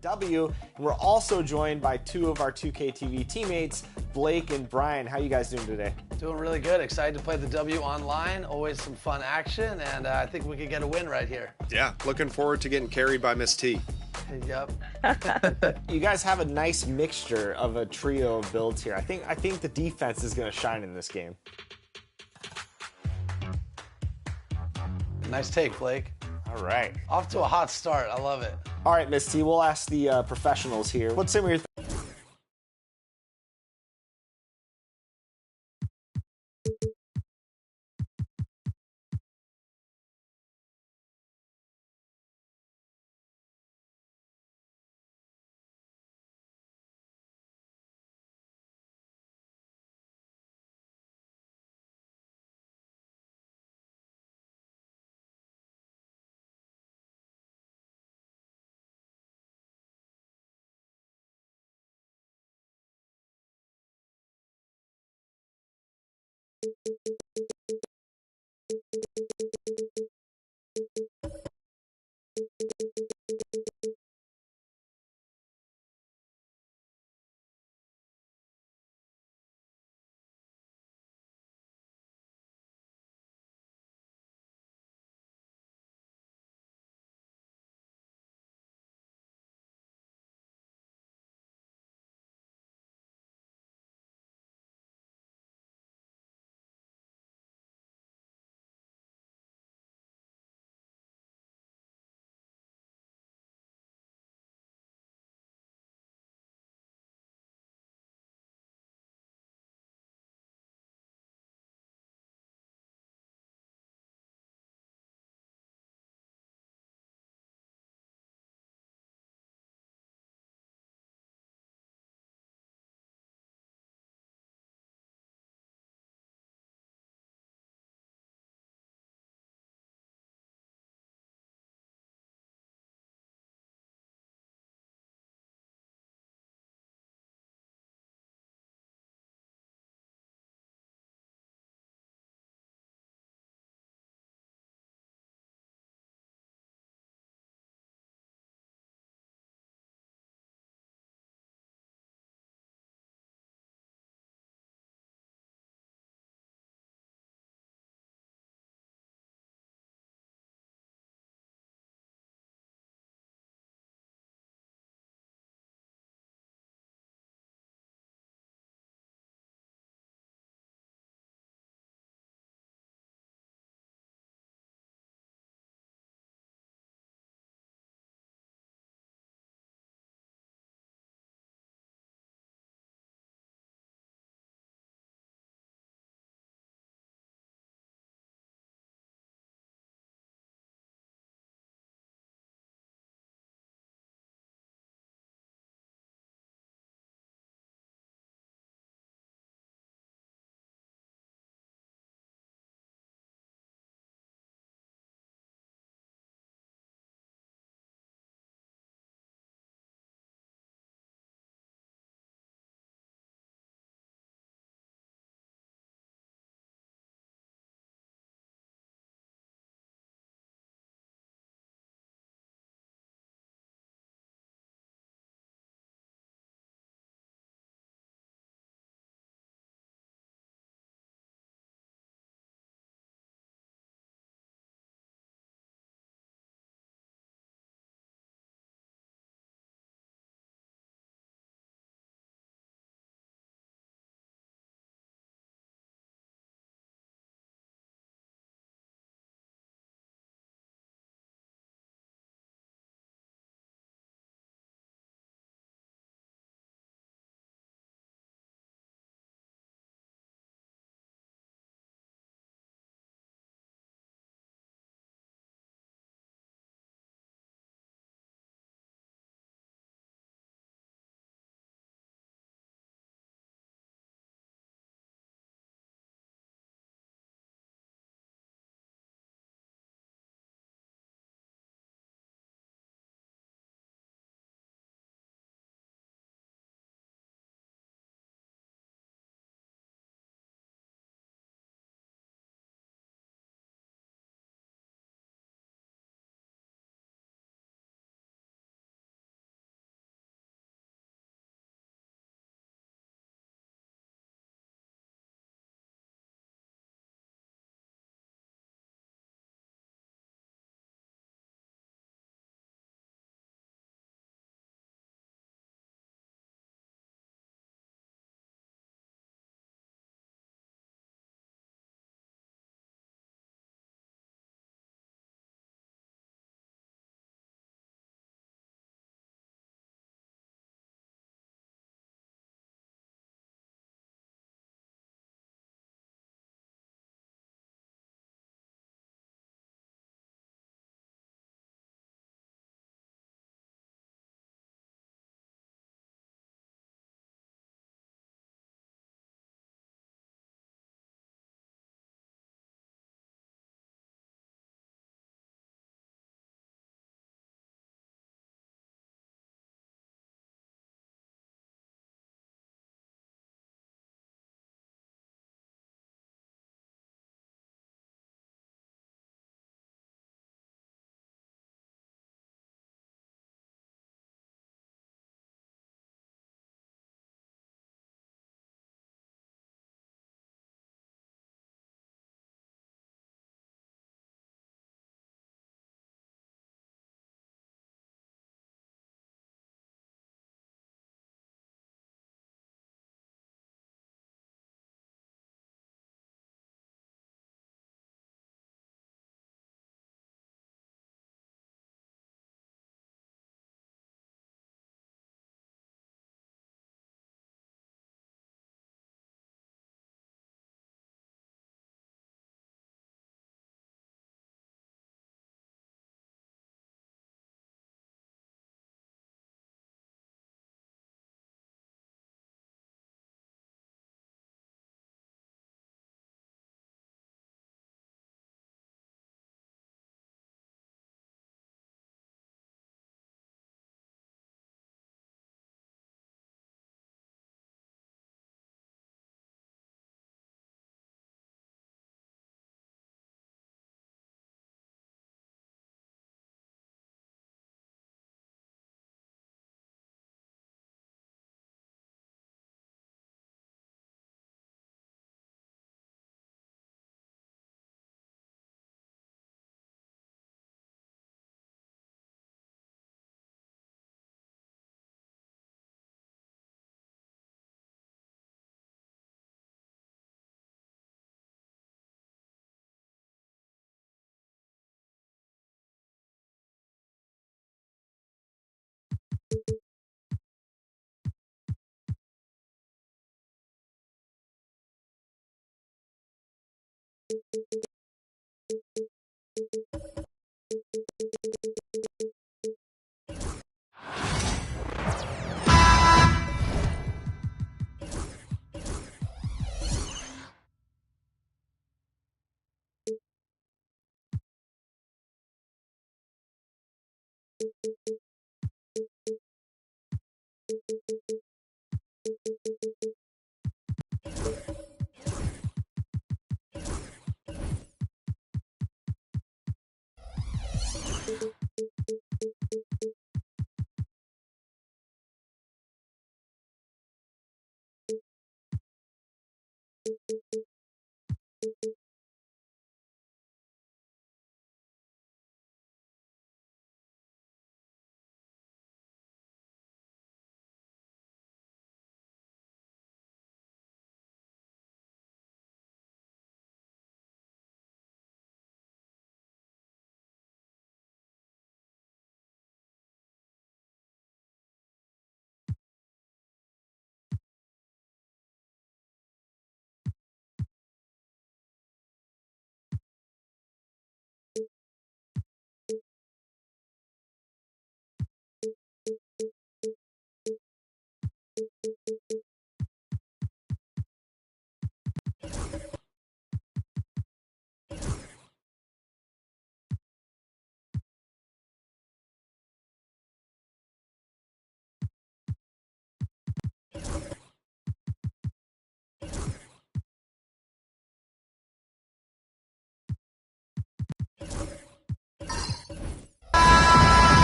W. And we're also joined by two of our 2K TV teammates, Blake and Brian. How you guys doing today? Doing really good. Excited to play the W online. Always some fun action, and I think we could get a win right here. Yeah, looking forward to getting carried by Miss T. Yep. You guys have a nice mixture of a trio of builds here. I think the defense is going to shine in this game. Nice take, Blake. All right. Off to a hot start. I love it. All right, Miss T, we'll ask the professionals here. What's some of your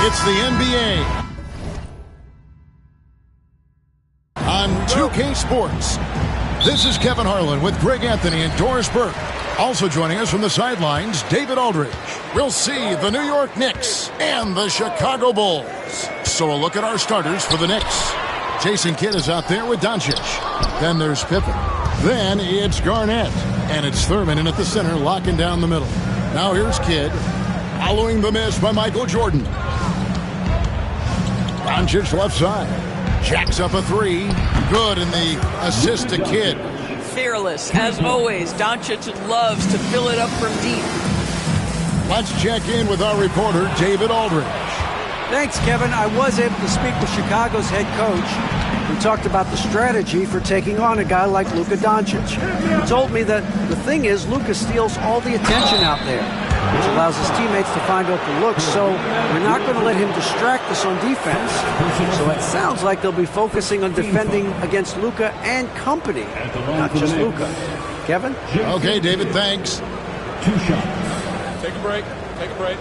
It's the NBA on 2K Sports. This is Kevin Harlan with Greg Anthony and Doris Burke. Also joining us from the sidelines, David Aldridge. We'll see the New York Knicks and the Chicago Bulls. So a look at our starters for the Knicks. Jason Kidd is out there with Doncic. Then there's Pippen. Then it's Garnett. And it's Thurman in at the center, locking down the middle. Now here's Kidd, following the miss by Michael Jordan. Doncic left side. Jacks up a three. Good, and the assist to Kidd. Fearless, as always. Doncic loves to fill it up from deep. Let's check in with our reporter, David Aldridge. Thanks, Kevin. I was able to speak with Chicago's head coach. We talked about the strategy for taking on a guy like Luka Doncic. He told me that the thing is Luka steals all the attention out there, which allows his teammates to find open looks, so we're not going to let him distract us on defense. So it sounds like they'll be focusing on defending against Luka and company, not just Luka. Kevin? Okay, David, thanks. 2 shots. Take a break.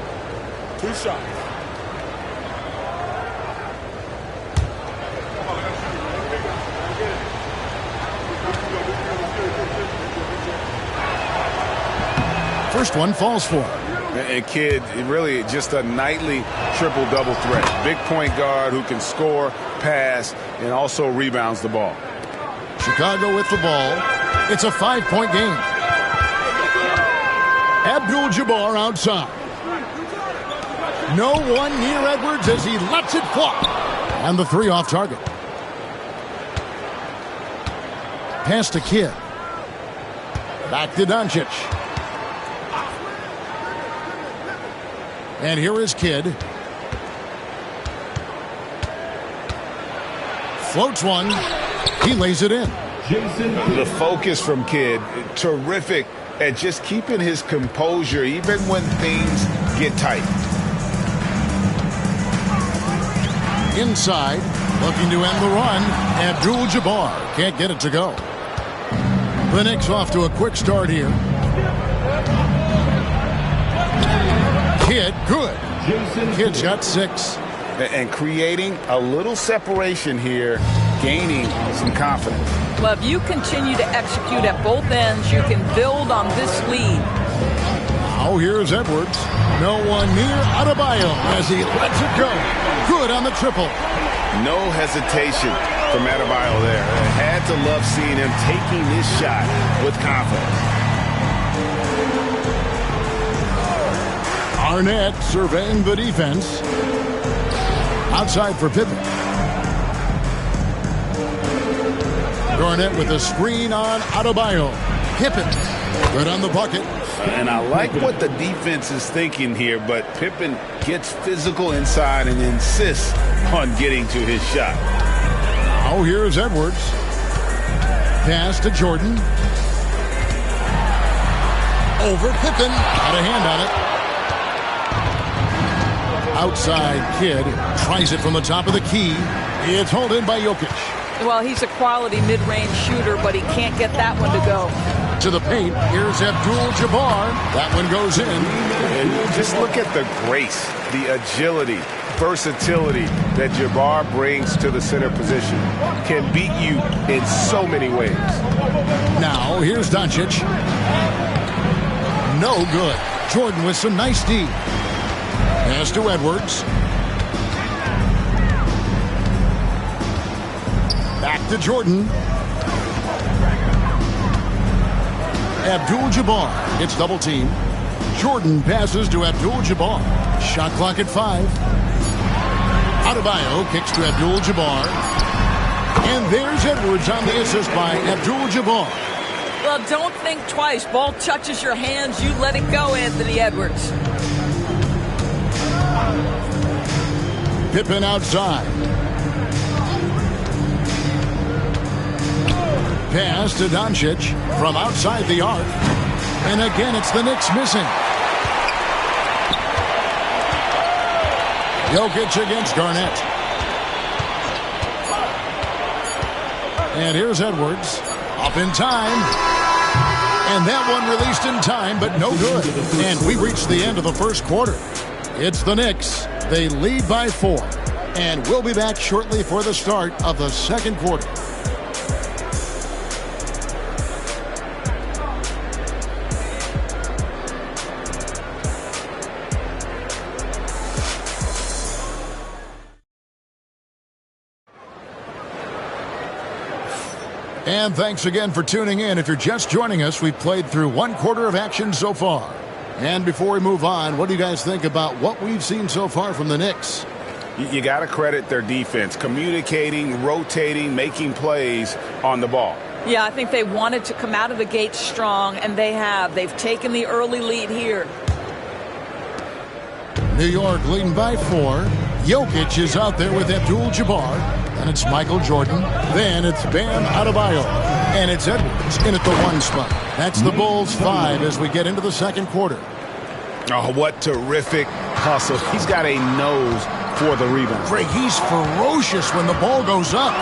2 shots. First one falls for. And Kidd, really just a nightly triple-double threat. Big point guard who can score, pass, and also rebounds the ball. Chicago with the ball. It's a 5-point game. Abdul-Jabbar outside. No one near Edwards as he lets it fly. And the three off target. Pass to Kidd. Back to Doncic. And here is Kidd. Floats one. He lays it in. The focus from Kidd, terrific at just keeping his composure even when things get tight. Inside, looking to end the run. Abdul-Jabbar can't get it to go. The Knicks off to a quick start here. Kidd, good. Kidd's got 6. And creating a little separation here, gaining some confidence. Well, if you continue to execute at both ends, you can build on this lead. Now here's Edwards. No one near Adebayo as he lets it go. Good on the triple. No hesitation from Adebayo there. Had to love seeing him taking this shot with confidence. Arnett surveying the defense. Outside for Pippen. Garnett with a screen on Adebayo. Pippen. Good on the bucket. And I like what the defense is thinking here, but Pippen gets physical inside and insists on getting to his shot. Now here's Edwards. Pass to Jordan. Over Pippen. Got a hand on it. Outside Kidd tries it from the top of the key. It's hauled in by Jokic. Well, he's a quality mid-range shooter, but he can't get that one to go. To the paint, here's Abdul-Jabbar. That one goes in. And just look at the grace, the agility, versatility that Jabbar brings to the center position. Can beat you in so many ways. Now, here's Doncic. No good. Jordan with some nice D. Pass to Edwards. Back to Jordan. Abdul-Jabbar gets double teamed. Jordan passes to Abdul-Jabbar. Shot clock at 5. Adebayo kicks to Abdul-Jabbar. And there's Edwards on the assist by Abdul-Jabbar. Well, don't think twice. Ball touches your hands, you let it go, Anthony Edwards. Pippen outside. Pass to Doncic from outside the arc. And again, it's the Knicks missing. Jokic against Garnett. And here's Edwards. Up in time. And that one released in time, but no good. And we reached the end of the first quarter. It's the Knicks They lead by 4. And we'll be back shortly for the start of the second quarter. And thanks again for tuning in. If you're just joining us, we've played through one quarter of action so far. And before we move on, what do you guys think about what we've seen so far from the Knicks? You got to credit their defense, communicating, rotating, making plays on the ball. Yeah, I think they wanted to come out of the gate strong, and they have. They've taken the early lead here. New York leading by 4. Jokic is out there with Abdul-Jabbar. And it's Michael Jordan. Then it's Bam Adebayo. And it's Edwards in at the 1 spot. That's the Bulls 5 as we get into the second quarter. Oh, what terrific hustle. He's got a nose for the rebound. Greg, he's ferocious when the ball goes up.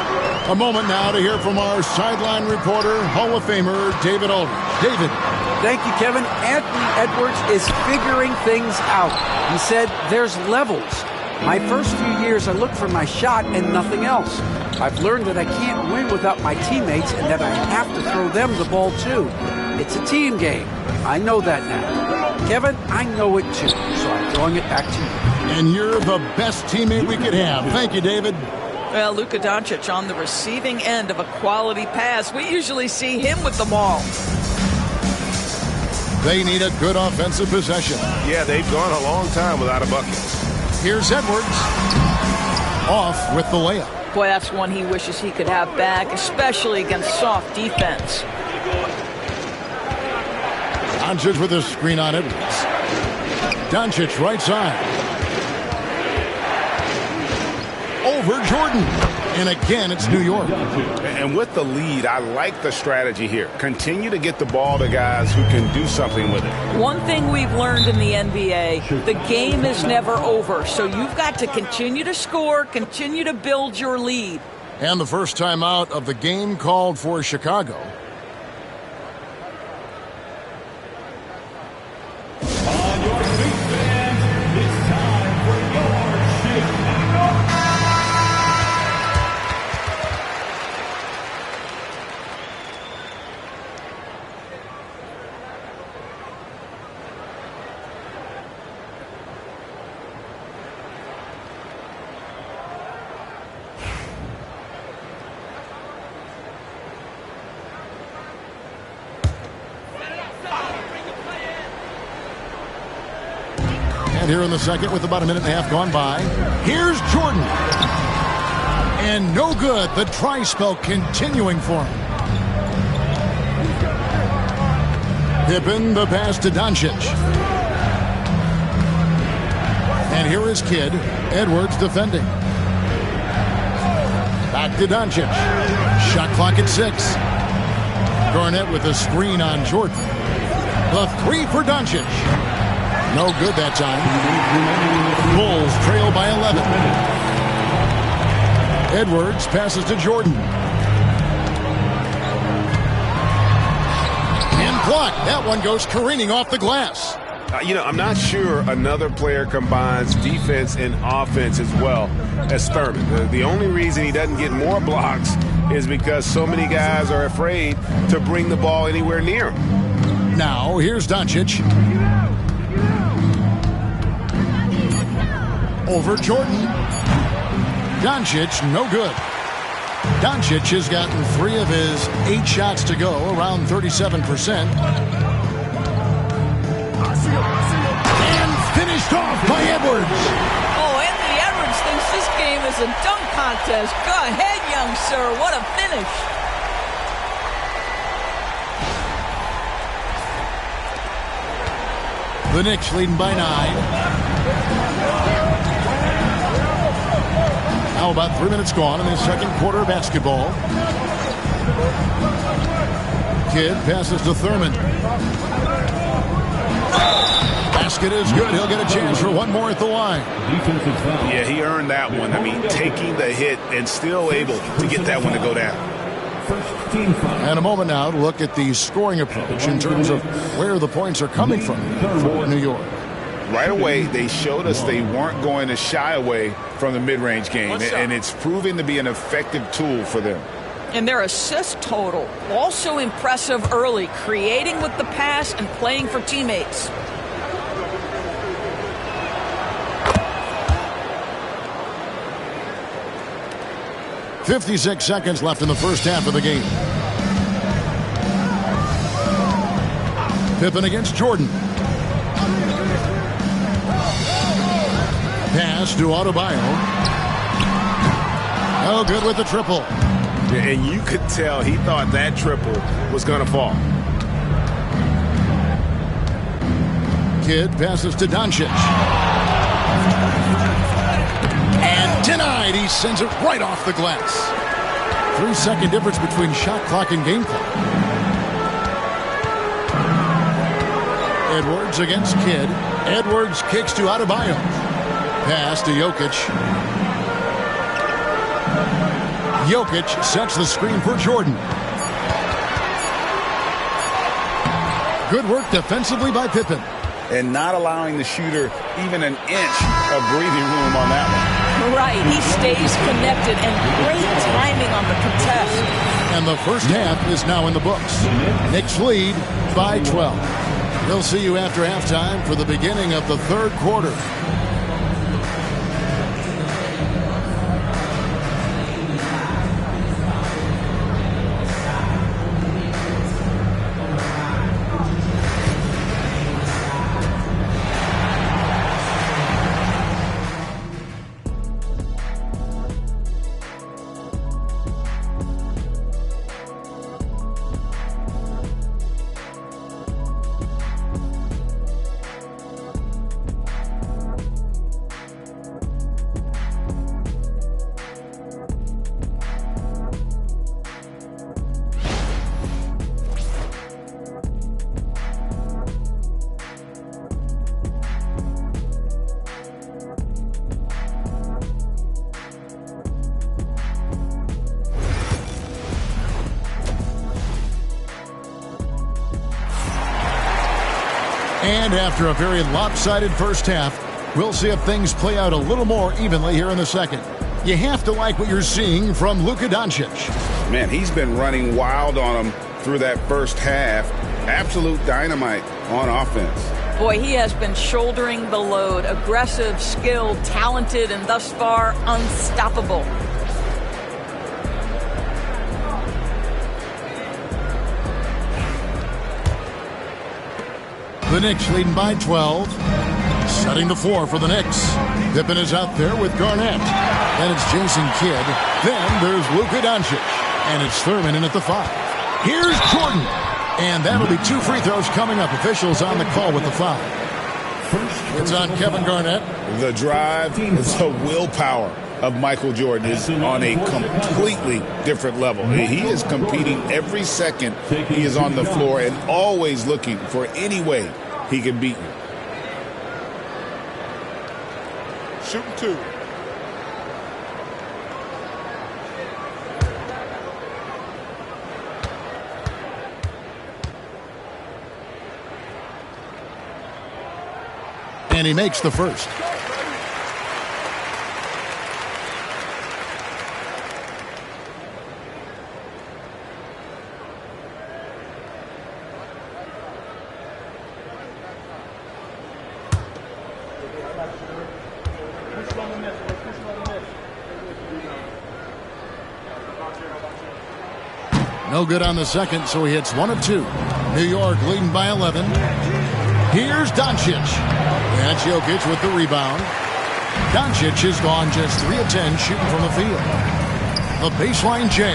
A moment now to hear from our sideline reporter, Hall of Famer David Aldridge. David. Thank you, Kevin. Anthony Edwards is figuring things out. He said there's levels. My first few years, I looked for my shot and nothing else. I've learned that I can't win without my teammates and that I have to throw them the ball too. It's a team game. I know that now. Kevin, I know it too, so I'm throwing it back to you. And you're the best teammate we could have. Thank you, David. Well, Luka Doncic on the receiving end of a quality pass. We usually see him with the ball. They need a good offensive possession. Yeah, they've gone a long time without a bucket. Here's Edwards. Off with the layup. Boy, that's one he wishes he could have back, especially against soft defense. Doncic with a screen on Edwards. Doncic right side. Over Jordan. And again, it's New York. And with the lead, I like the strategy here. Continue to get the ball to guys who can do something with it. One thing we've learned in the NBA, the game is never over. So you've got to continue to score, continue to build your lead. And the first time out of the game called for Chicago. On your feet, fans, it's time for your shift. Here in the second with about a minute and a half gone by. Here's Jordan. And no good. The try spell continuing for him. Pippen, the pass to Doncic. And here is Kidd. Edwards defending. Back to Doncic. Shot clock at 6. Garnett with a screen on Jordan. The 3 for Doncic. No good that time. Bulls trail by 11. Edwards passes to Jordan. And blocked. That one goes careening off the glass. I'm not sure another player combines defense and offense as well as Thurman. The only reason he doesn't get more blocks is because so many guys are afraid to bring the ball anywhere near him. Now, here's Doncic. Over Jordan. Doncic, no good. Doncic has gotten 3 of his 8 shots to go, around 37%. And finished off by Edwards. Oh, Anthony Edwards thinks this game is a dunk contest. Go ahead, young sir. What a finish. The Knicks leading by 9. Now about 3 minutes gone in the second quarter of basketball. Kidd passes to Thurman. Basket is good. He'll get a chance for one more at the line. Yeah, he earned that one. I mean, taking the hit and still able to get that one to go down. And a moment now to look at the scoring approach in terms of where the points are coming from for New York. right away they showed us they weren't going to shy away from the mid-range game, and it's proving to be an effective tool for them. And their assist total, also impressive early, creating with the pass and playing for teammates. .56 seconds left in the first half of the game. Pippen against Jordan. Pass to Adebayo. No good with the triple. And you could tell he thought that triple was going to fall. Kidd passes to Doncic. And denied. He sends it right off the glass. 3-second difference between shot clock and game clock. Edwards against Kidd. Edwards kicks to Adebayo. Pass to Jokic. Jokic sets the screen for Jordan. Good work defensively by Pippen. And not allowing the shooter even an inch of breathing room on that one. Right, he stays connected and great timing on the contest. And the first half is now in the books. Knicks lead by 12. We'll see you after halftime for the beginning of the third quarter. And after a very lopsided first half, we'll see if things play out a little more evenly here in the second. You have to like what you're seeing from Luka Doncic. Man, he's been running wild on him through that first half. Absolute dynamite on offense. Boy, he has been shouldering the load. Aggressive, skilled, talented, and thus far unstoppable. The Knicks leading by 12. Setting the floor for the Knicks. Pippen is out there with Garnett. Then it's Jason Kidd. Then there's Luka Doncic. And it's Thurman in at the 5. Here's Jordan. And that'll be 2 free throws coming up. Officials on the call with the foul. It's on Kevin Garnett. The drive, the willpower of Michael Jordan is on a completely different level. He is competing every second he is on the floor and always looking for any way he can beat you. Shooting 2. And he makes the first. No good on the second, so he hits 1 of 2. New York leading by 11. Here's Doncic. That's Jokic with the rebound. Doncic has gone just 3 of 10 shooting from the field. The baseline J.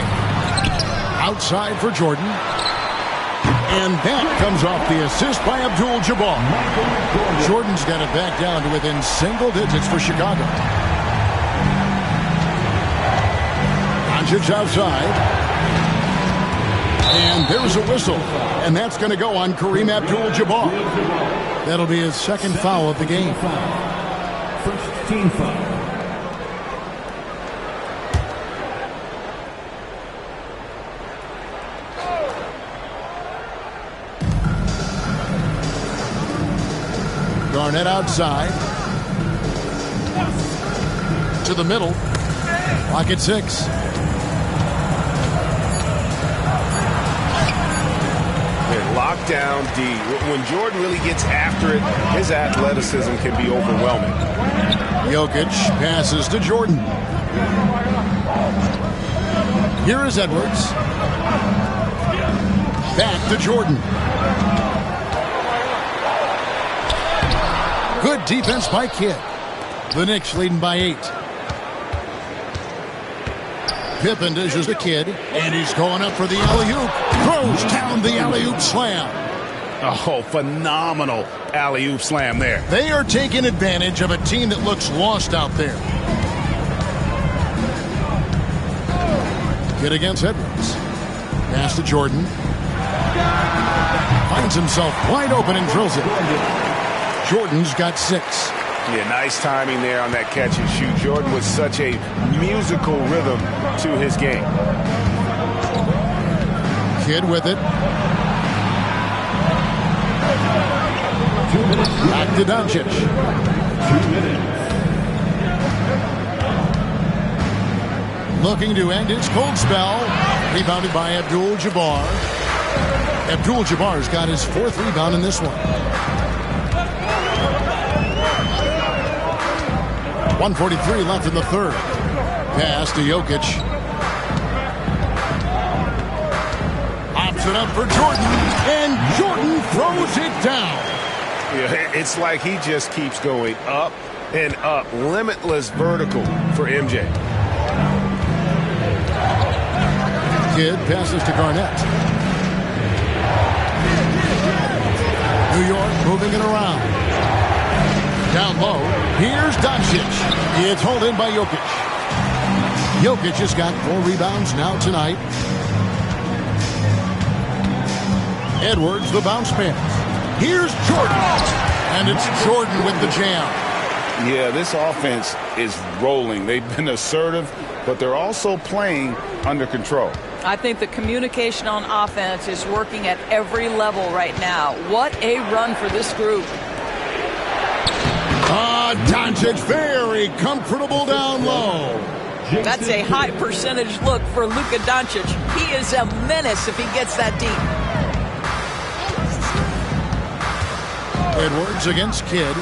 Outside for Jordan. And that comes off the assist by Abdul-Jabbar. Jordan's got it back down to within single digits for Chicago. Doncic outside. And there's a whistle. And that's going to go on Kareem Abdul-Jabbar. That'll be his second foul of the game. First team foul. Garnett outside. To the middle. Clock at 6. Locked down D. When Jordan really gets after it, his athleticism can be overwhelming. Jokic passes to Jordan. Here is Edwards. Back to Jordan. Good defense by Kidd. The Knicks leading by 8. Pippen dishes the Kidd, and he's going up for the alley-oop. Throws down the alley-oop slam. Oh, phenomenal alley-oop slam there. They are taking advantage of a team that looks lost out there. Kidd against Edwards. Pass to Jordan. Finds himself wide open and drills it. Jordan's got 6. Yeah, nice timing there on that catch and shoot. Jordan with such a musical rhythm to his game. Kidd with it. Back to Doncic. 2 minutes. Looking to end his cold spell. Rebounded by Abdul-Jabbar. Abdul-Jabbar's got his 4th rebound in this one. 1:43 left in the 3rd. Pass to Jokic. Pops it up for Jordan, and Jordan throws it down. Yeah, it's like he just keeps going up and up. Limitless vertical for MJ. Kidd passes to Garnett. New York moving it around. Down low, here's Doncic. It's hauled in by Jokic. Jokic has got 4 rebounds now tonight. Edwards, the bounce pass. Here's Jordan. And it's Jordan with the jam. Yeah, this offense is rolling. They've been assertive, but they're also playing under control. I think the communication on offense is working at every level right now. What a run for this group. Doncic very comfortable down low. That's a high percentage look for Luka Doncic. He is a menace if he gets that deep. Edwards against Kidd.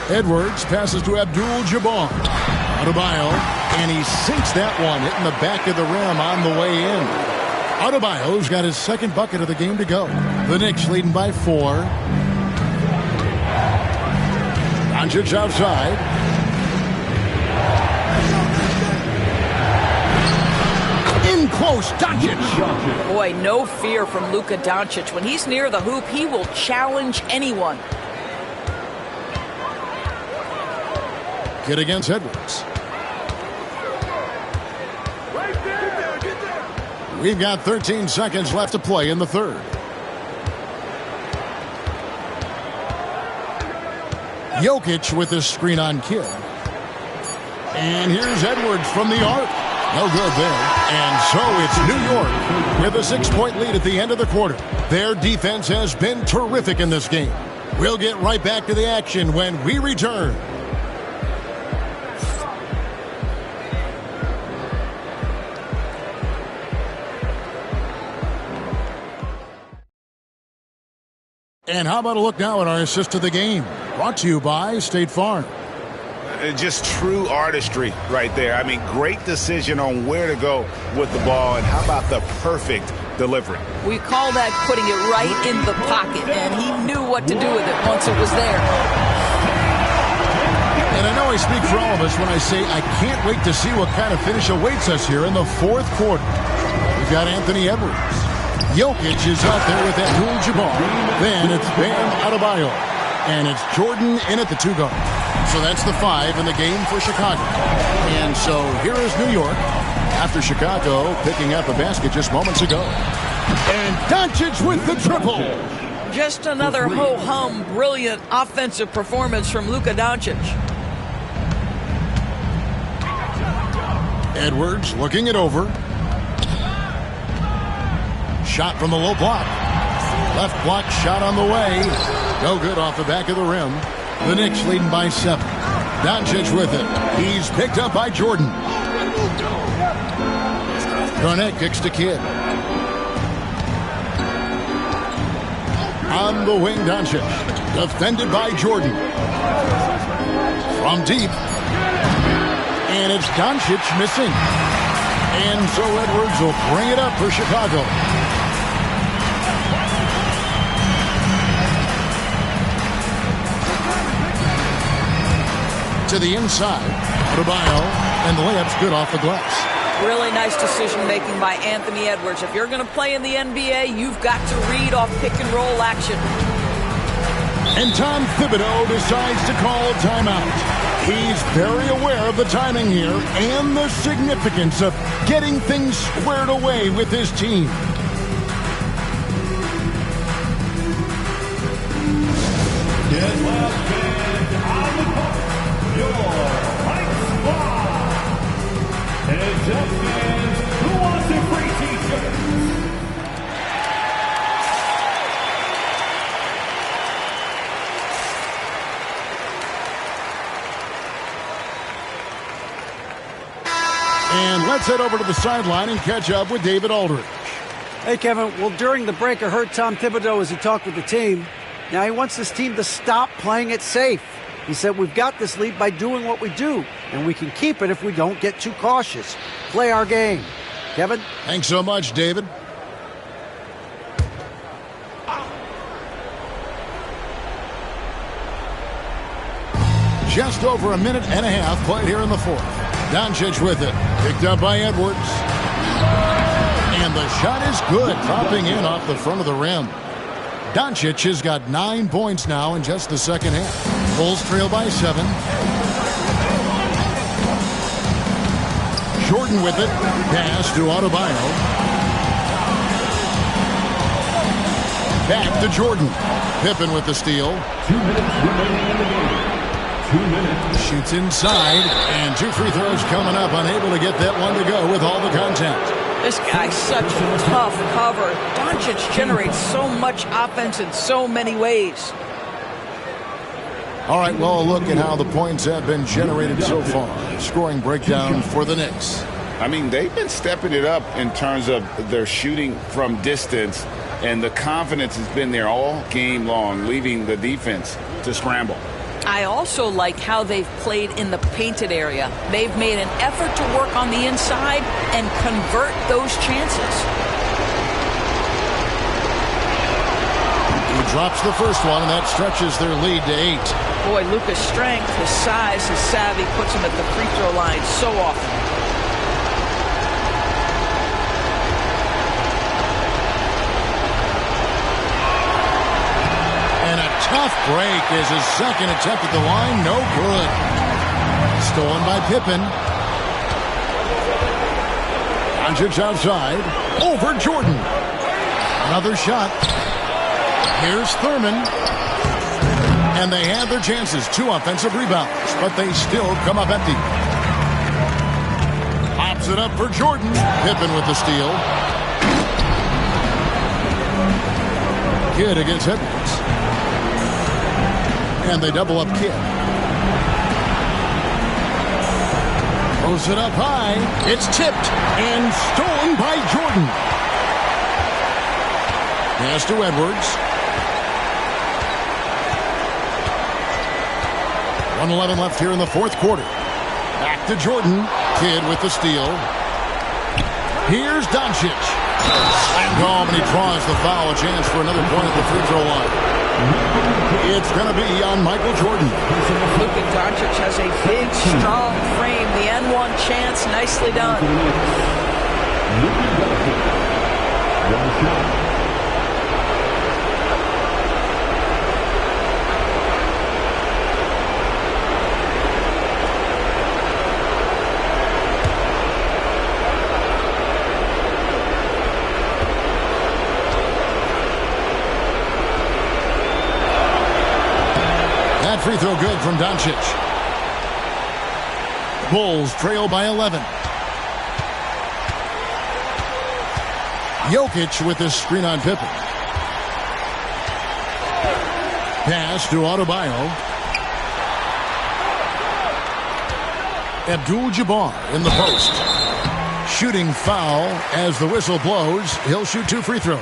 Edwards passes to Abdul-Jabbar. Adebayo, and he sinks that one, hitting the back of the rim on the way in. Adebayo's got his 2nd bucket of the game to go. The Knicks leading by 4. Doncic outside. In close, Doncic. Boy, no fear from Luka Doncic. When he's near the hoop, he will challenge anyone. Kidd against Edwards. We've got 13 seconds left to play in the 3rd. Jokic with his screen on Kidd. And here's Edwards from the arc. No good there. And so it's New York with a 6-point lead at the end of the quarter. Their defense has been terrific in this game. We'll get right back to the action when we return. And how about a look now at our assist of the game? Brought to you by State Farm. Just true artistry right there. I mean, great decision on where to go with the ball, and how about the perfect delivery? We call that putting it right in the pocket, and he knew what to do with it once it was there. And I know I speak for all of us when I say I can't wait to see what kind of finish awaits us here in the 4th quarter. We've got Anthony Edwards. Jokic is out there with Abdul-Jabbar. Then it's Bam Adebayo. And it's Jordan in at the 2 guard. So that's the 5 in the game for Chicago. And so here is New York after Chicago picking up a basket just moments ago. And Doncic with the triple. Just another ho-hum, brilliant offensive performance from Luka Doncic. Edwards looking it over. Shot from the low block. Left block shot on the way. No good off the back of the rim. The Knicks leading by 7. Doncic with it. He's picked up by Jordan. Garnett kicks to Kidd. On the wing, Doncic. Defended by Jordan. From deep. And it's Doncic missing. And so Edwards will bring it up for Chicago. To the inside. Adebayo. And the layup's good off the glass. Really nice decision-making by Anthony Edwards. If you're going to play in the NBA, you've got to read off pick-and-roll action. And Tom Thibodeau decides to call timeout. He's very aware of the timing here and the significance of getting things squared away with his team. Get left and on the court, your Mike Squad. Heads up fans, who wants a free t-shirt? And let's head over to the sideline and catch up with David Aldridge. Hey, Kevin. Well, during the break, I heard Tom Thibodeau as he talked with the team. Now, he wants this team to stop playing it safe. He said, we've got this lead by doing what we do, and we can keep it if we don't get too cautious. Play our game. Kevin? Thanks so much, David. Just over a minute and a half played here in the fourth. Doncic with it. Picked up by Edwards. And the shot is good. Dropping in off the front of the rim. Doncic has got 9 points now in just the second half. Bulls trail by 7. Jordan with it. Pass to Adebayo. Back to Jordan. Pippen with the steal. 2 minutes remaining in the game. 2 minutes. Shoots inside, and 2 free throws coming up. Unable to get that one to go with all the contact. This guy's such a tough cover. Doncic generates so much offense in so many ways. All right, well, look at how the points have been generated so far. Scoring breakdown for the Knicks. I mean, they've been stepping it up in terms of their shooting from distance, and the confidence has been there all game long, leaving the defense to scramble. I also like how they've played in the painted area. They've made an effort to work on the inside and convert those chances. He drops the first one, and that stretches their lead to 8. Boy, Luka's strength, his size, his savvy puts him at the free throw line so often. Tough break is his second attempt at the line. No good. Stolen by Pippen. Doncic outside. Over Jordan. Another shot. Here's Thurman. And they have their chances. 2 offensive rebounds, but they still come up empty. Pops it up for Jordan. Pippen with the steal. Kidd against Edwards. And they double up Kidd. Throws it up high. It's tipped and stolen by Jordan. Pass to Edwards. 1:11 left here in the fourth quarter. Back to Jordan. Kidd with the steal. Here's Doncic. Slammed home, and he draws the foul. A chance for another point at the free throw line. It's going to be on Michael Jordan. Luka Doncic has a big, strong frame. The N1 chance, nicely done. Free throw good from Doncic. Bulls trail by 11. Jokic with this screen on Pippen. Pass to Adebayo. Abdul-Jabbar in the post. Shooting foul as the whistle blows. He'll shoot 2 free throws.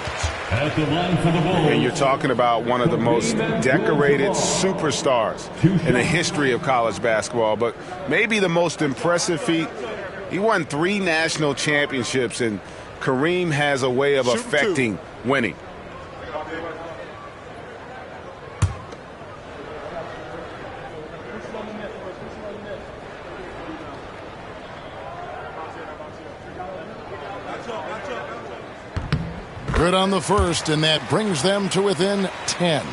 At the line for the Bulls. And you're talking about one of the most decorated superstars in the history of college basketball, but maybe the most impressive feat. He won 3 national championships, and Kareem has a way of affecting winning. Good on the first, and that brings them to within 10.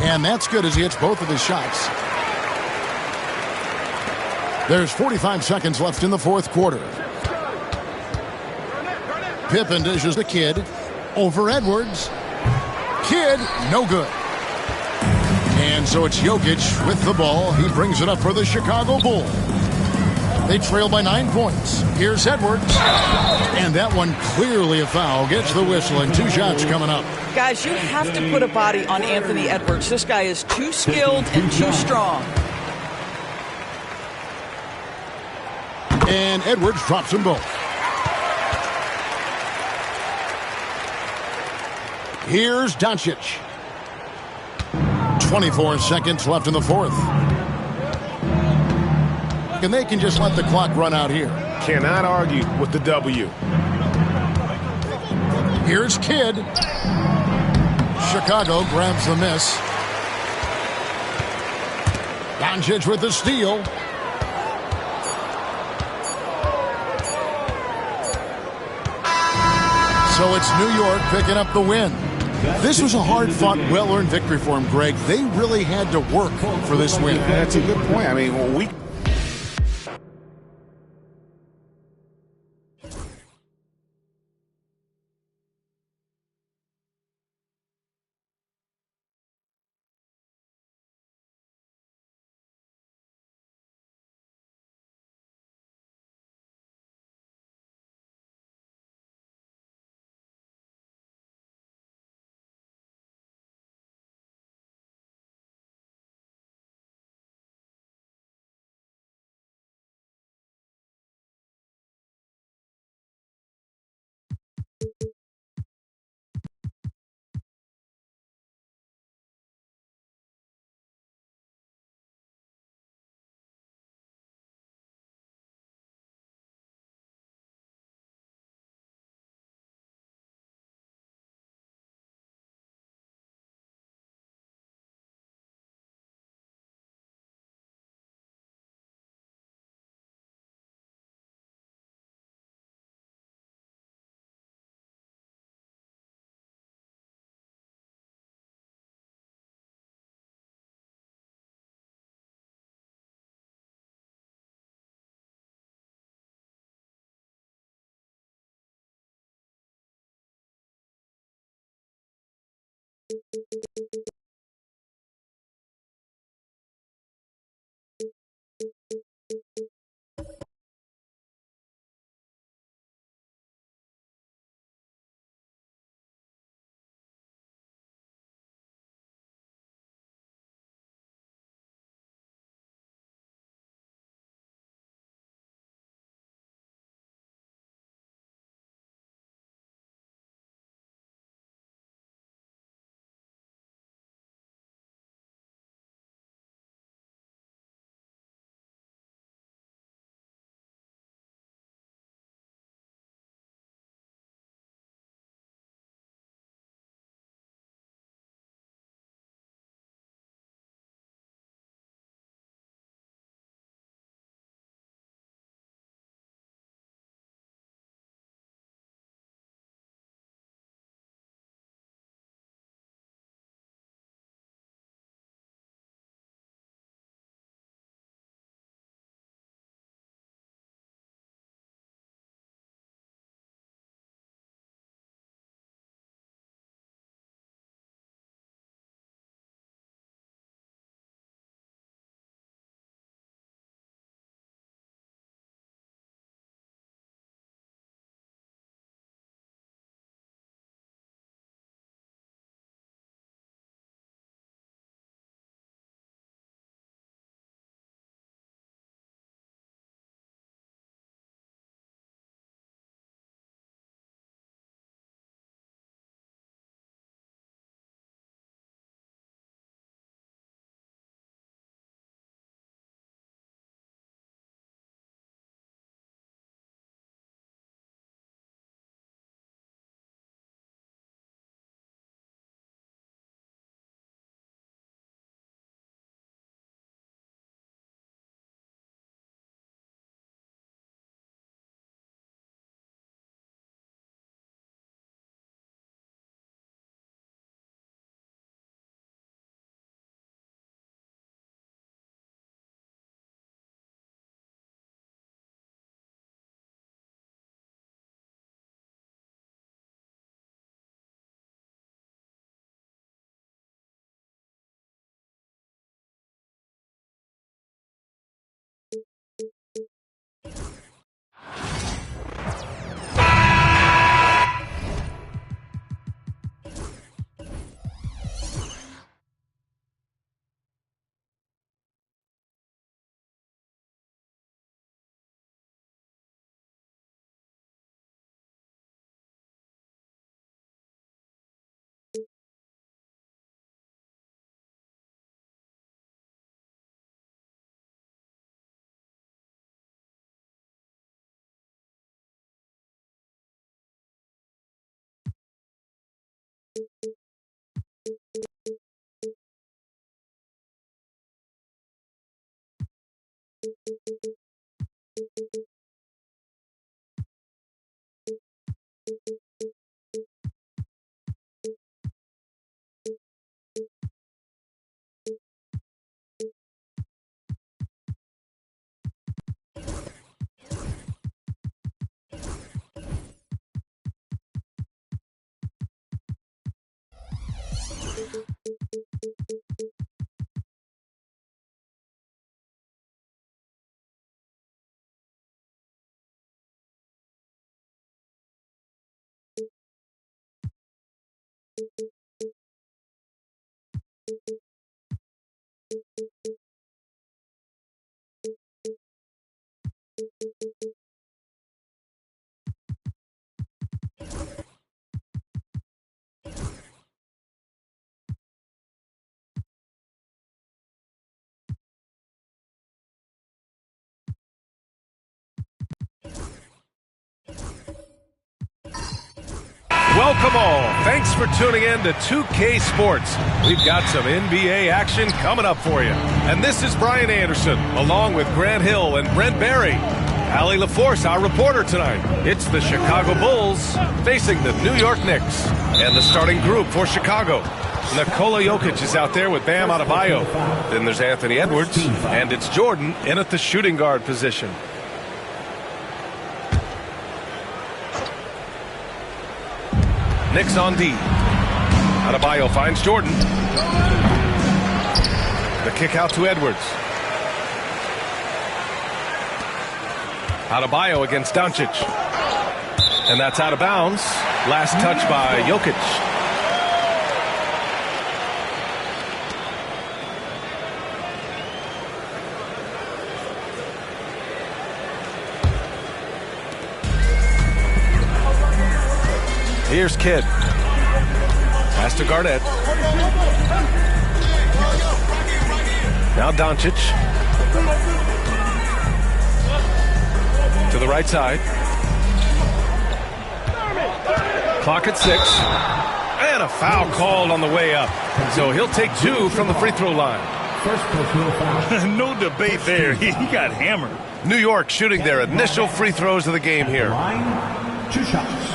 And that's good as he hits both of his shots. There's 45 seconds left in the fourth quarter. Pippen dishes the Kid over Edwards. Kid, no good. And so it's Jokic with the ball. He brings it up for the Chicago Bulls. They trail by 9 points. Here's Edwards. And that one clearly a foul. Gets the whistle, and 2 shots coming up. Guys, you have to put a body on Anthony Edwards. This guy is too skilled and too strong. And Edwards drops them both. Here's Doncic. 24 seconds left in the fourth. And they can just let the clock run out here. Cannot argue with the W. Here's Kidd. Chicago grabs the miss. Doncic with the steal. So it's New York picking up the win. This was a hard-fought, well-earned victory for him, Greg. They really had to work for this win. That's a good point. I mean, we Welcome all. Thanks for tuning in to 2K Sports. We've got some NBA action coming up for you. And this is Brian Anderson, along with Grant Hill and Brent Barry. Allie LaForce, our reporter tonight. It's the Chicago Bulls facing the New York Knicks. And the starting group for Chicago. Nikola Jokic is out there with Bam Adebayo. Then there's Anthony Edwards. And it's Jordan in at the shooting guard position. Knicks on D. Adebayo finds Jordan. The kick out to Edwards. Adebayo against Doncic. And that's out of bounds. Last touch by Jokic. Here's Kidd. Pass to Garnett. Now Doncic. To the right side. Clock at 6. And a foul called on the way up. So he'll take 2 from the free throw line. No debate there. He got hammered. New York shooting their initial free throws of the game here. 2 shots.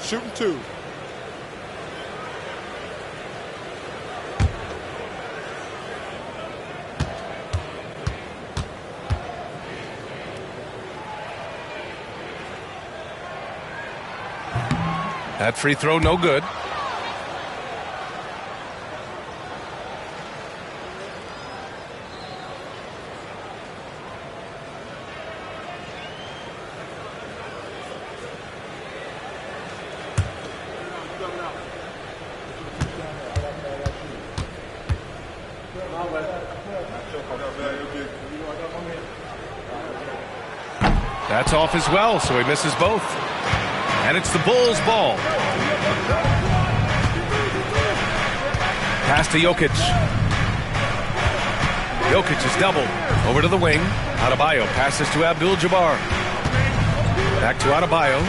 Shooting 2. That free throw no good. That's off as well, so he misses both. And it's the Bulls' ball. Pass to Jokic. Jokic is doubled. Over to the wing. Adebayo passes to Abdul-Jabbar. Back to Adebayo.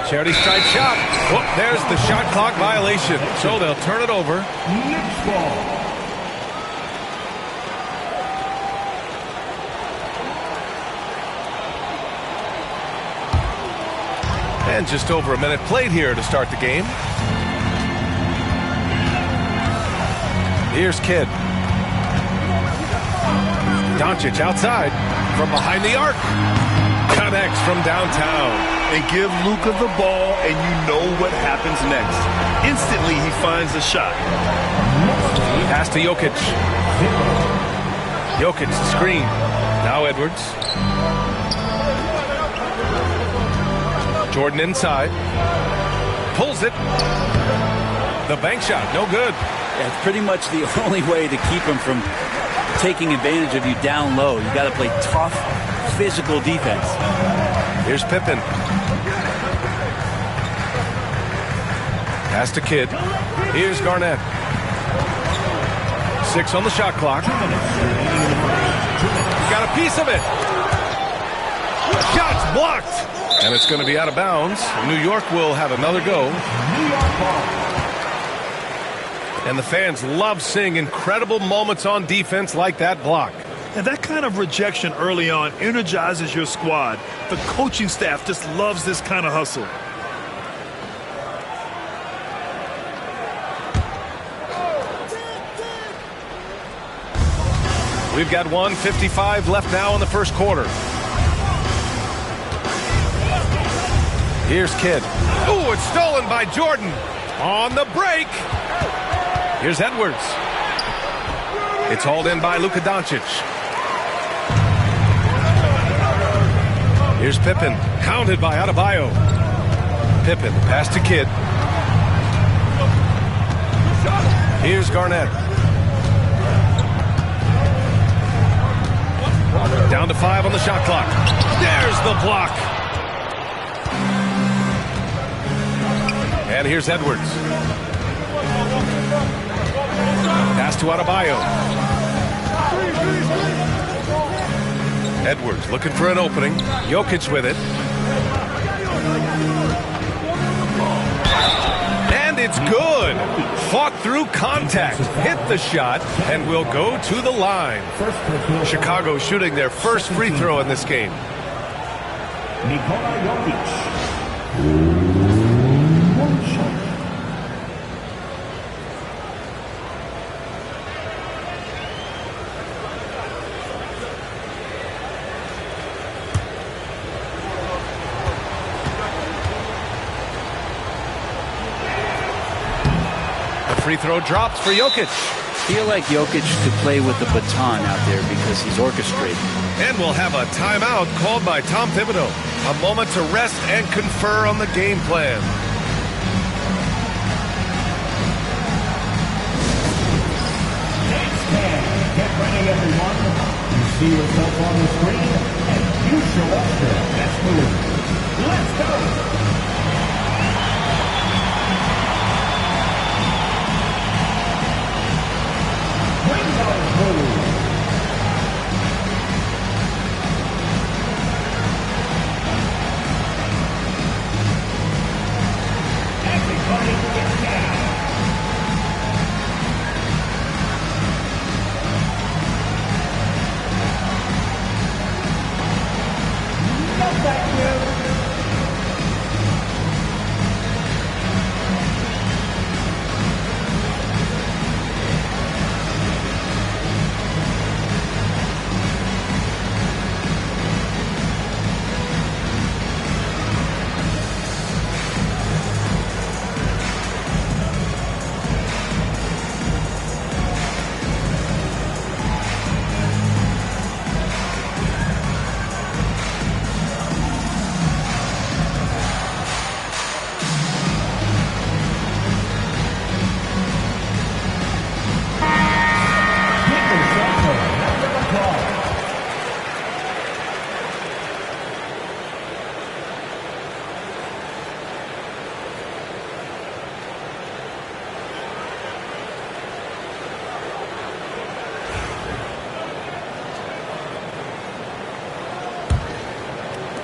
Charity strike shot. Oh, there's the shot clock violation. So they'll turn it over. Knicks ball. And just over a minute played here to start the game. Here's Kidd. Doncic outside from behind the arc. Connects from downtown. And give Luka the ball, and you know what happens next. Instantly, he finds the shot. Pass to Jokic. Jokic the screen. Now Edwards. Jordan inside. Pulls it. The bank shot, no good. That's pretty much the only way to keep him from taking advantage of you down low. You got to play tough, physical defense. Here's Pippen. Pass to Kidd. Here's Garnett. 6 on the shot clock. Got a piece of it. Shot's blocked. And it's going to be out of bounds. New York will have another go. And the fans love seeing incredible moments on defense like that block. And that kind of rejection early on energizes your squad. The coaching staff just loves this kind of hustle. We've got 1:55 left now in the first quarter. Here's Kidd. Ooh, it's stolen by Jordan. On the break. Here's Edwards. It's hauled in by Luka Doncic. Here's Pippen. Counted by Adebayo. Pippen, pass to Kidd. Here's Garnett. Down to 5 on the shot clock. There's the block. And here's Edwards. Pass to Adebayo. Edwards looking for an opening. Jokic with it. And it's good. Fought through contact. Hit the shot and will go to the line. Chicago shooting their first free throw in this game. Nikola Jokic. Free throw drops for Jokic. Feel like Jokic could play with the baton out there because he's orchestrating. And we'll have a timeout called by Tom Thibodeau. A moment to rest and confer on the game plan. Get ready, everyone. You see yourself on the screen, and you show us your best move. Let's go. Everybody get down. No, thank you.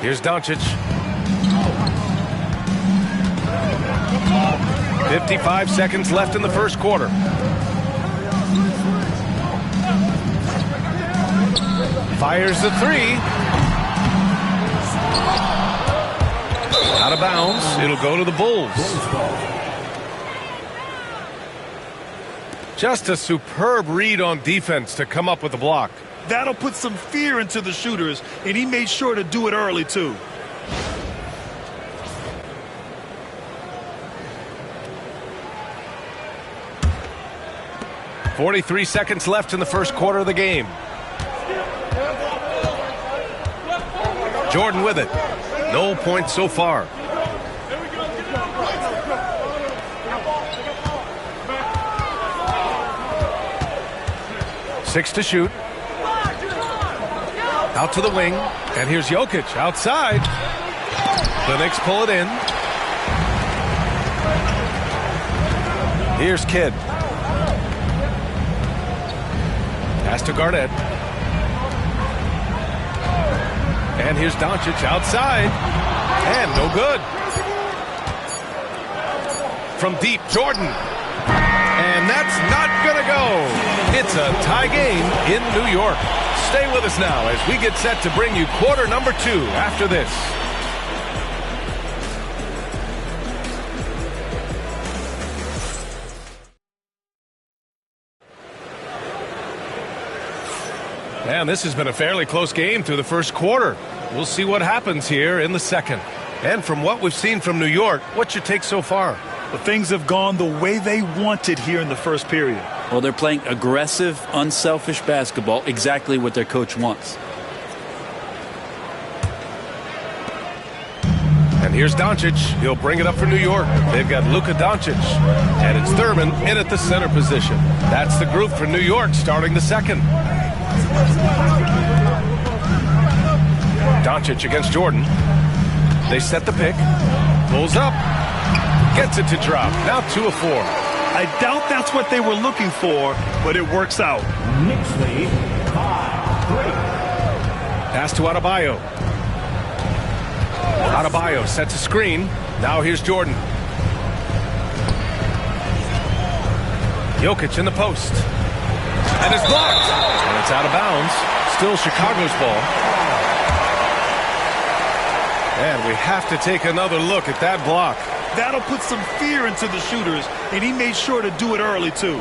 Here's Doncic. 55 seconds left in the first quarter. Fires the three. Out of bounds. It'll go to the Bulls. Just a superb read on defense to come up with the block. That'll put some fear into the shooters, and he made sure to do it early, too. .43 seconds left in the first quarter of the game. Jordan with it. No points so far. Six to shoot. Out to the wing, and here's Jokic outside. The Knicks pull it in. Here's Kidd. Pass to Garnett. And here's Doncic outside. And no good. From deep, Jordan. And that's not going to go. It's a tie game in New York. Stay with us now as we get set to bring you quarter number 2 after this. And this has been a fairly close game through the first quarter. We'll see what happens here in the second. And from what we've seen from New York, what's your take so far? Well, things have gone the way they wanted here in the first period. Well, they're playing aggressive, unselfish basketball, exactly what their coach wants. And here's Doncic. He'll bring it up for New York. They've got Luka Doncic. And it's Thurman in at the center position. That's the group for New York starting the second. Doncic against Jordan. They set the pick. Pulls up. Gets it to drop. Now 2 of 4. I doubt that's what they were looking for, but it works out. Knicks lead 5-3. Pass to Adebayo. Adebayo sets a screen. Now here's Jordan. Jokic in the post. And it's blocked. And it's out of bounds. Still Chicago's ball. And we have to take another look at that block. That'll put some fear into the shooters, and he made sure to do it early, too.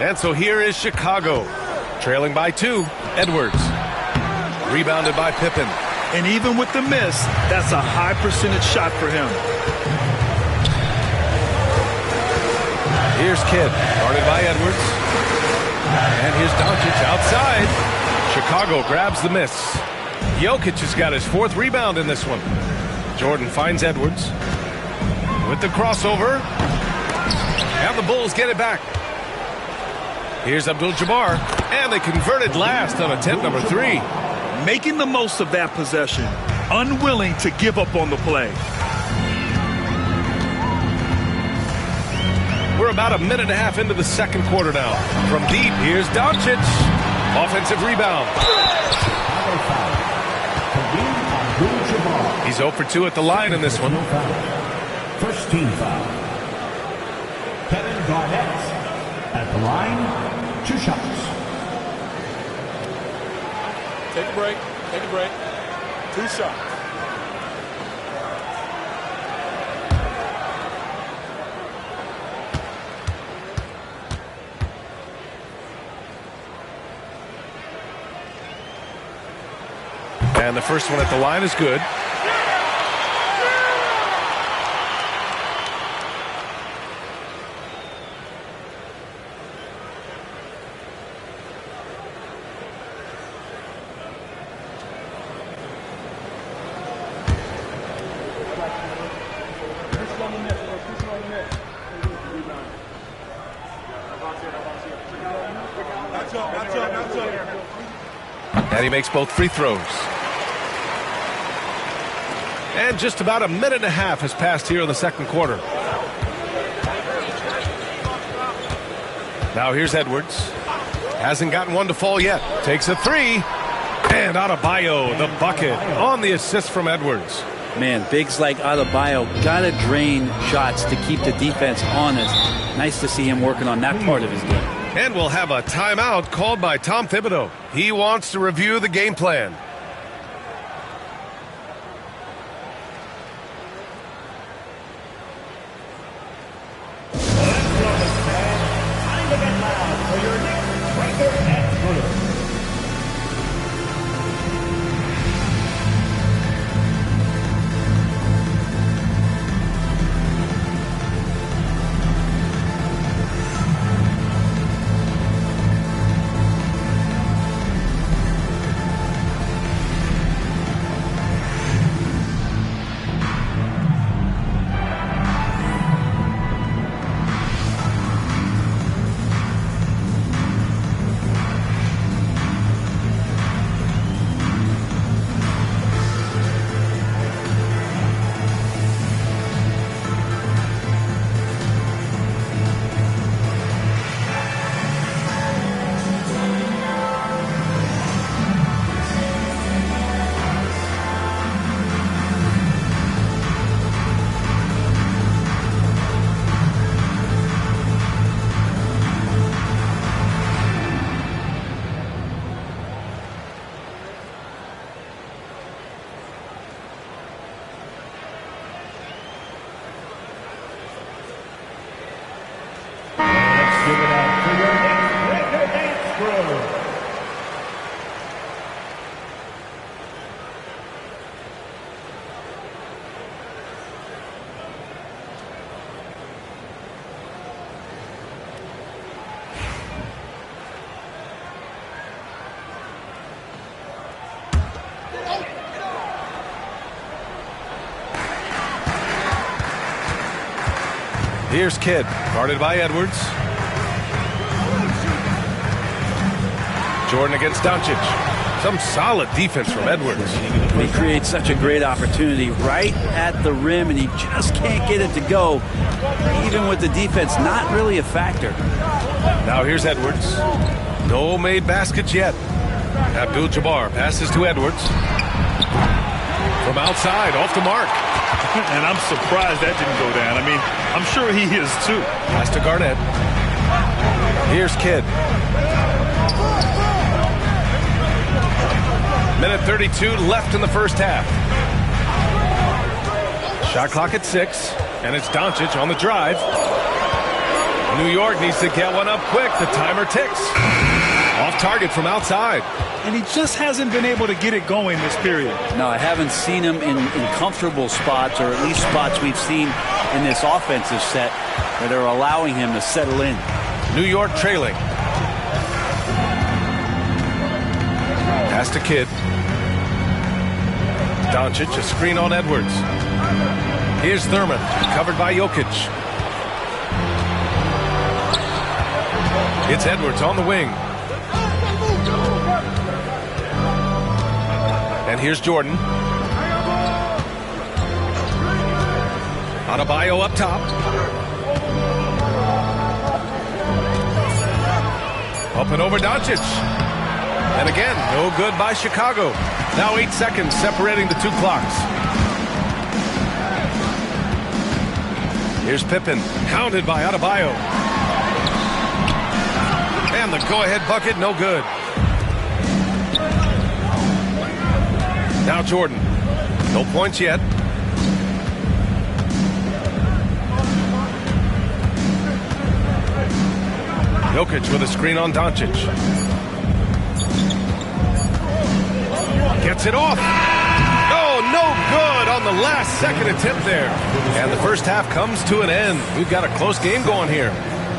And so here is Chicago, trailing by 2. Edwards, rebounded by Pippen. And even with the miss, that's a high percentage shot for him. Here's Kidd, guarded by Edwards. And here's Doncic outside. Chicago grabs the miss. Jokic has got his 4th rebound in this one. Jordan finds Edwards with the crossover. And the Bulls get it back. Here's Abdul-Jabbar. And they converted last on attempt number 3. Making the most of that possession. Unwilling to give up on the play. We're about a minute and a half into the second quarter now. From deep, here's Doncic. Offensive rebound. He's 0 for 2 at the line in this one. First team foul. Kevin Garnett at the line. 2 shots. Take a break. Take a break. 2 shots. And the first one at the line is good. And he makes both free throws. And just about a minute and a half has passed here in the second quarter. Now here's Edwards. Hasn't gotten one to fall yet. Takes a 3. And Adebayo, the bucket, on the assist from Edwards. Man, bigs like Adebayo got to drain shots to keep the defense honest. Nice to see him working on that part of his game. And we'll have a timeout called by Tom Thibodeau. He wants to review the game plan. Here's Kidd, guarded by Edwards. Jordan against Doncic. Some solid defense from Edwards. He creates such a great opportunity right at the rim, and he just can't get it to go. Even with the defense not really a factor. Now here's Edwards. No made baskets yet. Abdul-Jabbar passes to Edwards. From outside, off the mark. And I'm surprised that didn't go down. I mean, I'm sure he is too. Pass to Garnett. Here's Kidd. Minute 32 left in the first half. Shot clock at 6, and it's Doncic on the drive. New York needs to get one up quick. The timer ticks. Off target from outside. And he just hasn't been able to get it going this period. No, I haven't seen him in comfortable spots, or at least spots we've seen in this offensive set that are allowing him to settle in. New York trailing. Pass to Kidd. Doncic, a screen on Edwards. Here's Thurman, covered by Jokic. It's Edwards on the wing. And here's Jordan. Adebayo up top. Up and over Doncic. And again, no good by Chicago. Now 8 seconds separating the two clocks. Here's Pippen, hounded by Adebayo. And the go-ahead bucket, no good. Now Jordan. No points yet. Jokic with a screen on Doncic. Gets it off. Oh, no good on the last second attempt there. And the first half comes to an end. We've got a close game going here.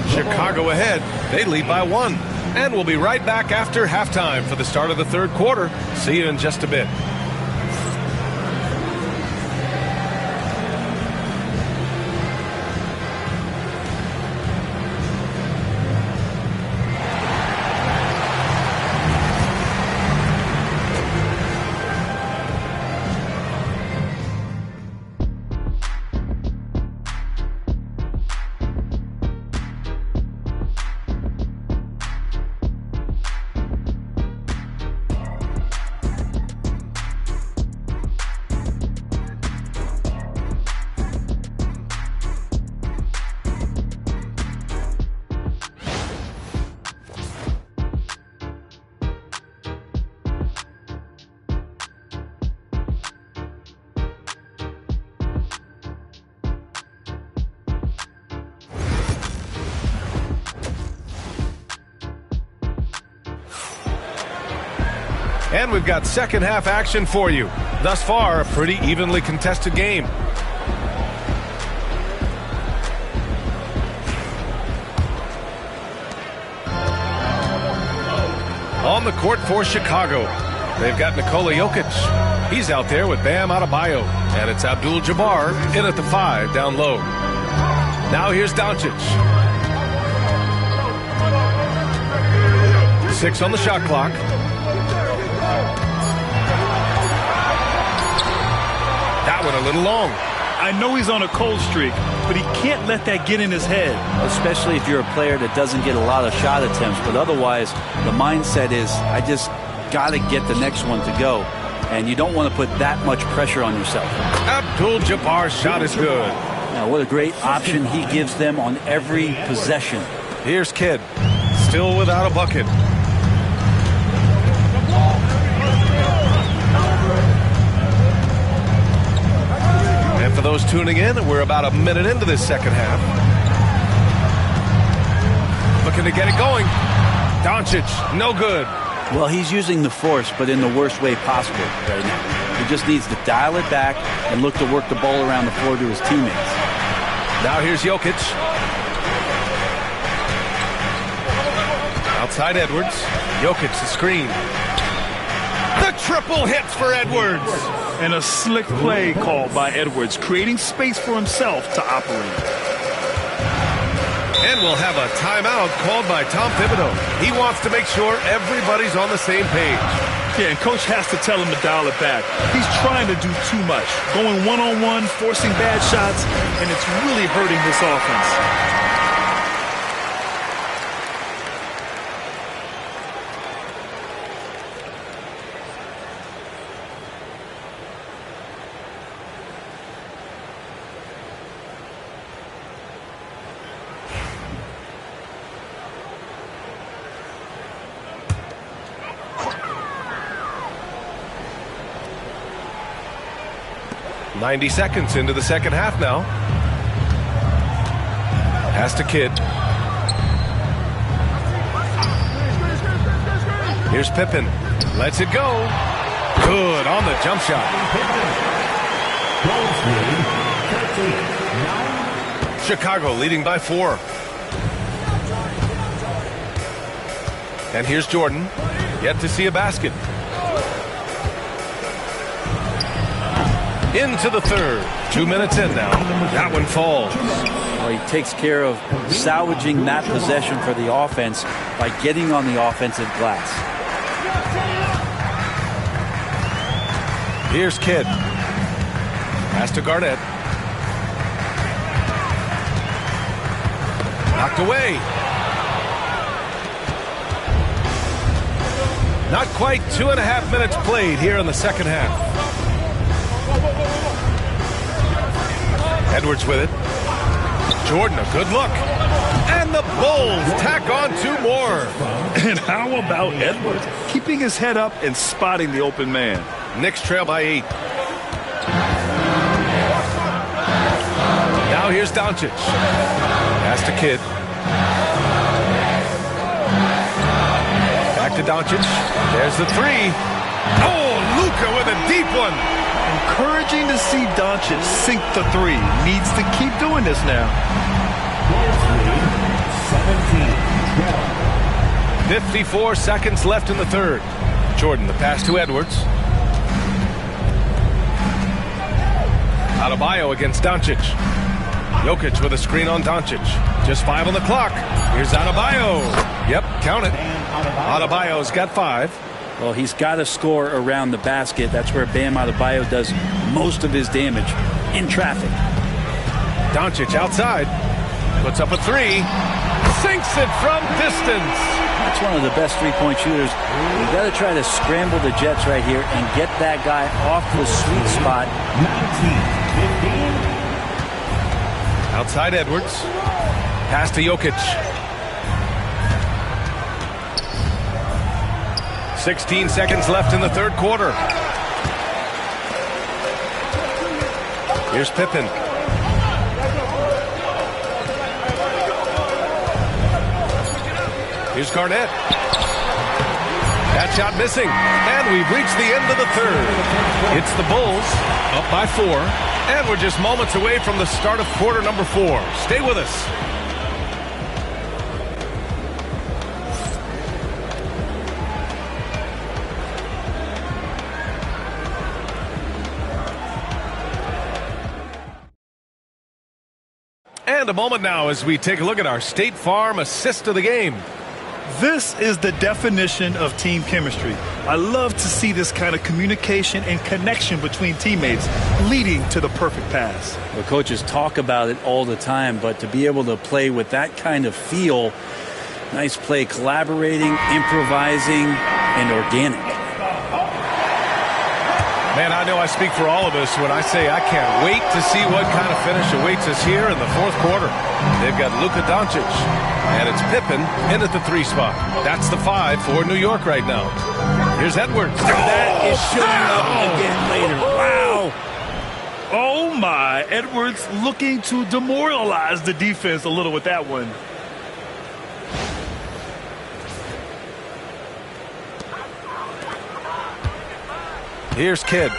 Chicago ahead. They lead by 1. And we'll be right back after halftime for the start of the third quarter. See you in just a bit. And we've got second half action for you. Thus far, a pretty evenly contested game. On the court for Chicago, they've got Nikola Jokic. He's out there with Bam Adebayo. And it's Abdul-Jabbar in at the 5 down low. Now here's Doncic. 6 on the shot clock. That one a little long. I know he's on a cold streak, but he can't let that get in his head. Especially if you're a player that doesn't get a lot of shot attempts, but otherwise the mindset is, I just got to get the next one to go. And you don't want to put that much pressure on yourself. Abdul-Jabbar's shot is good. Now, what a great option he gives them on every possession. Here's Kidd, still without a bucket. And for those tuning in, we're about a minute into this second half. Looking to get it going. Doncic, no good. Well, he's using the force, but in the worst way possible right now. He just needs to dial it back and look to work the ball around the floor to his teammates. Now here's Jokic. Outside Edwards. Jokic, the screen. The triple hits for Edwards. And a slick play called by Edwards, creating space for himself to operate. And we'll have a timeout called by Tom Thibodeau. He wants to make sure everybody's on the same page. Yeah, and Coach has to tell him to dial it back. He's trying to do too much, going one-on-one, forcing bad shots, and it's really hurting this offense. .90 seconds into the second half now. Pass to Kidd. Here's Pippen. Lets it go. Good on the jump shot. Chicago leading by 4. And here's Jordan. Yet to see a basket. Into the third. 2 minutes in now. That one falls. Well, he takes care of salvaging that possession for the offense by getting on the offensive glass. Here's Kidd. Pass to Garnett. Knocked away. Not quite 2.5 minutes played here in the second half. Edwards with it. Jordan, a good look. And the Bulls tack on 2 more. And how about Edwards? Keeping his head up and spotting the open man. Knicks trail by 8. Now here's Doncic. Pass to Kidd. Back to Doncic. There's the 3. Oh, Luka with a deep one. Encouraging to see Doncic sink the 3. Needs to keep doing this now. 54 seconds left in the third. Jordan, the pass to Edwards. Adebayo against Doncic. Jokic with a screen on Doncic. Just 5 on the clock. Here's Adebayo. Yep, count it. Adebayo's got 5. Well, he's got to score around the basket. That's where Bam Adebayo does most of his damage, in traffic. Doncic outside. Puts up a 3. Sinks it from distance. That's one of the best three-point shooters. You got to try to scramble the Jets right here and get that guy off the sweet spot. 19, outside Edwards. Pass to Jokic. 16 seconds left in the third quarter. Here's Pippen. Here's Garnett. That shot missing. And we've reached the end of the third. It's the Bulls up by 4. And we're just moments away from the start of quarter number 4. Stay with us. And a moment now as we take a look at our State Farm assist of the game. This is the definition of team chemistry. I love to see this kind of communication and connection between teammates leading to the perfect pass. The coaches talk about it all the time, but to be able to play with that kind of feel, nice play, collaborating, improvising, and organic. Man, I know I speak for all of us when I say I can't wait to see what kind of finish awaits us here in the fourth quarter. They've got Luka Doncic, and it's Pippen in at the 3 spot. That's the 5 for New York right now. Here's Edwards. That is showing up again later. Wow. Oh, my. Edwards looking to demoralize the defense a little with that one. Here's Kidd.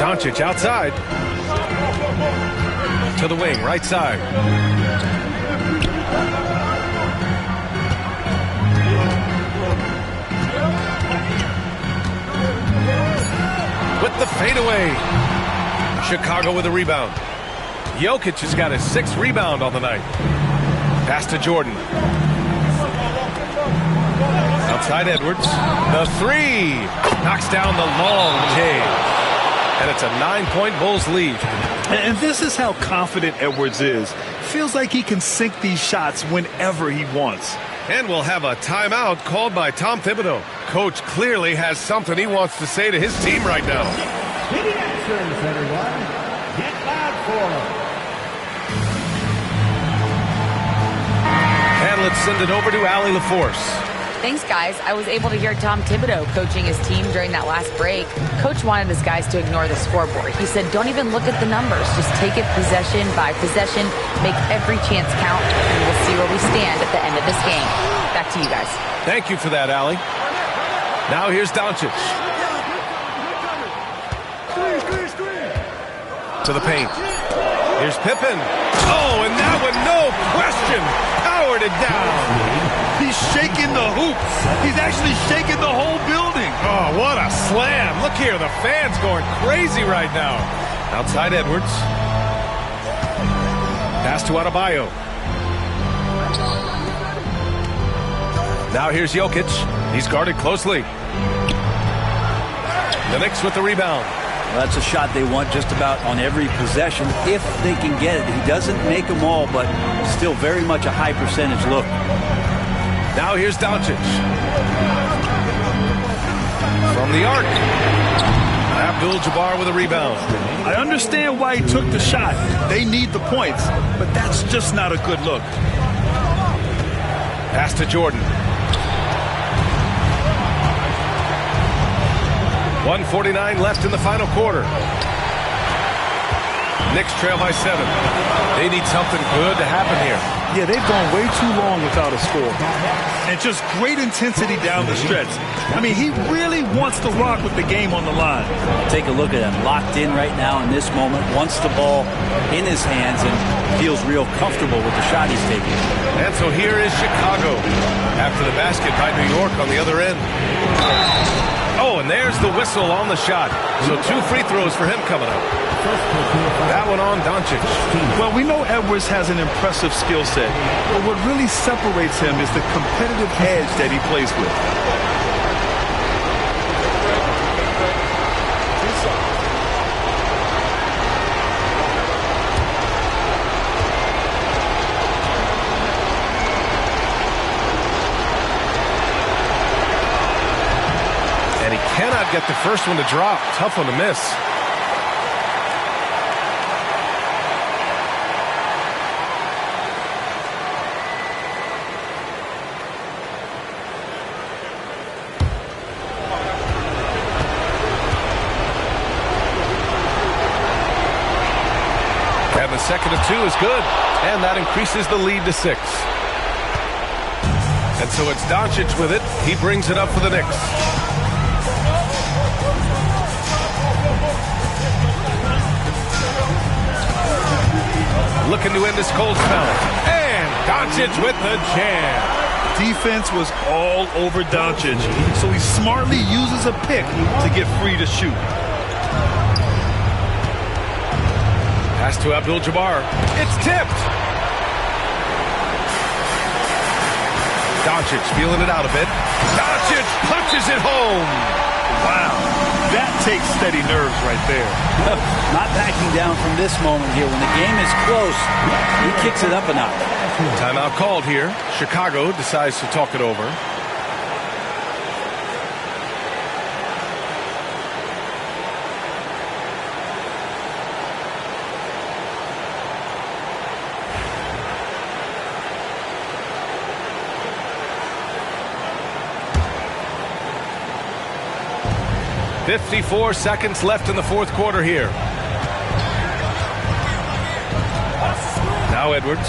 Doncic outside. To the wing, right side. With the fadeaway. Chicago with a rebound. Jokic has got his 6th rebound on the night. Pass to Jordan. Outside Edwards. The 3. Knocks down the long J. And it's a 9-point Bulls lead. And this is how confident Edwards is. Feels like he can sink these shots whenever he wants. And we'll have a timeout called by Tom Thibodeau. Coach clearly has something he wants to say to his team right now. City answers, everyone. Get loud for them. And let's send it over to Allie LaForce. Thanks, guys. I was able to hear Tom Thibodeau coaching his team during that last break. Coach wanted his guys to ignore the scoreboard. He said, don't even look at the numbers. Just take it possession by possession, make every chance count, and we'll see where we stand at the end of this game. Back to you guys. Thank you for that, Allie. Now here's Doncic. To the paint. Here's Pippen. Oh, and that one, no question, powered it down. He's shaking the hoops. He's actually shaking the whole building. Oh, what a slam. Look here, the fans going crazy right now. Outside Edwards. Pass to Adebayo. Now here's Jokic. He's guarded closely. The Knicks with the rebound. Well, that's a shot they want just about on every possession if they can get it. He doesn't make them all, but still very much a high percentage look. Now here's Doncic. From the arc. Abdul-Jabbar with a rebound. I understand why he took the shot. They need the points, but that's just not a good look. Pass to Jordan. 1:49 left in the final quarter. Knicks trail by 7. They need something good to happen here. Yeah, they've gone way too long without a score. And just great intensity down the stretch. I mean, he really wants to rock with the game on the line. Take a look at him, locked in right now in this moment, wants the ball in his hands and feels real comfortable with the shot he's taking. And so here is Chicago after the basket by New York on the other end. Oh, and there's the whistle on the shot. So 2 free throws for him coming up. That one on Doncic. Well, we know Edwards has an impressive skill set, but what really separates him is the competitive edge that he plays with. And he cannot get the first one to drop. Tough one to miss. And the second of 2 is good. And that increases the lead to 6. And so it's Doncic with it. He brings it up for the Knicks. Looking to end this cold spell. And Doncic with the jam. Defense was all over Doncic, so he smartly uses a pick to get free to shoot. Pass to Abdul-Jabbar. It's tipped. Doncic feeling it out a bit. Doncic punches it home. Wow, that takes steady nerves right there. Not backing down from this moment here. When the game is close, he kicks it up a notch. Timeout called here. Chicago decides to talk it over. .54 seconds left in the fourth quarter here. Now Edwards.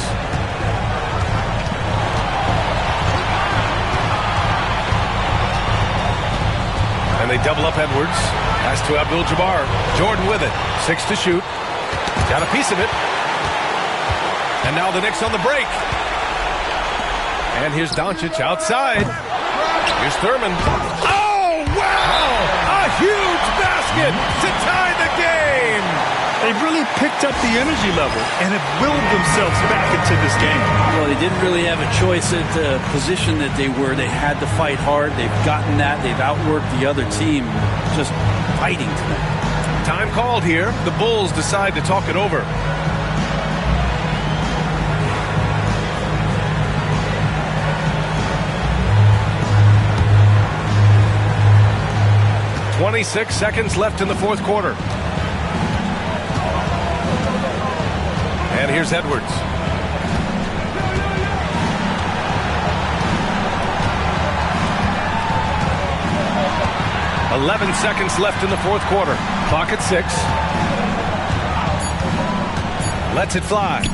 And they double up Edwards. Pass to Abdul-Jabbar. Jordan with it. 6 to shoot. Got a piece of it. And now the Knicks on the break. And here's Doncic outside. Here's Thurman. Oh, wow! A huge basket to tie the game. They've really picked up the energy level and have willed themselves back into this game. Well, they didn't really have a choice at the position that they were. They had to fight hard. They've gotten that. They've outworked the other team, just fighting tonight. Time called here. The Bulls decide to talk it over. "26 seconds left in the fourth quarter. And here's Edwards. "11 seconds left in the fourth quarter. Clock at 6. Lets it fly.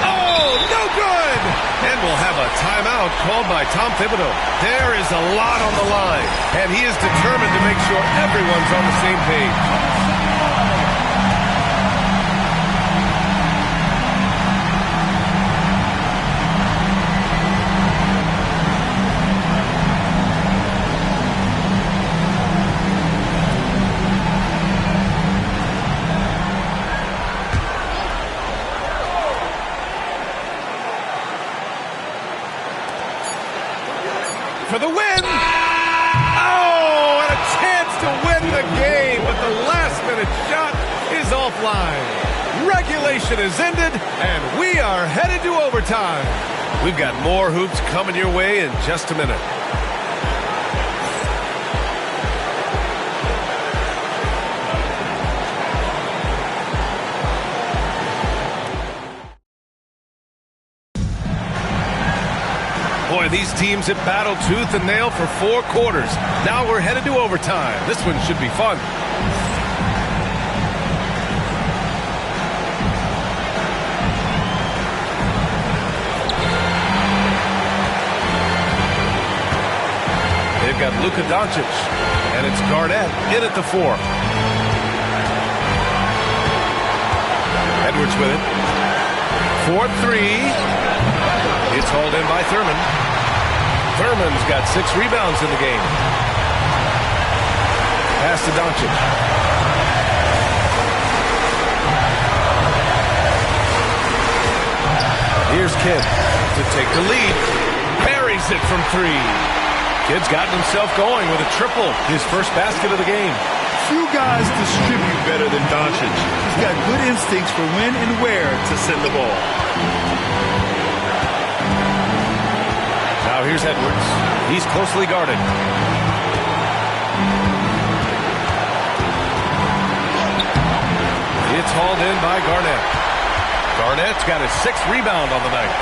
Oh, no good! And we'll have a timeout called by Tom Thibodeau. There is a lot on the line, and he is determined to make sure everyone's on the same page. For the win! Oh, and a chance to win the game, but the last-minute shot is offline. Regulation is ended, and we are headed to overtime. We've got more hoops coming your way in just a minute. Boy, these teams have battled tooth and nail for 4 quarters. Now we're headed to overtime. This one should be fun. They've got Luka Doncic, and it's Garnett in at the 4. Edwards with it. 4-3. It's hauled in by Thurman. Thurman's got 6 rebounds in the game. Pass to Doncic. Here's Kidd to take the lead. Parries it from 3. Kidd's gotten himself going with a triple, his first basket of the game. Few guys distribute better than Doncic. He's got good instincts for when and where to send the ball. Now here's Edwards. He's closely guarded. It's hauled in by Garnett. Garnett's got his 6th rebound on the night.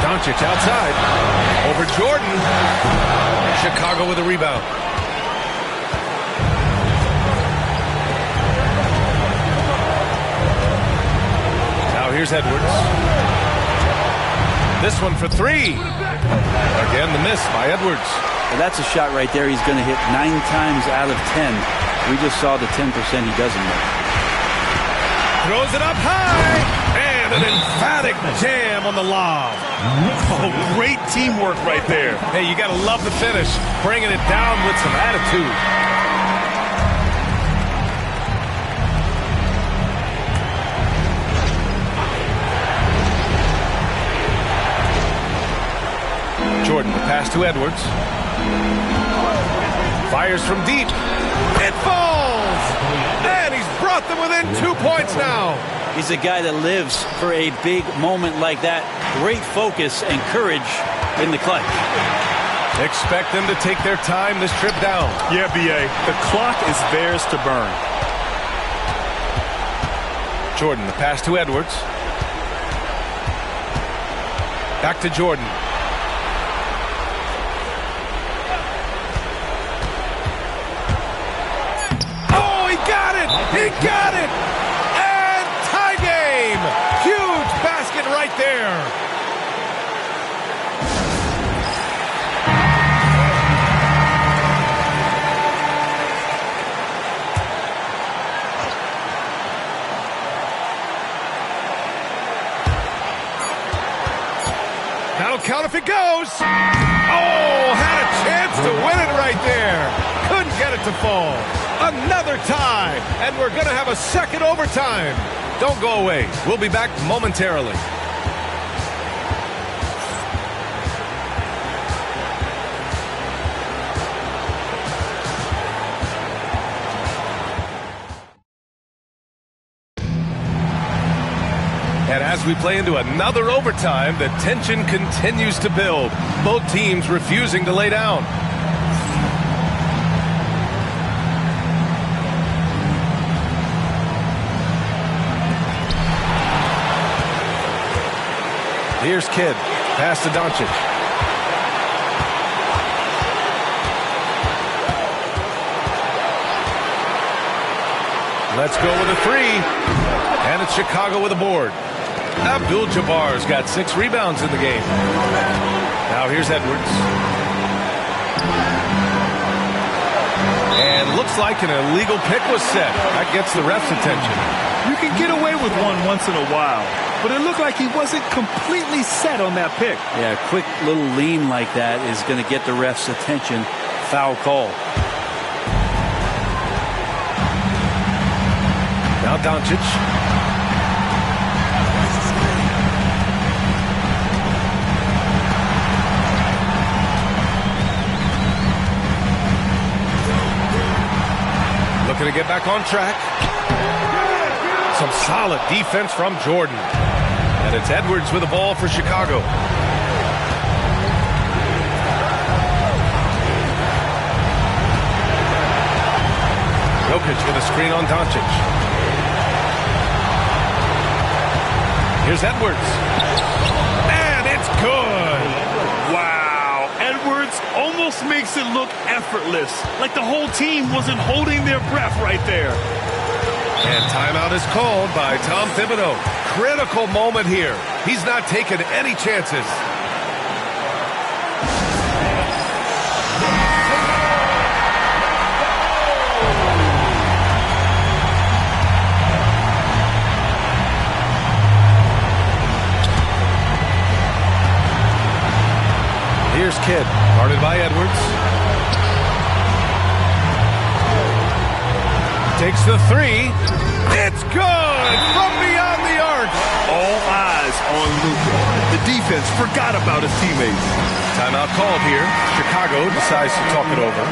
Doncic outside. Over Jordan. Chicago with a rebound. Now here's Edwards. This one for 3. Again, the miss by Edwards. Well, that's a shot right there he's going to hit 9 times out of 10. We just saw the 10% he doesn't make. Throws it up high. And an emphatic jam on the lob. Oh, great teamwork right there. Hey, you got to love the finish. Bringing it down with some attitude. Jordan, the pass to Edwards. Fires from deep. It falls! And he's brought them within 2 points now. He's a guy that lives for a big moment like that. Great focus and courage in the clutch. Expect them to take their time this trip down. Yeah, B.A. The clock is theirs to burn. Jordan, the pass to Edwards. Back to Jordan. He got it! And tie game! Huge basket right there! That'll count if it goes! Oh, had a chance to win it right there! Couldn't get it to fall. Another tie, and we're going to have a second overtime. Don't go away. We'll be back momentarily. And as we play into another overtime, the tension continues to build. Both teams refusing to lay down. Here's Kidd. Pass to Doncic. Let's go with a three. And it's Chicago with a board. Abdul-Jabbar's got 6 rebounds in the game. Now here's Edwards. And looks like an illegal pick was set. That gets the ref's attention. You can get away with one once in a while, but it looked like he wasn't completely set on that pick. Yeah, a quick little lean like that is going to get the ref's attention. Foul call. Now Doncic. Looking to get back on track. Some solid defense from Jordan. And it's Edwards with the ball for Chicago. Jokic with a screen on Doncic. Here's Edwards. And it's good. Wow. Edwards almost makes it look effortless, like the whole team wasn't holding their breath right there. And timeout is called by Tom Thibodeau. Critical moment here. He's not taking any chances. Here's Kidd, guarded by Edwards. Takes the three. It's good from beyond the arc. All eyes on Luka. The defense forgot about his teammates. Timeout called here. Chicago decides to talk it over.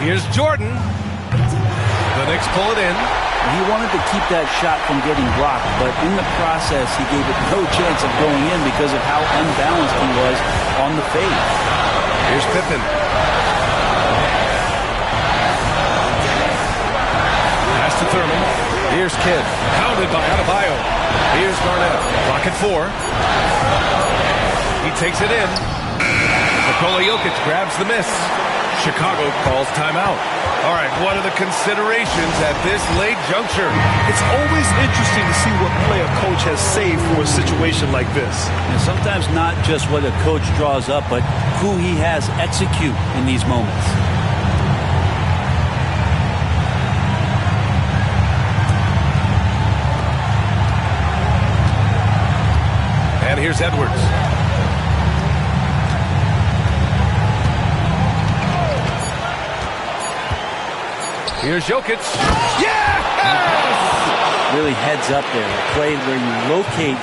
Here's Jordan. The Knicks pull it in. He wanted to keep that shot from getting blocked, but in the process, he gave it no chance of going in because of how unbalanced he was on the fade. Here's Pippen. Pass to Thurman. Here's Kidd. Pounded by Adebayo. Here's Garnett. Clock at 4. He takes it in. Nikola Jokic grabs the miss. Chicago calls timeout. All right, what are the considerations at this late juncture? It's always interesting to see what play a coach has saved for a situation like this. And sometimes not just what a coach draws up, but who he has execute in these moments. And here's Edwards. Here's Jokic. Yes! Really heads up there. A play where you locate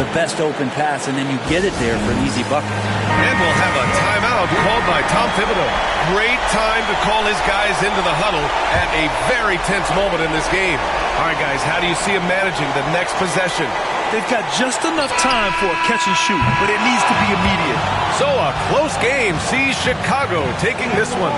the best open pass and then you get it there for an easy bucket. And we'll have a timeout called by Tom Thibodeau. Great time to call his guys into the huddle at a very tense moment in this game. All right, guys, how do you see him managing the next possession? They've got just enough time for a catch and shoot, but it needs to be immediate. So a close game sees Chicago taking this one.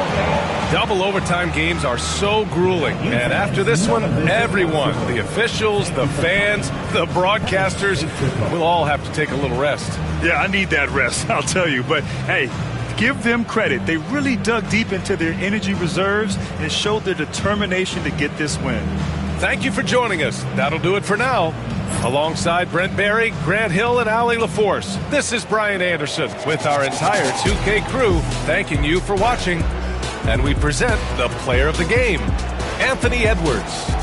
Double overtime games are so grueling. And after this one, everyone, the officials, the fans, the broadcasters, will all have to take a little rest. Yeah, I need that rest, I'll tell you. But, hey, give them credit. They really dug deep into their energy reserves and showed their determination to get this win. Thank you for joining us. That'll do it for now. Alongside Brent Barry, Grant Hill, and Allie LaForce, this is Brian Anderson with our entire 2K crew thanking you for watching. And we present the player of the game, Anthony Edwards.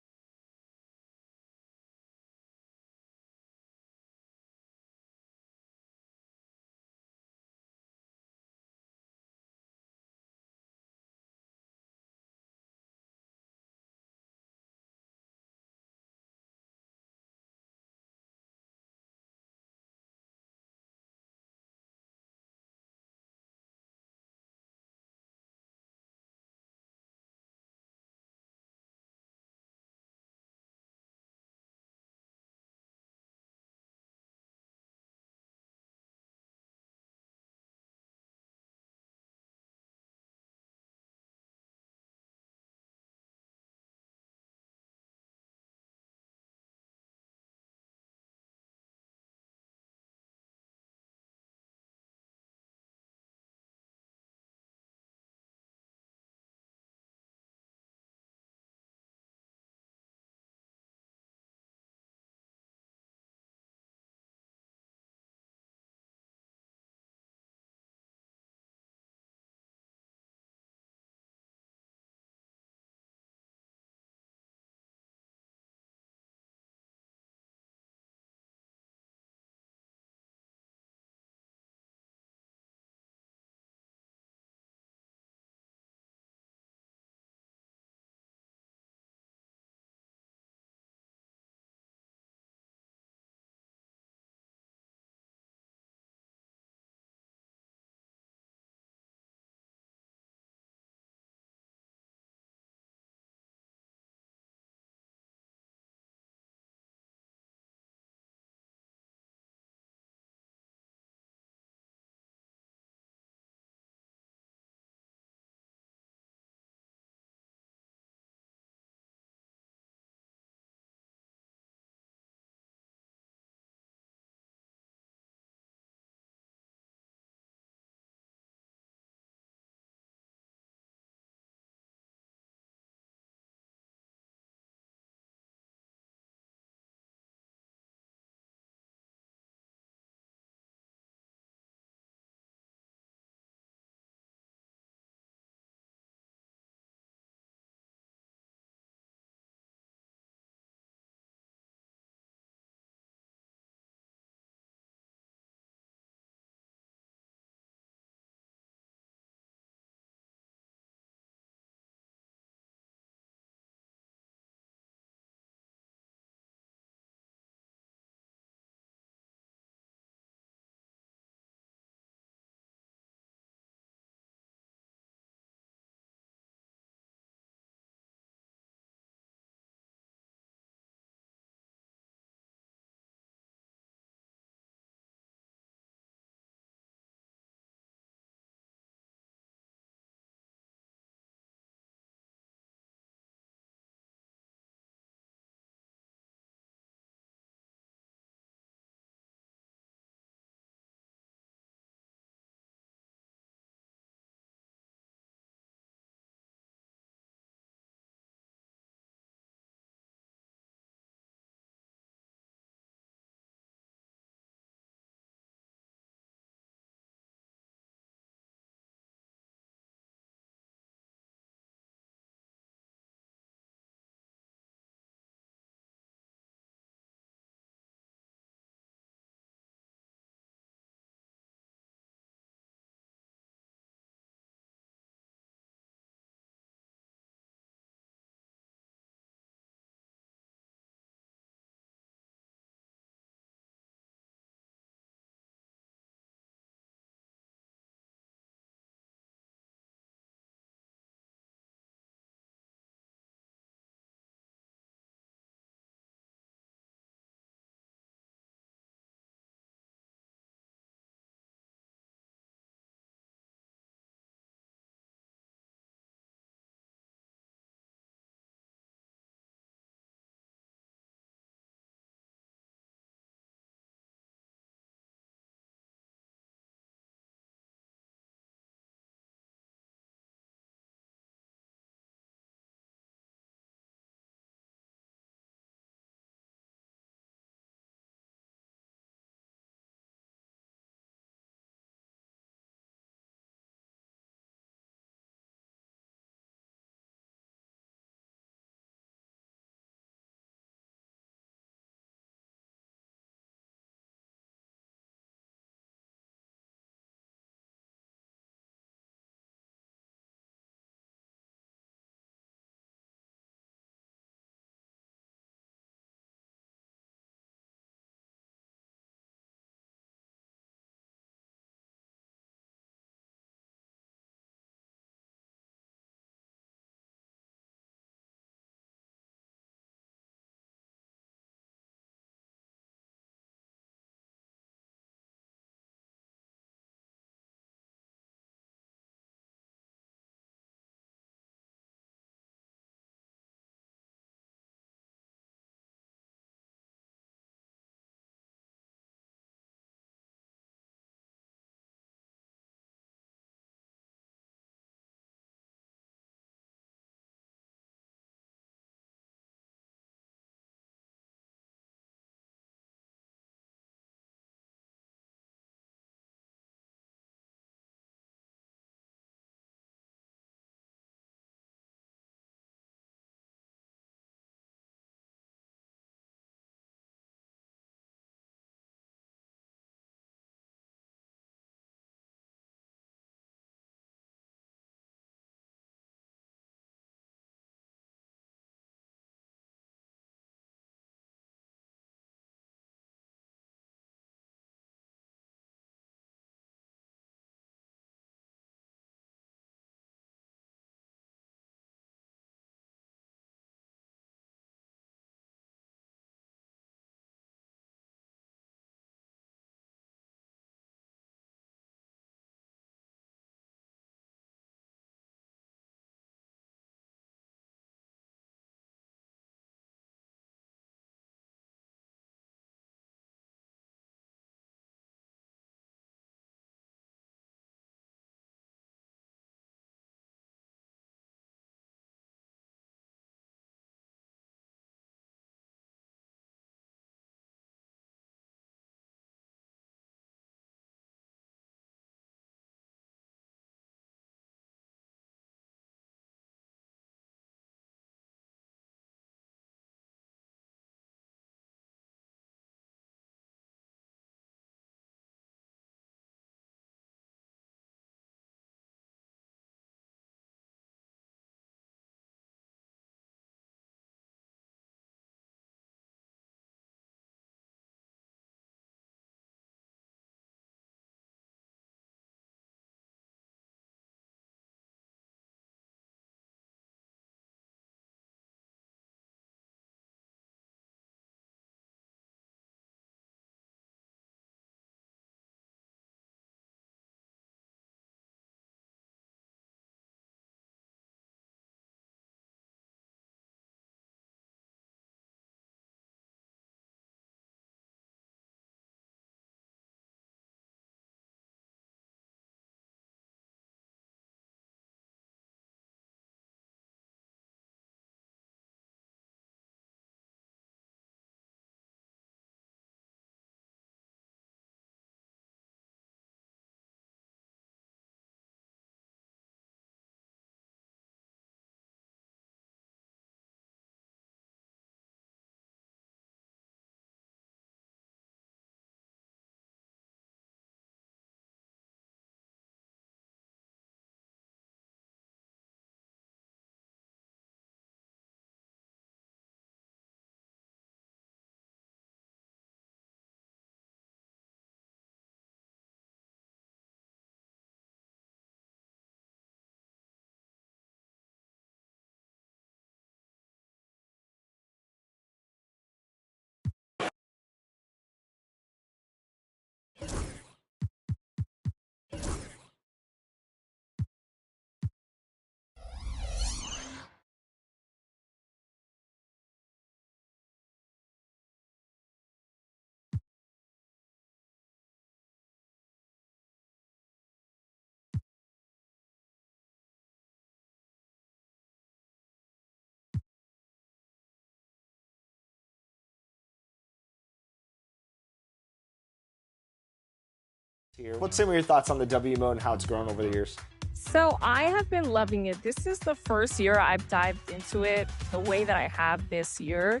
here. What's some of your thoughts on the W mode and how it's grown over the years? So I have been loving it. This is the first year I've dived into it the way that I have this year.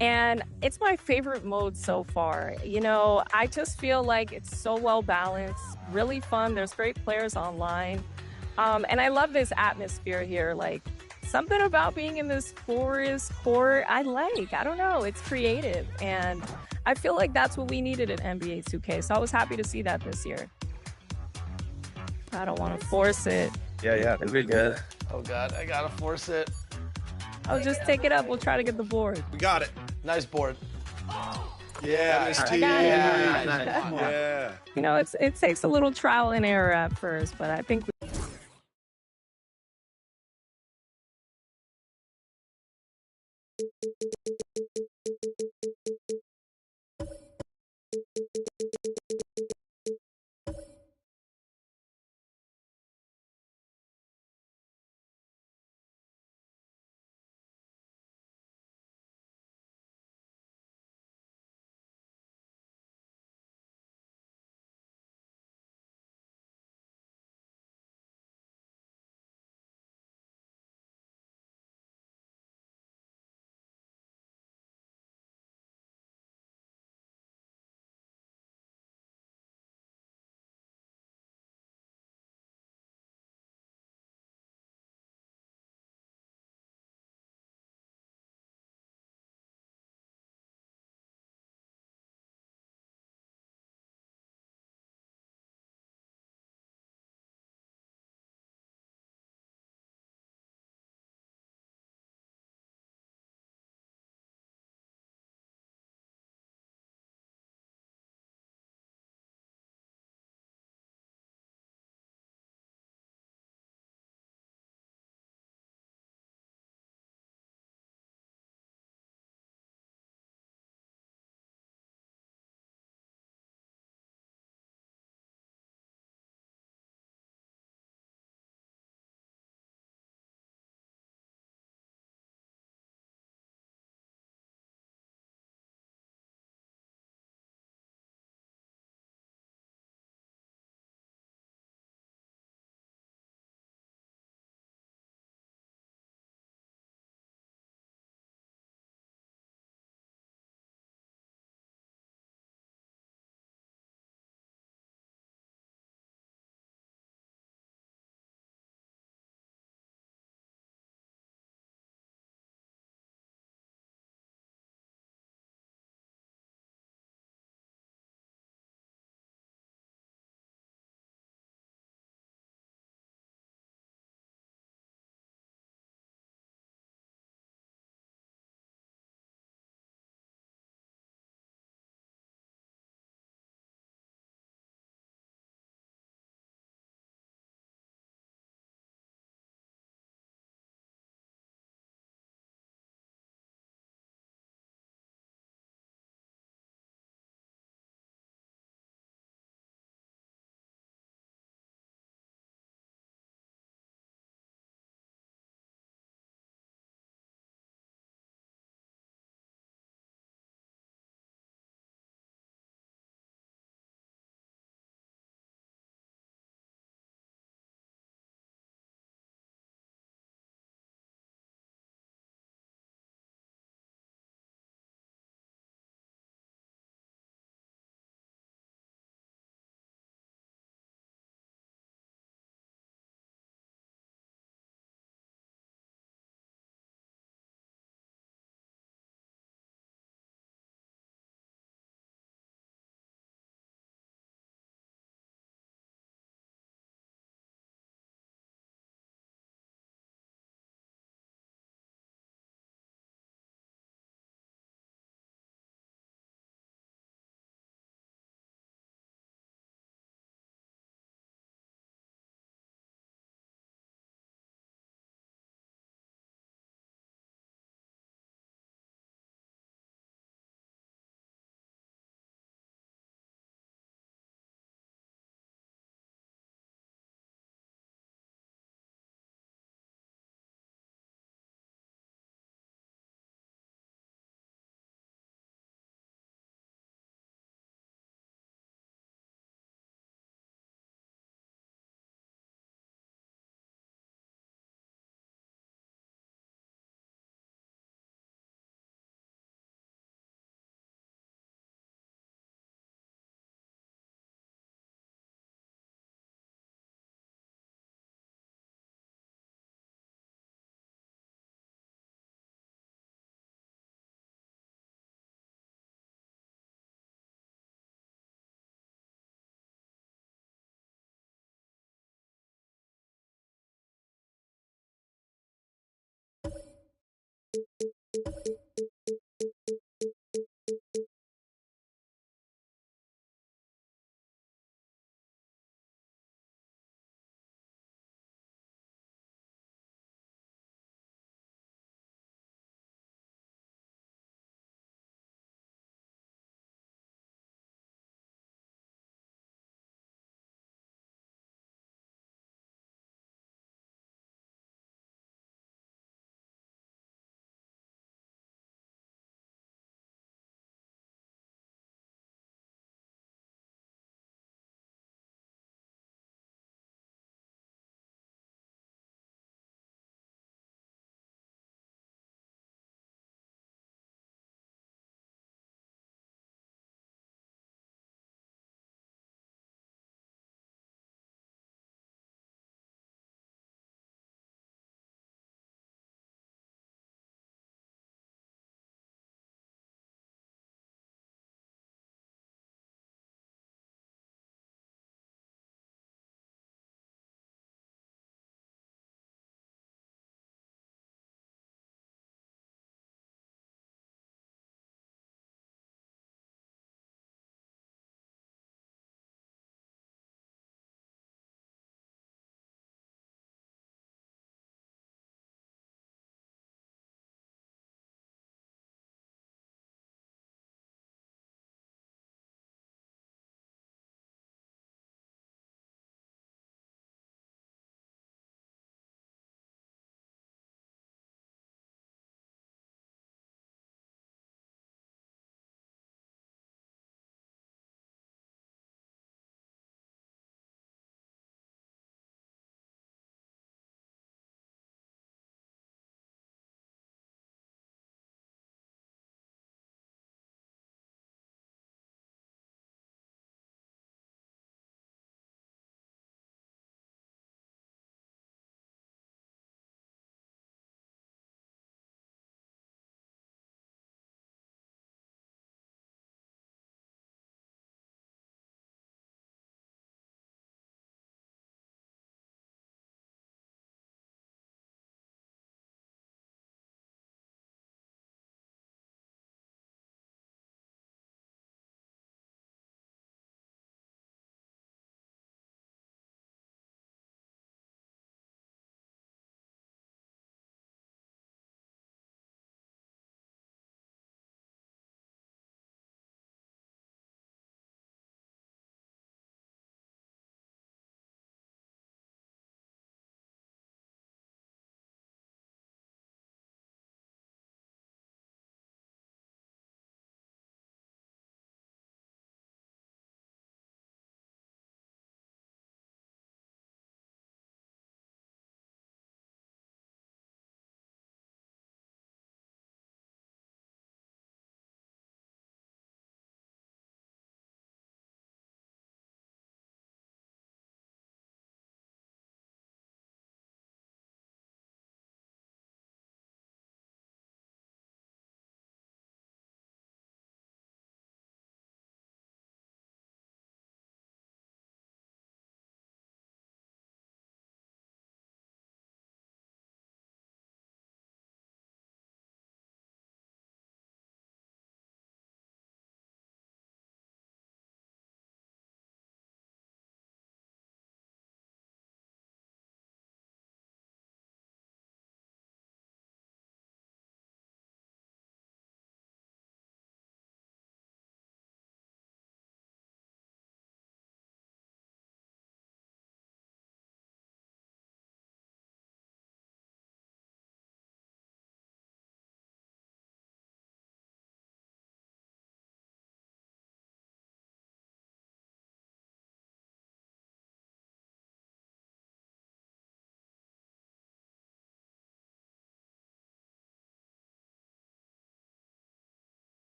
And it's my favorite mode so far. You know, I just feel like it's so well balanced, really fun. There's great players online. And I love this atmosphere here. Like, something about being in this forest court, I like. I don't know. It's creative. And I feel like that's what we needed in NBA 2K. So I was happy to see that this year. I don't want to force it. Yeah, it'll be good. Oh, God, I got to force it. Oh, just take it up. We'll try to get the board. We got it. Nice board. Yeah, I got it. Yeah. You know, it takes a little trial and error at first, but I think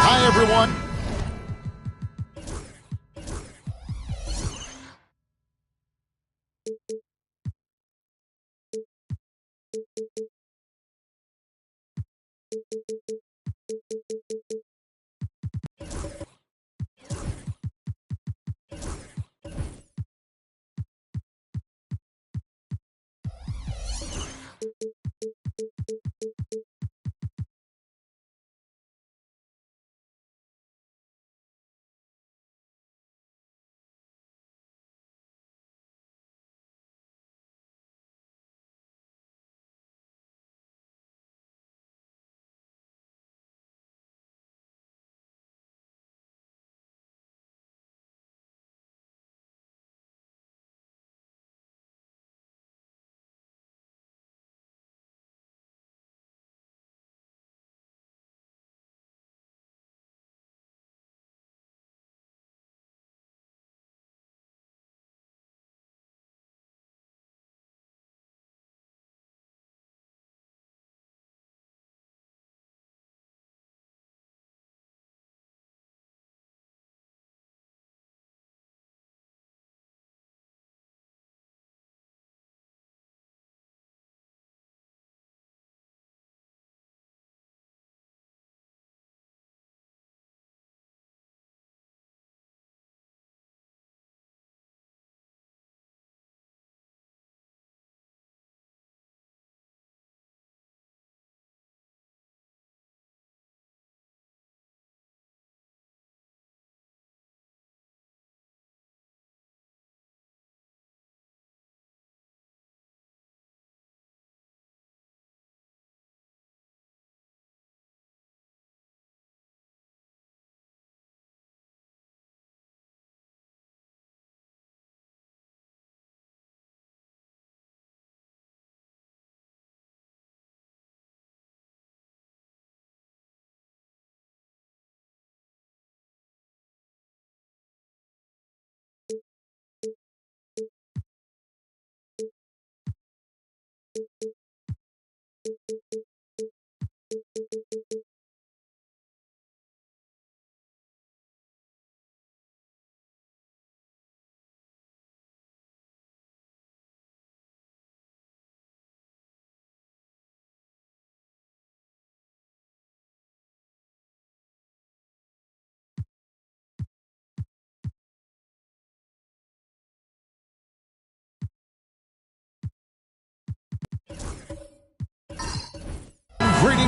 Hi, everyone.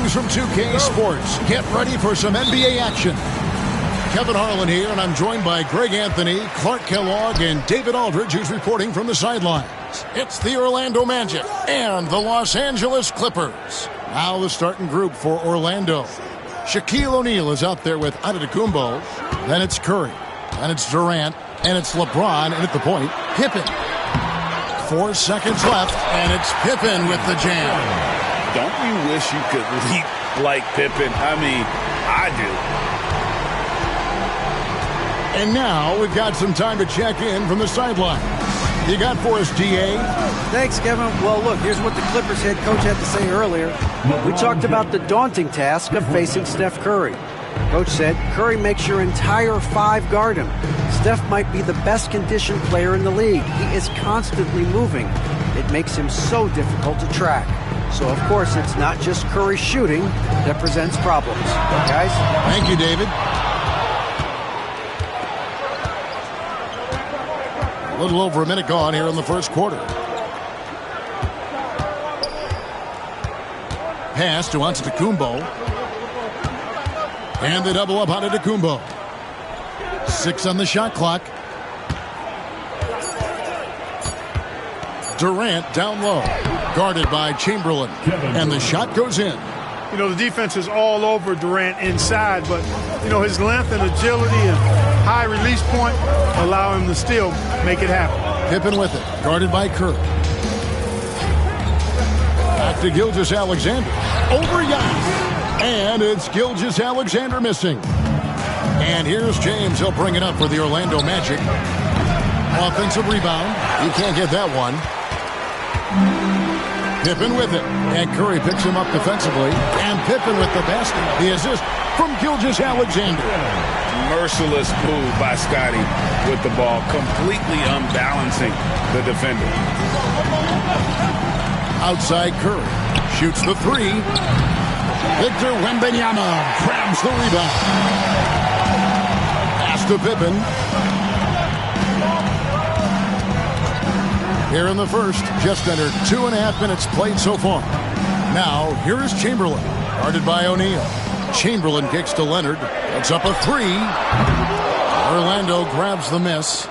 Greetings from 2K Sports. Get ready for some NBA action. Kevin Harlan here, and I'm joined by Greg Anthony, Clark Kellogg, and David Aldridge, who's reporting from the sidelines. It's the Orlando Magic and the Los Angeles Clippers. Now the starting group for Orlando. Shaquille O'Neal is out there with Antetokounmpo. Then it's Curry. Then it's Durant. And it's LeBron. And at the point, Pippen. 4 seconds left, and it's Pippen with the jam. Don't you wish you could leap like Pippen? I mean, I do. And now we've got some time to check in from the sideline. You got for us, DA? Thanks, Kevin. Well, look, here's what the Clippers head coach had to say earlier. We talked about the daunting task of facing Steph Curry. Coach said, Curry makes your entire 5 guard him. Steph might be the best conditioned player in the league. He is constantly moving. It makes him so difficult to track. So, of course, it's not just Curry shooting that presents problems. Guys? Thank you, David. A little over a minute gone here in the first quarter. Pass to Antetokounmpo. And they double up Antetokounmpo. 6 on the shot clock. Durant down low. Guarded by Chamberlain. And the shot goes in. You know, the defense is all over Durant inside, but, you know, his length and agility and high release point allow him to still make it happen. Pippen with it. Guarded by Curry. Back to Gilgeous-Alexander. Over Giannis. And it's Gilgeous-Alexander missing. And here's James. He'll bring it up for the Orlando Magic. Offensive rebound. You can't get that one. Pippen with it. And Curry picks him up defensively. And Pippen with the basket. The assist from Gilgeous-Alexander. Merciless move by Scotty with the ball, completely unbalancing the defender. Outside Curry. Shoots the 3. Victor Wembanyama grabs the rebound. Pass to Pippen. Here in the first, just under 2.5 minutes played so far. Now, here is Chamberlain, guarded by O'Neal. Chamberlain kicks to Leonard. It's up a 3. Orlando grabs the miss.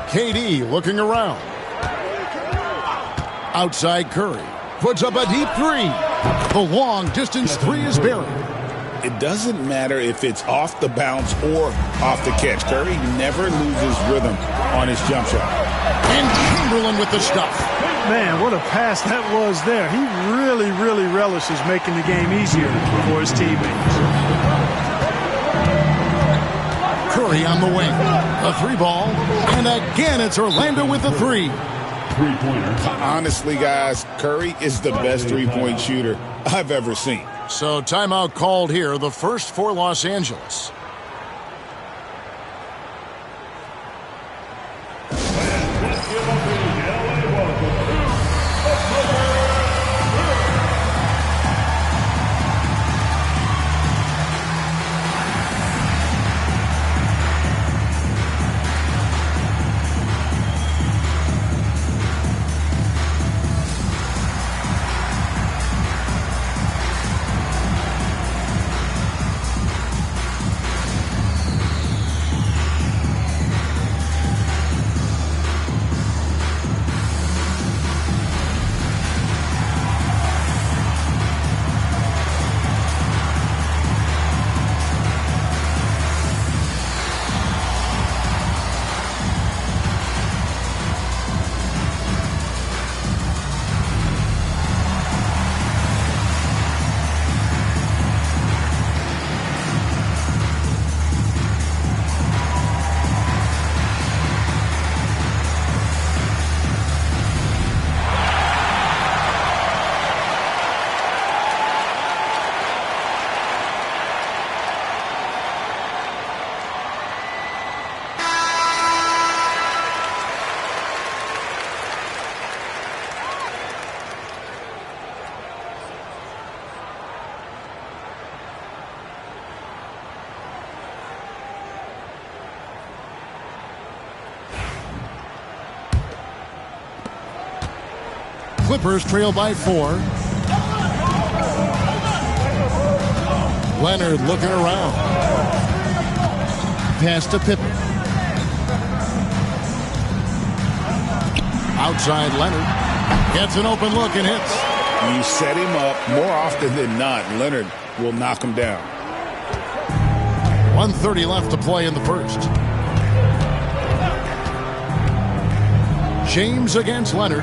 KD looking around. Outside Curry. Puts up a deep 3. The long distance 3 is buried. It doesn't matter if it's off the bounce or off the catch. Curry never loses rhythm on his jump shot. And Chamberlain with the stuff. Man, what a pass that was there. He really, really relishes making the game easier for his teammates. Curry on the wing. A 3 ball. And again, it's Orlando with the 3. Honestly, guys, Curry is the best three-point shooter I've ever seen. So timeout called here, the first for Los Angeles. Clippers trail by 4. Leonard looking around. Pass to Pippen. Outside Leonard. Gets an open look and hits. You set him up more often than not. Leonard will knock him down. 1:30 left to play in the first. James against Leonard.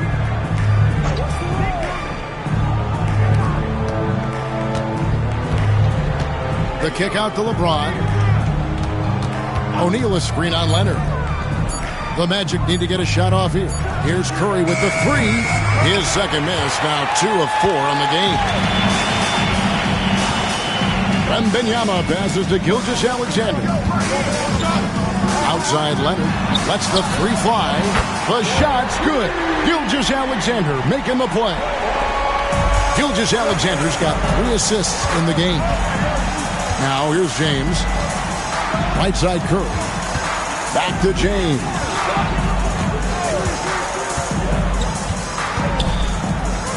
The kick out to LeBron. O'Neal a screen on Leonard. The Magic need to get a shot off here. Here's Curry with the 3. His second miss, now 2 of 4 on the game. Wembanyama passes to Gilgeous-Alexander. Outside Leonard lets the 3 fly. The shot's good. Gilgeous-Alexander making the play. Gilgeous-Alexander's got 3 assists in the game. Now here's James. Right side Curry. Back to James.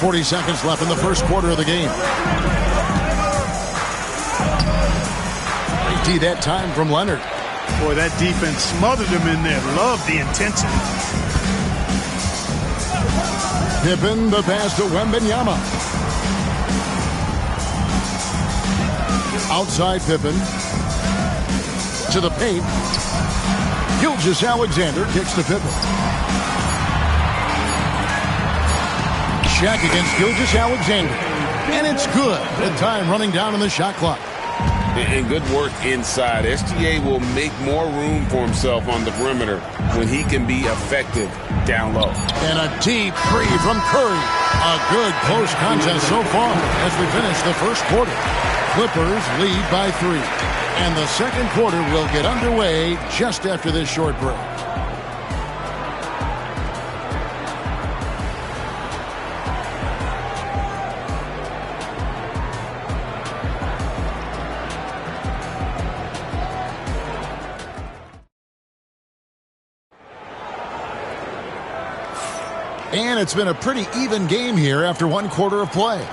.40 seconds left in the first quarter of the game. They that time from Leonard. Boy, that defense smothered him in there. Love the intensity. Pippen, the pass to Wembanyama. Outside Pippen. To the paint. Gilgeous-Alexander kicks to Pippen. Shaq against Gilgeous-Alexander. And it's good. The time running down on the shot clock. And good work inside. SGA will make more room for himself on the perimeter when he can be effective down low. And a deep 3 from Curry. A good close contest so far as we finish the first quarter. Clippers lead by 3. And the second quarter will get underway just after this short break. And it's been a pretty even game here after one quarter of play.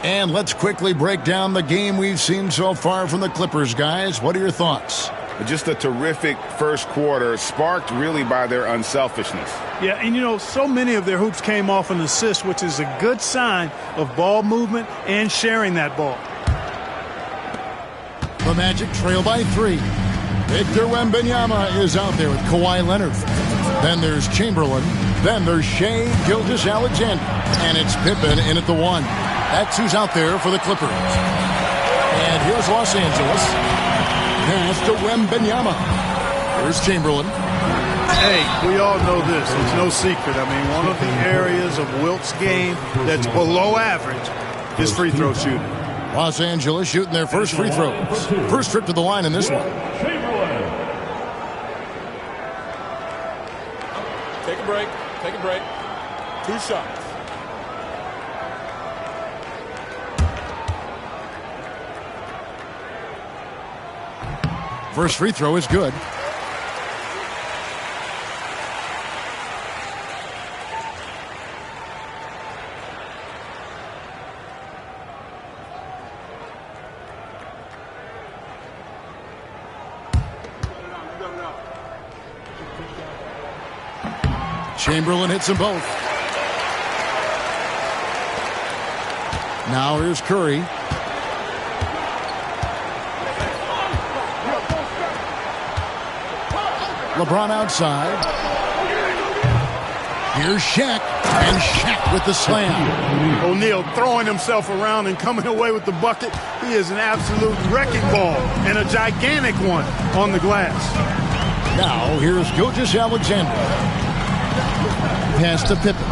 And let's quickly break down the game we've seen so far from the Clippers, guys. What are your thoughts? Just a terrific first quarter, sparked really by their unselfishness. Yeah, and you know, so many of their hoops came off an assist, which is a good sign of ball movement and sharing that ball. The Magic trail by 3. Victor Wembanyama is out there with Kawhi Leonard. Then there's Chamberlain. Then there's Shai Gilgeous-Alexander. And it's Pippen in at the 1. That's who's out there for the Clippers. And here's Los Angeles. Pass to Wembanyama. Here's Chamberlain. Hey, we all know this. It's no secret. I mean, one of the areas of Wilt's game that's below average is free throw shooting. Los Angeles shooting their first free throws. First trip to the line in this one. Take a break. Take a break. 2 shots. First free throw is good. Chamberlain hits them both. Now here's Curry. LeBron outside. Here's Shaq. And Shaq with the slam. O'Neal throwing himself around and coming away with the bucket. He is an absolute wrecking ball and a gigantic one on the glass. Now here's Gilgeous-Alexander. Pass to Pippen.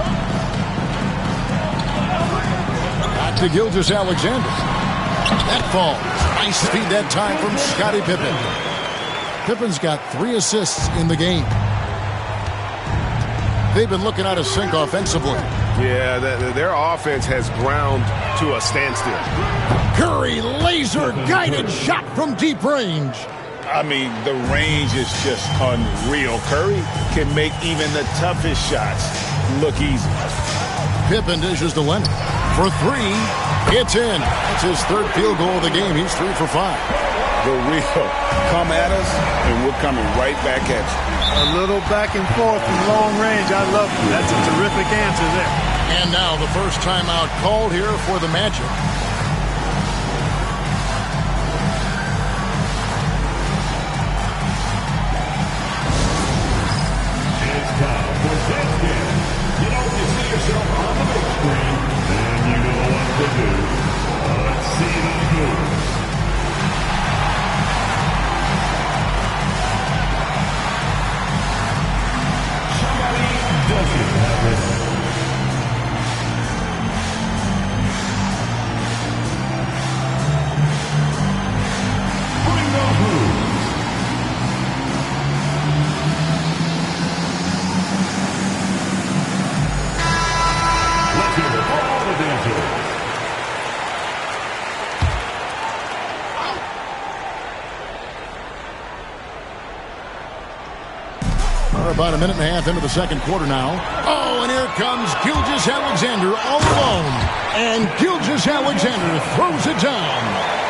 Back to Gilgeous-Alexander. That falls. Nice feed that time from Scottie Pippen. Pippen's got 3 assists in the game. They've been looking out of sync offensively. Yeah, their offense has ground to a standstill. Curry, laser-guided shot from deep range. I mean, the range is just unreal. Curry can make even the toughest shots look easy. Pippen dishes to Leonard. For three, it's in. It's his third field goal of the game. He's 3 for 5. The real come at us, and we're coming right back at you. A little back and forth from long range. I love it. That's a terrific answer there. And now the first timeout called here for the Magic. It's time for Zenskin. You know, if you see yourself on the big screen, then you know what to do. Let's see them move. Somebody doesn't have it. Bring the Hoops. Let's hear it for all the dancers. We're about a minute and a half into the second quarter now. Oh, and here comes Gilgeous-Alexander all alone. And Gilgeous-Alexander throws it down.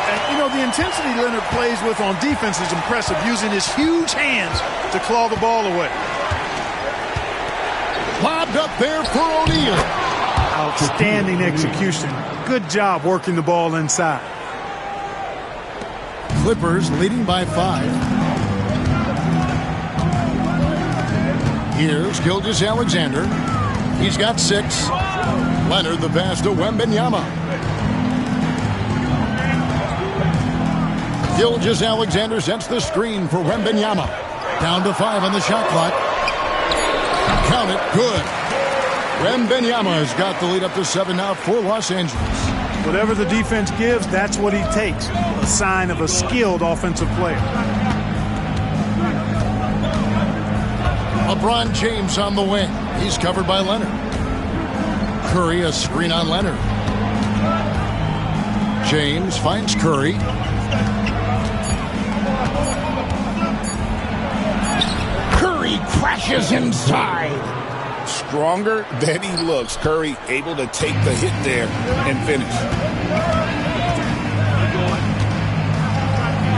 And, you know, the intensity Leonard plays with on defense is impressive, using his huge hands to claw the ball away. Lobbed up there for O'Neal. Outstanding execution. Good job working the ball inside. Clippers leading by 5. Here's Gilgeous-Alexander. He's got 6. Leonard the pass to Wembanyama. Gilgeous-Alexander sets the screen for Wembanyama. Down to 5 on the shot clock. Count it. Good. Wembanyama has got the lead up to 7 now for Los Angeles. Whatever the defense gives, that's what he takes. A sign of a skilled offensive player. LeBron James on the wing. He's covered by Leonard. Curry, a screen on Leonard. James finds Curry. Curry crashes inside. Stronger than he looks. Curry able to take the hit there and finish.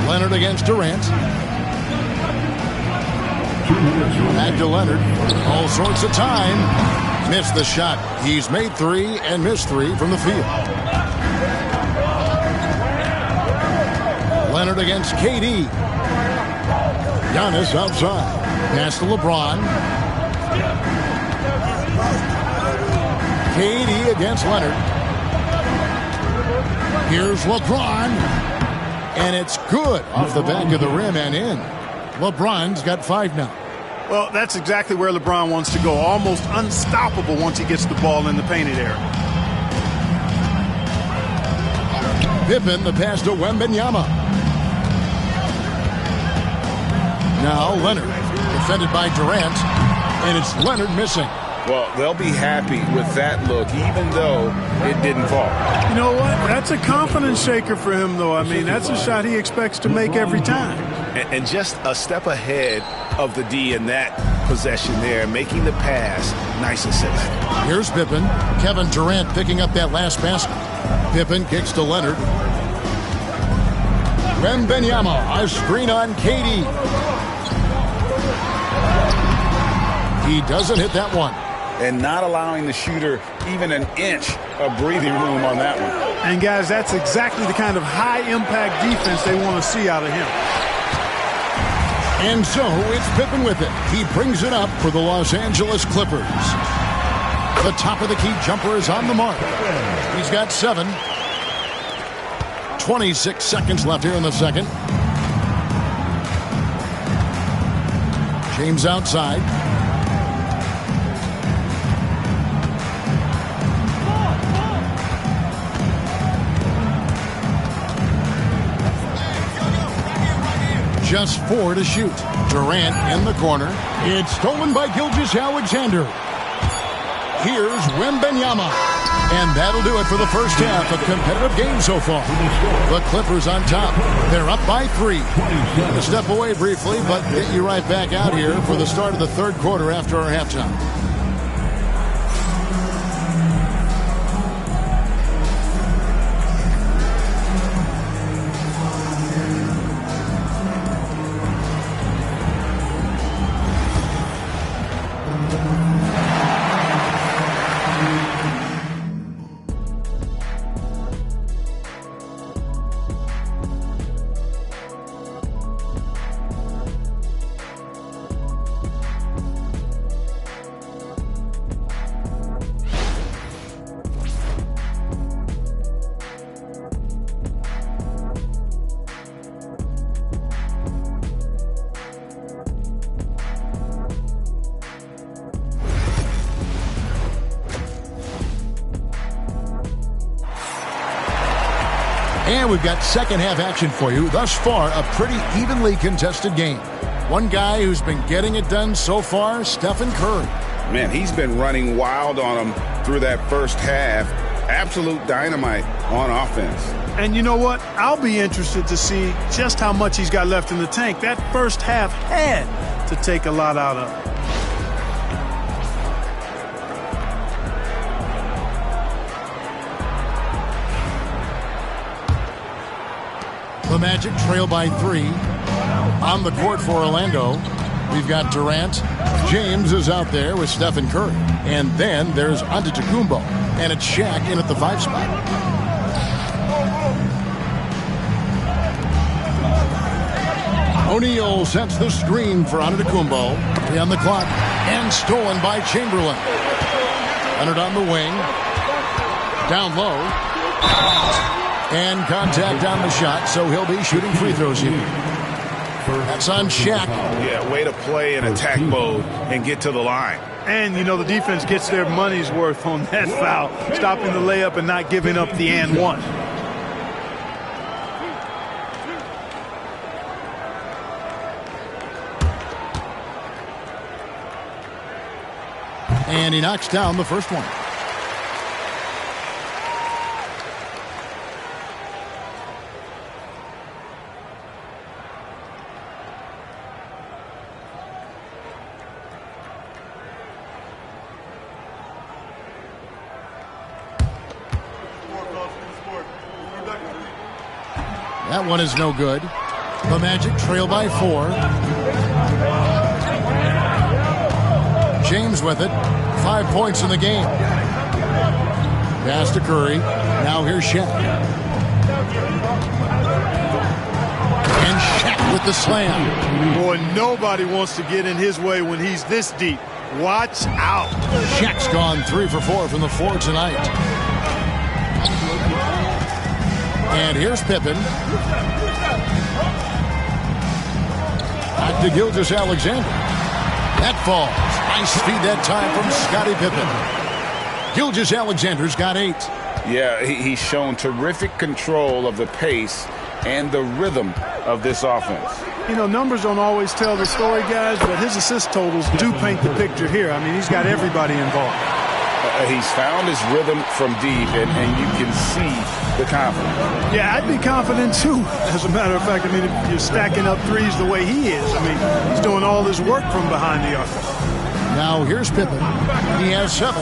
Leonard against Durant. Back to Leonard. All sorts of time. Missed the shot. He's made 3 and missed 3 from the field. Leonard against KD. Giannis outside. Pass to LeBron. KD against Leonard. Here's LeBron. And it's good off the back of the rim and in. LeBron's got 5 now. Well, that's exactly where LeBron wants to go. Almost unstoppable once he gets the ball in the painted area. Pippen, the pass to Wembanyama. Now Leonard, defended by Durant, and it's Leonard missing. Well, they'll be happy with that look, even though it didn't fall. You know what? That's a confidence shaker for him, though. I mean, that's a shot he expects to make every time. And just a step ahead of the D in that possession there, making the pass. Nice assist. Here's Pippen. Kevin Durant picking up that last basket. Pippen kicks to Leonard. Wembanyama, a screen on KD. He doesn't hit that one. And not allowing the shooter even an inch of breathing room on that one. And, guys, that's exactly the kind of high-impact defense they want to see out of him. And so it's Pippen with it. He brings it up for the Los Angeles Clippers. The top of the key jumper is on the mark. He's got 7. 26 seconds left here in the second. James outside. Just 4 to shoot. Durant in the corner. It's stolen by Gilgeous-Alexander. Here's Wembanyama. And that'll do it for the first half of competitive game so far. The Clippers on top. They're up by 3. We'll step away briefly, but get you right back out here for the start of the third quarter after our halftime. And we've got second half action for you. Thus far, a pretty evenly contested game. One guy who's been getting it done so far, Stephen Curry. Man, he's been running wild on him through that first half. Absolute dynamite on offense. And you know what? I'll be interested to see just how much he's got left in the tank. That first half had to take a lot out of him. The Magic trail by 3. On the court for Orlando, we've got Durant. James is out there with Stephen Curry. And then there's Antetokounmpo. And it's Shaq in at the 5 spot. O'Neal sets the screen for Antetokounmpo. 3 on the clock. And stolen by Chamberlain. Leonard on the wing. Down low. And contact on the shot, so he'll be shooting free throws here. That's on Shaq. Yeah, way to play in attack mode and get to the line. And, you know, the defense gets their money's worth on that foul, stopping the layup and not giving up the and one. And he knocks down the first one. That one is no good. The Magic trail by 4. James with it. 5 points in the game. Pass to Curry. Now here's Shaq. And Shaq with the slam. Boy, nobody wants to get in his way when he's this deep. Watch out. Shaq's gone 3 for 4 from the floor tonight. And here's Pippen. Back to Gilgeous-Alexander. That falls. Nice feed that time from Scottie Pippen. Gilgeous-Alexander's got 8. Yeah, he's shown terrific control of the pace and the rhythm of this offense. You know, numbers don't always tell the story, guys, but his assist totals do paint the picture here. I mean, he's got everybody involved. He's found his rhythm from deep, and you can see the confidence. Yeah, I'd be confident, too, as a matter of fact. I mean, if you're stacking up threes the way he is, I mean, he's doing all this work from behind the arc. Now here's Pippen. He has 7.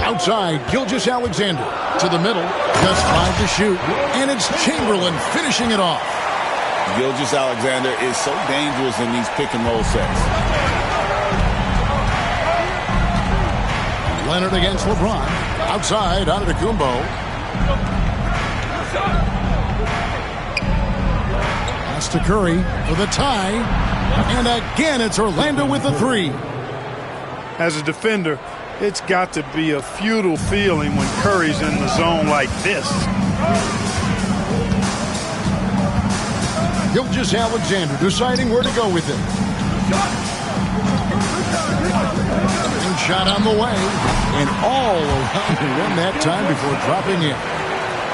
Outside, Gilgeous-Alexander to the middle. Just 5 to shoot. And it's Chamberlain finishing it off. Gilgeous-Alexander is so dangerous in these pick-and-roll sets. Leonard against LeBron. Outside, Antetokounmpo. Pass to Curry for the tie. And again, it's Orlando with the 3. As a defender, it's got to be a futile feeling when Curry's in the zone like this. Gilgeous-Alexander deciding where to go with it. And shot on the way. And all around the rim that time before dropping in.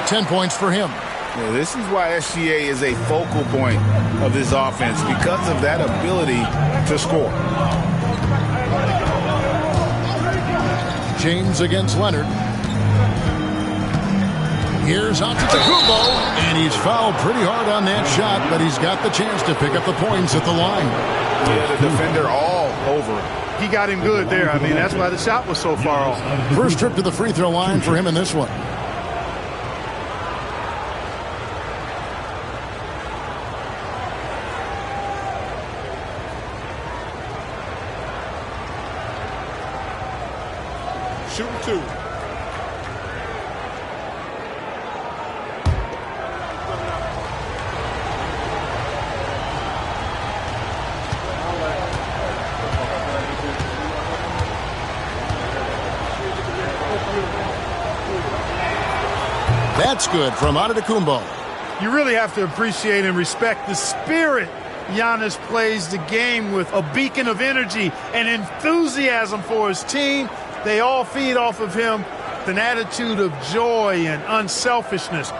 10 points for him. Yeah, this is why SGA is a focal point of this offense, because of that ability to score. James against Leonard. Here's Antetokounmpo, and he's fouled pretty hard on that shot, but he's got the chance to pick up the points at the line. Yeah, the defender all over him. He got him good there. I mean, that's why the shot was so far off. First trip to the free throw line for him in this one. Shooting 2. That's good from Antetokounmpo. You really have to appreciate and respect the spirit Giannis plays the game with, a beacon of energy and enthusiasm for his team. They all feed off of him. depth, an attitude of joy and unselfishness.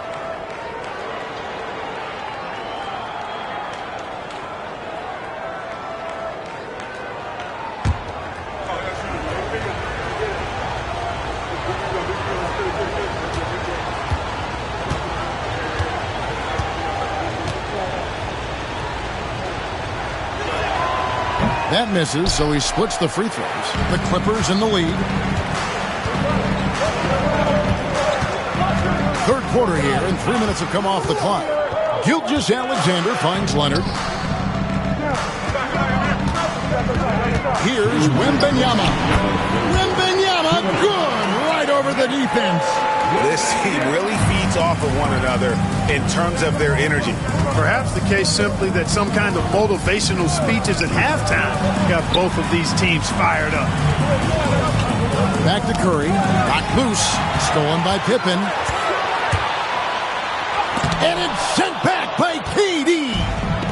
That misses, so he splits the free throws. The Clippers in the lead. Third quarter here, and 3 minutes have come off the clock. Gilgeous-Alexander finds Leonard. Here's Wembanyama. Wembanyama, good! Right over the defense. This team really feeds off of one another in terms of their energy. Perhaps the case simply that some kind of motivational speeches at halftime got both of these teams fired up. Back to Curry. Got loose. Stolen by Pippen. And it's sent back by KD.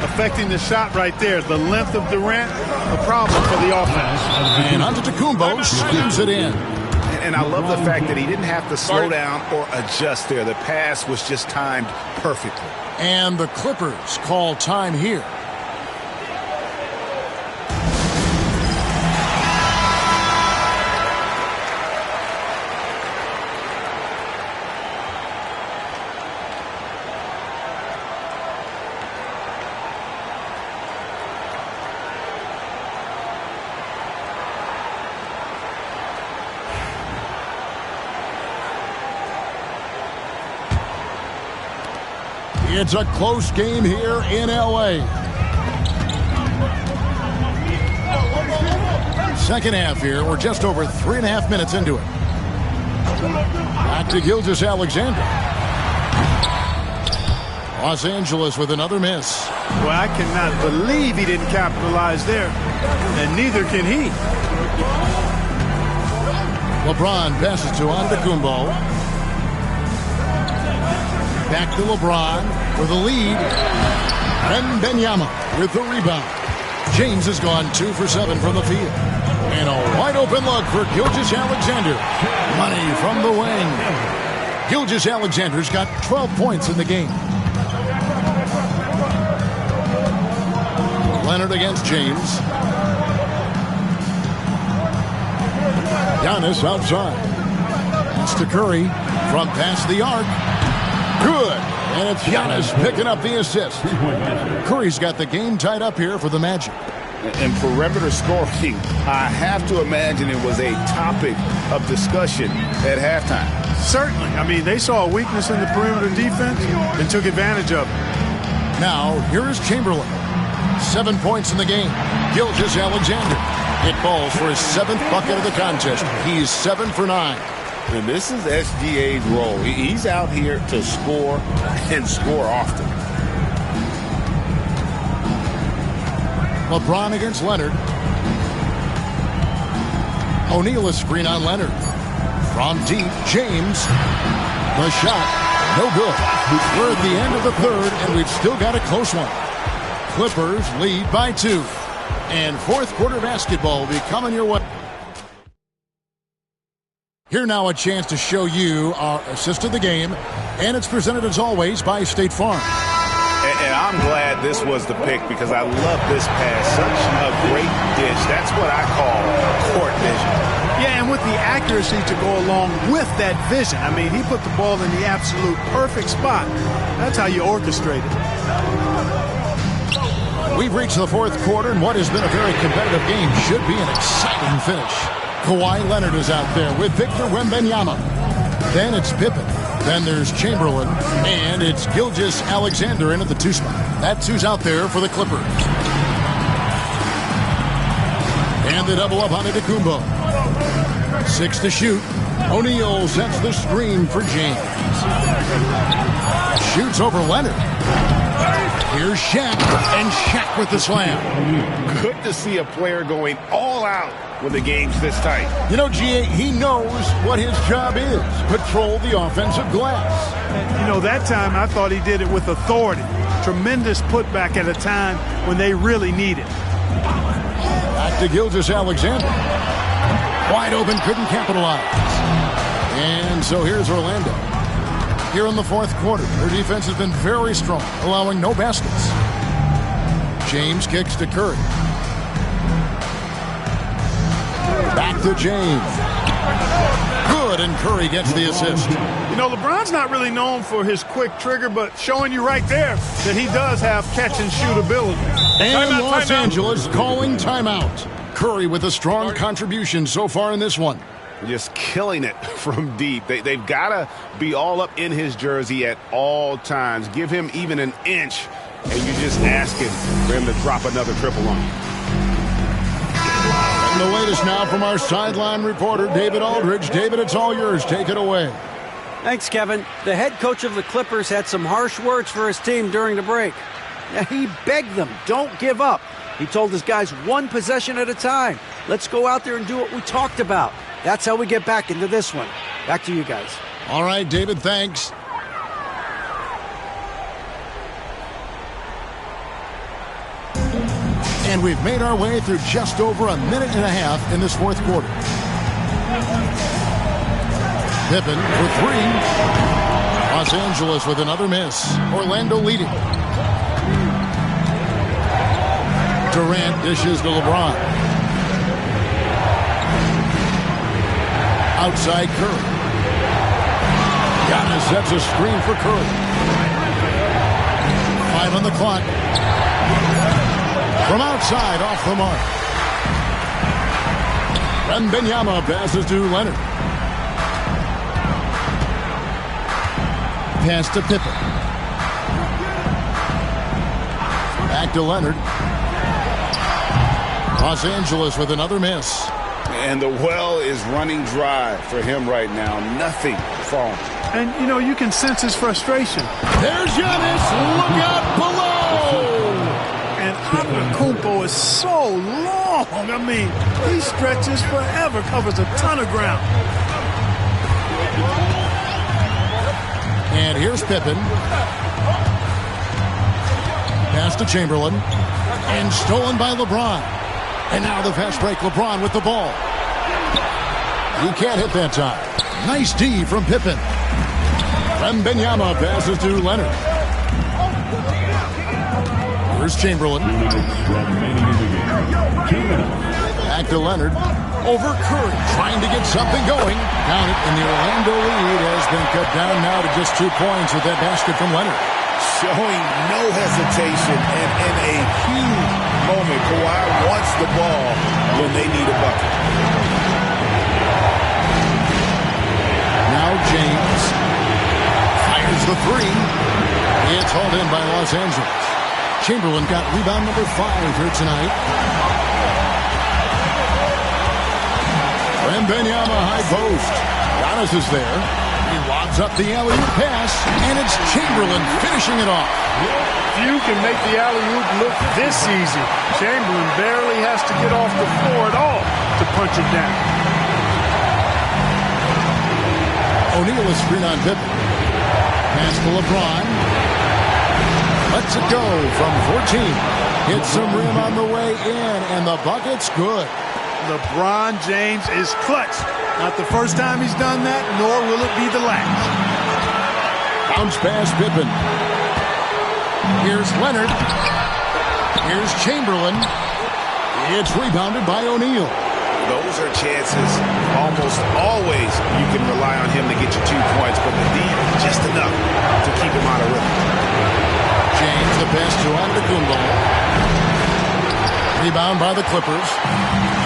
Affecting the shot right there. The length of Durant, a problem for the offense. And Antetokounmpo slams it in. And I love the fact that he didn't have to slow down or adjust there. The pass was just timed perfectly. And the Clippers call time here. It's a close game here in L.A. Second half here. We're just over 3.5 minutes into it. Back to Gilgeous-Alexander. Los Angeles with another miss. Well, I cannot believe he didn't capitalize there. And neither can he. LeBron passes to Antetokounmpo. Back to LeBron for the lead. Wembanyama with the rebound. James has gone 2 for 7 from the field. And a wide open look for Gilgeous-Alexander. Money from the wing. Gilgeous-Alexander's got 12 points in the game. Leonard against James. Giannis outside. It's to Curry from past the arc. Good. And it's Giannis picking up the assist. Curry's got the game tied up here for the Magic. And perimeter scoring, I have to imagine it was a topic of discussion at halftime. Certainly. I mean, they saw a weakness in the perimeter defense and took advantage of it. Now, here is Chamberlain. 7 points in the game. Gilgeous-Alexander. It falls for his 7th bucket of the contest. He's 7 for 9. And this is SGA's role. He's out here to score and score often. LeBron against Leonard. O'Neal a screen on Leonard. From deep, James. The shot, no good. We're at the end of the third, and we've still got a close one. Clippers lead by 2. And fourth quarter basketball will be coming your way. Here now a chance to show you our assist of the game, and it's presented as always by State Farm. And I'm glad this was the pick because I love this pass. Such a great dish. That's what I call court vision. Yeah, and with the accuracy to go along with that vision. I mean, he put the ball in the absolute perfect spot. That's how you orchestrate it. We've reached the fourth quarter, and what has been a very competitive game should be an exciting finish. Kawhi Leonard is out there with Victor Wembanyama. Then it's Pippen. Then there's Chamberlain. And it's Gilgeous-Alexander in at the 2 spot. That's who's out there for the Clippers. And they double up on Antetokounmpo. 6 to shoot. O'Neal sets the screen for James. Shoots over Leonard. Here's Shaq. And Shaq with the slam. Good to see a player going all out when the game's this tight. You know, G.A., he knows what his job is. Patrol the offensive glass. You know, that time I thought he did it with authority. Tremendous putback at a time when they really need it. Back to Gilgeous-Alexander. Wide open, couldn't capitalize. And so here's Orlando. Here in the fourth quarter, their defense has been very strong, allowing no baskets. James kicks to Curry. Back to James. Good, and Curry gets the assist. You know, LeBron's not really known for his quick trigger, but showing you right there that he does have catch-and-shoot ability. And Los Angeles calling timeout. Curry with a strong contribution so far in this one. Just killing it from deep. They've got to be all up in his jersey at all times. Give him even an inch, and you're just asking for him to drop another triple on you. And the latest now from our sideline reporter, David Aldridge. David, it's all yours. Take it away. Thanks, Kevin. The head coach of the Clippers had some harsh words for his team during the break. He begged them, don't give up. He told his guys one possession at a time. Let's go out there and do what we talked about. That's how we get back into this one. Back to you guys. All right, David, thanks. And we've made our way through just over a minute and a half in this fourth quarter. Pippen for three. Los Angeles with another miss. Orlando leading. Durant dishes to LeBron. Outside Curry. Giannis sets a screen for Curry. 5 on the clock. From outside, off the mark. Wembanyama passes to Leonard. Pass to Pippen. Back to Leonard. Los Angeles with another miss. And the well is running dry for him right now. Nothing falling. And, you know, you can sense his frustration. There's Giannis. Look out below. And Antetokounmpo is so long. I mean, he stretches forever, covers a ton of ground. And here's Pippen. Pass to Chamberlain. And stolen by LeBron. And now the fast break. LeBron with the ball. He can't hit that time. Nice D from Pippen. Wembanyama passes to Leonard. Here's Chamberlain. Back to Leonard. Over Curry. Trying to get something going. Count it. And the Orlando lead has been cut down now to just 2 points with that basket from Leonard. Showing no hesitation and in a huge moment. Kawhi wants the ball when they need a bucket. Now James fires the three. It's hauled in by Los Angeles. Chamberlain got rebound number 5 here tonight. Wembanyama high post. Giannis is there. He lobs up the alley-oop pass, and it's Chamberlain finishing it off. Few can make the alley-oop look this easy. Chamberlain barely has to get off the floor at all to punch it down. O'Neal is screen on Pippen. Pass to LeBron. Lets it go from 14. Hits some rim on the way in, and the bucket's good. LeBron James is clutch. Not the first time he's done that, nor will it be the last. Bounce pass Pippen. Here's Leonard. Here's Chamberlain. It's rebounded by O'Neal. Those are chances almost always you can rely on him to get you 2 points, but the D just enough to keep him out of rhythm. James, the pass to Antetokounmpo. Rebound by the Clippers.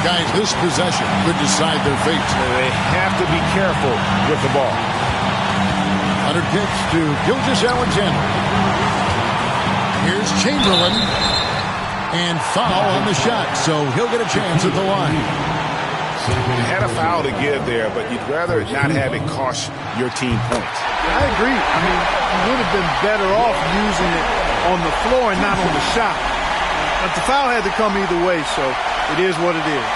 Guys, this possession could decide their fate. They have to be careful with the ball. Leonard kicks to Gilgeous-Alexander. Here's Chamberlain. And foul on the shot, so he'll get a chance at the line. You had a foul to give there, but you'd rather not have it cost your team points. I agree. I mean, you would have been better off using it on the floor and not on the shot. But the foul had to come either way, so it is what it is.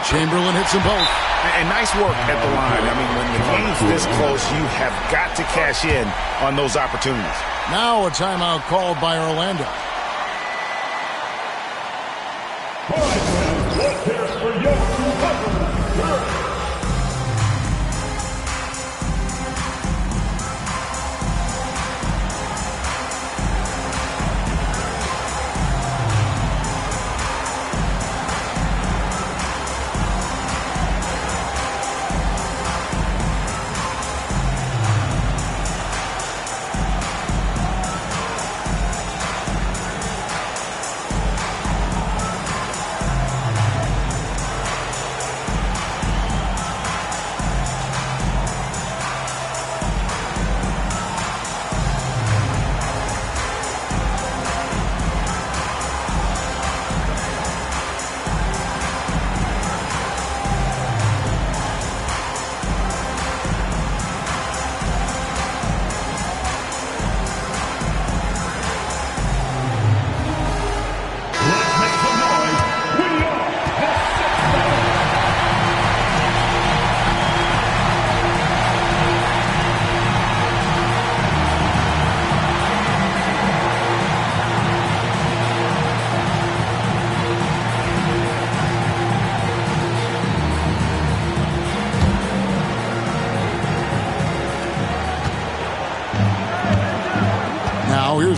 Chamberlain hits them both. And nice work at the line. I mean, when the game's this close, you have got to cash in on those opportunities. Now a timeout called by Orlando.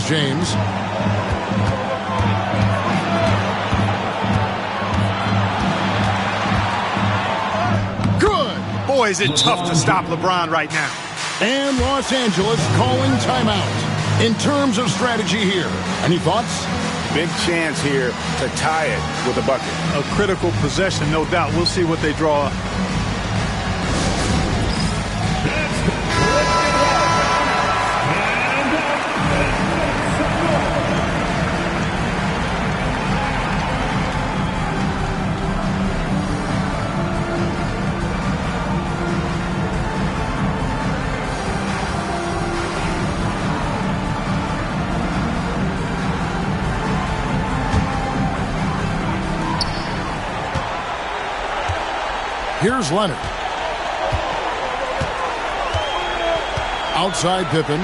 James. Good. Boy, is it tough to stop LeBron right now. And Los Angeles calling timeout. In terms of strategy here, any thoughts? Big chance here to tie it with a bucket. A critical possession, no doubt. We'll see what they draw up. Here's Leonard. Outside Pippen.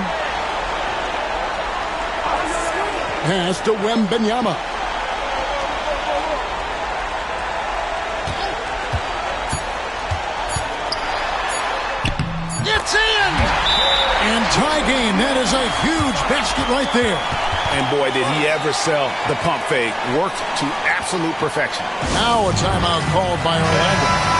Pass to Wembanyama. It's in! And tie game. That is a huge basket right there. And boy, did he ever sell the pump fake. Worked to absolute perfection. Now a timeout called by Orlando.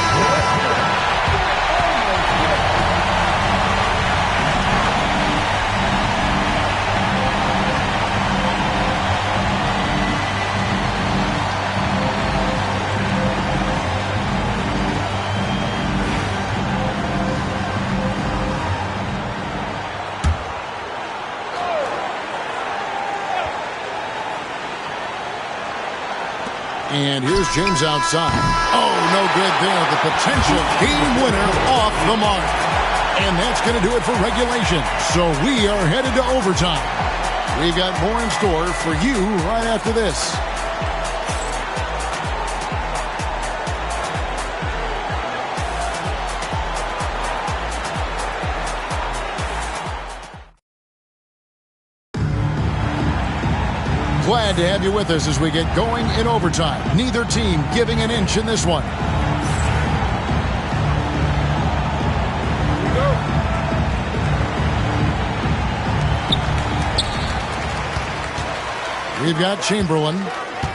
And here's James outside. Oh, no good there. The potential game winner off the mark. And that's going to do it for regulation. So we are headed to overtime. We've got more in store for you right after this. Glad to have you with us as we get going in overtime. Neither team giving an inch in this one. We've got Chamberlain,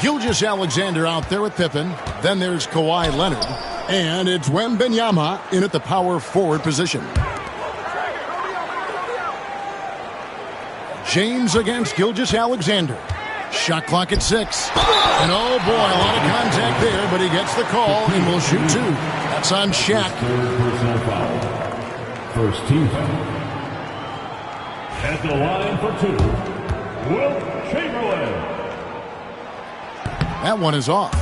Gilgeous-Alexander out there with Pippen. Then there's Kawhi Leonard. And it's Wembanyama in at the power forward position. James against Gilgeous-Alexander. Shot clock at 6. And oh boy, a lot of contact there, but he gets the call and will shoot 2. That's on Shaq. Personal foul. First team foul. At the line for 2, Wilt Chamberlain. That one is off.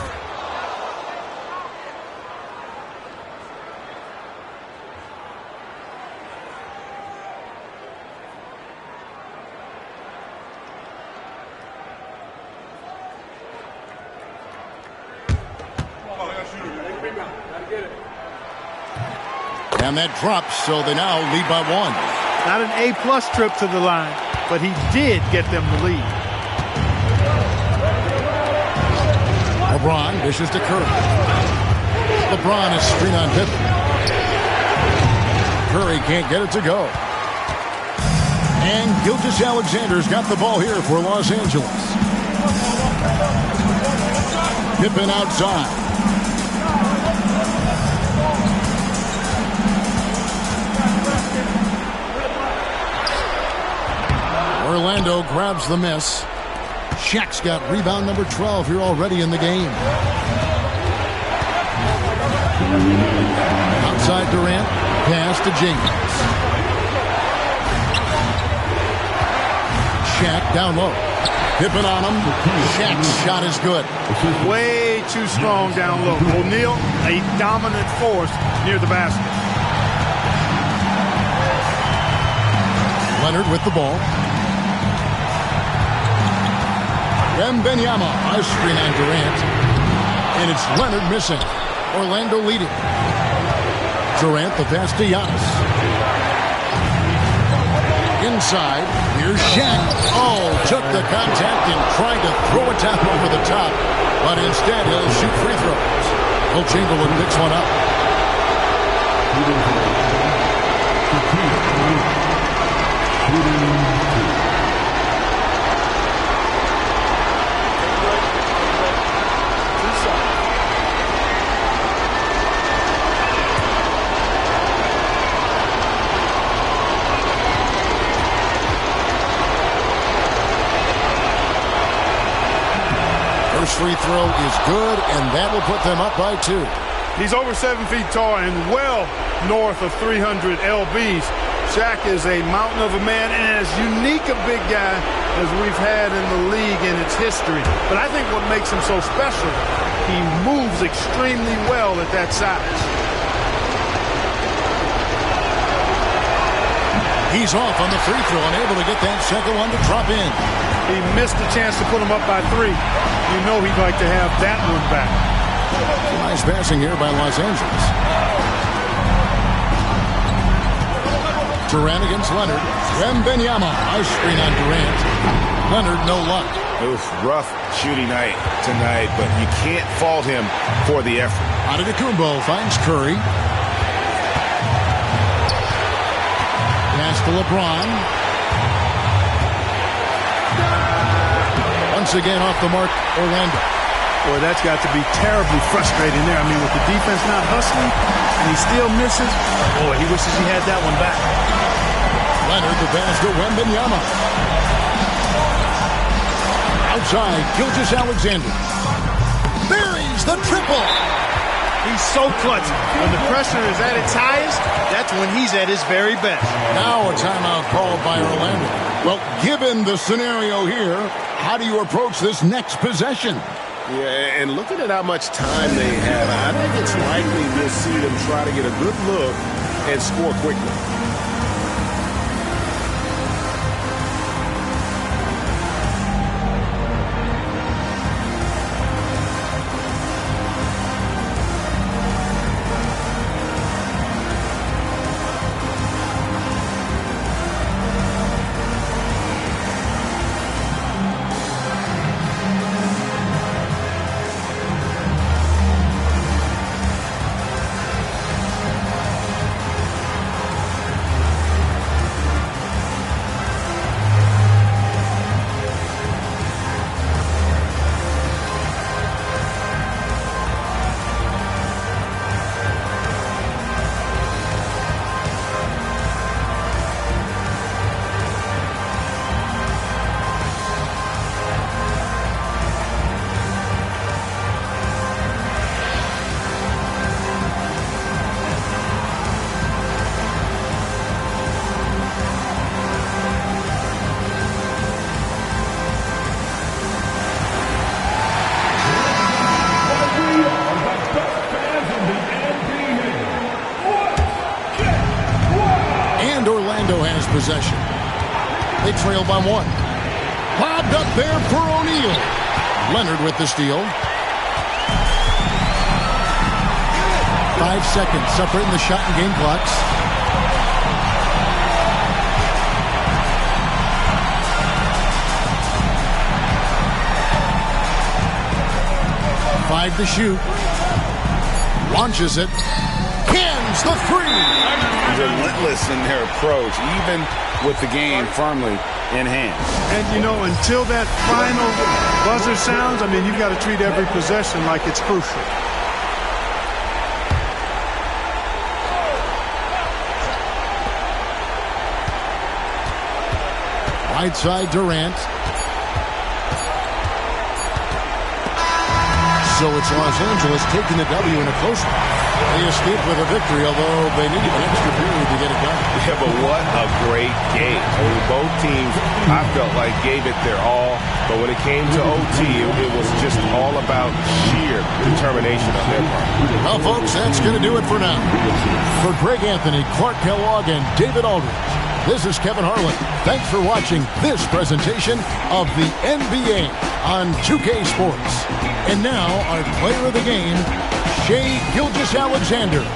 And that drops, so they now lead by 1. Not an A-plus trip to the line, but he did get them the lead. LeBron dishes to Curry. LeBron is screen on Pippen. Curry can't get it to go. And Gilgeous-Alexander's got the ball here for Los Angeles. Pippen outside. Orlando grabs the miss. Shaq's got rebound number 12 here already in the game. Outside Durant, pass to James. Shaq down low. Pippen on him. Shaq's shot is good. Way too strong down low. O'Neal, a dominant force near the basket. Leonard with the ball. Wembanyama, a screen on Durant. And it's Leonard missing. Orlando leading. Durant, the pass to Giannis. Inside, here's Shaq. Oh, took the contact and tried to throw it down over the top. But instead, he'll shoot free throws. Wilt Chamberlain picks one up. free throw is good, and that will put them up by 2. He's over 7 feet tall and well north of 300 lbs. Shaq is a mountain of a man and as unique a big guy as we've had in the league in its history. But I think what makes him so special, he moves extremely well at that size. He's off on the free throw, unable to get that second one to drop in. He missed the chance to put him up by 3. You know he'd like to have that one back. Nice passing here by Los Angeles. Durant against Leonard. Wembanyama. Nice screen on Durant. Leonard, no luck. Oof, rough shooting night tonight, but you can't fault him for the effort. Antetokounmpo finds Curry. Pass to LeBron. Once again off the mark, Orlando. Boy, that's got to be terribly frustrating there. I mean, with the defense not hustling, and he still misses. Boy, he wishes he had that one back. Leonard, the pass to Wembanyama. Outside, Gilgeous-Alexander. Buries the triple. He's so clutch. When the pressure is at its highest, that's when he's at his very best. Now a timeout called by Orlando. Well, given the scenario here, how do you approach this next possession? Yeah, and looking at how much time they have, I think it's likely we'll see them try to get a good look and score quickly. Possession. They trail by 1. Lobbed up there for O'Neal. Leonard with the steal. 5 seconds separating the shot and game clocks. Five to shoot. Launches it. Cans the 3. Relentless in their approach, even with the game firmly in hand. And, you know, until that final buzzer sounds, I mean, you've got to treat every possession like it's crucial. Right side, Durant. So it's Los Angeles taking the W in a close one. They escaped with a victory, although they needed an extra period to get it done. Yeah, but what a great game. I mean, both teams, I felt like, gave it their all. But when it came to OT, it was just all about sheer determination on their part. Well, folks, that's going to do it for now. For Greg Anthony, Clark Kellogg, and David Aldridge, this is Kevin Harlan. Thanks for watching this presentation of the NBA on 2K Sports. And now, our player of the game, Shai Gilgeous-Alexander.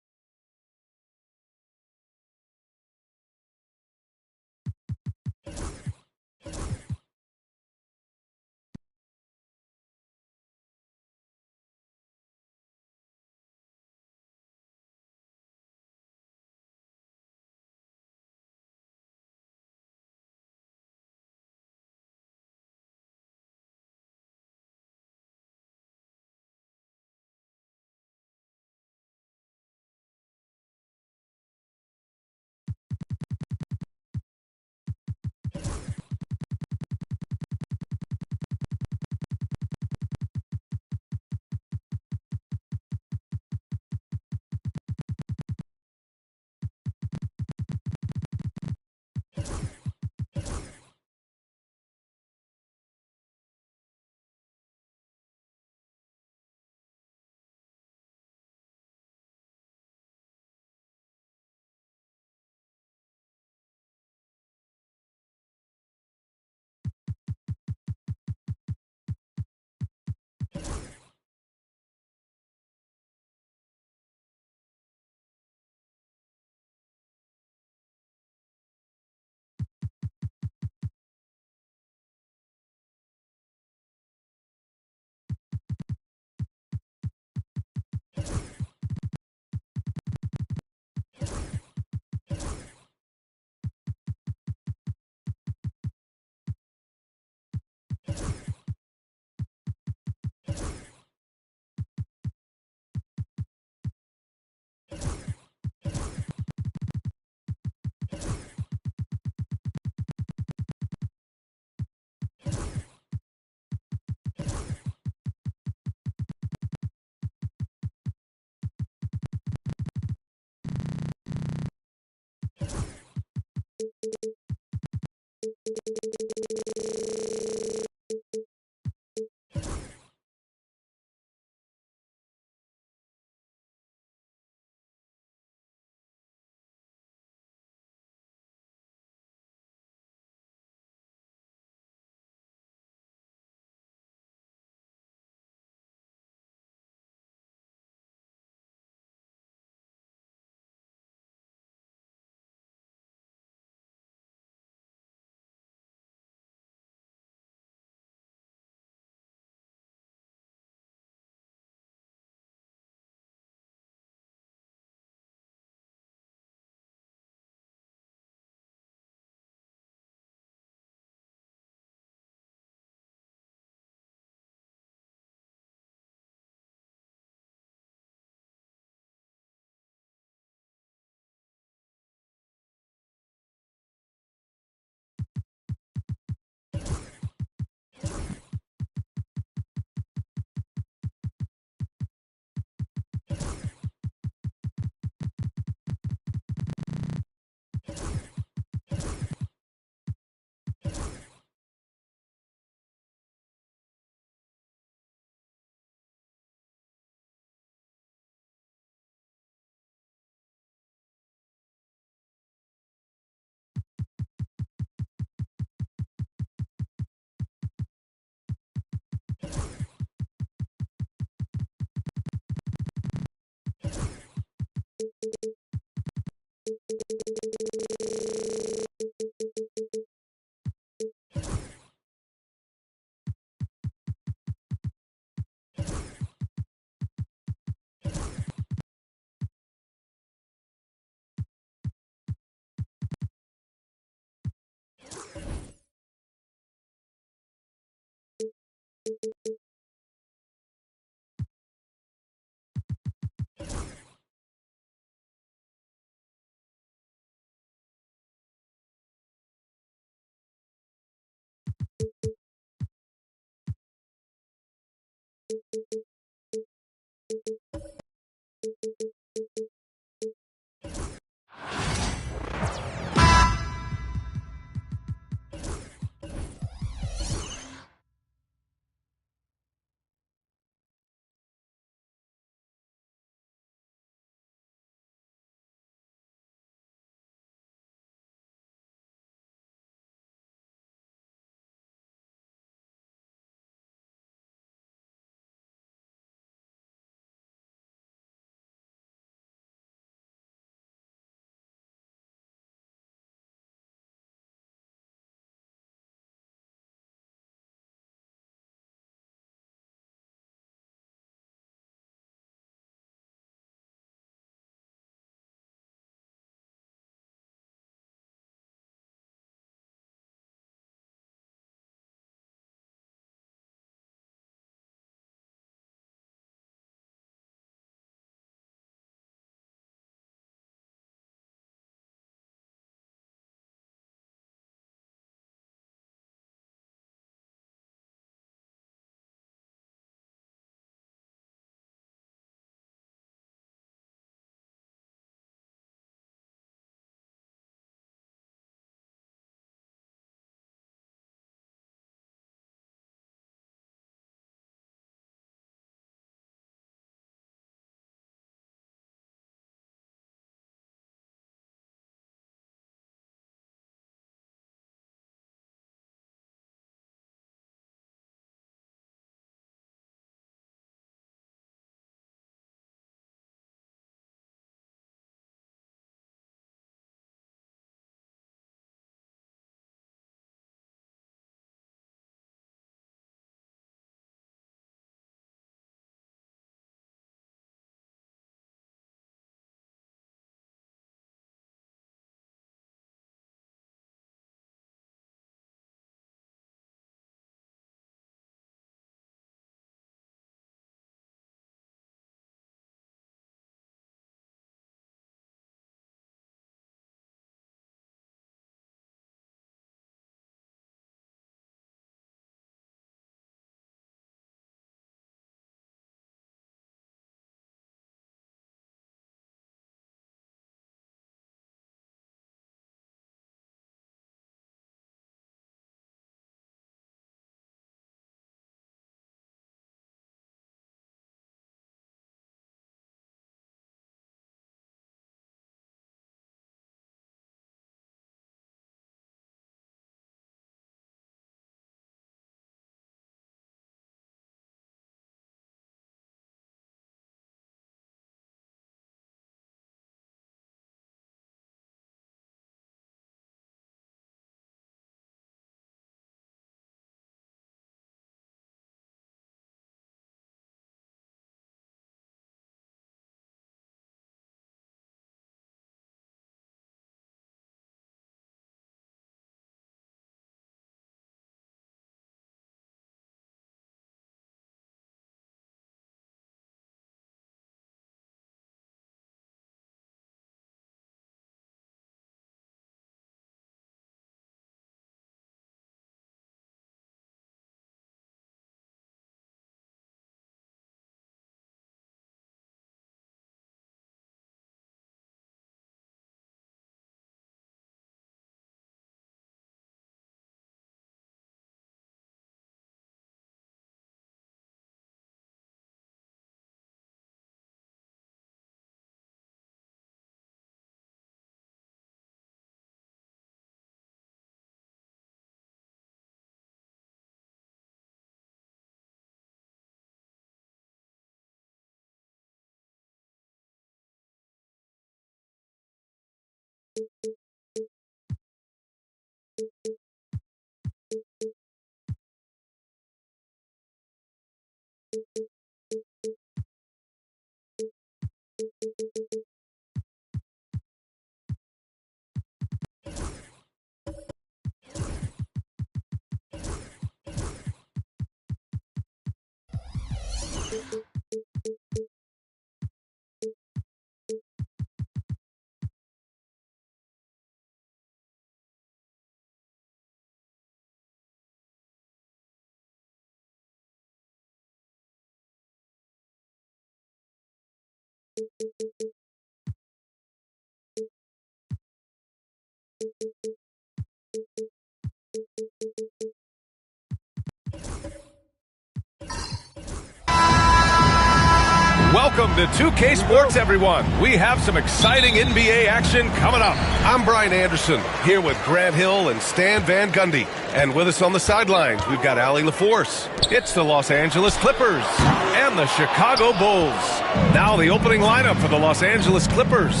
Welcome to 2K Sports, everyone. We have some exciting NBA action coming up. I'm Brian Anderson, here with Grant Hill and Stan Van Gundy. And with us on the sidelines, we've got Allie LaForce. It's the Los Angeles Clippers and the Chicago Bulls. Now the opening lineup for the Los Angeles Clippers.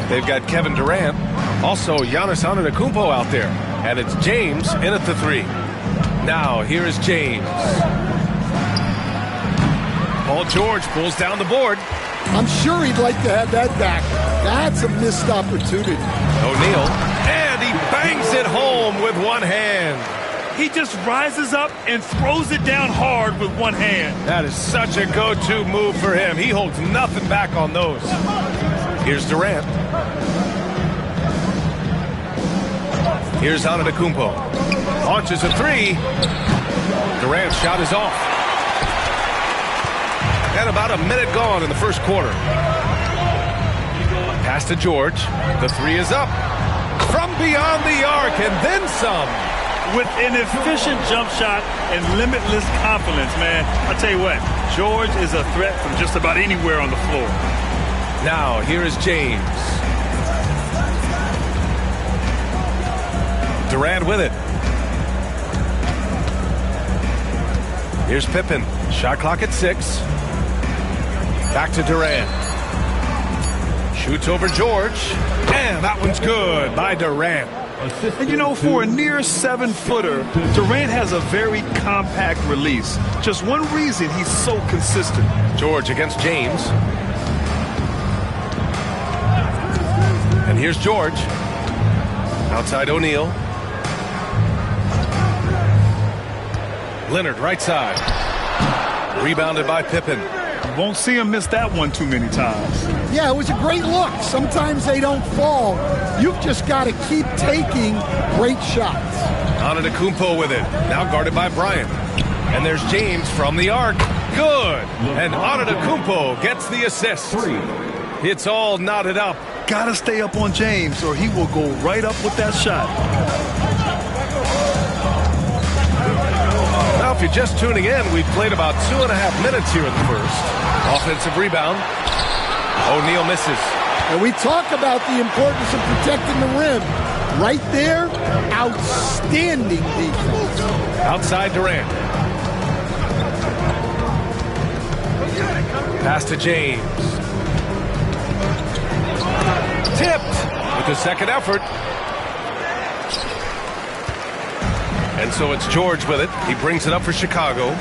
They've got Kevin Durant, also Giannis Antetokounmpo out there. And it's James in at the 3. Now, here is James. Paul George pulls down the board. I'm sure he'd like to have that back. That's a missed opportunity. O'Neal, and he bangs it home with one hand. He just rises up and throws it down hard with one hand. That is such a go-to move for him. He holds nothing back on those. Here's Durant. Here's Antetokounmpo. Launches a 3. Durant's shot is off. And about a minute gone in the first quarter. Pass to George. The 3 is up. From beyond the arc and then some. With an efficient jump shot and limitless confidence, man. I'll tell you what, George is a threat from just about anywhere on the floor. Now, here is James. Durant with it. Here's Pippen. Shot clock at 6. Back to Durant. Shoots over George. And that one's good by Durant. And you know, for a near 7-footer, Durant has a very compact release. Just one reason he's so consistent. George against James. And here's George. Outside O'Neal. Leonard right side. Rebounded by Pippen. Won't see him miss that one too many times. Yeah, it was a great look. Sometimes they don't fall. You've just got to keep taking great shots. Antetokounmpo with it. Now guarded by Bryant. And there's James from the arc. Good. And Antetokounmpo gets the assist. It's all knotted up. Gotta stay up on James or he will go right up with that shot. Now, if you're just tuning in, we've played about 2.5 minutes here in the first. Offensive rebound. O'Neal misses. And we talk about the importance of protecting the rim. Right there, outstanding defense. Outside Durant. Pass to James. Tipped with the second effort. And so it's George with it. He brings it up for Chicago.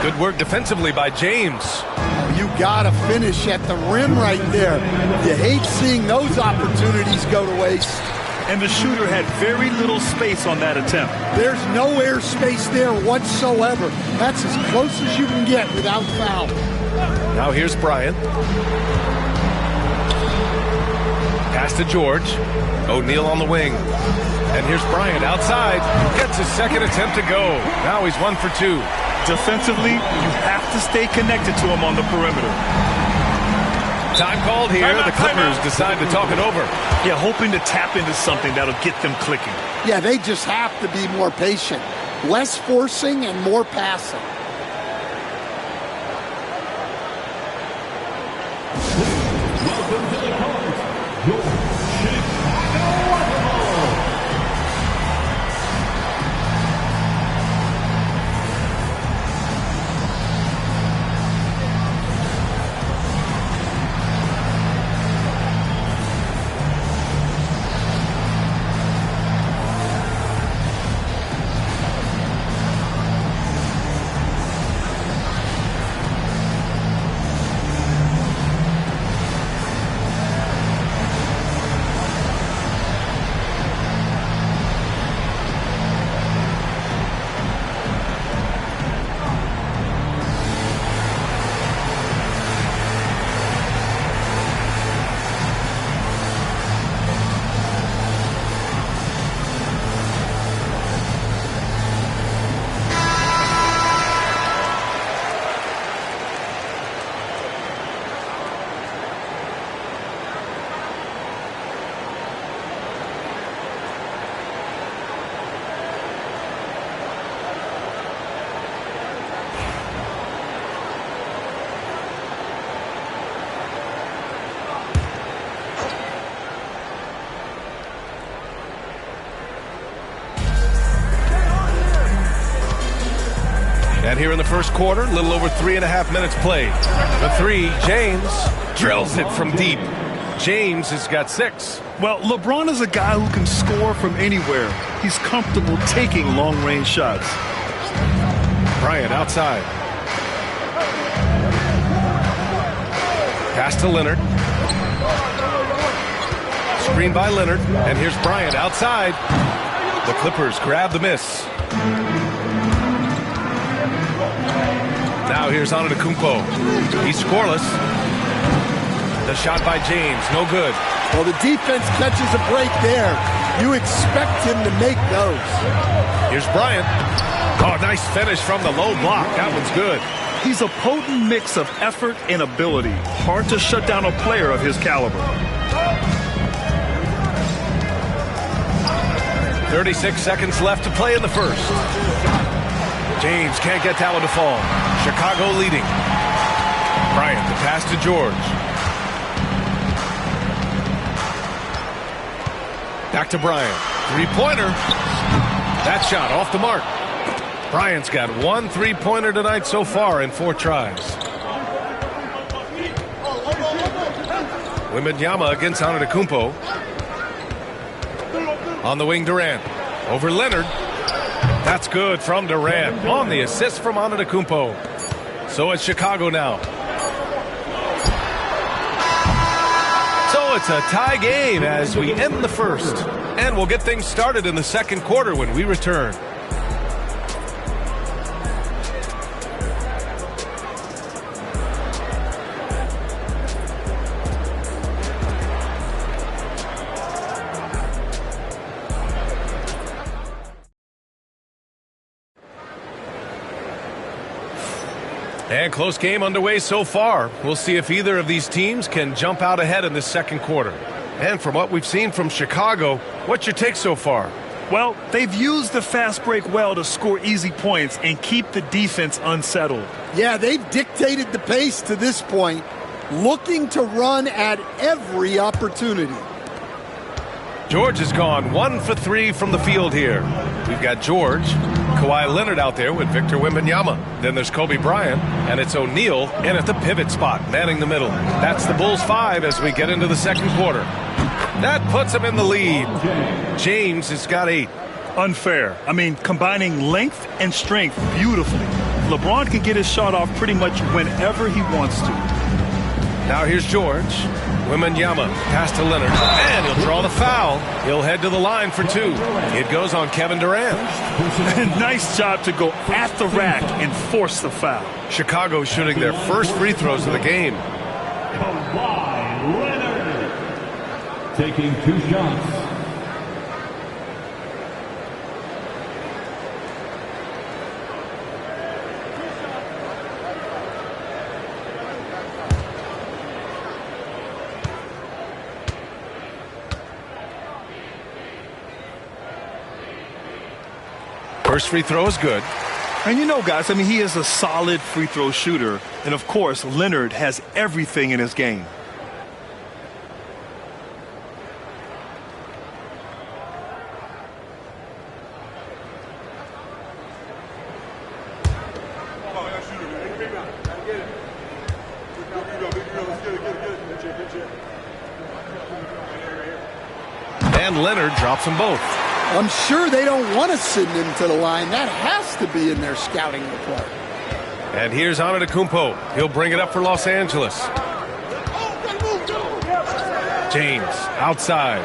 Good work defensively by James. You got to finish at the rim right there. You hate seeing those opportunities go to waste. And the shooter had very little space on that attempt. There's no air space there whatsoever. That's as close as you can get without foul. Now here's Bryant. Pass to George. O'Neal on the wing. And here's Bryant outside. Gets his second attempt to go. Now he's 1 for 2. Defensively, you have to stay connected to him on the perimeter. Time called here. The Clippers decide to talk it over. Yeah, hoping to tap into something that'll get them clicking. Yeah, they just have to be more patient. Less forcing and more passing. Welcome to the court, your Chicago Bulls. And here in the first quarter, a little over 3.5 minutes played. The three, James drills it from deep. James has got 6. Well, LeBron is a guy who can score from anywhere. He's comfortable taking long-range shots. Bryant outside. Pass to Leonard. Screen by Leonard. And here's Bryant outside. The Clippers grab the miss. Now here's Antetokounmpo. He's scoreless. The shot by James, no good. Well, the defense catches a break there. You expect him to make those. Here's Bryant. Oh, nice finish from the low block. That one's good. He's a potent mix of effort and ability. Hard to shut down a player of his caliber. 36 seconds left to play in the first. James can't get that one to fall. Chicago leading. Bryant, the pass to George. Back to Bryant. Three-pointer. That shot off the mark. Bryant's got 1 3-pointer tonight so far in 4 tries. Wembanyama against Antetokounmpo. On the wing, Durant. Over Leonard. That's good from Durant. On the assist from Antetokounmpo. So it's Chicago now. So it's a tie game as we end the first. And we'll get things started in the second quarter when we return. And close game underway so far. We'll see if either of these teams can jump out ahead in this second quarter. And from what we've seen from Chicago, what's your take so far? Well, they've used the fast break well to score easy points and keep the defense unsettled. Yeah, they've dictated the pace to this point, looking to run at every opportunity. George has gone 1 for 3 from the field here. We've got George, Kawhi Leonard out there with Victor Wembanyama. Then there's Kobe Bryant, and it's O'Neal in at the pivot spot, manning the middle. That's the Bulls 5 as we get into the second quarter. That puts him in the lead. James has got 8. Unfair. I mean, combining length and strength beautifully. LeBron can get his shot off pretty much whenever he wants to. Now here's George. Wembanyama, pass to Leonard, and he'll draw the foul. He'll head to the line for 2. It goes on Kevin Durant. Nice job to go at the rack and force the foul. Chicago shooting their first free throws of the game. Kawhi Leonard taking 2 shots. First free throw is good. And you know, guys, I mean, he is a solid free throw shooter. And, of course, Leonard has everything in his game. And Leonard drops them both. I'm sure they don't want to send him to the line. That has to be in their scouting report. And here's Antetokounmpo. He'll bring it up for Los Angeles. James outside.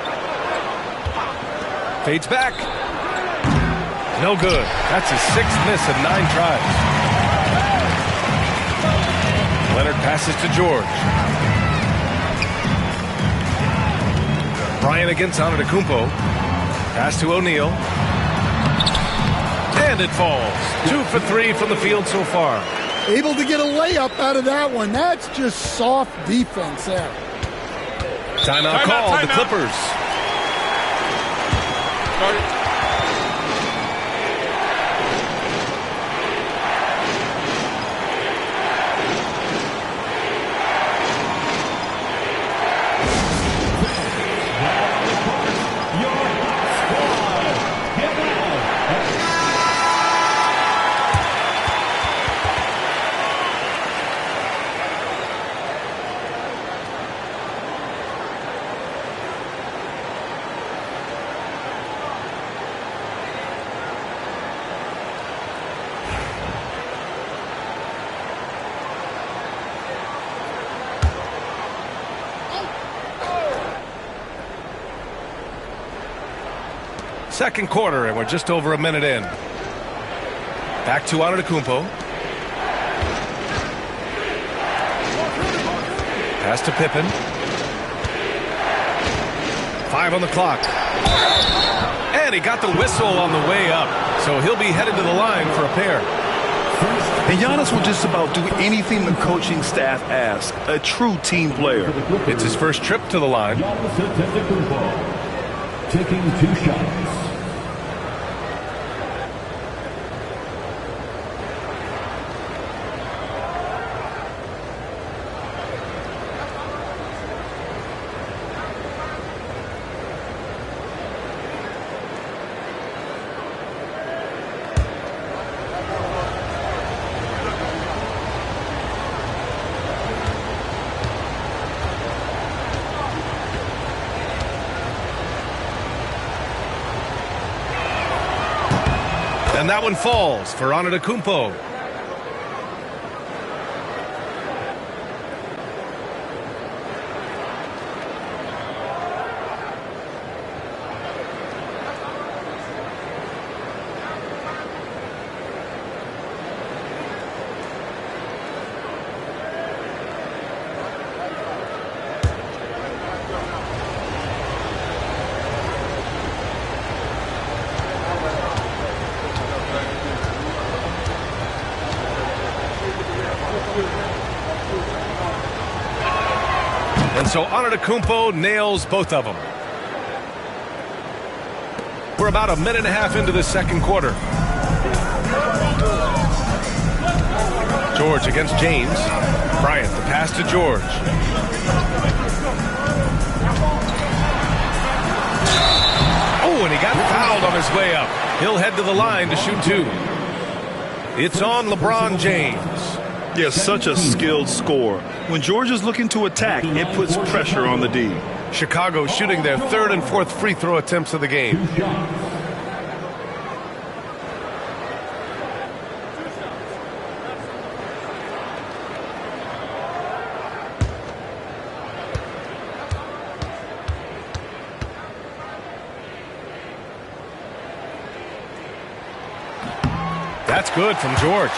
Fades back. No good. That's his 6th miss of 9 tries. Leonard passes to George. Bryant against Antetokounmpo. Pass to O'Neal. And it falls. 2 for 3 from the field so far. Able to get a layup out of that one. That's just soft defense there. Timeout called. The Clippers. Second quarter, and we're just over a minute in. Back to Antetokounmpo. Pass to Pippen. 5 on the clock. And he got the whistle on the way up. So he'll be headed to the line for a pair. And Giannis will just about do anything the coaching staff asks. A true team player. It's his first trip to the line. Taking 2 shots. And that one falls for Antetokounmpo. And so Antetokounmpo nails both of them. We're about a minute and a half into the second quarter. George against James. Bryant, the pass to George. Oh, and he got fouled on his way up. He'll head to the line to shoot 2. It's on LeBron James. Yes, such a skilled scorer. When George is looking to attack, it puts pressure on the D. Chicago shooting their 3rd and 4th free throw attempts of the game. That's good from George.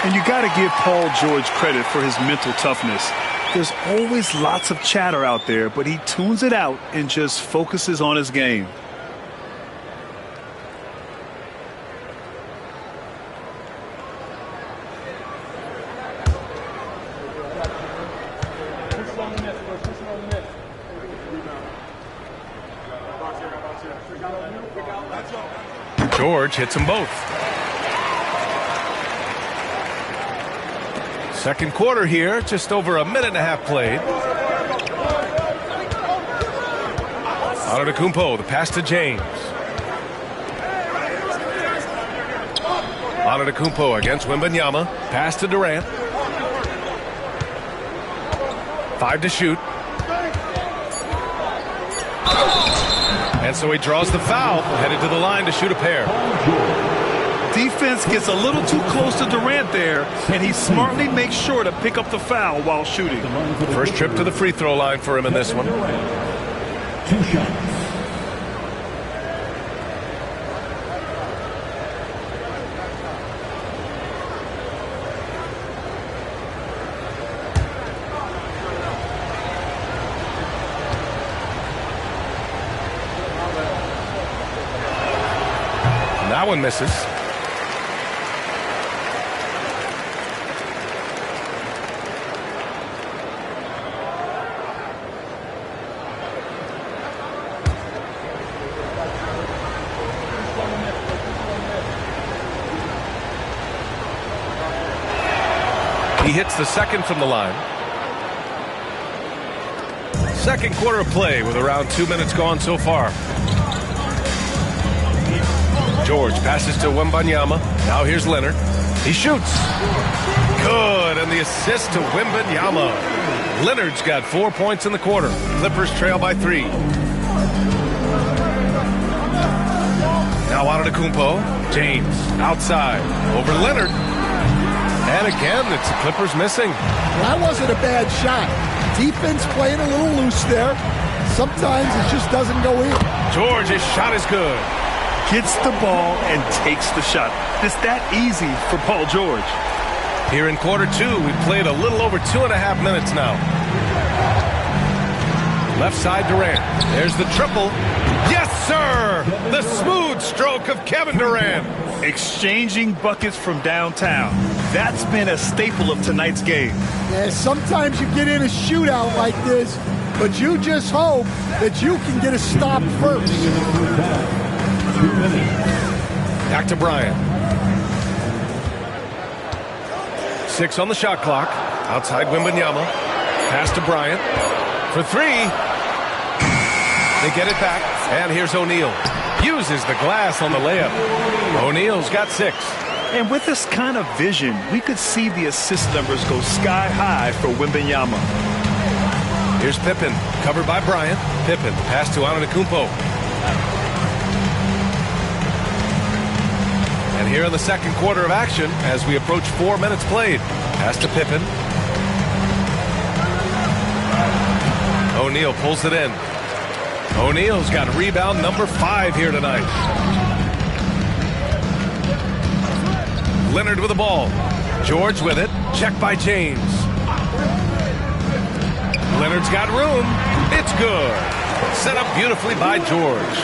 And you got to give Paul George credit for his mental toughness. There's always lots of chatter out there, but he tunes it out and just focuses on his game. George hits them both. Second quarter here, just over a minute and a half played. Antetokounmpo, the pass to James. Antetokounmpo against Wembanyama. Pass to Durant. 5 to shoot. And so he draws the foul, headed to the line to shoot a pair. Defense gets a little too close to Durant there, and he smartly makes sure to pick up the foul while shooting. First trip to the free throw line for him in this one. 2 shots. That one misses. He hits the second from the line. Second quarter of play with around 2 minutes gone so far. George passes to Wembanyama. Now here's Leonard. He shoots. Good, and the assist to Wembanyama. Leonard's got 4 points in the quarter. Clippers trail by 3. Now Antetokounmpo. James outside over Leonard. And again, it's the Clippers missing. That wasn't a bad shot. Defense playing a little loose there. Sometimes it just doesn't go in. George, his shot is good. gets the ball and takes the shot. It's that easy for Paul George. Here in quarter two, we've played a little over 2.5 minutes now. Left side Durant. There's the triple. Yes, sir! The smooth stroke of Kevin Durant. Exchanging buckets from downtown. That's been a staple of tonight's game. Yeah, sometimes you get in a shootout like this, but you just hope that you can get a stop first. Back to Bryant. 6 on the shot clock. Outside Wembanyama. Pass to Bryant. For 3. They get it back. And here's O'Neal. Uses the glass on the layup. O'Neal's got 6. And with this kind of vision, we could see the assist numbers go sky high for Wembanyama. Here's Pippen, covered by Bryant. Pippen, pass to Antetokounmpo. And here in the second quarter of action, as we approach 4 minutes played. Pass to Pippen. O'Neal pulls it in. O'Neal's got rebound number 5 here tonight. Leonard with the ball. George with it. Checked by James. Leonard's got room. It's good. Set up beautifully by George.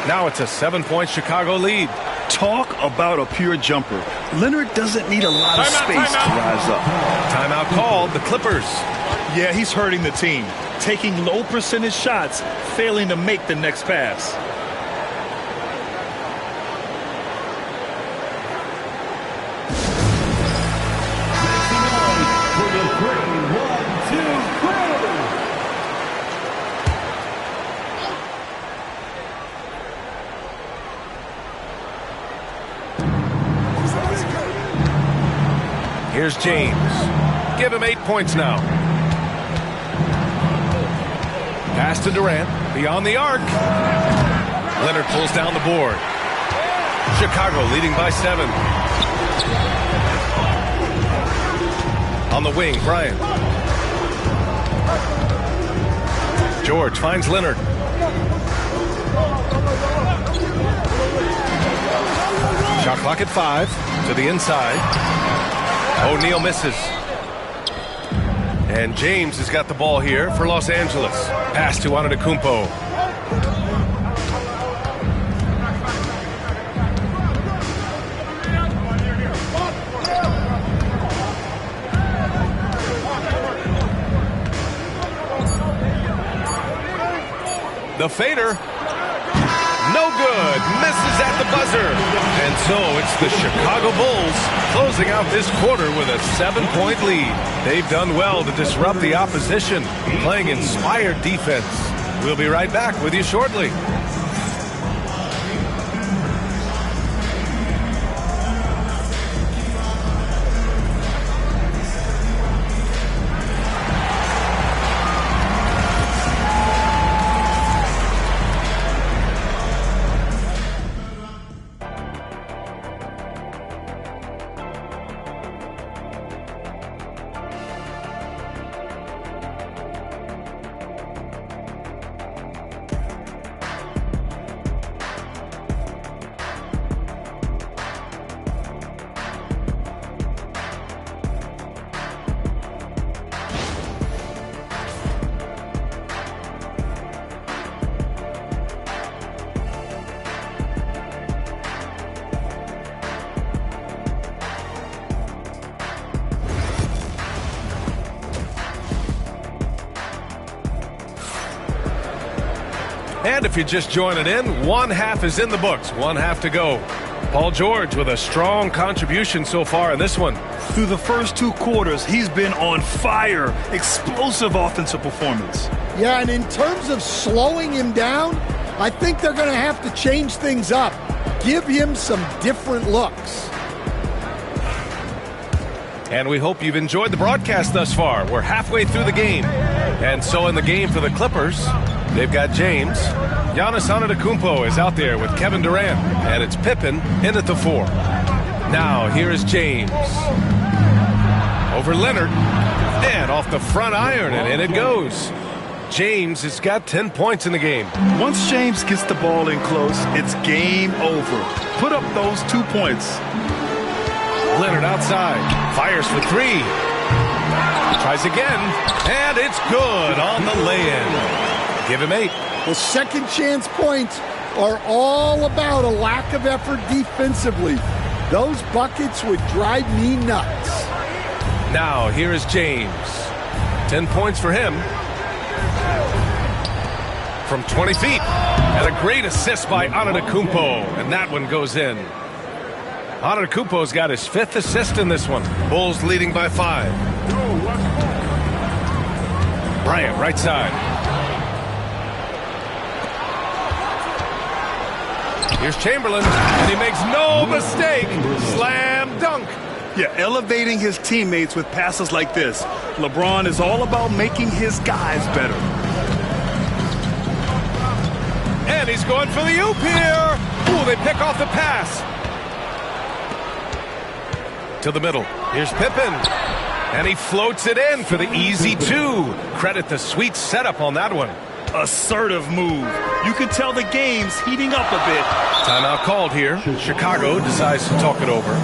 Now it's a 7-point Chicago lead. Talk about a pure jumper. Leonard doesn't need a lot of space to rise up. Timeout called, the Clippers. Yeah, he's hurting the team. Taking low percentage shots, failing to make the next pass. Here's James. Give him 8 points now. Pass to Durant. Beyond the arc. Leonard pulls down the board. Chicago leading by 7. On the wing, Bryant. George finds Leonard. Shot clock at 5. To the inside. O'Neal misses. And James has got the ball here for Los Angeles. Pass to Antetokounmpo. The fader. No good. Misses at the buzzer. And so it's the Chicago Bulls closing out this quarter with a 7-point lead. They've done well to disrupt the opposition, playing inspired defense. We'll be right back with you shortly. And if you're just joining in, 1 half is in the books, 1 half to go. Paul George with a strong contribution so far in this one. Through the first 2 quarters, he's been on fire. Explosive offensive performance. Yeah, and in terms of slowing him down, I think they're going to have to change things up. Give him some different looks. And we hope you've enjoyed the broadcast thus far. We're halfway through the game. And so in the game for the Clippers, they've got James. Giannis Antetokounmpo is out there with Kevin Durant. And it's Pippen in at the 4. Now here is James. Over Leonard. And off the front iron, and in it goes. James has got 10 points in the game. Once James gets the ball in close, it's game over. Put up those 2 points. Leonard outside. Fires for 3. Tries again. And it's good on the lay-in. Give him 8. The second chance points are all about a lack of effort defensively. Those buckets would drive me nuts. Now, here is James. 10 points for him. From 20 feet. And a great assist by Antetokounmpo. And that one goes in. Antetokounmpo's got his 5th assist in this one. Bulls leading by 5. Bryant, right side. Here's Chamberlain, and he makes no mistake. Slam dunk. Yeah, elevating his teammates with passes like this. LeBron is all about making his guys better. And he's going for the oop here. Ooh, they pick off the pass. To the middle. Here's Pippen. And he floats it in for the easy 2. Credit the sweet setup on that one. Assertive move. You can tell the game's heating up a bit. Timeout called here. Chicago decides to talk it over.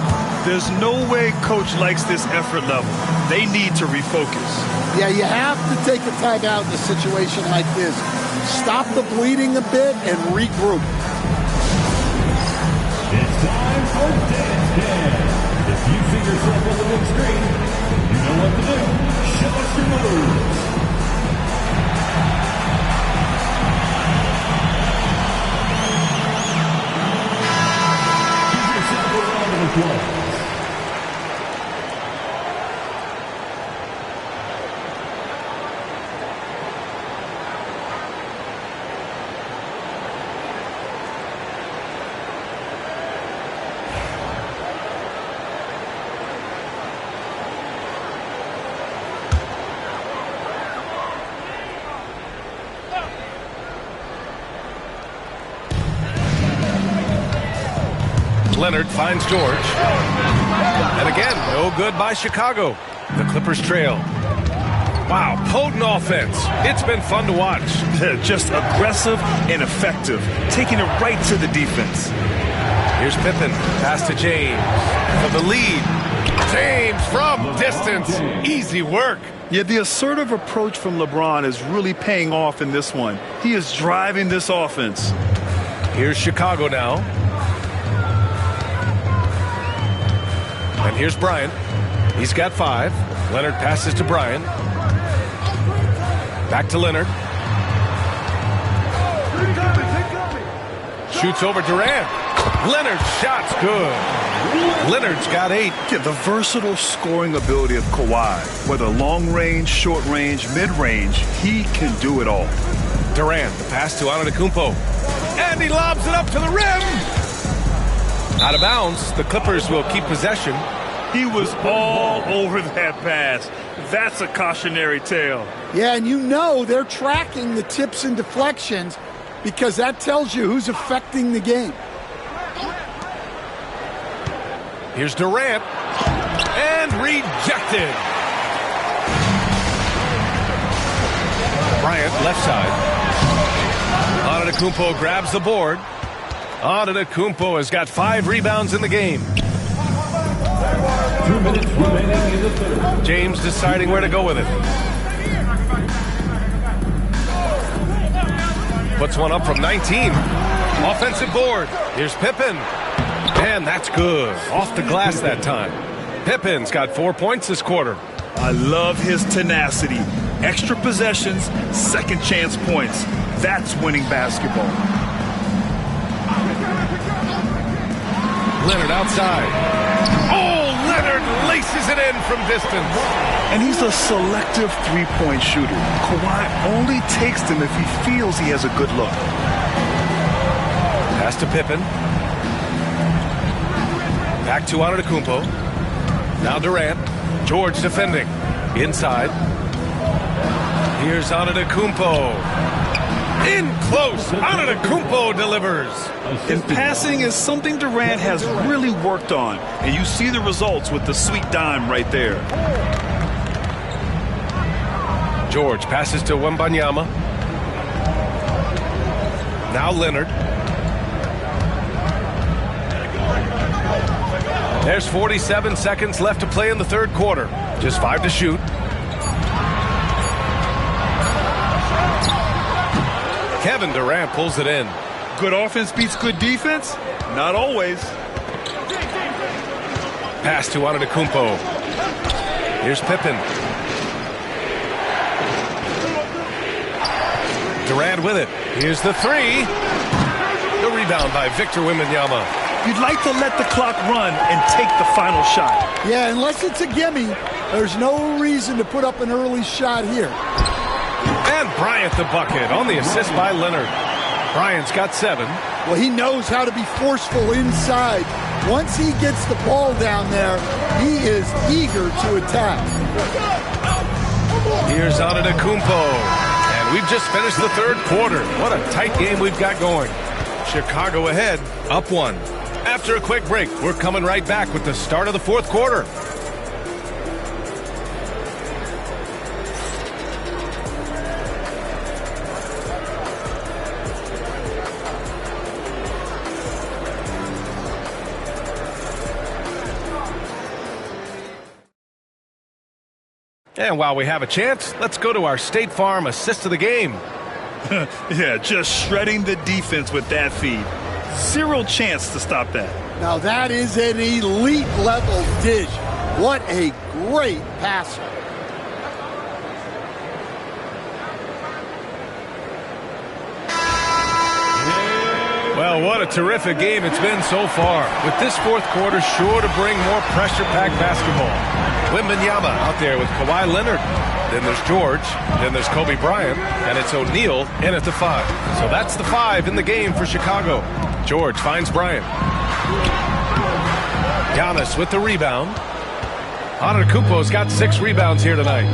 There's no way coach likes this effort level. They need to refocus. Yeah, you have to take a timeout in a situation like this. Stop the bleeding a bit and regroup. It's time for Dance Dance. If you see yourself on the big screen, you know what to do. Show us your moves. Give yourself a round of applause. Leonard finds George. And again, no good by Chicago. The Clippers trail. Wow, potent offense. It's been fun to watch. Just aggressive and effective, taking it right to the defense. Here's Pippen. Pass to James for the lead. James from distance. Easy work. Yeah, the assertive approach from LeBron is really paying off in this one. He is driving this offense. Here's Chicago now. And here's Bryant. He's got 5. Leonard passes to Bryant. Back to Leonard. Shoots over Durant. Leonard's shot's good. Leonard's got 8. Yeah, the versatile scoring ability of Kawhi. Whether long range, short range, mid range, he can do it all. Durant, the pass to Antetokounmpo. And he lobs it up to the rim. Out of bounds. The Clippers will keep possession. He was all over that pass. That's a cautionary tale. Yeah, and you know they're tracking the tips and deflections because that tells you who's affecting the game. Here's Durant. And rejected. Bryant, left side. Antetokounmpo grabs the board. Antetokounmpo has got 5 rebounds in the game. 2 minutes remaining in the third. James deciding where to go with it. Puts one up from 19. Offensive board. Here's Pippen. And that's good. Off the glass that time. Pippen's got 4 points this quarter. I love his tenacity. Extra possessions, second chance points. That's winning basketball. Leonard outside. Oh, Leonard laces it in from distance. And he's a selective three-point shooter. Kawhi only takes them if he feels he has a good look. Pass to Pippen. Back to Antetokounmpo. Now Durant. George defending. Inside. Here's Antetokounmpo. In close. Antetokounmpo delivers. And passing is something Durant has really worked on. And you see the results with the sweet dime right there. George passes to Wembanyama. Now Leonard. There's 47 seconds left to play in the third quarter. Just 5 to shoot. Kevin Durant pulls it in. Good offense beats good defense? Not always. Pass to Antetokounmpo. Here's Pippen. Durant with it. Here's the three. The rebound by Victor Wembanyama. You'd like to let the clock run and take the final shot. Yeah, unless it's a gimme, there's no reason to put up an early shot here. And Bryant the bucket on the assist by Leonard. Bryant's got 7. Well, he knows how to be forceful inside. Once he gets the ball down there, he is eager to attack. Here's Antetokounmpo. And we've just finished the third quarter. What a tight game we've got going. Chicago ahead, up 1. After a quick break, we're coming right back with the start of the fourth quarter. And while we have a chance, let's go to our State Farm assist of the game. Yeah, just shredding the defense with that feed. Zero chance to stop that. Now that is an elite level dish. What a great passer. Well, what a terrific game it's been so far. With this fourth quarter sure to bring more pressure-packed basketball. Wembanyama out there with Kawhi Leonard. Then there's George. Then there's Kobe Bryant. And it's O'Neal in at the 5. So that's the 5 in the game for Chicago. George finds Bryant. Giannis with the rebound. Antetokounmpo's got 6 rebounds here tonight.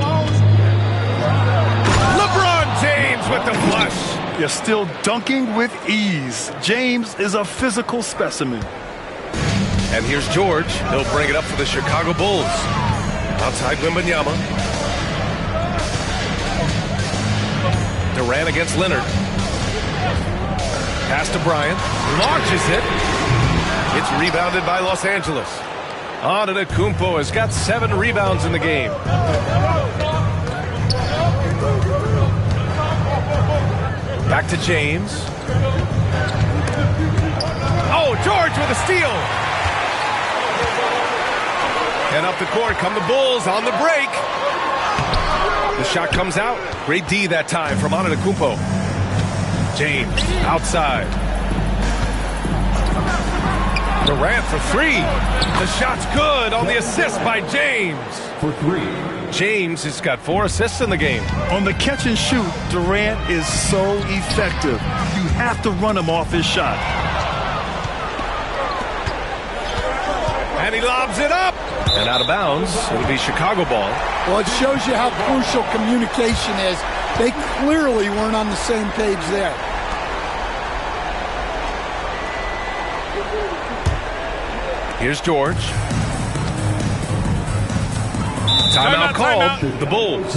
LeBron James with the flush. You're still dunking with ease. James is a physical specimen. And here's George. He'll bring it up for the Chicago Bulls. Outside Wembanyama. Durant against Leonard. Pass to Bryant. Launches it. It's rebounded by Los Angeles. Antetokounmpo has got 7 rebounds in the game. Back to James. Oh, George with a steal. And up the court come the Bulls on the break. The shot comes out. Great D that time from Antetokounmpo. James outside. Durant for 3. The shot's good on the assist by James. For 3. James has got 4 assists in the game. On the catch and shoot, Durant is so effective. You have to run him off his shot. And he lobs it up. And out of bounds. It'll be Chicago ball. Well, it shows you how crucial communication is. They clearly weren't on the same page there. Here's George. Timeout called. The Bulls.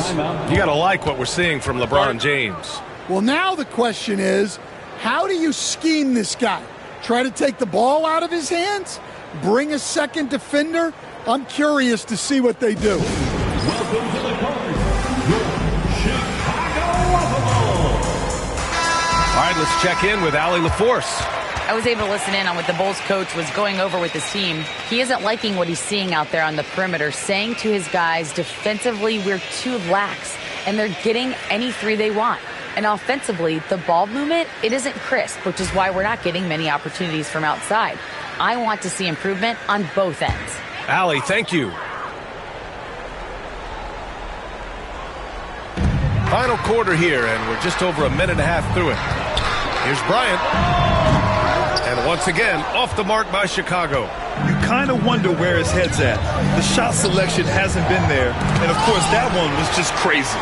You got to like what we're seeing from LeBron James. Well, now the question is, how do you scheme this guy? Try to take the ball out of his hands? Bring a second defender? I'm curious to see what they do. Welcome to the court, your Chicago Bulls. All right, let's check in with Allie LaForce. I was able to listen in on what the Bulls coach was going over with his team. He isn't liking what he's seeing out there on the perimeter, saying to his guys, defensively, we're too lax, and they're getting any 3 they want. And offensively, the ball movement, it isn't crisp, which is why we're not getting many opportunities from outside. I want to see improvement on both ends. Allie, thank you. Final quarter here, and we're just over a minute and a half through it. Here's Bryant. And once again, off the mark by Chicago. You kind of wonder where his head's at. The shot selection hasn't been there. And, of course, that one was just crazy.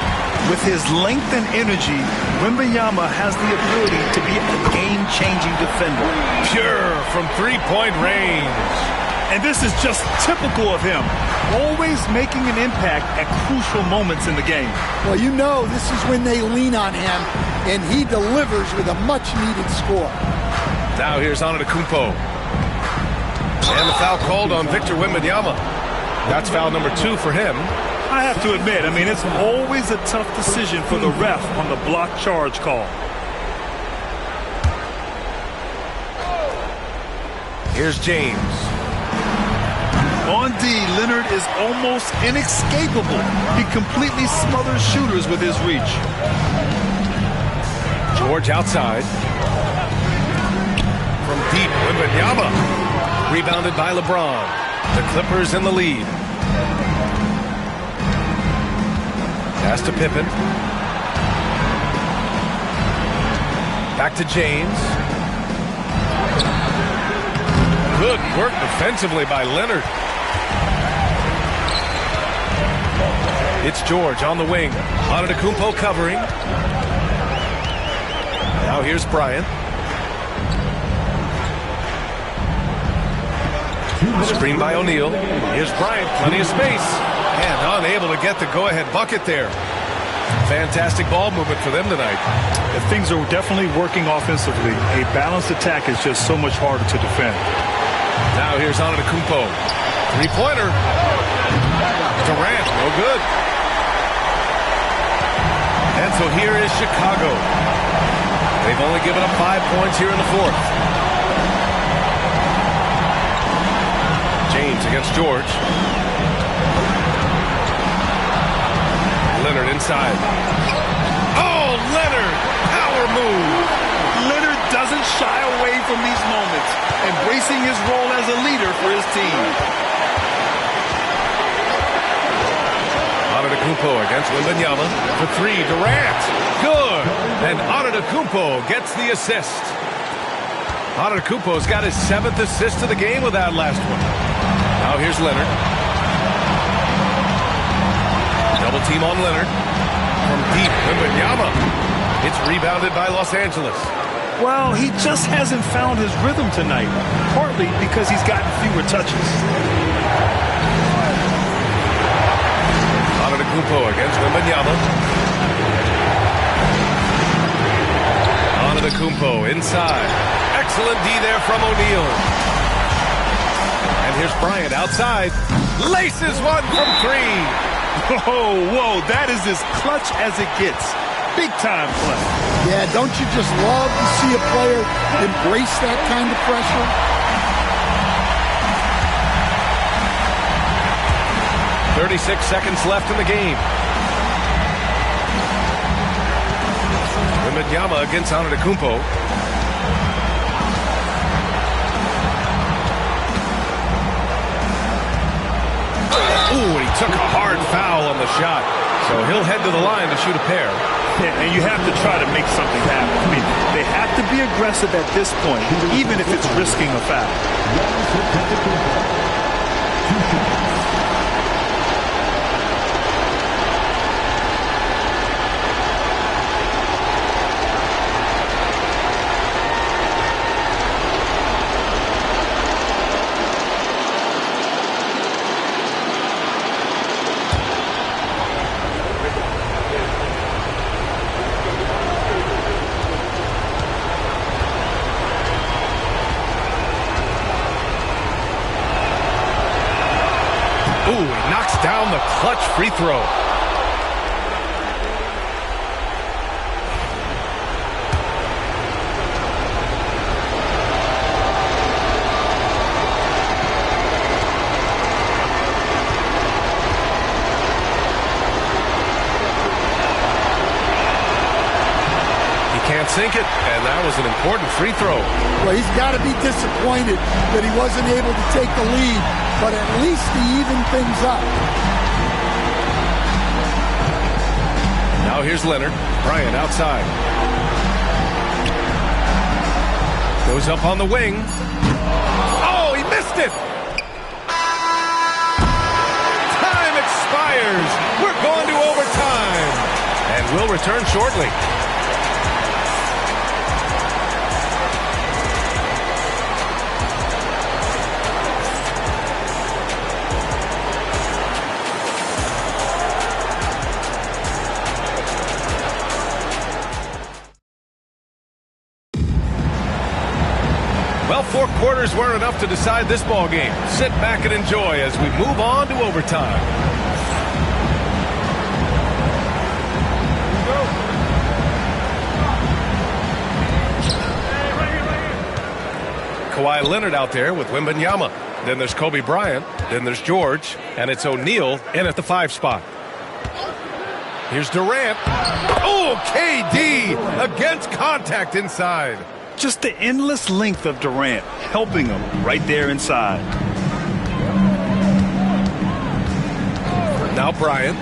With his length and energy, Wembanyama has the ability to be a game-changing defender. Pure from three-point range. And this is just typical of him, always making an impact at crucial moments in the game. Well, you know this is when they lean on him, and he delivers with a much-needed score. Now here's Antetokounmpo. And the foul called on Victor Wembanyama. That's foul number 2 for him. I have to admit, it's always a tough decision for the ref on the block charge call. Here's James. On D, Leonard is almost inescapable. He completely smothers shooters with his reach. George outside. From deep, Wembanyama. Rebounded by LeBron. The Clippers in the lead. Pass to Pippen. Back to James. Good work defensively by Leonard. It's George on the wing. Antetokounmpo covering. Now here's Bryant. Screen by O'Neal. Here's Bryant. Plenty of space. And unable to get the go-ahead bucket there. Fantastic ball movement for them tonight. And things are definitely working offensively. A balanced attack is just so much harder to defend. Now here's Antetokounmpo. Three-pointer. Durant, no good. And so here is Chicago. They've only given up 5 points here in the fourth. James against George. Leonard inside. Oh, Leonard! Power move! Leonard doesn't shy away from these moments, embracing his role as a leader for his team. Antetokounmpo against Wembanyama for 3. Durant, good! And Antetokounmpo gets the assist. Antetokounmpo's got his 7th assist of the game with that last one. Now here's Leonard. Double team on Leonard. From deep, Wembanyama. It's rebounded by Los Angeles. Well, he just hasn't found his rhythm tonight, partly because he's gotten fewer touches. Antetokounmpo against Wembanyama. Antetokounmpo inside. Excellent D there from O'Neal. And here's Bryant outside. Laces one from 3. Whoa, that is as clutch as it gets. Big time play. Yeah, don't you just love to see a player embrace that kind of pressure? .36 seconds left in the game. Wembanyama against Antetokounmpo. Ooh, he took a hard foul on the shot. So he'll head to the line to shoot a pair. Yeah, and you have to try to make something happen. They have to be aggressive at this point, even if it's risking a foul. Ooh, he knocks down the clutch free throw. He can't sink it, and that was an important free throw. Well, he's got to be disappointed that he wasn't able to take the lead, but at least he evened things up. Now here's Leonard. Bryant outside. Goes up on the wing. Oh, he missed it! Time expires. We're going to overtime. And we'll return shortly. quarters weren't enough to decide this ball game. Sit back and enjoy as we move on to overtime. Kawhi Leonard out there with Wembanyama. Then there's Kobe Bryant. Then there's George. And it's O'Neal in at the 5 spot. Here's Durant. Oh, KD against contact inside. Just the endless length of Durant helping him right there inside. Now Bryant.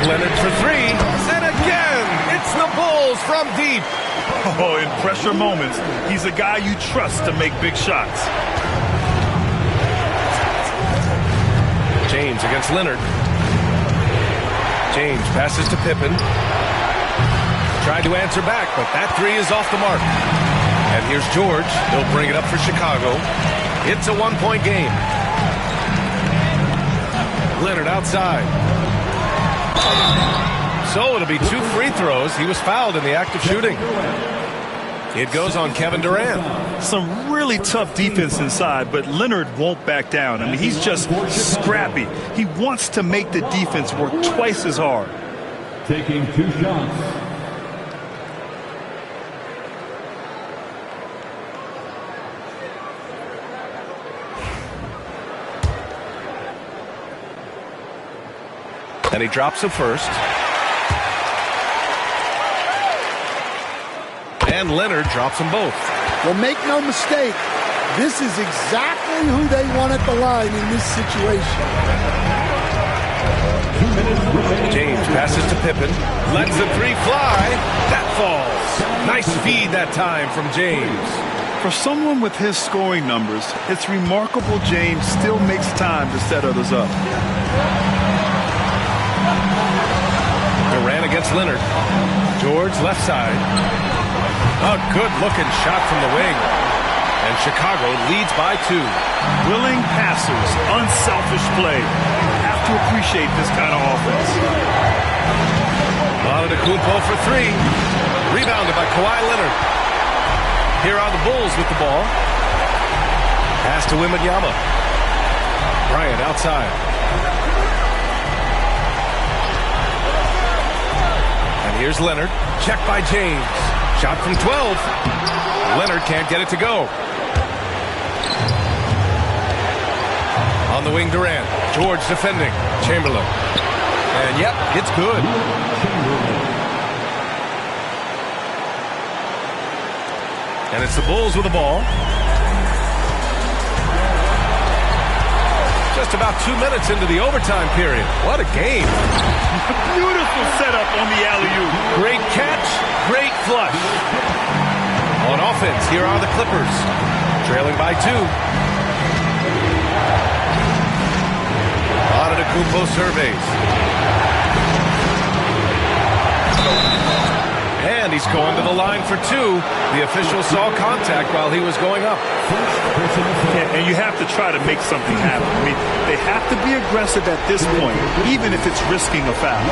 Leonard for 3. And again, it's the Bulls from deep. Oh, in pressure moments, he's a guy you trust to make big shots. James against Leonard. James passes to Pippen. Tried to answer back, but that 3 is off the mark. And here's George. He'll bring it up for Chicago. It's a 1-point game. Leonard outside. So it'll be 2 free throws. He was fouled in the act of shooting. It goes on Kevin Durant. Some really tough defense inside, but Leonard won't back down. I mean, he's just scrappy. He wants to make the defense work twice as hard. Taking 2 shots. And he drops the first. And Leonard drops them both. Well, make no mistake, this is exactly who they want at the line in this situation. James passes to Pippen. Lets the 3 fly. That falls. Nice feed that time from James. For someone with his scoring numbers, it's remarkable James still makes time to set others up. Durant against Leonard. George left side. A good-looking shot from the wing. And Chicago leads by 2. Willing passers, unselfish play. You have to appreciate this kind of offense. Antetokounmpo for 3. Rebounded by Kawhi Leonard. Here are the Bulls with the ball. Pass to Wembanyama. Bryant outside. And here's Leonard. Checked by James. Shot from 12. Leonard can't get it to go. On the wing, Durant. George defending. Chamberlain. And yep, it's good. And it's the Bulls with the ball. Just about 2 minutes into the overtime period. What a game. Beautiful setup on the alley-oop. Great catch, great flush. On offense, here are the Clippers. Trailing by 2. Antetokounmpo surveys. And he's going to the line for 2. The official saw contact while he was going up. And you have to try to make something happen. I mean, they have to be aggressive at this point, even if it's risking a foul.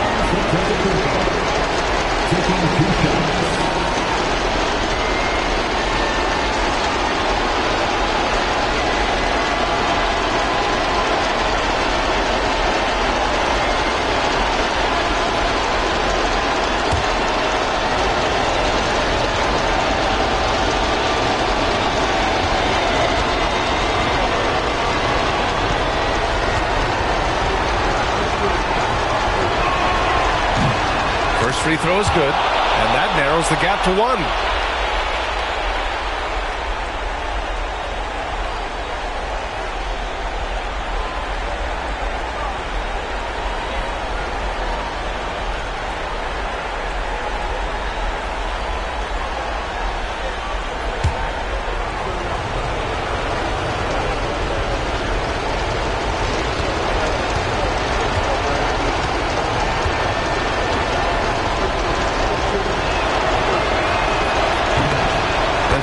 Free throw is good, and that narrows the gap to 1.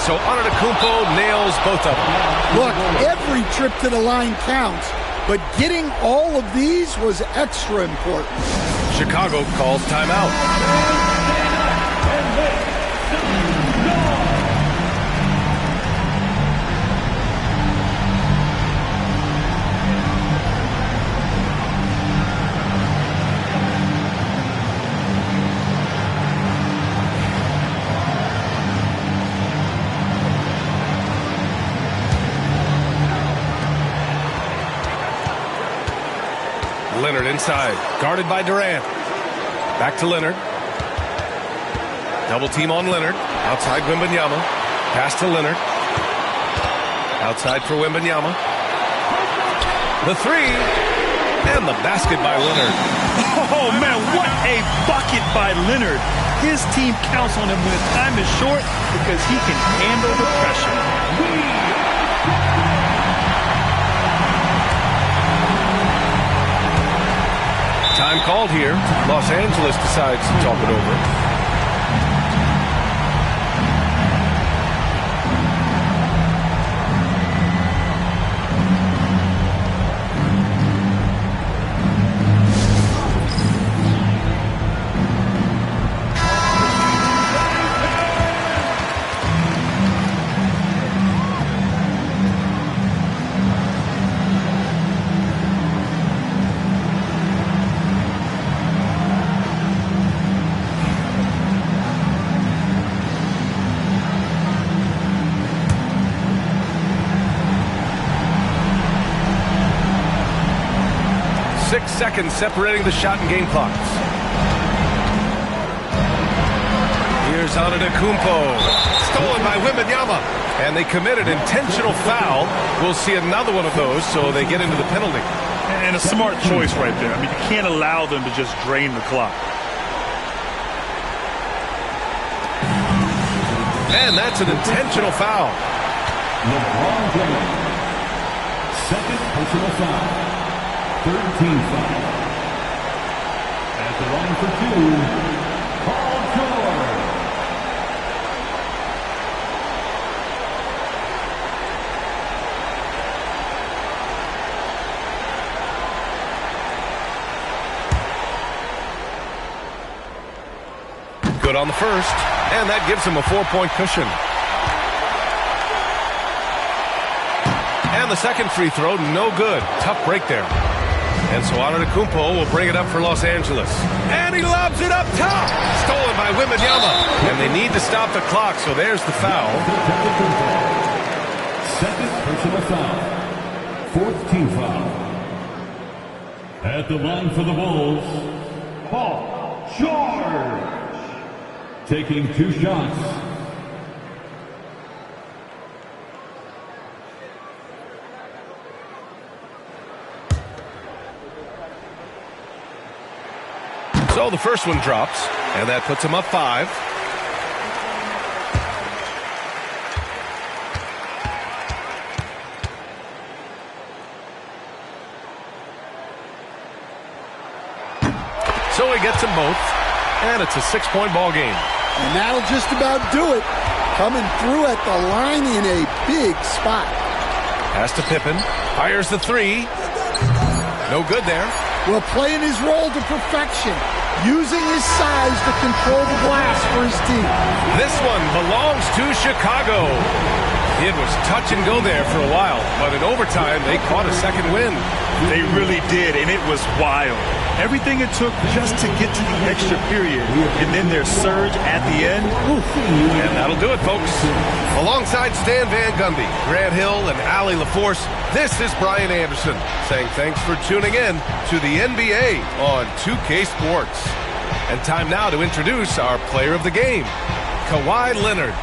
So Antetokounmpo nails both of them. Look, every trip to the line counts, but getting all of these was extra important. Chicago calls timeout. Leonard inside, guarded by Durant. Back to Leonard. Double team on Leonard. Outside Wembanyama. Pass to Leonard. Outside for Wembanyama. The three. And the basket by Leonard. Oh, man, what a bucket by Leonard. His team counts on him when his time is short because he can handle the pressure. Time called here. Los Angeles decides to talk it over. Seconds separating the shot and game clocks. Here's Antetokounmpo. Stolen by Wembanyama. And they committed intentional foul. We'll see another one of those, so they get into the penalty. And a smart choice right there. I mean, you can't allow them to just drain the clock. And that's an intentional foul. LeBron James. Second personal foul. 13 foul. At the line for two, Paul George. Good on the first, and that gives him a 4-point cushion. And the second free throw, no good. Tough break there. And so Antetokounmpo will bring it up for Los Angeles. And he lobs it up top. Stolen by Wembanyama. And they need to stop the clock, so there's the foul. Second personal foul. Fourth team foul. At the line for the Bulls, Paul George. Taking 2 shots. So the first one drops, and that puts him up 5. So he gets them both, and it's a 6-point ball game. And that'll just about do it. Coming through at the line in a big spot. Pass to Pippen, fires the 3. No good there. Well, playing his role to perfection. Using his size to control the glass for his team. This one belongs to Chicago. It was touch and go there for a while, but in overtime, they caught a second win. They really did, and it was wild. Everything it took just to get to the extra period, and then their surge at the end. And that'll do it, folks. Alongside Stan Van Gundy, Grant Hill, and Allie LaForce, this is Brian Anderson saying thanks for tuning in to the NBA on 2K Sports. And time now to introduce our player of the game, Kawhi Leonard.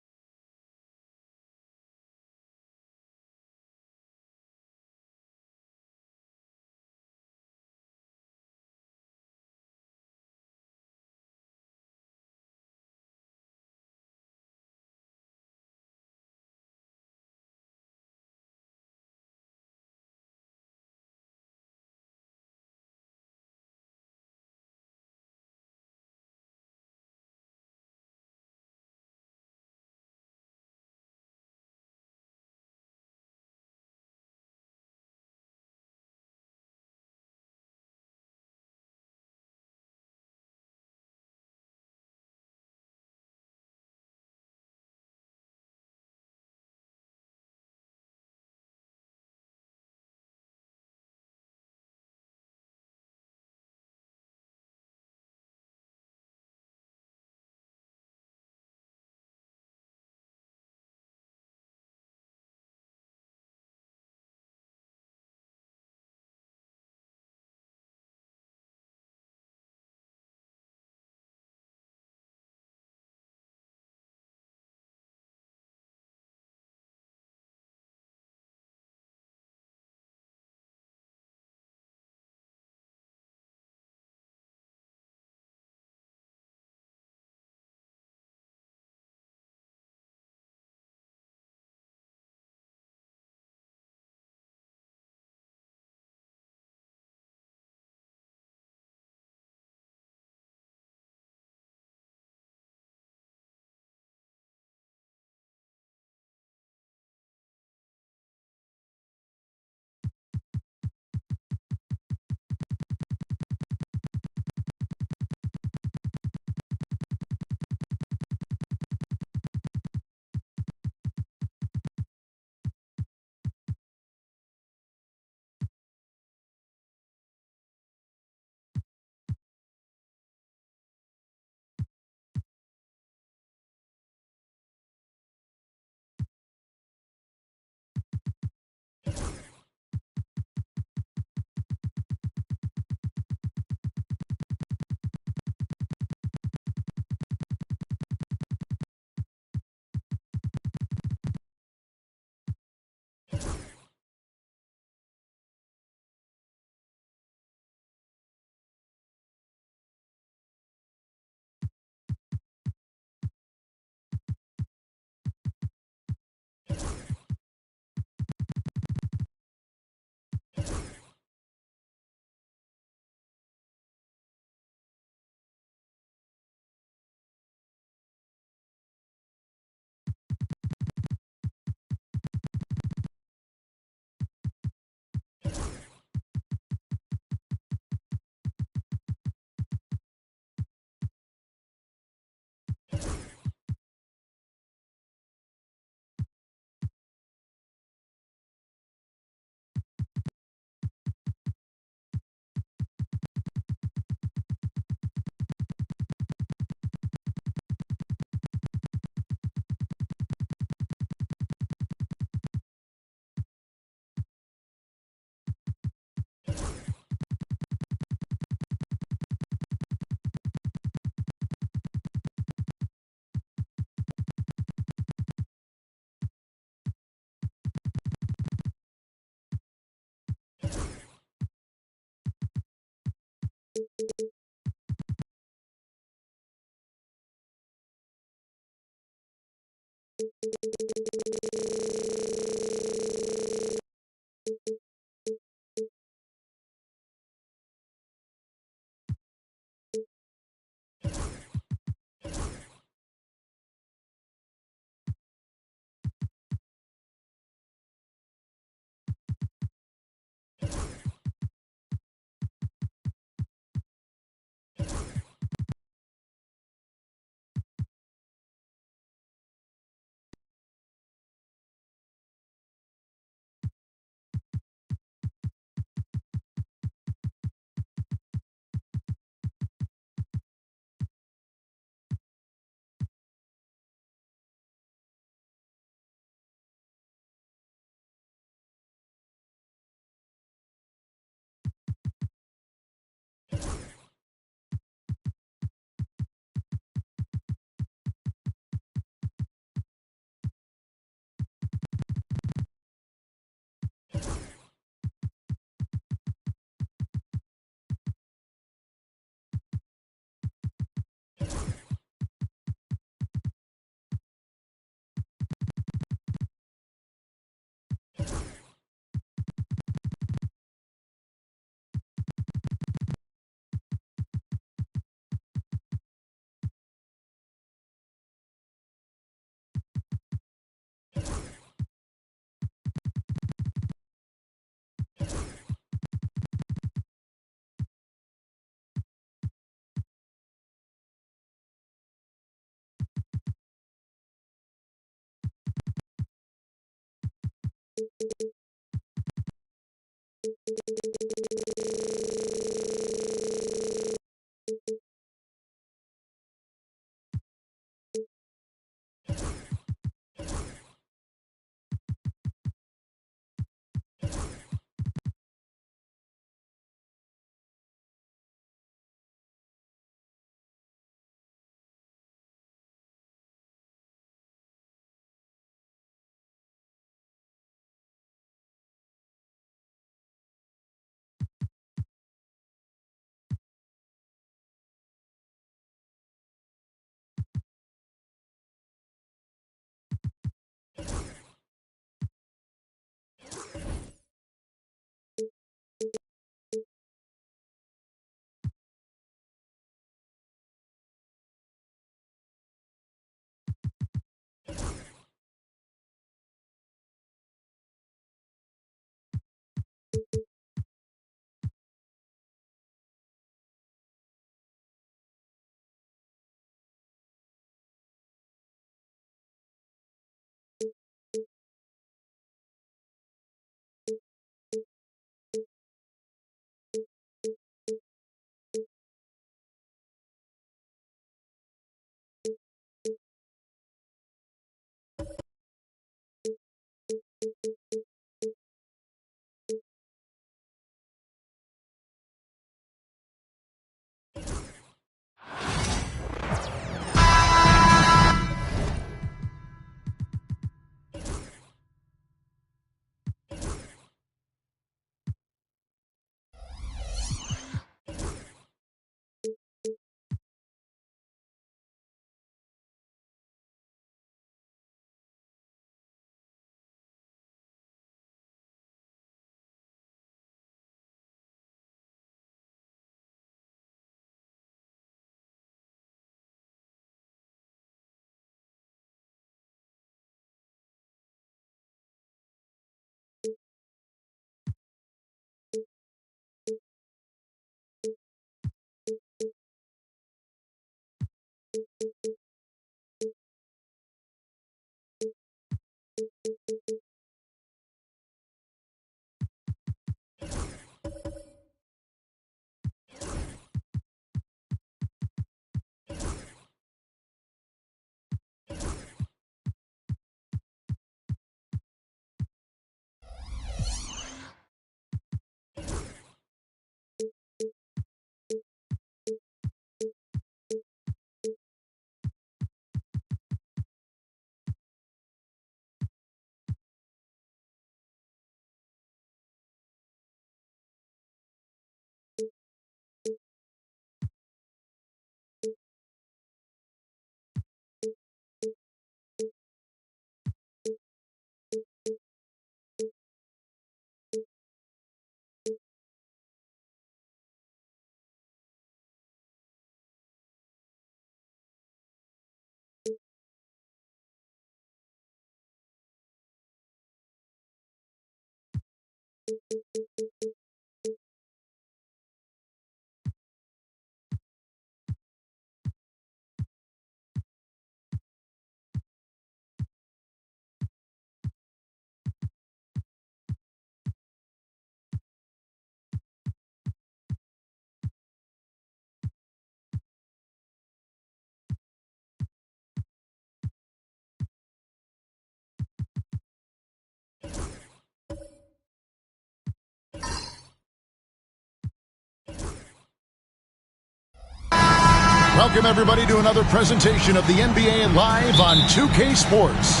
Welcome, everybody, to another presentation of the NBA Live on 2K Sports.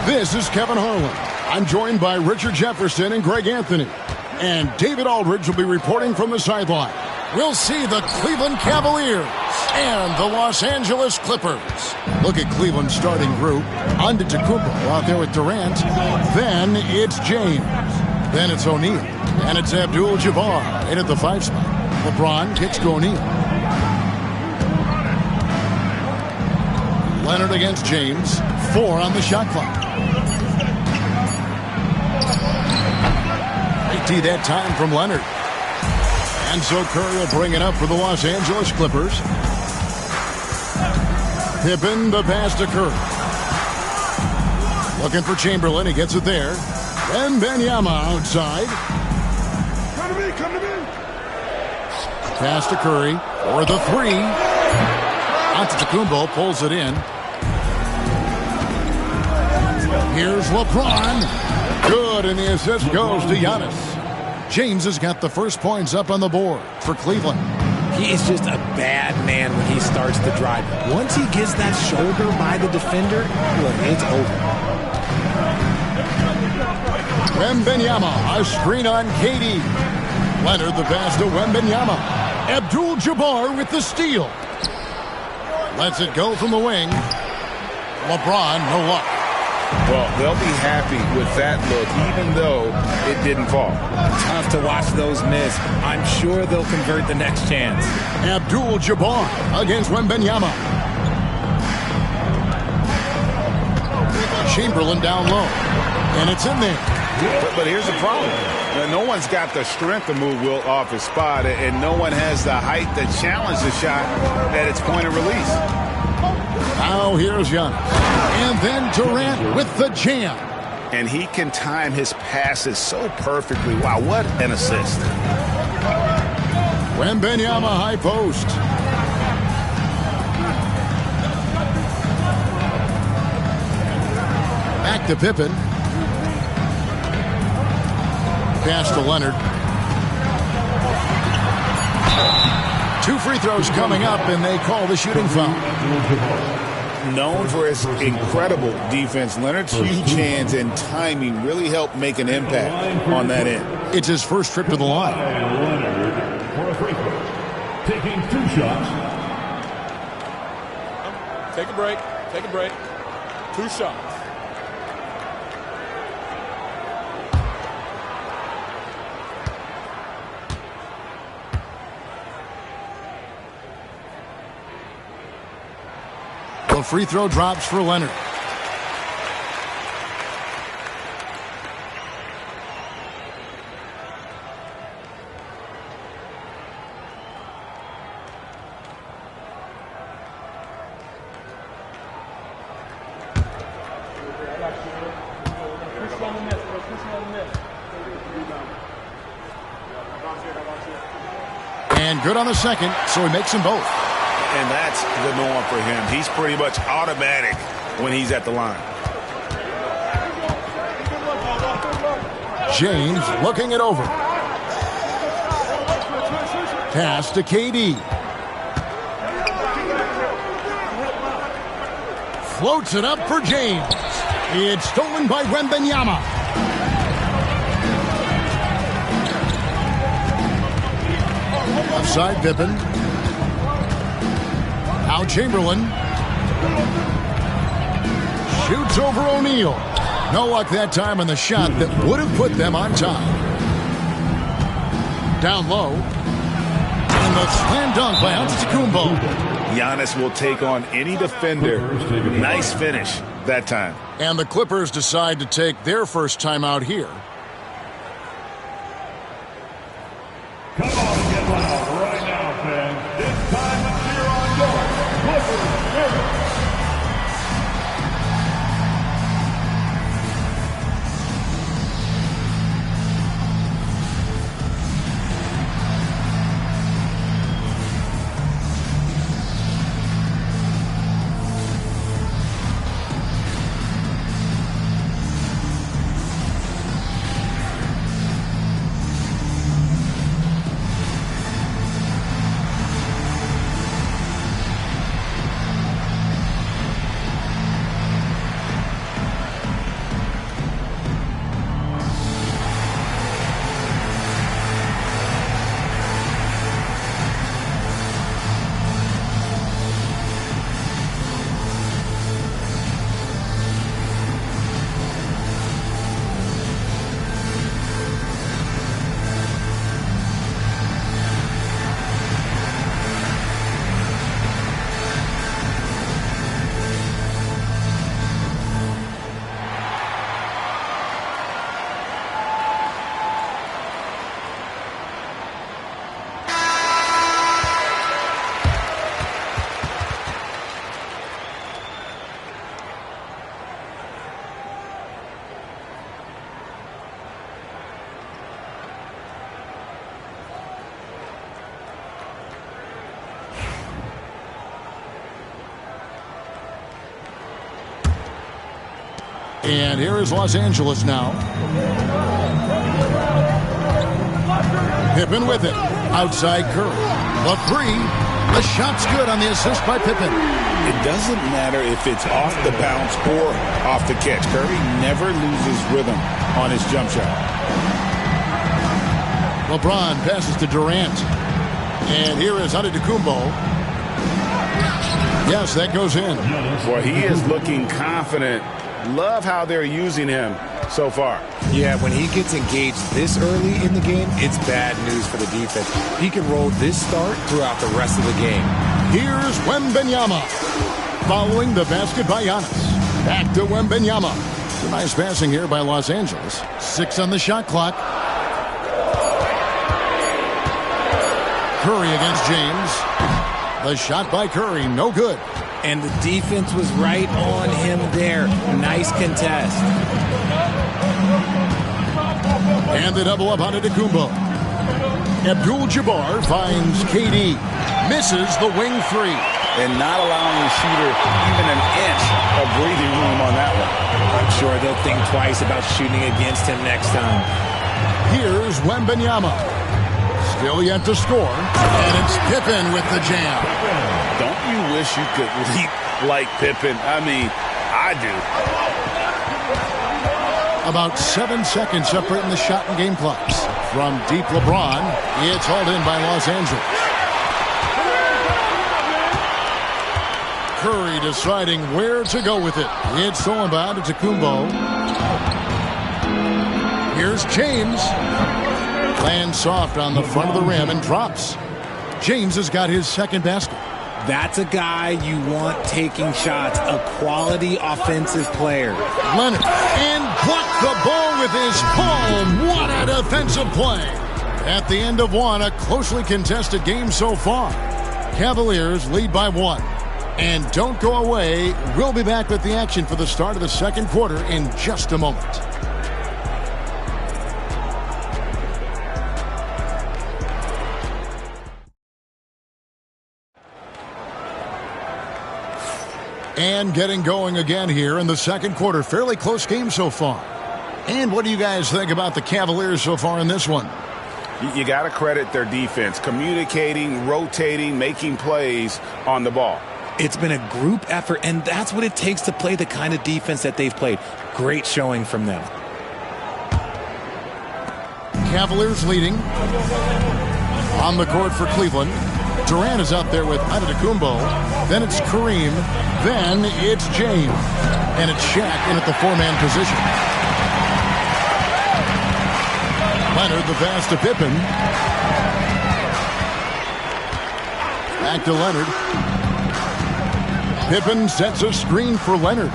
This is Kevin Harlan. I'm joined by Richard Jefferson and Greg Anthony. And David Aldridge will be reporting from the sideline. We'll see the Cleveland Cavaliers and the Los Angeles Clippers. Look at Cleveland's starting group. Antetokounmpo out there with Durant. Then it's James. Then it's O'Neal. And it's Abdul-Jabbar in at the 5 spot. LeBron kicks to O'Neal. Leonard against James. 4 on the shot clock. They tee that time from Leonard. And so Curry will bring it up for the Los Angeles Clippers. Pippen, the pass to Curry. Looking for Chamberlain. He gets it there. And Wembanyama outside. Come to me, come to me. Pass to Curry for the 3. Antetokounmpo pulls it in. Here's LeBron. Good, and the assist goes to Giannis. James has got the first points up on the board for Cleveland. He is just a bad man when he starts to drive. Once he gets that shoulder by the defender, look, it's over. Wembanyama, a screen on KD. Leonard, the pass to Wembanyama. Abdul-Jabbar with the steal. Lets it go from the wing. LeBron, no luck. Well, they'll be happy with that look, even though it didn't fall. Tough to watch those miss. I'm sure they'll convert the next chance. Abdul-Jabbar against Wembanyama. Chamberlain down low. And it's in there. But here's the problem. No one's got the strength to move Wilt off his spot, and no one has the height to challenge the shot at its point of release. Now here's Giannis. And then Durant with the jam. And he can time his passes so perfectly. Wow, what an assist. Wembanyama high post. Back to Pippen. Pass to Leonard. 2 free throws coming up, and they call the shooting foul. Known for his incredible defense, Leonard's huge hands and timing really helped make an impact on that end. It's his first trip to the line. Leonard for a free throw. Taking 2 shots. Take a break. Take a break. 2 shots. The free throw drops for Leonard. And good on the second, so he makes them both. And that's the norm for him. He's pretty much automatic when he's at the line. James looking it over. Pass to KD. Floats it up for James. It's stolen by Wembanyama. Offside Pippen. Now Chamberlain. Shoots over O'Neal. No luck that time on the shot that would have put them on top. Down low. And the slam dunk by Antetokounmpo. Giannis will take on any defender. Nice finish that time. And the Clippers decide to take their first time out here. Come on, get loud right now, fans. It's time to cheer on your Clippers. And here is Los Angeles now. Pippen with it. Outside Curry. The three. The shot's good on the assist by Pippen. It doesn't matter if it's off the bounce or off the catch. Curry never loses rhythm on his jump shot. LeBron passes to Durant. And here is Antetokounmpo. Yes, that goes in. Boy, he is looking confident. Love how they're using him so far. Yeah, when he gets engaged this early in the game, it's bad news for the defense. He can roll this start throughout the rest of the game. Here's Wembanyama. Following the basket by Giannis. Back to Wembanyama. Nice passing here by Los Angeles. 6 on the shot clock. Curry against James. The shot by Curry, no good. And the defense was right on him there. Nice contest. And the double up on Antetokounmpo. Abdul-Jabbar finds KD. Misses the wing three. And not allowing the shooter even an inch of breathing room on that one. I'm sure they'll think twice about shooting against him next time. Here's Wembanyama. Still yet to score. And it's Pippen with the jam. Don't you wish you could leap like Pippen? I mean, I do. About 7 seconds separating the shot and game clocks. From deep LeBron, it's hauled in by Los Angeles. Curry deciding where to go with it. It's stolen by Antetokounmpo. Here's James. Lands soft on the front of the rim and drops. James has got his second basket. That's a guy you want taking shots, a quality offensive player. Leonard, and blocked the ball with his palm. What a defensive play. At the end of one, a closely contested game so far. Cavaliers lead by 1. And don't go away. We'll be back with the action for the start of the second quarter in just a moment. And getting going again here in the second quarter. Fairly close game so far. And what do you guys think about the Cavaliers so far in this one? You got to credit their defense. Communicating, rotating, making plays on the ball. It's been a group effort, and that's what it takes to play the kind of defense that they've played. Great showing from them. Cavaliers leading. On the court for Cleveland. Durant is out there with Antetokounmpo. Then it's Kareem. Then it's James. And it's Shaq in at the 4-man position. Leonard the pass to Pippen. Back to Leonard. Pippen sets a screen for Leonard.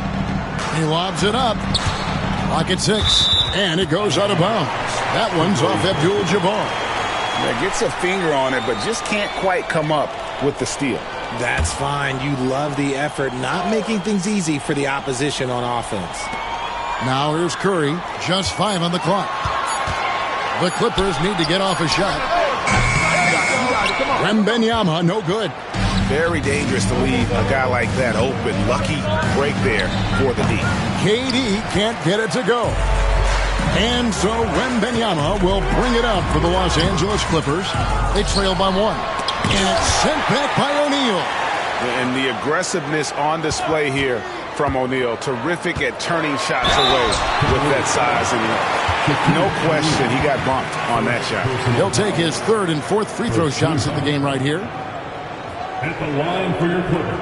He lobs it up. Clock at 6. And it goes out of bounds. That one's off Abdul-Jabbar. Yeah, gets a finger on it, but just can't quite come up with the steal. That's fine. You love the effort, not making things easy for the opposition on offense. Now here's Curry. Just 5 on the clock. The Clippers need to get off a shot. Wembanyama, no good. Very dangerous to leave a guy like that open. Lucky break there for the D. KD can't get it to go. And so Wembanyama will bring it up for the Los Angeles Clippers. They trail by 1. And it's sent back by O'Neal. And the aggressiveness on display here from O'Neal. Terrific at turning shots away with that size. And no question he got bumped on that shot. He'll take his 3rd and 4th free throw shots of the game right here. At the line for your Clippers,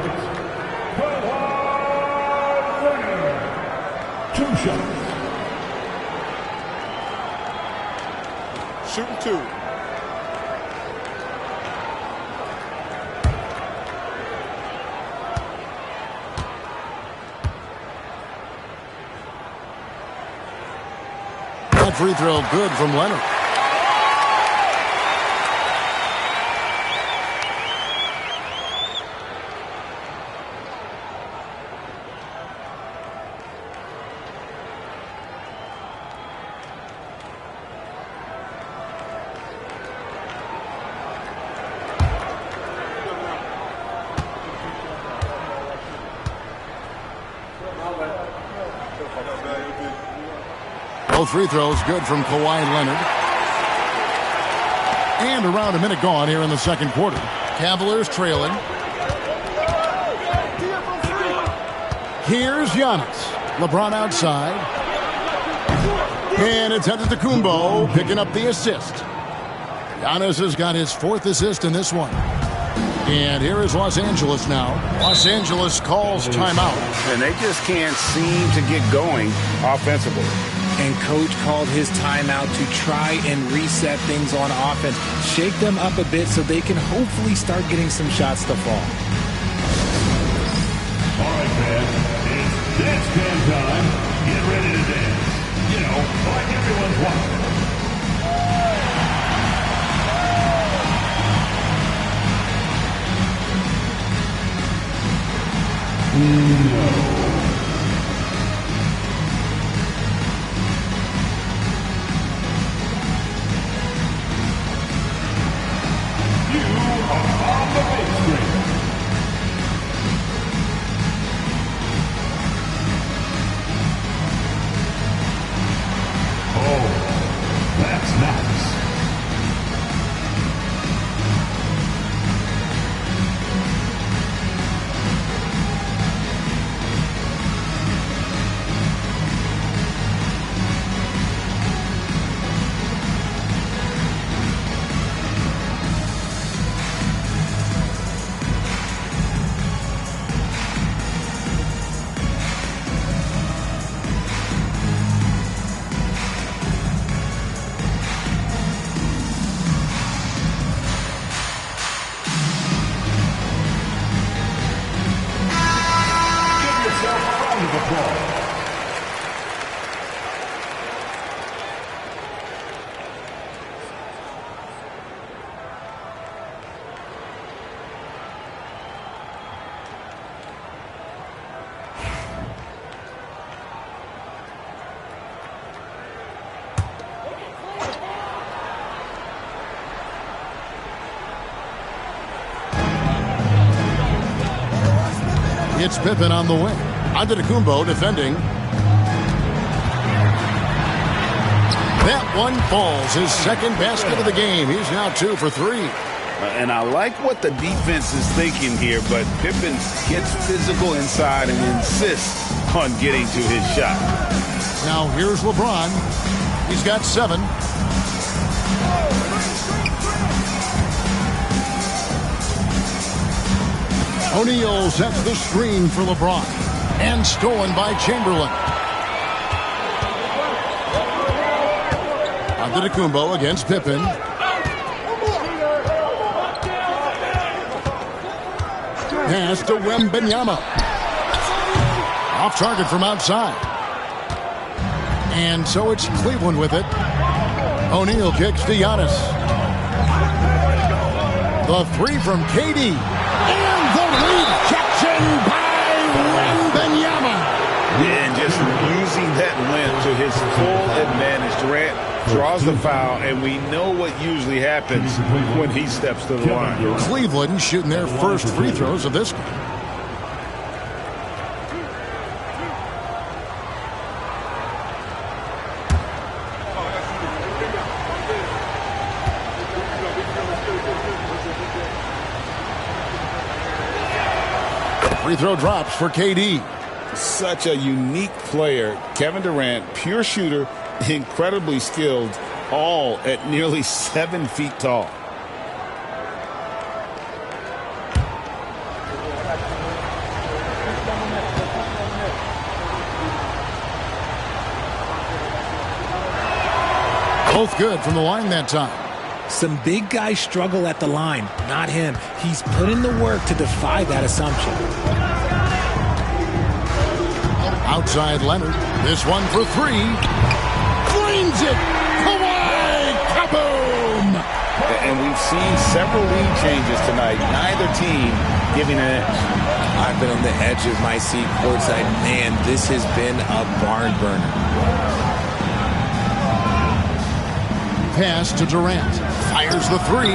2 shots. Shooting 2. That free throw good from Leonard. Both free throws good from Kawhi Leonard. And around a minute gone here in the second quarter. Cavaliers trailing. Here's Giannis. LeBron outside. And it's Antetokounmpo picking up the assist. Giannis has got his 4th assist in this one. And here is Los Angeles now. Los Angeles calls timeout. And they just can't seem to get going offensively. And coach called his timeout to try and reset things on offense. Shake them up a bit so they can hopefully start getting some shots to fall. All right, fans. It's dance band time. Get ready to dance. You know, like everyone's watching. No. It's Pippen on the wing. Antetokounmpo defending. That one falls. His second basket of the game. He's now 2 for 3. And I like what the defense is thinking here, but Pippen gets physical inside and insists on getting to his shot. Now here's LeBron. He's got 7. O'Neal sets the screen for LeBron. And stolen by Chamberlain. Antetokounmpo against Pippen. Pass to Wembanyama. Off target from outside. And so it's Cleveland with it. O'Neal kicks to Giannis. The 3 from KD. And the rejection by Wembanyama. And just using that length to his full advantage. Durant draws the foul, and we know what usually happens when he steps to the line. Cleveland shooting their first free throws of this game. Free throw drops for KD. Such a unique player. Kevin Durant, pure shooter, incredibly skilled, all at nearly 7 feet tall. Both good from the line that time. Some big guys struggle at the line, not him. He's put in the work to defy that assumption. Outside Leonard. This one for 3. Cleans it. Kawhi. Kaboom. And we've seen several lead changes tonight. Neither team giving an edge. I've been on the edge of my seat courtside. Man, this has been a barn burner. Pass to Durant. Fires the 3.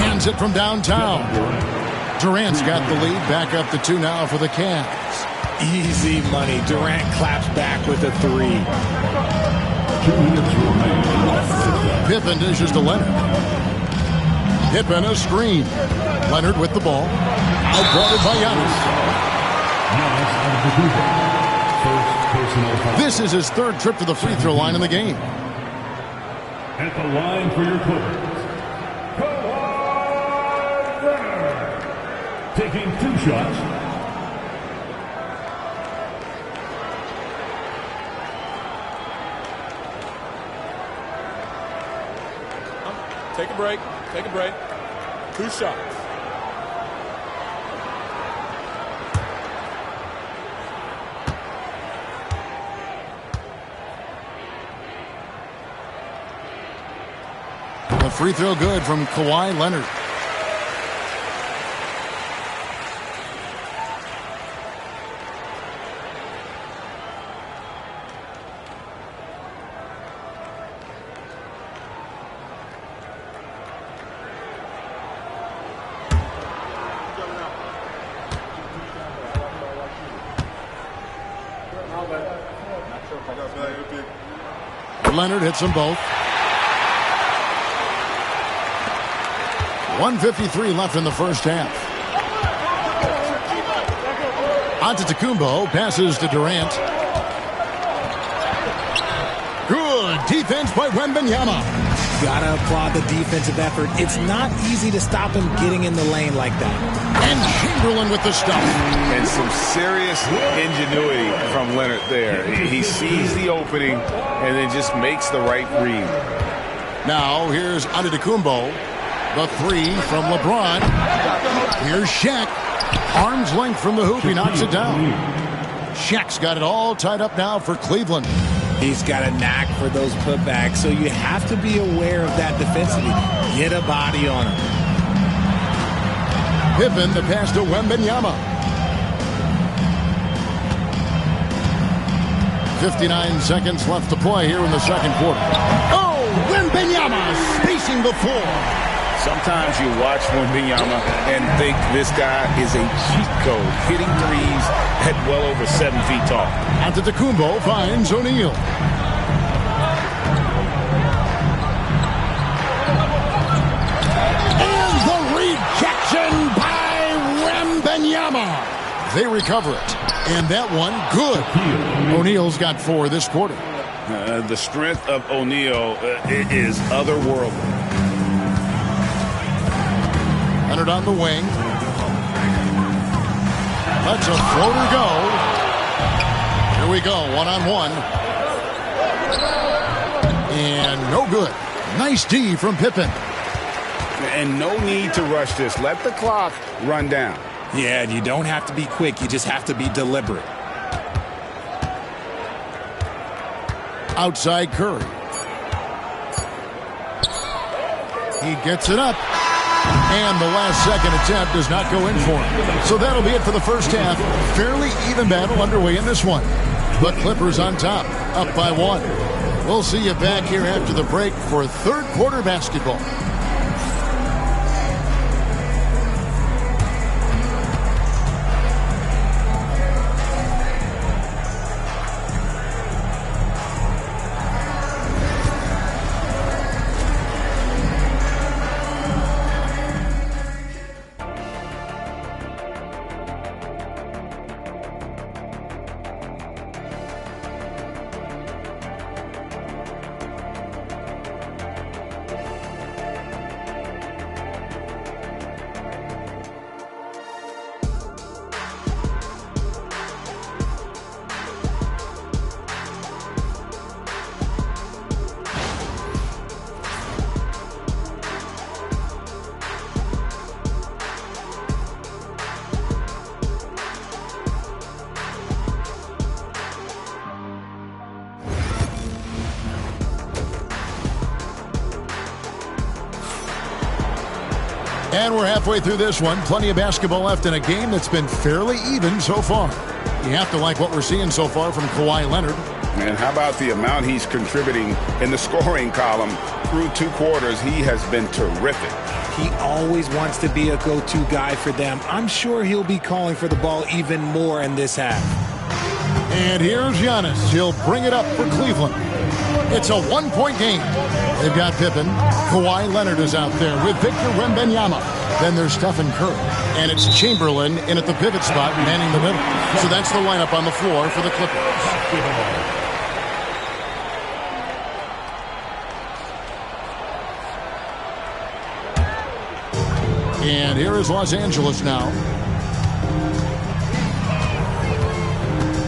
Cans it from downtown. Durant's got the lead. Back up to 2 now for the Cavs. Easy money. Durant claps back with a 3. 2 minutes remaining. Pippen dishes to Leonard. Pippen a screen. Leonard with the ball. Outguarded by Giannis. This is his 3rd trip to the free throw line in the game. At the line for your Clippers, Kawhi Leonard, taking 2 shots. Take a break. Take a break. 2 shots. The free throw good from Kawhi Leonard. Leonard hits them both. 1:53 left in the first half. Antetokounmpo passes to Durant. Good defense by Wembanyama. Gotta applaud the defensive effort. It's not easy to stop him getting in the lane like that. And Chamberlain with the stuff. And some serious ingenuity from Leonard there. He sees the opening and then just makes the right read. Now here's Antetokounmpo. The 3 from LeBron. Here's Shaq. Arm's length from the hoop. He knocks it down. Shaq's got it all tied up now for Cleveland. He's got a knack for those putbacks, so you have to be aware of that defensively. Get a body on him. Pippen the pass to Wembanyama. 59 seconds left to play here in the second quarter. Oh, Wembanyama spacing the floor. Sometimes you watch Wembanyama and think this guy is a cheat code, hitting threes at well over 7 feet tall. Antetokounmpo finds O'Neal. And the rejection by Wembanyama. They recover it. And that one, good. O'Neal's got 4 this quarter. The strength of O'Neal is otherworldly. Leonard on the wing. Lets a floater go. Here we go, 1-on-1. And no good. Nice D from Pippen. And no need to rush this. Let the clock run down. Yeah, and you don't have to be quick. You just have to be deliberate. Outside Curry. He gets it up. And the last second attempt does not go in for him. So that'll be it for the first half. Fairly even battle underway in this one. The Clippers on top, up by 1. We'll see you back here after the break for third quarter basketball. And we're halfway through this one. Plenty of basketball left in a game that's been fairly even so far. You have to like what we're seeing so far from Kawhi Leonard. And how about the amount he's contributing in the scoring column through 2 quarters? He has been terrific. He always wants to be a go-to guy for them. I'm sure he'll be calling for the ball even more in this half. And here's Giannis. He'll bring it up for Cleveland. It's a one-point game. They've got Pippen. Kawhi Leonard is out there with Victor Wembanyama. Then there's Stephen Curry. And it's Chamberlain in at the pivot spot, manning the middle. So that's the lineup on the floor for the Clippers. And here is Los Angeles now.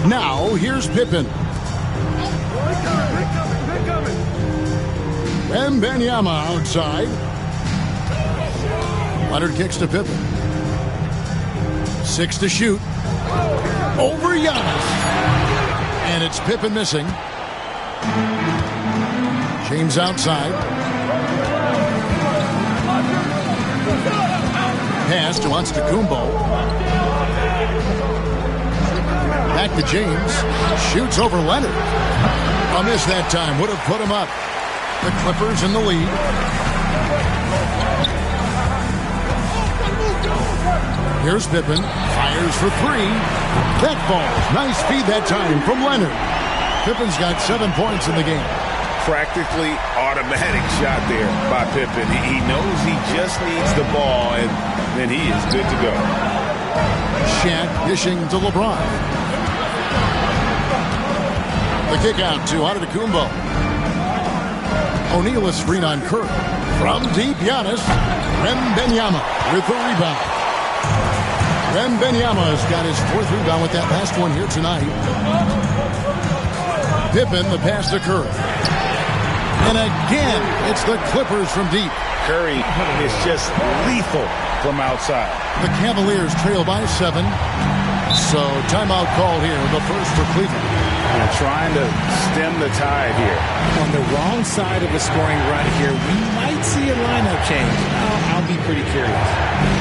Now, here's Pippen. Wembanyama outside. Leonard kicks to Pippen. 6 to shoot. Over Giannis. And it's Pippen missing. James outside. Pass to Antetokounmpo. Back to James. Shoots over Leonard. A miss that time. Would have put him up. The Clippers in the lead. Here's Pippen. Fires for 3. That falls. Nice feed that time from Leonard. Pippen's got 7 points in the game. Practically automatic shot there by Pippen. He knows he just needs the ball, and then he is good to go. Shaq dishing to LeBron. The kick out to Antetokounmpo. O'Neal is screen on Curry. From deep, Giannis. Wembanyama with the rebound. Wembanyama's got his 4th rebound with that last one here tonight. Pippen, the pass to Curry. And again, it's the Clippers from deep. Curry is just lethal from outside. The Cavaliers trail by 7. So timeout called here, the first for Cleveland. They're trying to stem the tide here. On the wrong side of a scoring run here, we might see a lineup change. I'll be pretty curious.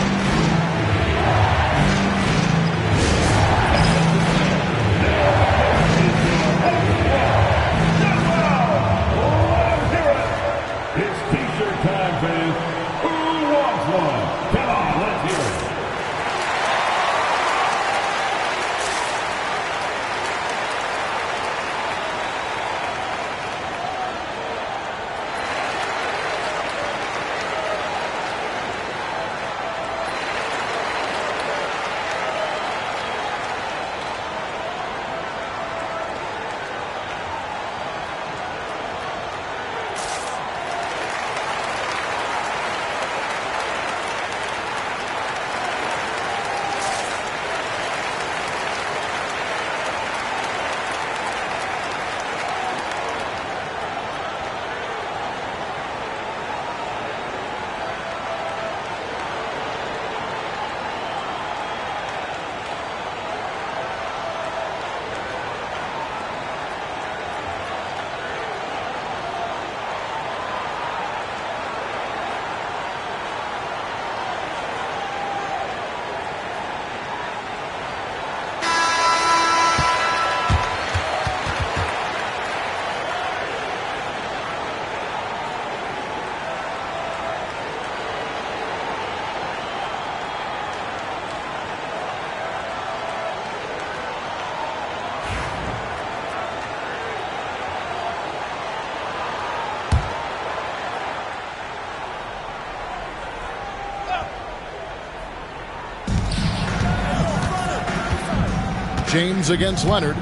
James against Leonard.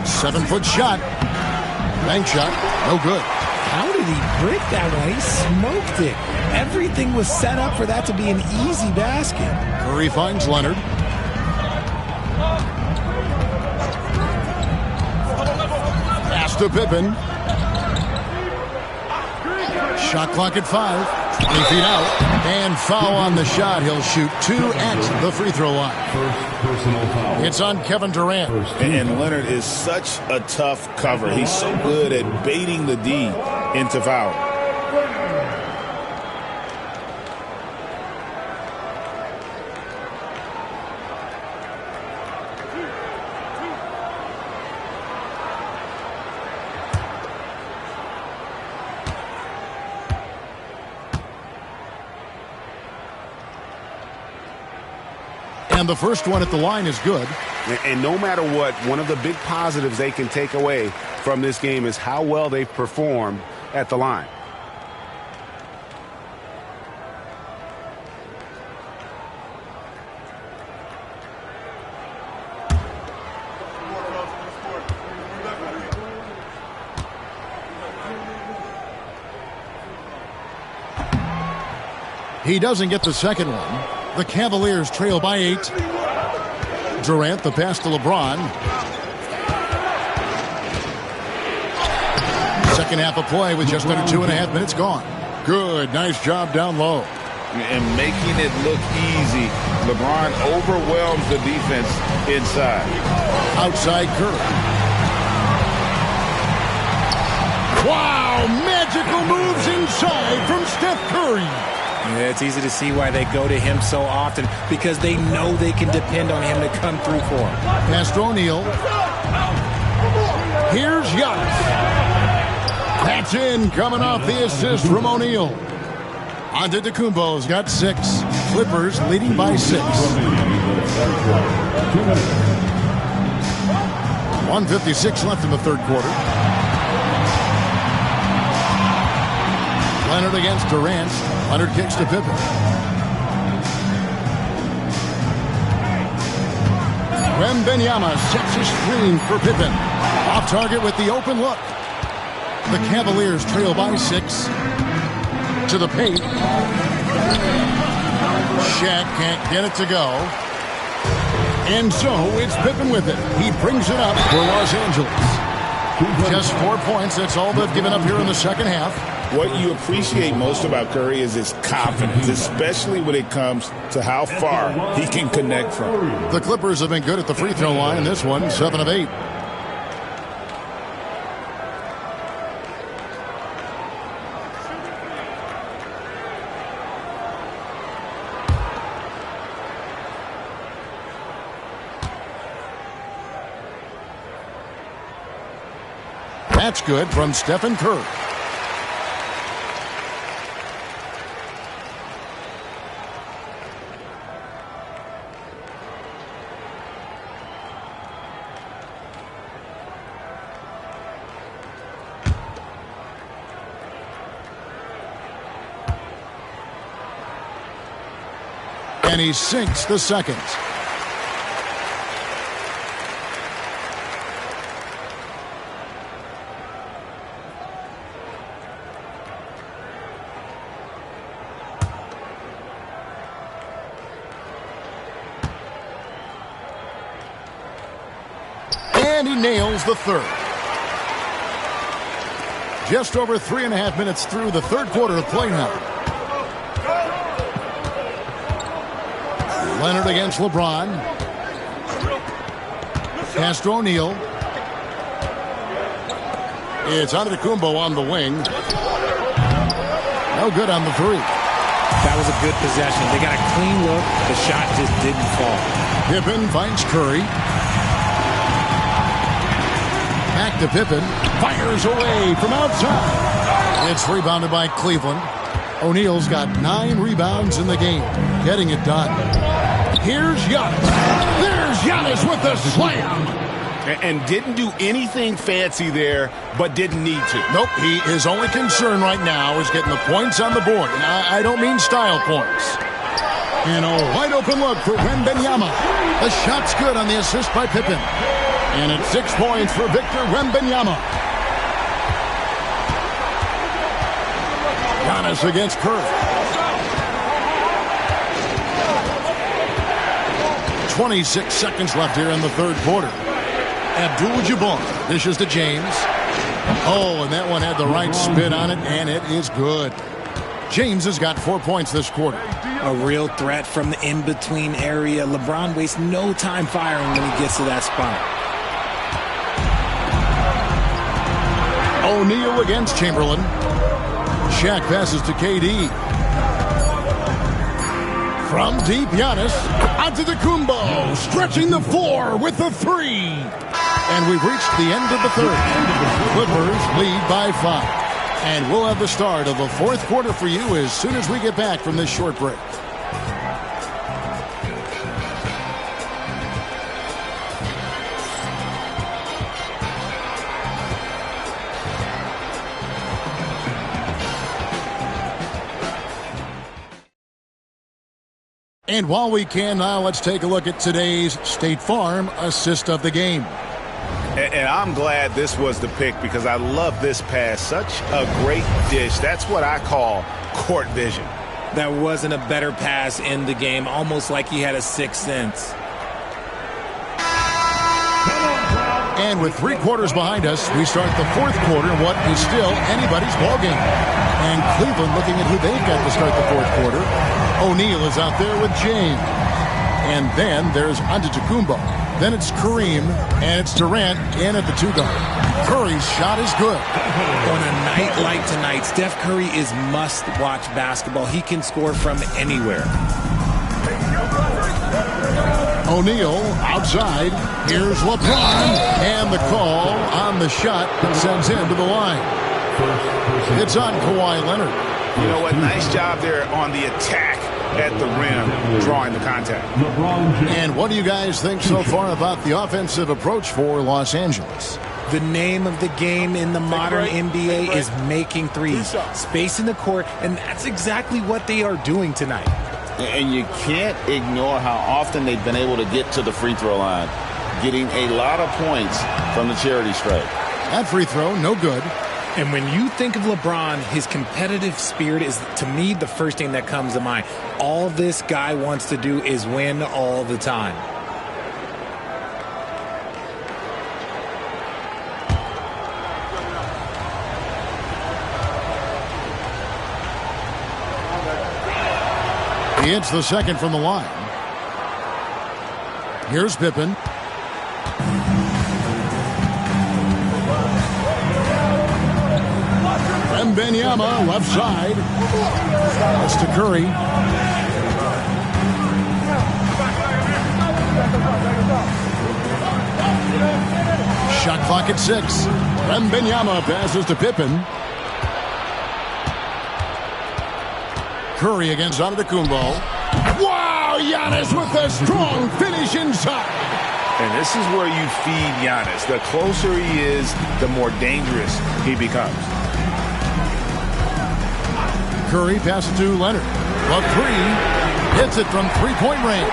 7-foot shot. Bank shot. No good. How did he break that one? He smoked it. Everything was set up for that to be an easy basket. Curry finds Leonard. Pass to Pippen. Shot clock at 5. 3 feet out. And foul on the shot. He'll shoot 2 at the free throw line. It's on Kevin Durant. And Leonard is such a tough cover. He's so good at baiting the D into foul. And the first one at the line is good. And no matter what, one of the big positives they can take away from this game is how well they performed at the line. He doesn't get the second one. The Cavaliers trail by 8. Durant, the pass to LeBron. Second half of play with just under 2.5 minutes gone. Good, nice job down low. And making it look easy. LeBron overwhelms the defense inside. Outside Curry. Wow, magical moves inside from Steph Curry. Yeah, it's easy to see why they go to him so often, because they know they can depend on him to come through for them. Pass to O'Neal. Here's Giannis. That's in, coming off the assist from O'Neal. Antetokounmpo's got 6. Clippers leading by 6. 1:56 left in the third quarter. Leonard against Durant. Leonard kicks to Pippen. Wembanyama sets a screen for Pippen. Off target with the open look. The Cavaliers trail by 6. To the paint. Shaq can't get it to go. And so it's Pippen with it. He brings it up for Los Angeles. Just 4 points. That's all they've given up here in the second half. What you appreciate most about Curry is his confidence, especially when it comes to how far he can connect from. The Clippers have been good at the free throw line. This one, 7 of 8. That's good from Stephen Curry. And he sinks the second. And he nails the third. Just over 3.5 minutes through the third quarter of play now. Leonard against LeBron. Pass to O'Neal. It's Antetokounmpo on the wing. No good on the three. That was a good possession. They got a clean look. The shot just didn't fall. Pippen finds Curry. Back to Pippen. Fires away from outside. It's rebounded by Cleveland. O'Neal's got 9 rebounds in the game. Getting it done. Here's Giannis. There's Giannis with the slam. And didn't do anything fancy there, but didn't need to. Nope, his only concern right now is getting the points on the board. And I don't mean style points. And a wide open look for Wembanyama. The shot's good on the assist by Pippen. And it's 6 points for Victor Wembanyama. Giannis against Curry. 26 seconds left here in the third quarter. Abdul-Jabbar dishes to James. Oh, and that one had the right spin on it, and it is good. James has got 4 points this quarter. A real threat from the in-between area. LeBron wastes no time firing when he gets to that spot. O'Neal against Chamberlain. Shaq passes to KD. From deep, Giannis. Antetokounmpo stretching the floor with the three. And we've reached the end of the third. Clippers lead by 5. And we'll have the start of the fourth quarter for you as soon as we get back from this short break. And while we can now, let's take a look at today's State Farm assist of the game. And I'm glad this was the pick because I love this pass. Such a great dish. That's what I call court vision. That wasn't a better pass in the game, almost like he had a sixth sense. And with 3 quarters behind us, we start the 4th quarter in what is still anybody's ballgame. And Cleveland looking at who they've got to start the 4th quarter. O'Neal is out there with James. And then there's Antetokounmpo. Then it's Kareem, and it's Durant in at the 2-guard. Curry's shot is good. On a night like tonight, Steph Curry is must-watch basketball. He can score from anywhere. O'Neal outside. Here's LeBron. And the call on the shot that sends him to the line. It's on Kawhi Leonard. You know what? Nice job there on the attack at the rim, drawing the contact. And what do you guys think so far about the offensive approach for Los Angeles? The name of the game in the modern NBA is making threes, spacing the court, and that's exactly what they are doing tonight. And you can't ignore how often they've been able to get to the free throw line, getting a lot of points from the charity stripe. That free throw, no good. And when you think of LeBron, his competitive spirit is, to me, the first thing that comes to mind. All this guy wants to do is win all the time. He hits the second from the line. Here's Pippen. Wembanyama left side. That's to Curry. Shot clock at 6. Wembanyama passes to Pippen. Curry against Antetokounmpo. Wow, Giannis with a strong finish inside. And this is where you feed Giannis. The closer he is, the more dangerous he becomes. Curry passes to Leonard. Well, 3 hits it from 3-point range.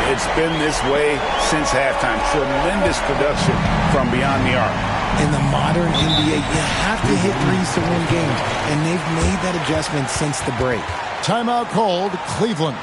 It's been this way since halftime. Tremendous production from beyond the arc. In the modern NBA, you have to hit threes to win games, and they've made that adjustment since the break. Timeout called, Cleveland.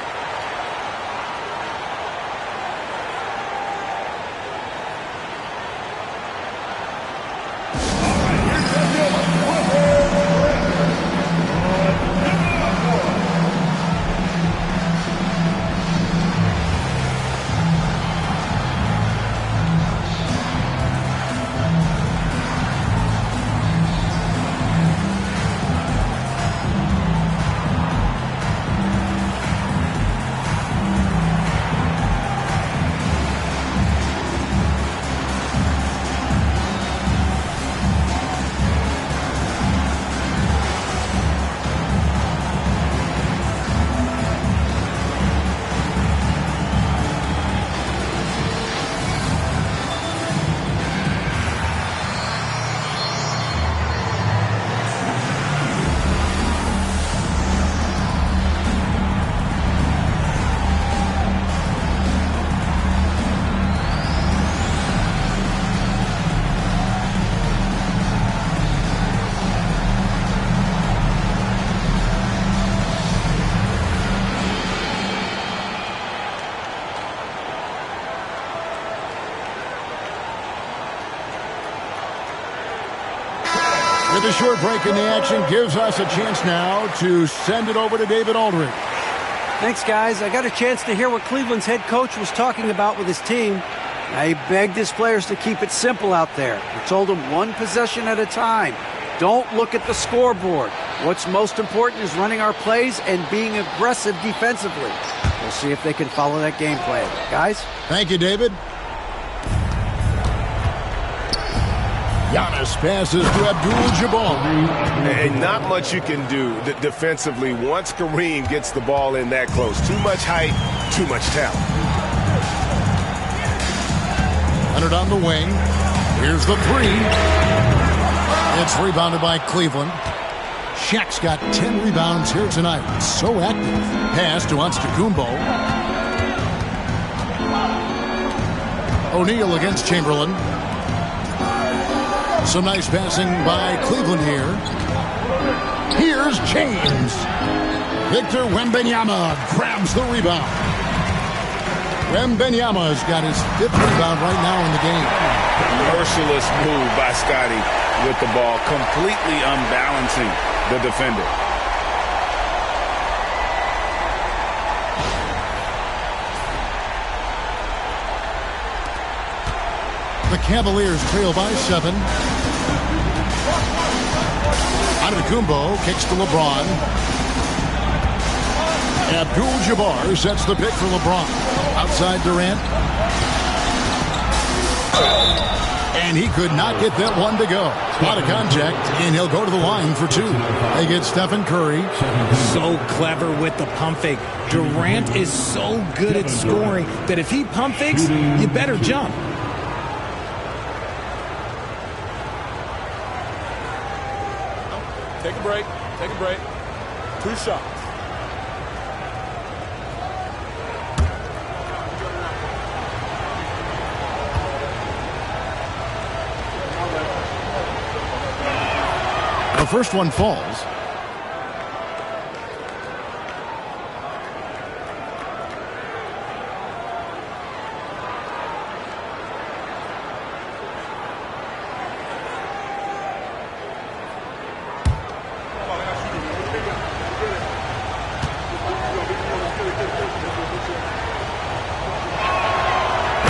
With a short break in the action gives us a chance now to send it over to David Aldridge. Thanks, guys. I got a chance to hear what Cleveland's head coach was talking about with his team. He begged his players to keep it simple out there. He told them 1 possession at a time. Don't look at the scoreboard. What's most important is running our plays and being aggressive defensively. We'll see if they can follow that game plan. Guys? Thank you, David. Giannis passes to Abdul-Jabbar. And not much you can do defensively once Kareem gets the ball in that close. Too much height, too much talent. Leonard on the wing. Here's the 3. It's rebounded by Cleveland. Shaq's got 10 rebounds here tonight. So active. Pass to Antetokounmpo. O'Neal against Chamberlain. Some nice passing by Cleveland here. Here's James. Victor Wembanyama grabs the rebound. Wembanyama's got his 5th rebound right now in the game. Merciless move by Scotty with the ball, completely unbalancing the defender. The Cavaliers trail by 7. Antetokounmpo kicks to LeBron. Abdul-Jabbar sets the pick for LeBron. Outside Durant. And he could not get that one to go. Out of contact, and he'll go to the line for 2. They get Stephen Curry. So clever with the pump fake. Durant is so good at scoring that if he pump fakes, you better jump. Take a break. Take a break. 2 shots. The first one falls.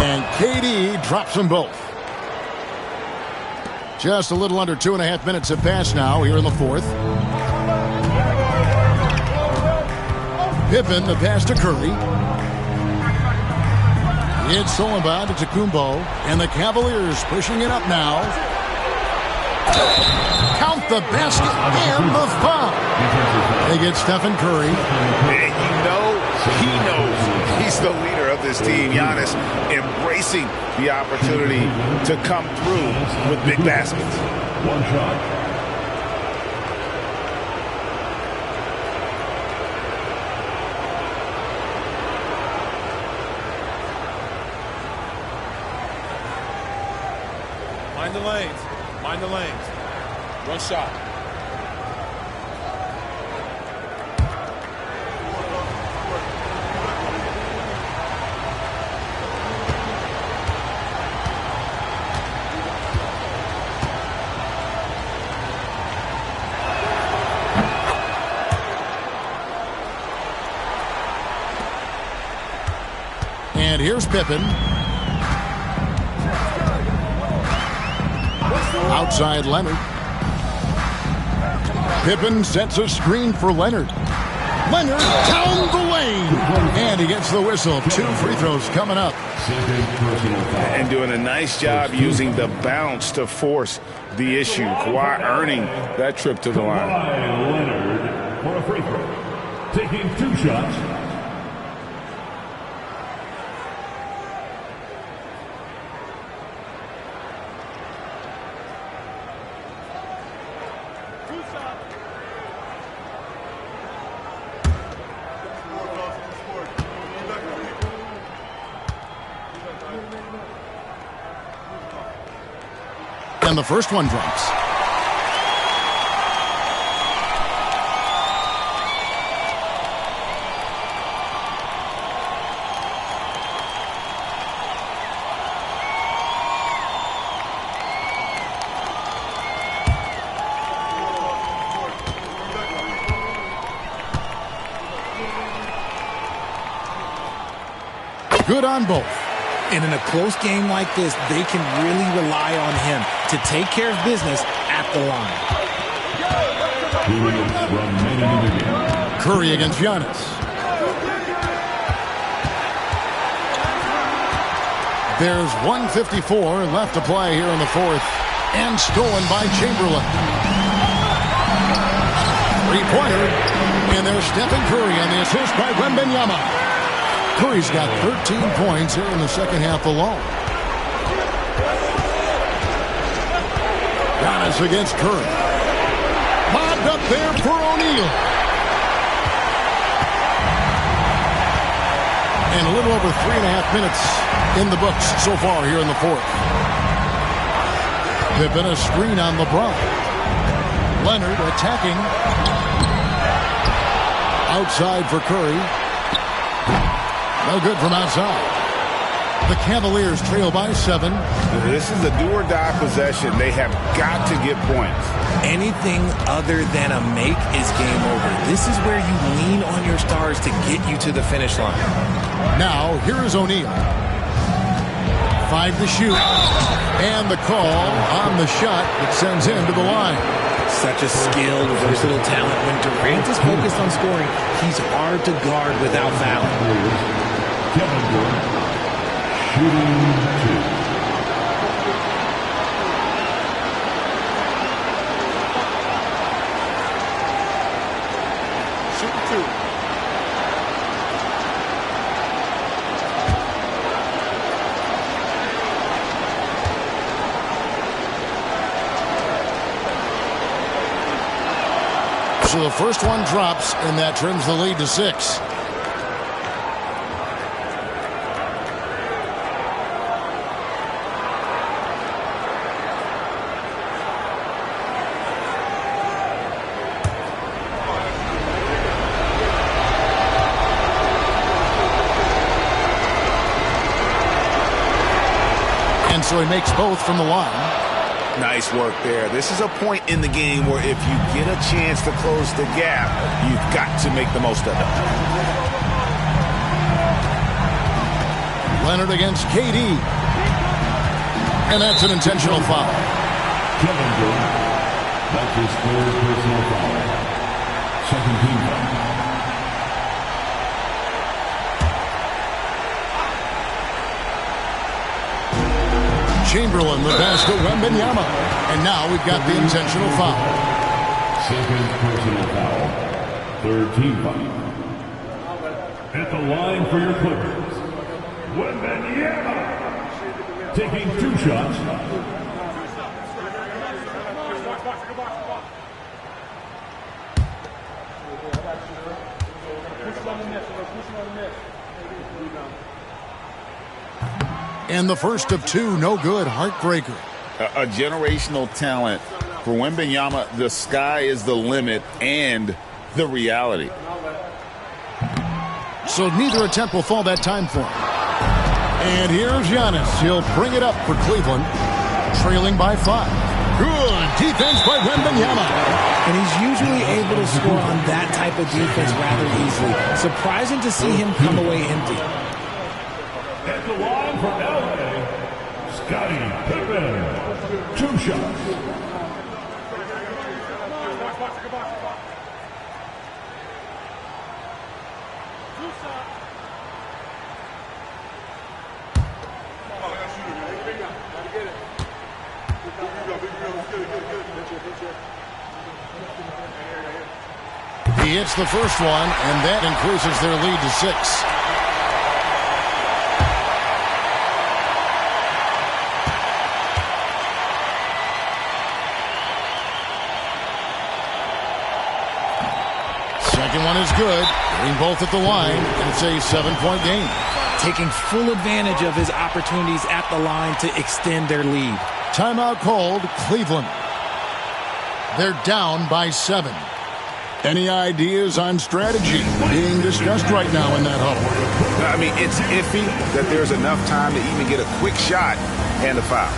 And KD drops them both. Just a little under 2.5 minutes have passed now here in the 4th. Pippen, the pass to Curry. It's stolen by Antetokounmpo, and the Cavaliers pushing it up now. Count the basket and the foul. They get Stephen Curry. And you know, he knows he's the leader of this team. Giannis embracing the opportunity to come through with big baskets. 1 shot. Mind the lanes. Mind the lanes. 1 shot. And here's Pippen. Outside Leonard. Pippen sets a screen for Leonard. Leonard down the lane. And he gets the whistle. 2 free throws coming up. And doing a nice job using the bounce to force the issue. Kawhi earning that trip to the line. Kawhi Leonard for a free throw. Taking 2 shots. And the first one drops. Good on both. And in a close game like this, they can really rely on him to take care of business at the line. Curry against Giannis. There's 1:54 left to play here in the 4th. And stolen by Chamberlain. 3-pointer. And there's Stephen Curry on the assist by Wembanyama. Curry's got 13 points here in the second half alone. Giannis against Curry. Bob up there for O'Neal. And a little over 3.5 minutes in the books so far here in the fourth. They've been a screen on LeBron. Leonard attacking. Outside for Curry. No good from outside. The Cavaliers trail by 7. This is a do-or-die possession. They have got to get points. Anything other than a make is game over. This is where you lean on your stars to get you to the finish line. Now, here is O'Neal. 5 to shoot. And the call on the shot that sends him to the line. Such a skilled, versatile talent. When Durant is focused on scoring, he's hard to guard without fouling. Kevin Durant, shooting 2. So the first one drops, and that trims the lead to 6. And so he makes both from the line. Nice work there. This is a point in the game where if you get a chance to close the gap, you've got to make the most of it. Leonard against KD. And that's an intentional foul. Kevin Durant, that's his 3rd personal foul. 2nd team foul. Chamberlain, the pass to Wembanyama. And now we've got the intentional foul. 2nd personal foul. 3rd team foul. At the line for your Clippers, Wembanyama taking 2 shots. And the first of 2, no good. Heartbreaker. A generational talent. For Wembanyama, the sky is the limit and the reality. So neither attempt will fall that time for him. And here's Giannis. He'll bring it up for Cleveland, trailing by 5. Good defense by Wembanyama. And he's usually able to score on that type of defense rather easily. Surprising to see him come away empty. At the line for LA, Scottie Pippen. 2 shots. He hits the first one, and that increases their lead to 6. Second one is good. Getting both at the line, and it's a 7-point game. Taking full advantage of his opportunities at the line to extend their lead. Timeout called, Cleveland. They're down by 7. Any ideas on strategy being discussed right now in that huddle? I mean, it's iffy that there's enough time to even get a quick shot and a foul.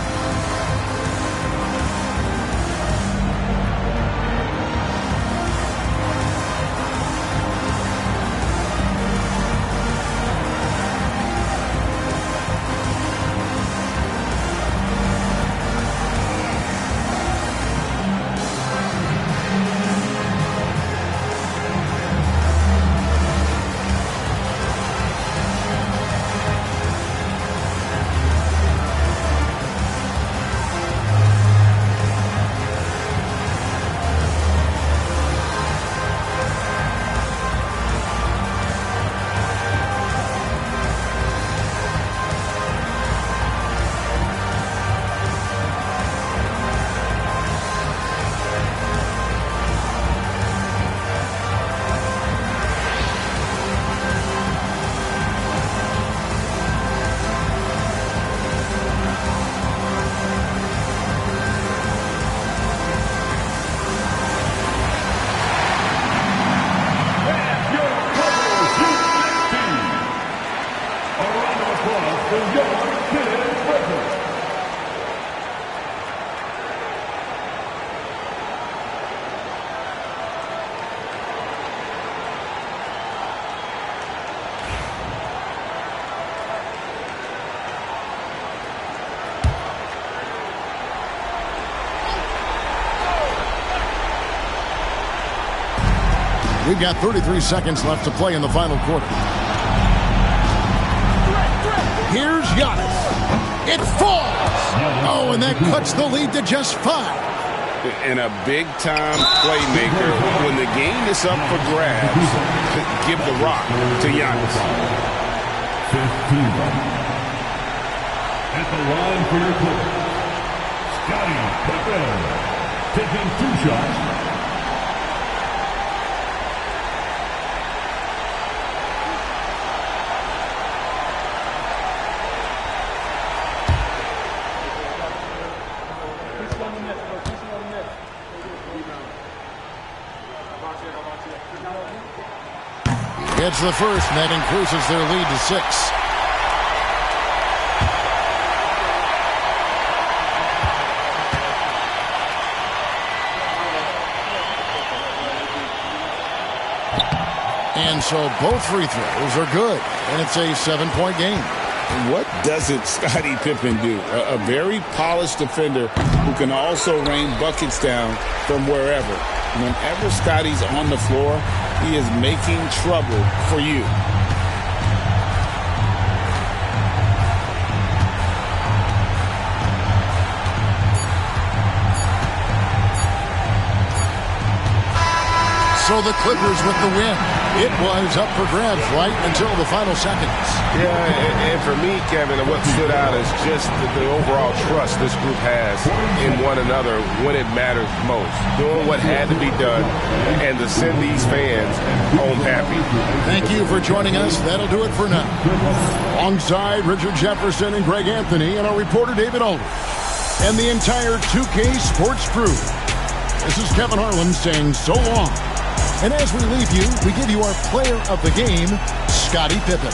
We've got 33 seconds left to play in the final quarter. Here's Giannis. It falls. Oh, and that cuts the lead to just 5. And a big-time playmaker. When the game is up for grabs, give the rock to Giannis. 15. At the line for your Clippers, Scottie Pippen taking 2 shots. It's the first, and that increases their lead to 6. And so both free throws are good, and it's a 7-point game. What doesn't Scottie Pippen do? A very polished defender who can also rain buckets down from wherever. Whenever Scottie's on the floor, he is making trouble for you. So the Clippers with the win. It was up for grabs right until the final seconds. Yeah, and for me, Kevin, what stood out is just the overall trust this group has in one another when it matters most. Doing what had to be done and to send these fans home happy. Thank you for joining us. That'll do it for now. Alongside Richard Jefferson and Greg Anthony and our reporter David Aldridge and the entire 2K Sports crew. This is Kevin Harlan saying so long. And as we leave you, we give you our player of the game, Scottie Pippen.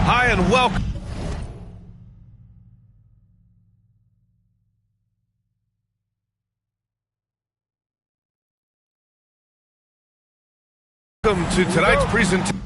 Hi and welcome. Welcome to tonight's presentation.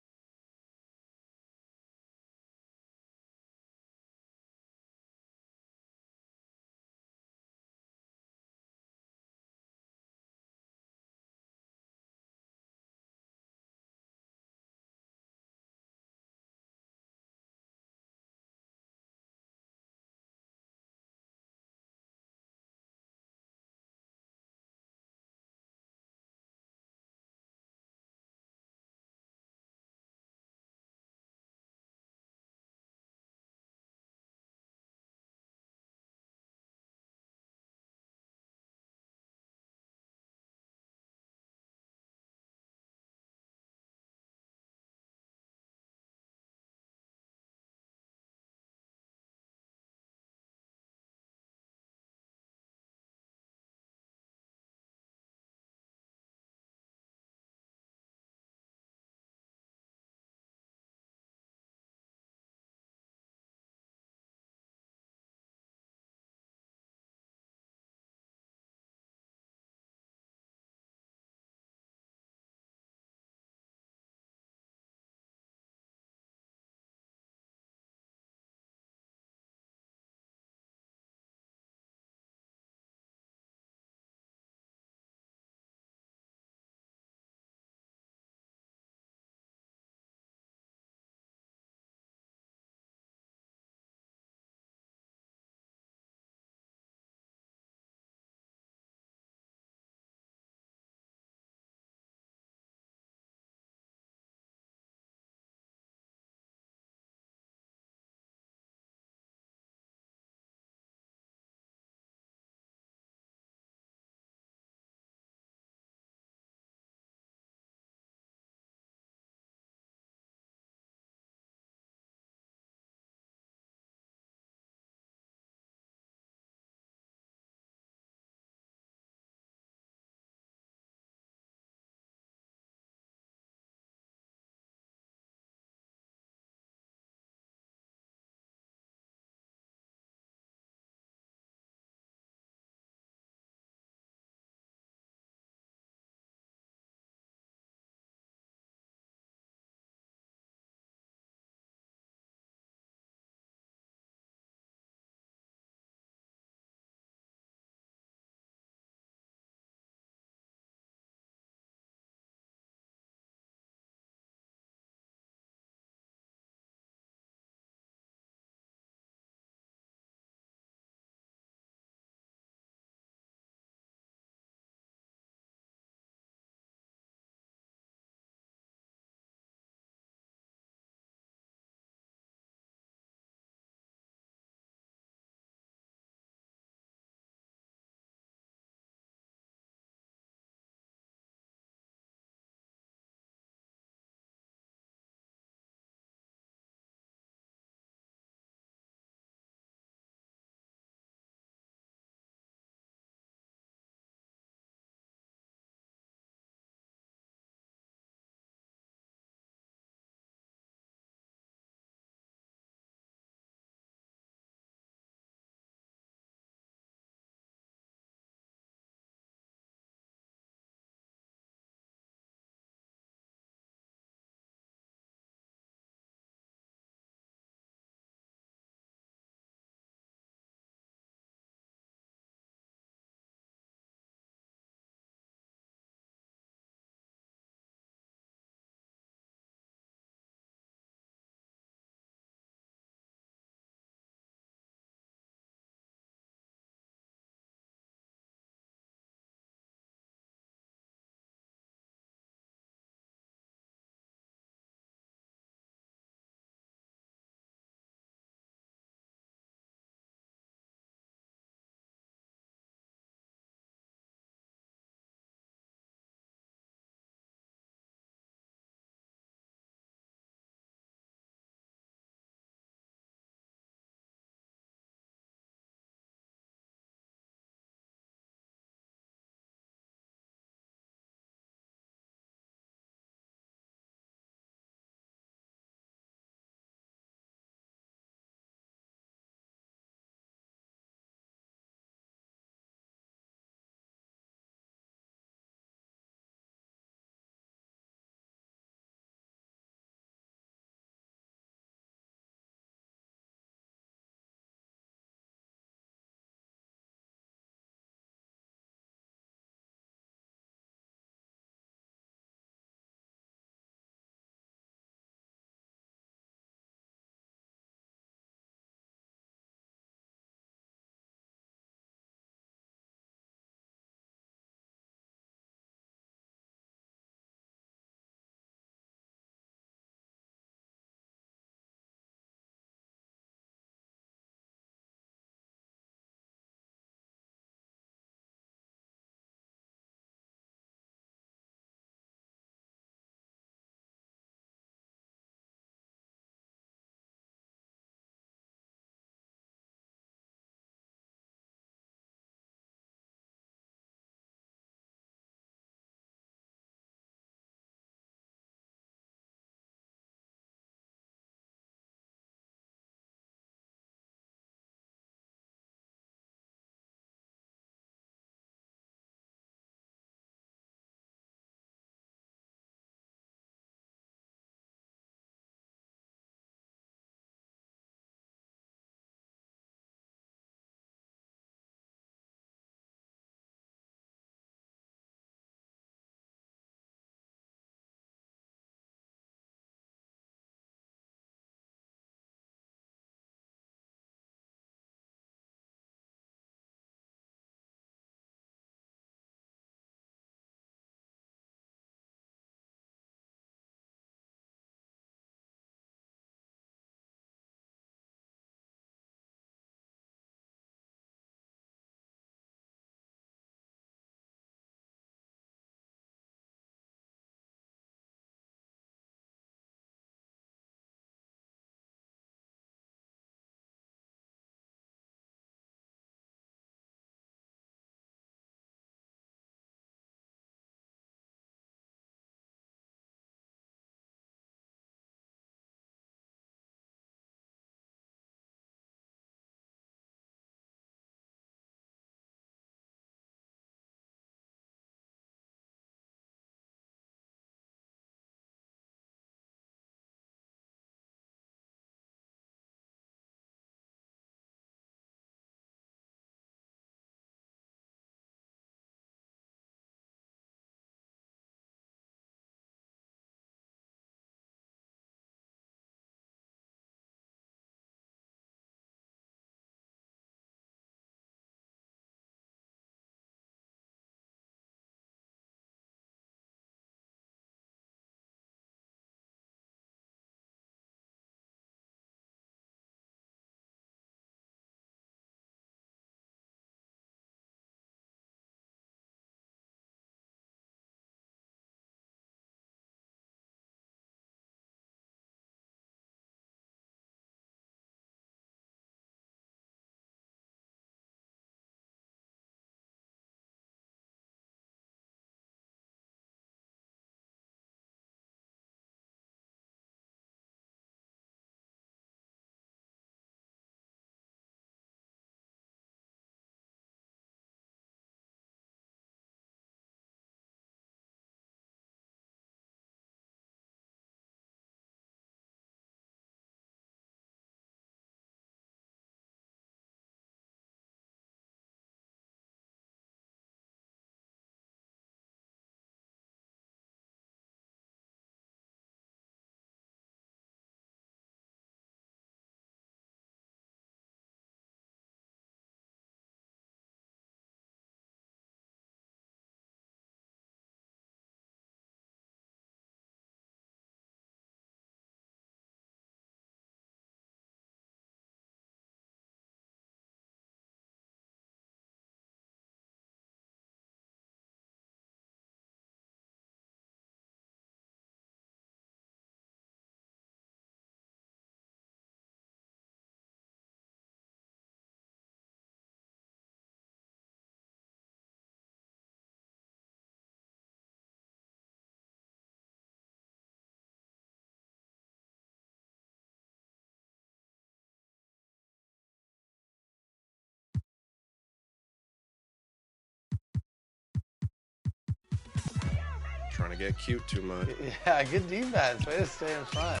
trying to get cute too much. Yeah, good defense. Way to stay in front.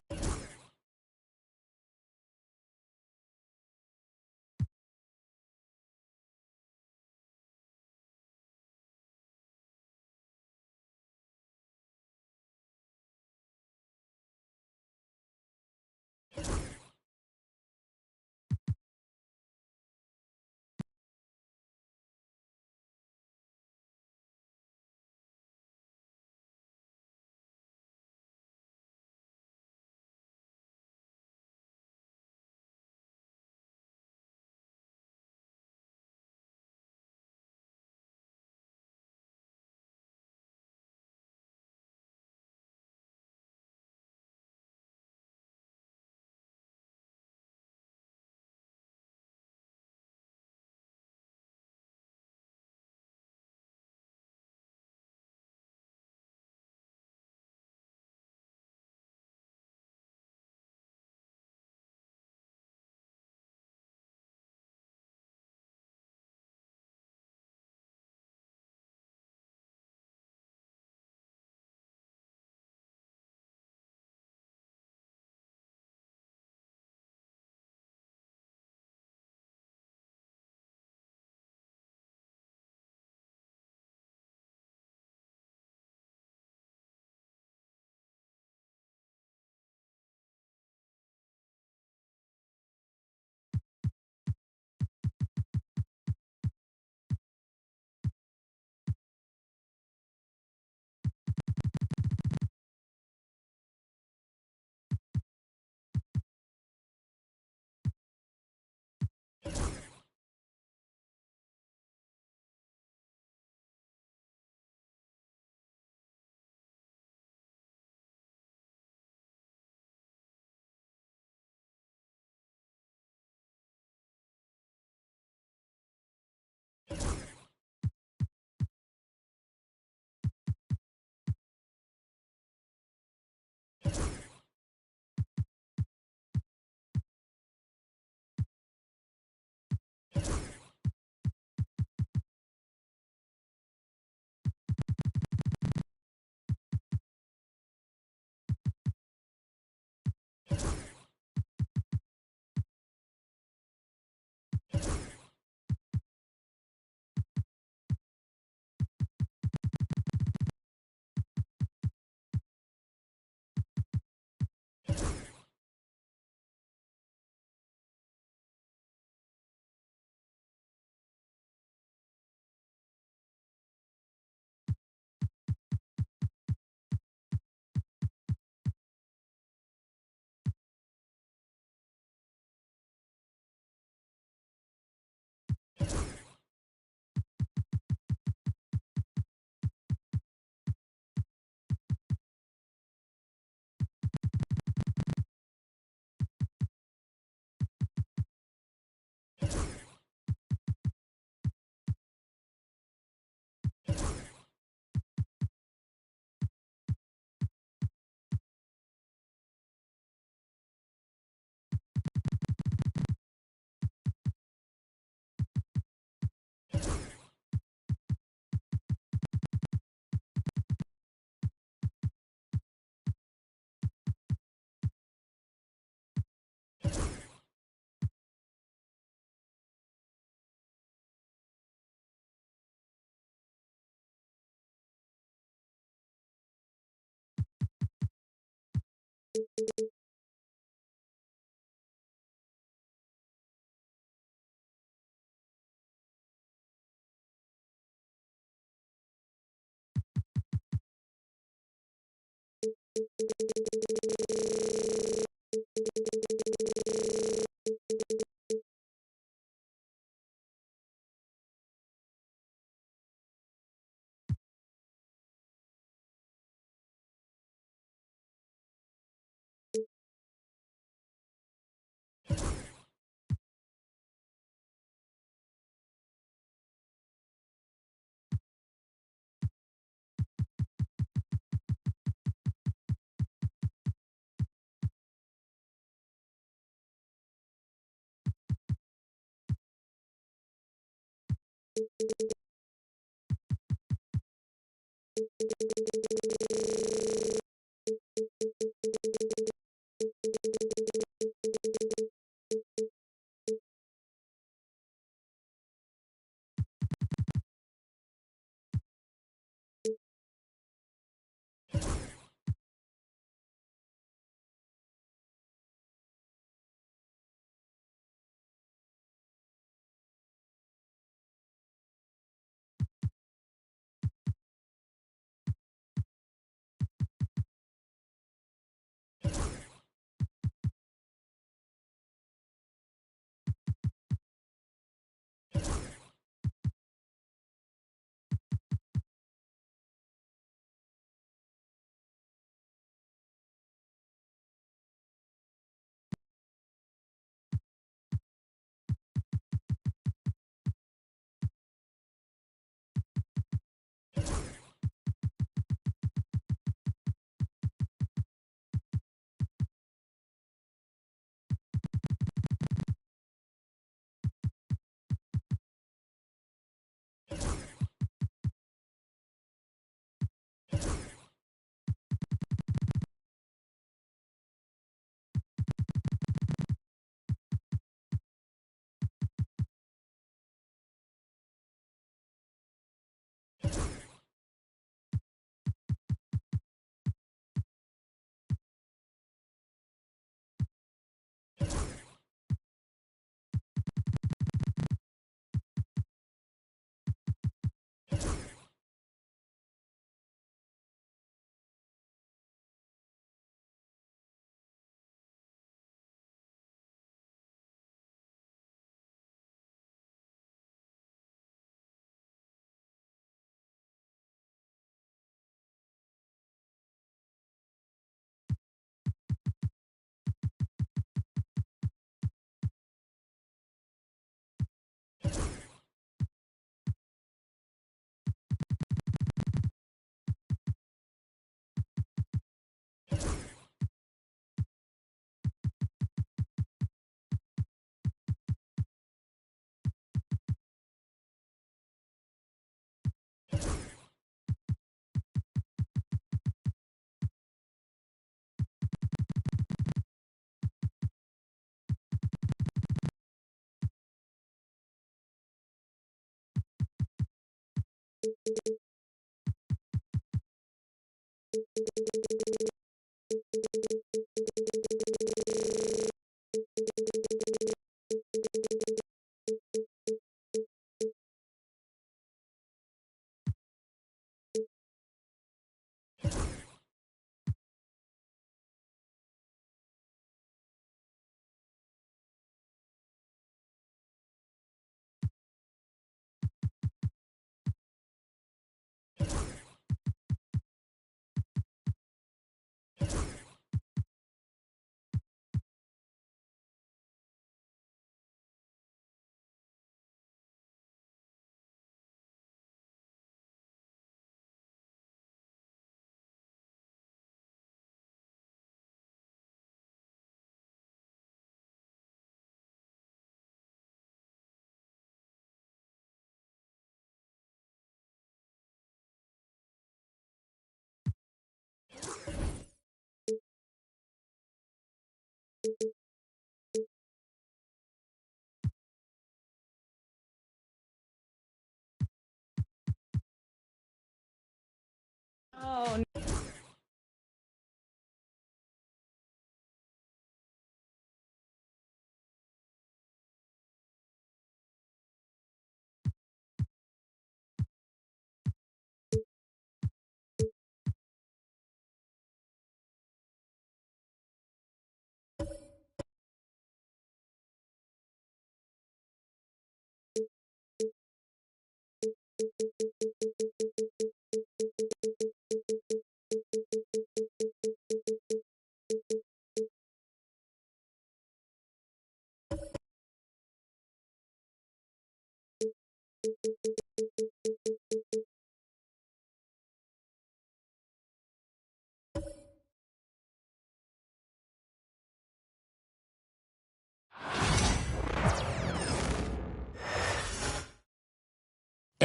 Oh,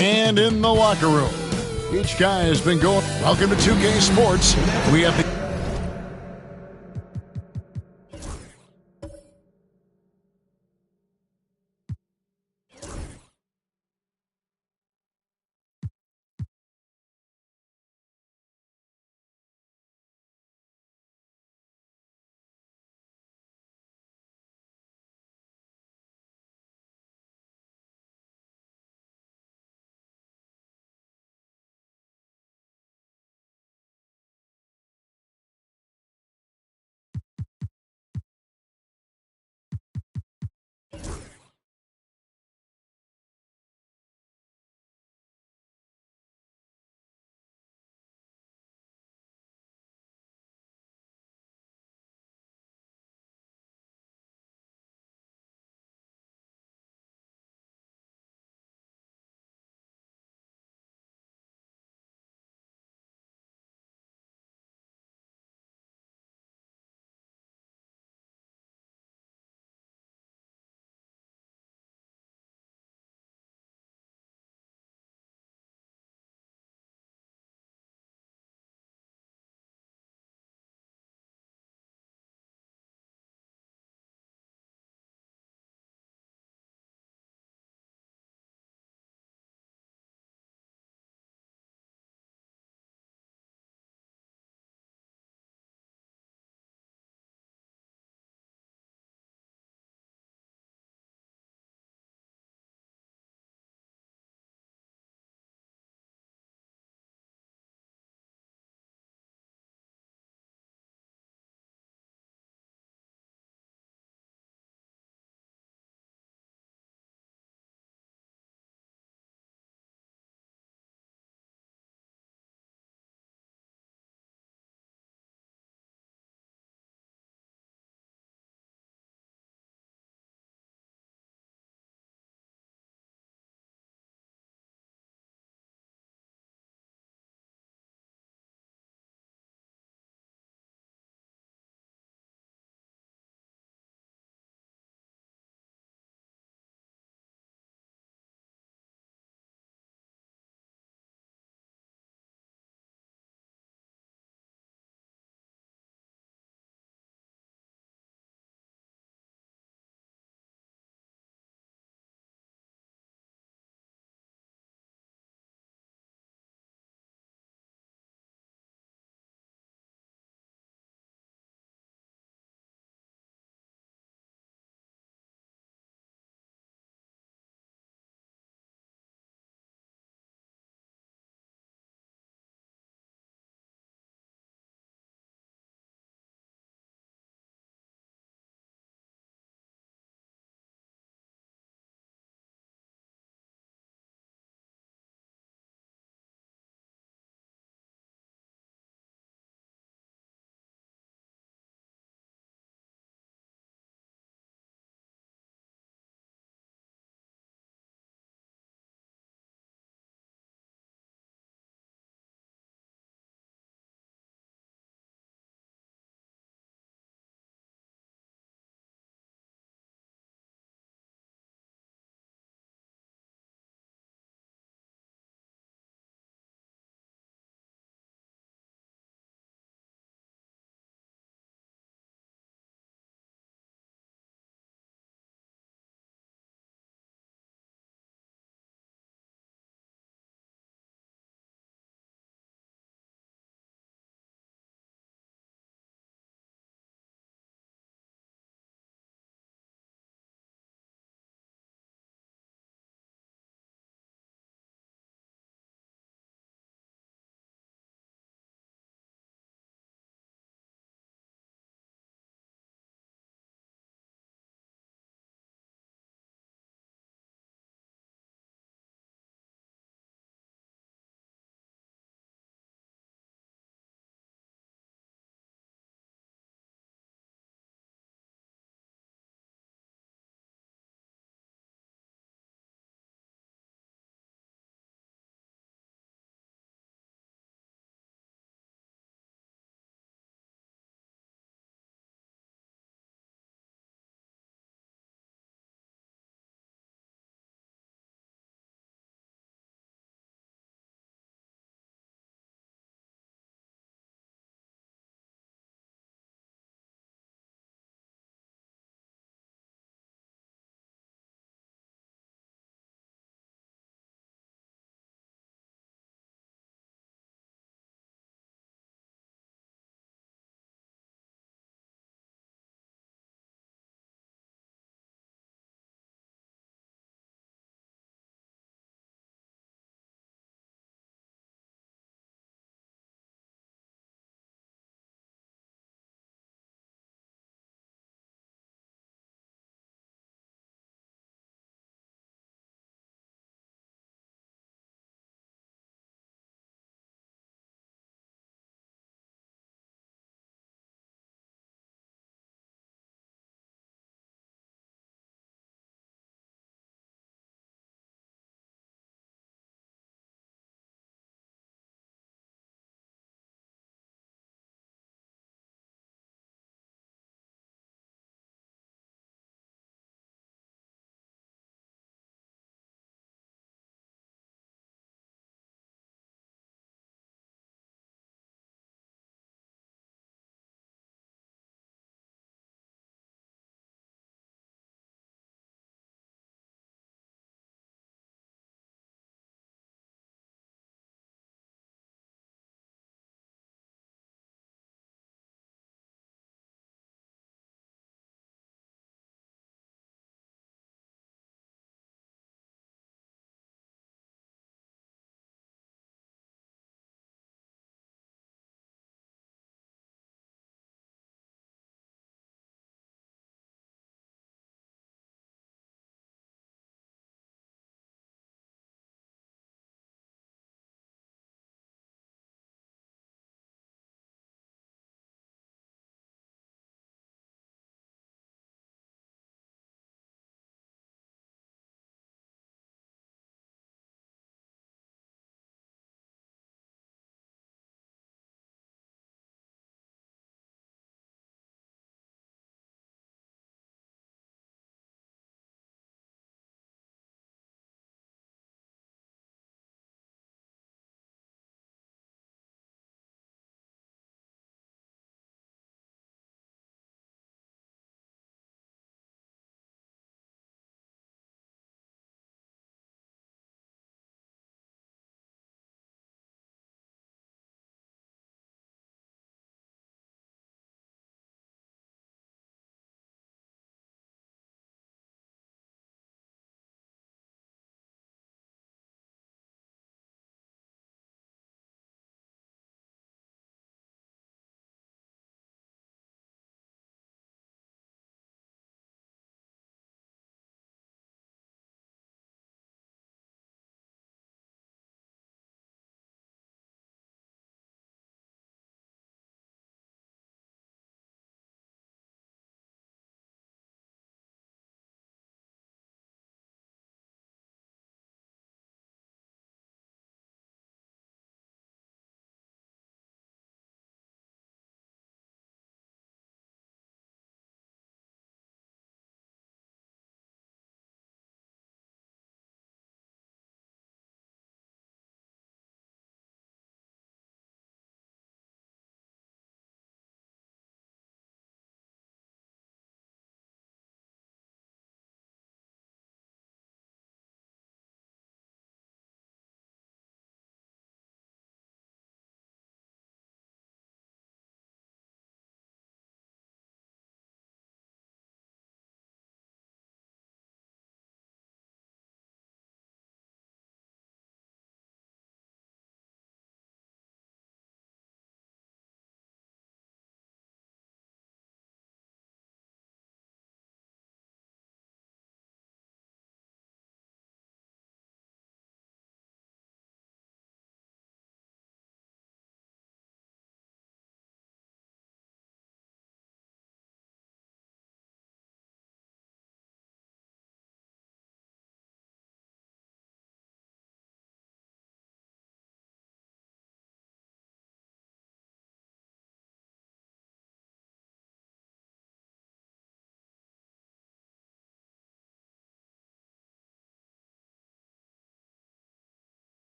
And in the locker room, each guy has been going. Welcome to 2K Sports. We have the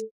The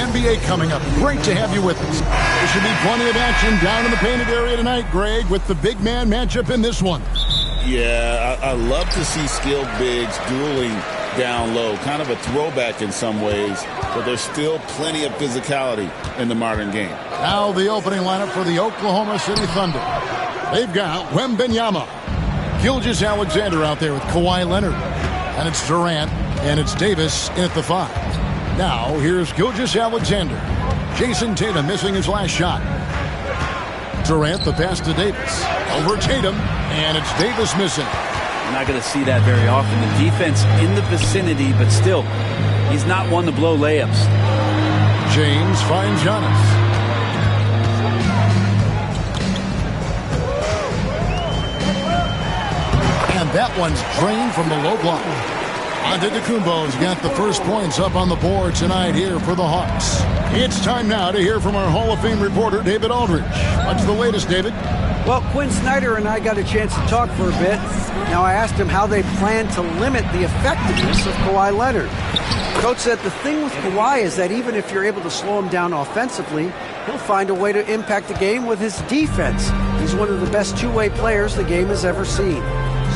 NBA coming up. Great to have you with us. There should be plenty of action down in the painted area tonight, Greg, with the big man matchup in this one. Yeah, I love to see skilled bigs dueling down low. Kind of a throwback in some ways, but there's still plenty of physicality in the modern game. Now the opening lineup for the Oklahoma City Thunder. They've got Wembanyama, Gilgeous-Alexander out there with Kawhi Leonard. And it's Durant, and it's Davis in at the 5. Now, here's Gilgeous-Alexander. Jason Tatum missing his last shot. Durant, the pass to Davis. Over Tatum, and it's Davis missing. You're not going to see that very often. The defense in the vicinity, but still, he's not one to blow layups. James finds Giannis. And that one's drained from the low block. Antetokounmpo's got the first points up on the board tonight here for the Hawks. It's time now to hear from our Hall of Fame reporter, David Aldridge. What's the latest, David? Well, Quinn Snyder and I got a chance to talk for a bit. Now, I asked him how they plan to limit the effectiveness of Kawhi Leonard. Coach said the thing with Kawhi is that even if you're able to slow him down offensively, he'll find a way to impact the game with his defense. He's one of the best two-way players the game has ever seen.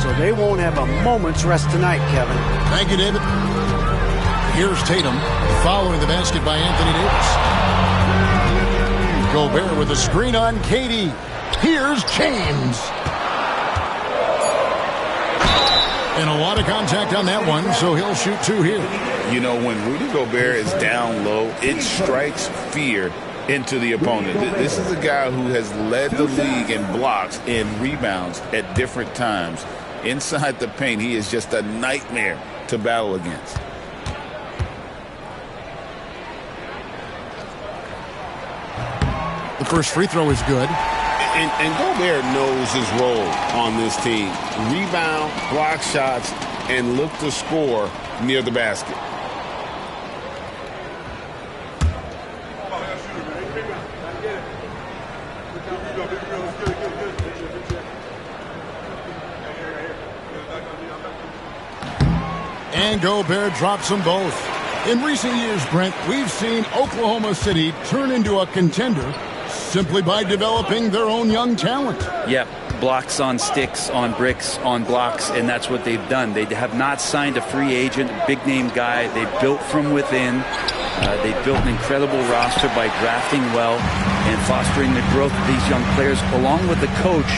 So they won't have a moment's rest tonight, Kevin. Thank you, David. Here's Tatum following the basket by Anthony Davis. Gobert with a screen on KD. Here's James. And a lot of contact on that one, so he'll shoot 2 here. You know, when Rudy Gobert is down low, it strikes fear into the opponent. This is a guy who has led the league in blocks and rebounds at different times. Inside the paint, he is just a nightmare to battle against. The first free throw is good. And Gobert knows his role on this team. Rebound, block shots, and look to score near the basket. And Gobert drops them both. In recent years, Brent, we've seen Oklahoma City turn into a contender simply by developing their own young talent. Yep, blocks on sticks, on bricks, on blocks, and that's what they've done. They have not signed a free agent, a big-name guy. They built from within. They built an incredible roster by drafting well and fostering the growth of these young players, along with the coach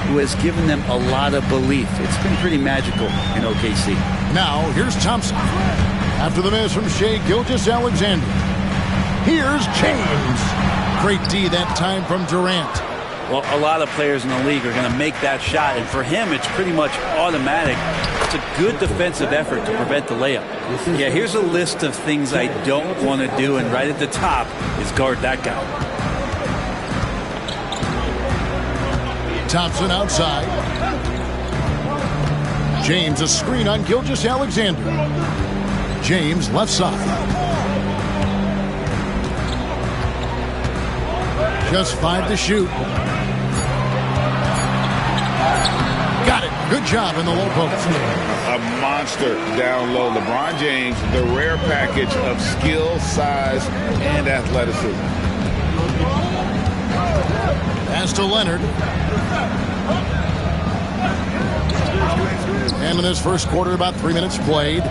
who has given them a lot of belief. It's been pretty magical in OKC. Now, here's Thompson. After the miss from Shai Gilgeous-Alexander. Here's James. Great D that time from Durant. Well, a lot of players in the league are going to make that shot, and for him, it's pretty much automatic. It's a good defensive effort to prevent the layup. Yeah, here's a list of things I don't want to do, and right at the top is guard that guy. Thompson outside. James a screen on Gilgeous-Alexander. James left side. Just 5 to shoot. Got it. Good job in the low post. A monster down low. LeBron James, the rare package of skill, size, and athleticism. Pass to Leonard. And in this first quarter, about 3 minutes played.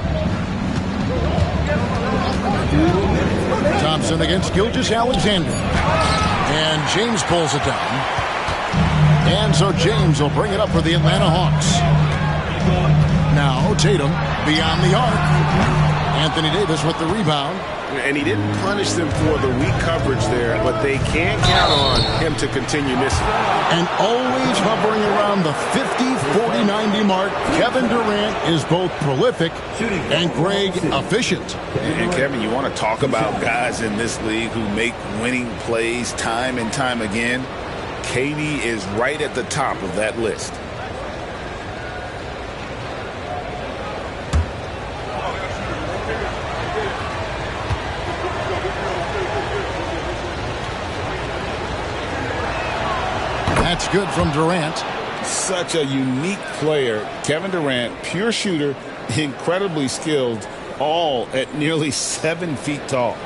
Thompson against Gilgeous-Alexander. And James pulls it down. And so James will bring it up for the Atlanta Hawks. Now Tatum beyond the arc. Anthony Davis with the rebound. and he didn't punish them for the weak coverage there, but they can't count on him to continue missing. And always hovering around the 50, 40, 90 mark, Kevin Durant is both prolific and, Greg, efficient. And Kevin, you want to talk about guys in this league who make winning plays time and time again? KD is right at the top of that list. That's good from Durant. Such a unique player. Kevin Durant, pure shooter, incredibly skilled, all at nearly 7 feet tall.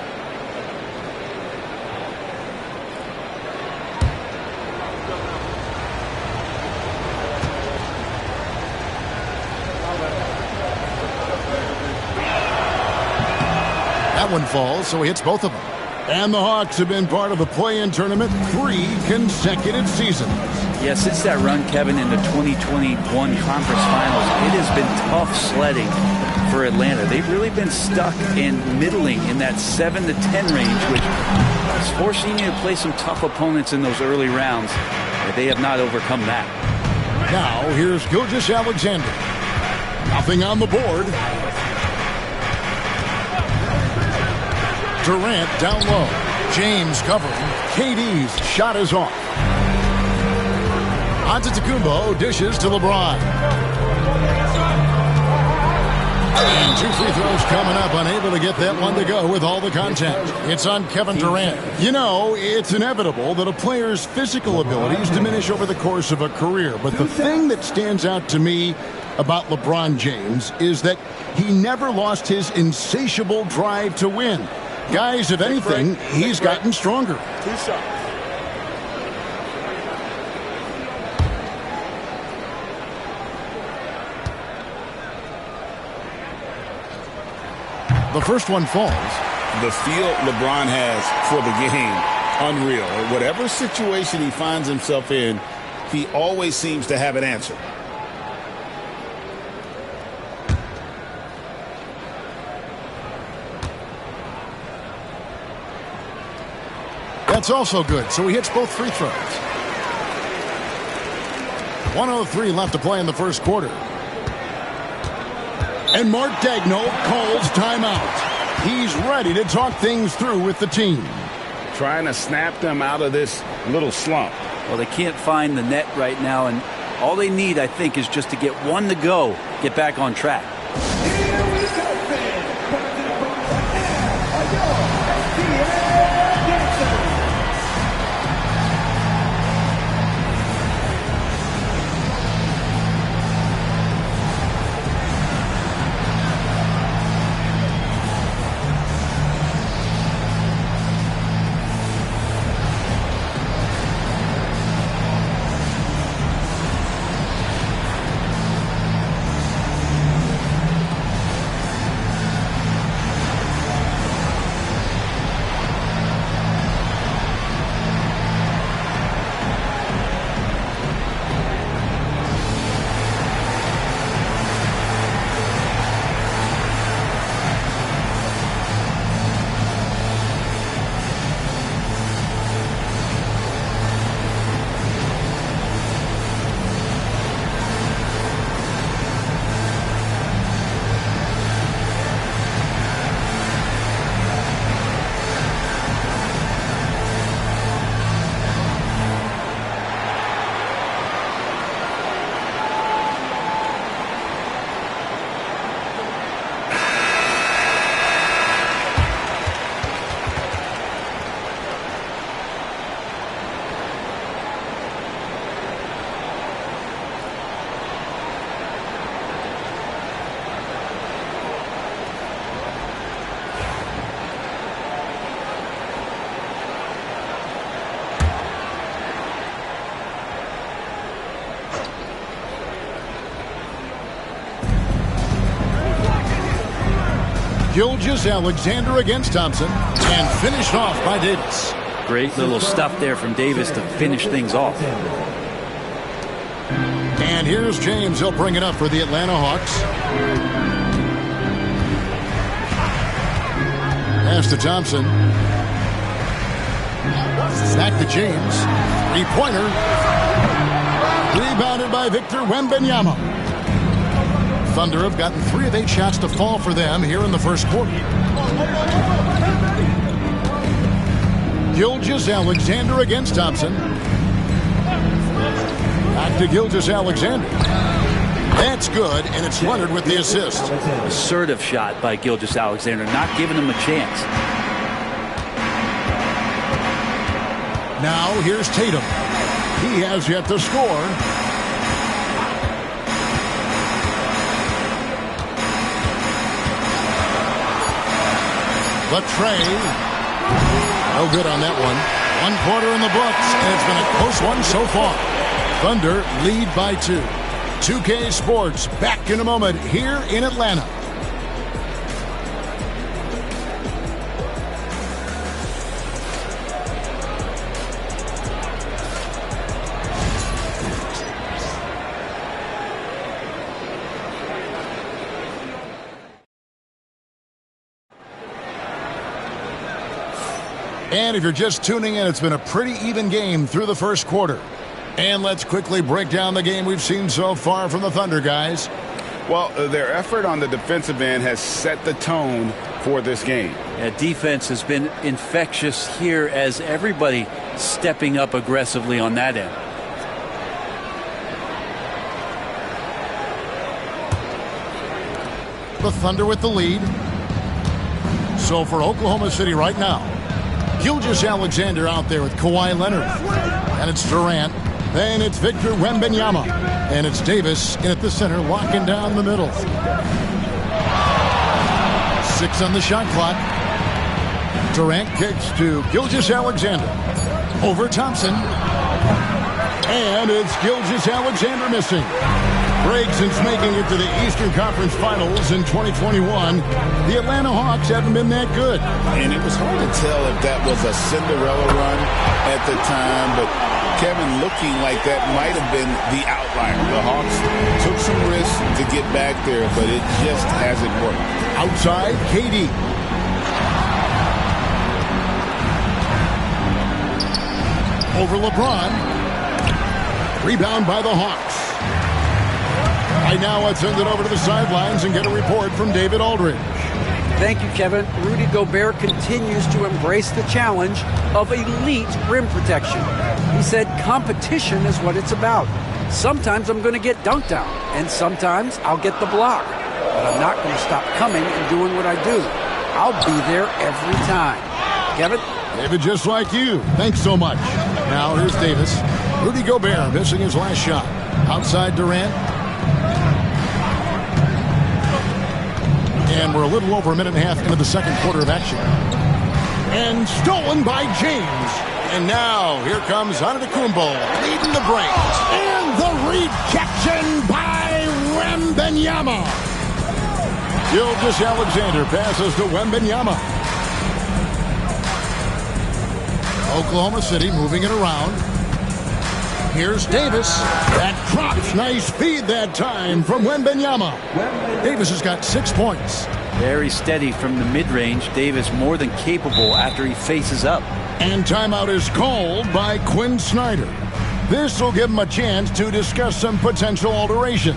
That one falls, so he hits both of them. And the Hawks have been part of the play-in tournament 3 consecutive seasons. Yeah, since that run, Kevin, in the 2021 Conference Finals, it has been tough sledding for Atlanta. They've really been stuck in middling in that 7 to 10 range, which is forcing you to play some tough opponents in those early rounds. But they have not overcome that. Now, here's Gilgeous-Alexander. Nothing on the board. Durant down low. James covering. KD's shot is off. Antetokounmpo dishes to LeBron. And 2 free throws coming up. Unable to get that one to go with all the contact. It's on Kevin Durant. You know, it's inevitable that a player's physical abilities diminish over the course of a career. But the thing that stands out to me about LeBron James is that he never lost his insatiable drive to win. Guys, if anything, he's gotten stronger. 2 shots. The first one falls. The feel LeBron has for the game, unreal. Whatever situation he finds himself in, he always seems to have an answer. That's also good, so he hits both free throws. 1:03 left to play in the first quarter. And Mark Daigneault calls timeout. He's ready to talk things through with the team. Trying to snap them out of this little slump. Well, they can't find the net right now, and all they need, I think, is just to get one to go, get back on track. Gilgeous-Alexander against Thompson, and finished off by Davis. Great little stuff there from Davis to finish things off. And here's James. He'll bring it up for the Atlanta Hawks. Pass to Thompson. Back to James. Three-pointer. Rebounded by Victor Wembanyama. Thunder have gotten 3 of 8 shots to fall for them here in the first quarter. Gilgeous-Alexander against Thompson. Back to Gilgeous-Alexander. That's good, and it's Leonard with the assist. Assertive shot by Gilgeous-Alexander, not giving him a chance. Now here's Tatum. He has yet to score. Latrey. No good on that one. 1 quarter in the books, and it's been a close one so far. Thunder lead by 2. 2K Sports back in a moment here in Atlanta. And if you're just tuning in, it's been a pretty even game through the first quarter. And let's quickly break down the game we've seen so far from the Thunder, guys. Well, their effort on the defensive end has set the tone for this game. Yeah, defense has been infectious here as everybody stepping up aggressively on that end. The Thunder with the lead. So for Oklahoma City right now, Gilgeous-Alexander out there with Kawhi Leonard. And it's Durant. Then it's Victor Wembanyama. And it's Davis in at the center, locking down the middle. 6 on the shot clock. Durant kicks to Gilgeous-Alexander. Over Thompson. And it's Gilgeous-Alexander missing. Greg, since making it to the Eastern Conference Finals in 2021, the Atlanta Hawks haven't been that good. And it was hard to tell if that was a Cinderella run at the time, but Kevin, looking like that might have been the outlier. The Hawks took some risks to get back there, but it just hasn't worked. Outside, KD. Over LeBron. Rebound by the Hawks. Right now, let's send it over to the sidelines and get a report from David Aldridge. Thank you, Kevin. Rudy Gobert continues to embrace the challenge of elite rim protection. He said competition is what it's about. Sometimes I'm going to get dunked on, and sometimes I'll get the block. But I'm not going to stop coming and doing what I do. I'll be there every time. Kevin? David, just like you. Thanks so much. Now, here's Davis. Rudy Gobert missing his last shot. Outside Durant. And we're a little over a minute and a half into the second quarter of action. And stolen by James. And now, here comes Antetokounmpo leading the break. And the rejection by Wembanyama. Gilgeous-Alexander passes to Wembanyama. Oklahoma City moving it around. Here's Davis. That drops. Nice feed that time from Wembanyama. Davis has got 6 points. Very steady from the mid-range. Davis more than capable after he faces up. And timeout is called by Quinn Snyder. This will give him a chance to discuss some potential alterations.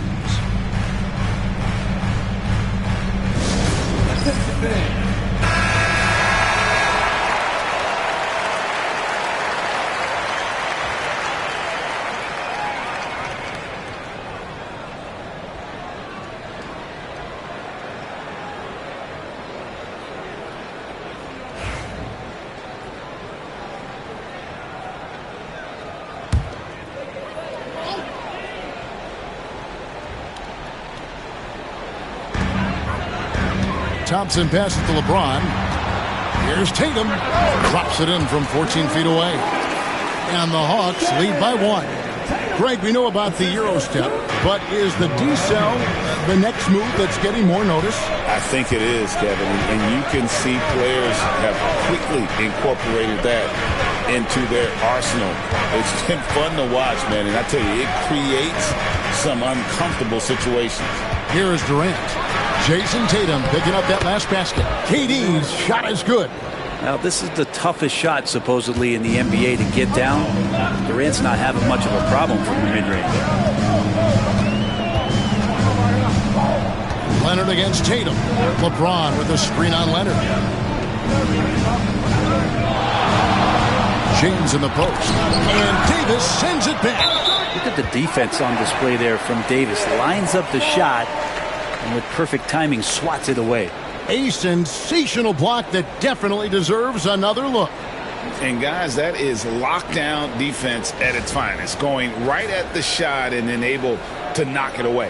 Thompson passes to LeBron. Here's Tatum. Drops it in from 14 feet away. And the Hawks lead by 1. Greg, we know about the Euro step, but is the decel the next move that's getting more notice? I think it is, Kevin. And you can see players have quickly incorporated that into their arsenal. It's been fun to watch, man. And I tell you, it creates some uncomfortable situations. Here is Durant. Jason Tatum picking up that last basket. KD's shot is good. Now, this is the toughest shot, supposedly, in the NBA to get down. Durant's not having much of a problem from the mid-range. Leonard against Tatum. LeBron with a screen on Leonard. James in the post. And Davis sends it back. Look at the defense on display there from Davis. Lines up the shot and with perfect timing swats it away. A sensational block that definitely deserves another look. And guys, that is lockdown defense at its finest. Going right at the shot and then able to knock it away.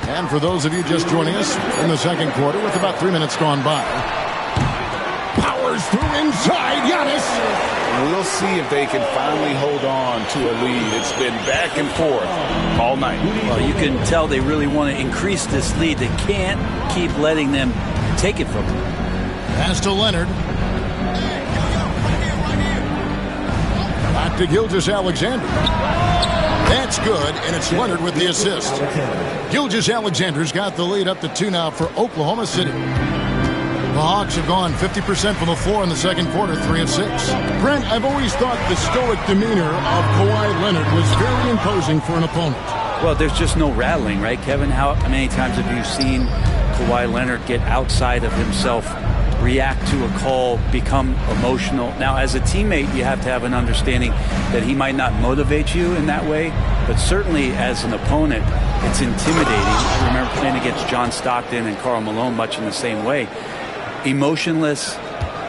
And for those of you just joining us in the second quarter with about 3 minutes gone by. Powers through inside, Giannis. We'll see if they can finally hold on to a lead. It's been back and forth all night. Well, you can tell they really want to increase this lead. They can't keep letting them take it from them. Pass to Leonard. Back to Gilgeous-Alexander. That's good, and it's Leonard with the assist. Gilgeous-Alexander's got the lead up to 2 now for Oklahoma City. The Hawks have gone 50% from the floor in the second quarter, 3 of 6. Brent, I've always thought the stoic demeanor of Kawhi Leonard was very imposing for an opponent. Well, there's just no rattling, right, Kevin? How many times have you seen Kawhi Leonard get outside of himself, react to a call, become emotional? Now, as a teammate, you have to have an understanding that he might not motivate you in that way, but certainly as an opponent, it's intimidating. I remember playing against John Stockton and Karl Malone much in the same way. Emotionless,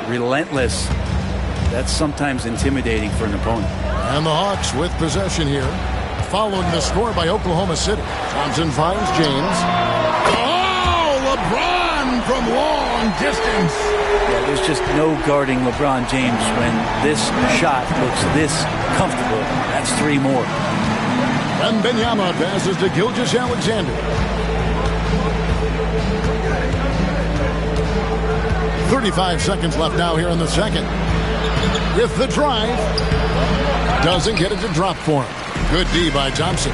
relentless, that's sometimes intimidating for an opponent. And the Hawks with possession here, following the score by Oklahoma City. Thompson finds James. Oh, LeBron from long distance. Yeah, there's just no guarding LeBron James when this shot looks this comfortable. That's 3 more. And Wembanyama passes to Gilgeous-Alexander. 35 seconds left now here in the second. With the drive. Doesn't get it to drop for him. Good D by Thompson.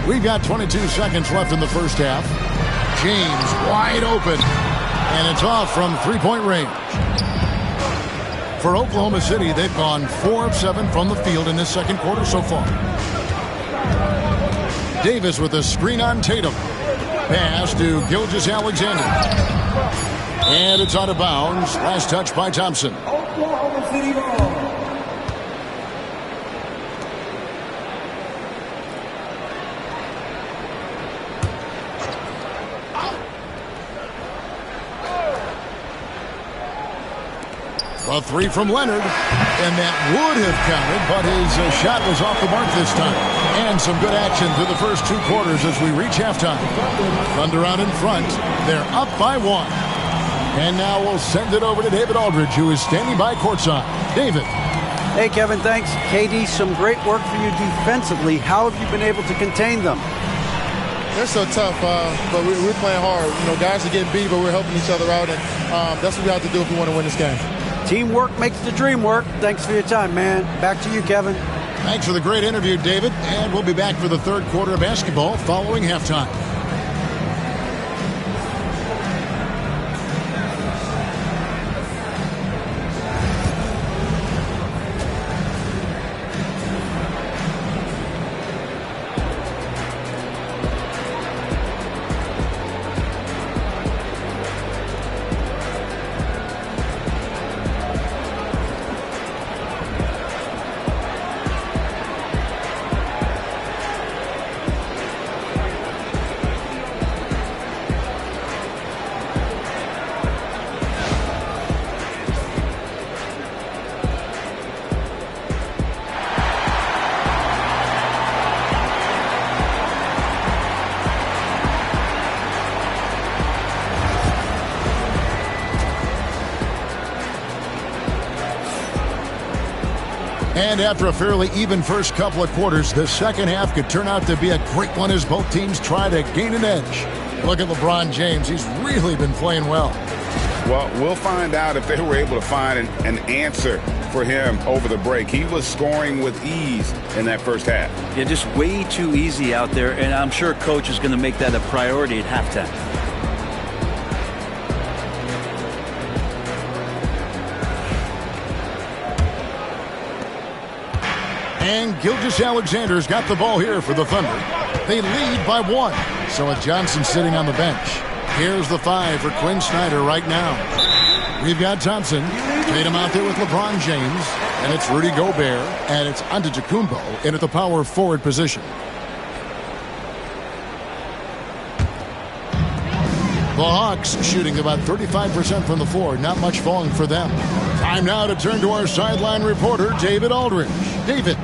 We've got 22 seconds left in the first half. James wide open. And it's off from 3-point range. For Oklahoma City, they've gone 4 of 7 from the field in this second quarter so far. Davis with a screen on Tatum. Pass to Gilgeous-Alexander. And it's out of bounds. Last touch by Thompson. Oklahoma City ball. A 3 from Leonard, and that would have counted, but his shot was off the mark this time. And some good action through the first 2 quarters as we reach halftime. Thunder out in front. They're up by 1. And now we'll send it over to David Aldridge, who is standing by courtside. David. Hey, Kevin, thanks. KD, some great work for you defensively. How have you been able to contain them? They're so tough, but we're playing hard. You know, guys are getting beat, but we're helping each other out, and that's what we have to do if we want to win this game. Teamwork makes the dream work. Thanks for your time, man. Back to you, Kevin. Thanks for the great interview, David. And we'll be back for the third quarter of basketball following halftime. And after a fairly even first couple of quarters, the second half could turn out to be a great one as both teams try to gain an edge. Look at LeBron James. He's really been playing well. Well, we'll find out if they were able to find an answer for him over the break. He was scoring with ease in that first half. Yeah, just way too easy out there, and I'm sure coach is going to make that a priority at halftime. And Gilgeous-Alexander's got the ball here for the Thunder. They lead by 1. So with Johnson sitting on the bench, here's the 5 for Quinn Snyder right now. We've got Thompson. Tatum out there with LeBron James. And it's Rudy Gobert. And it's Antetokounmpo in at the power forward position. The Hawks shooting about 35% from the floor. Not much falling for them. Time now to turn to our sideline reporter, David Aldridge. David.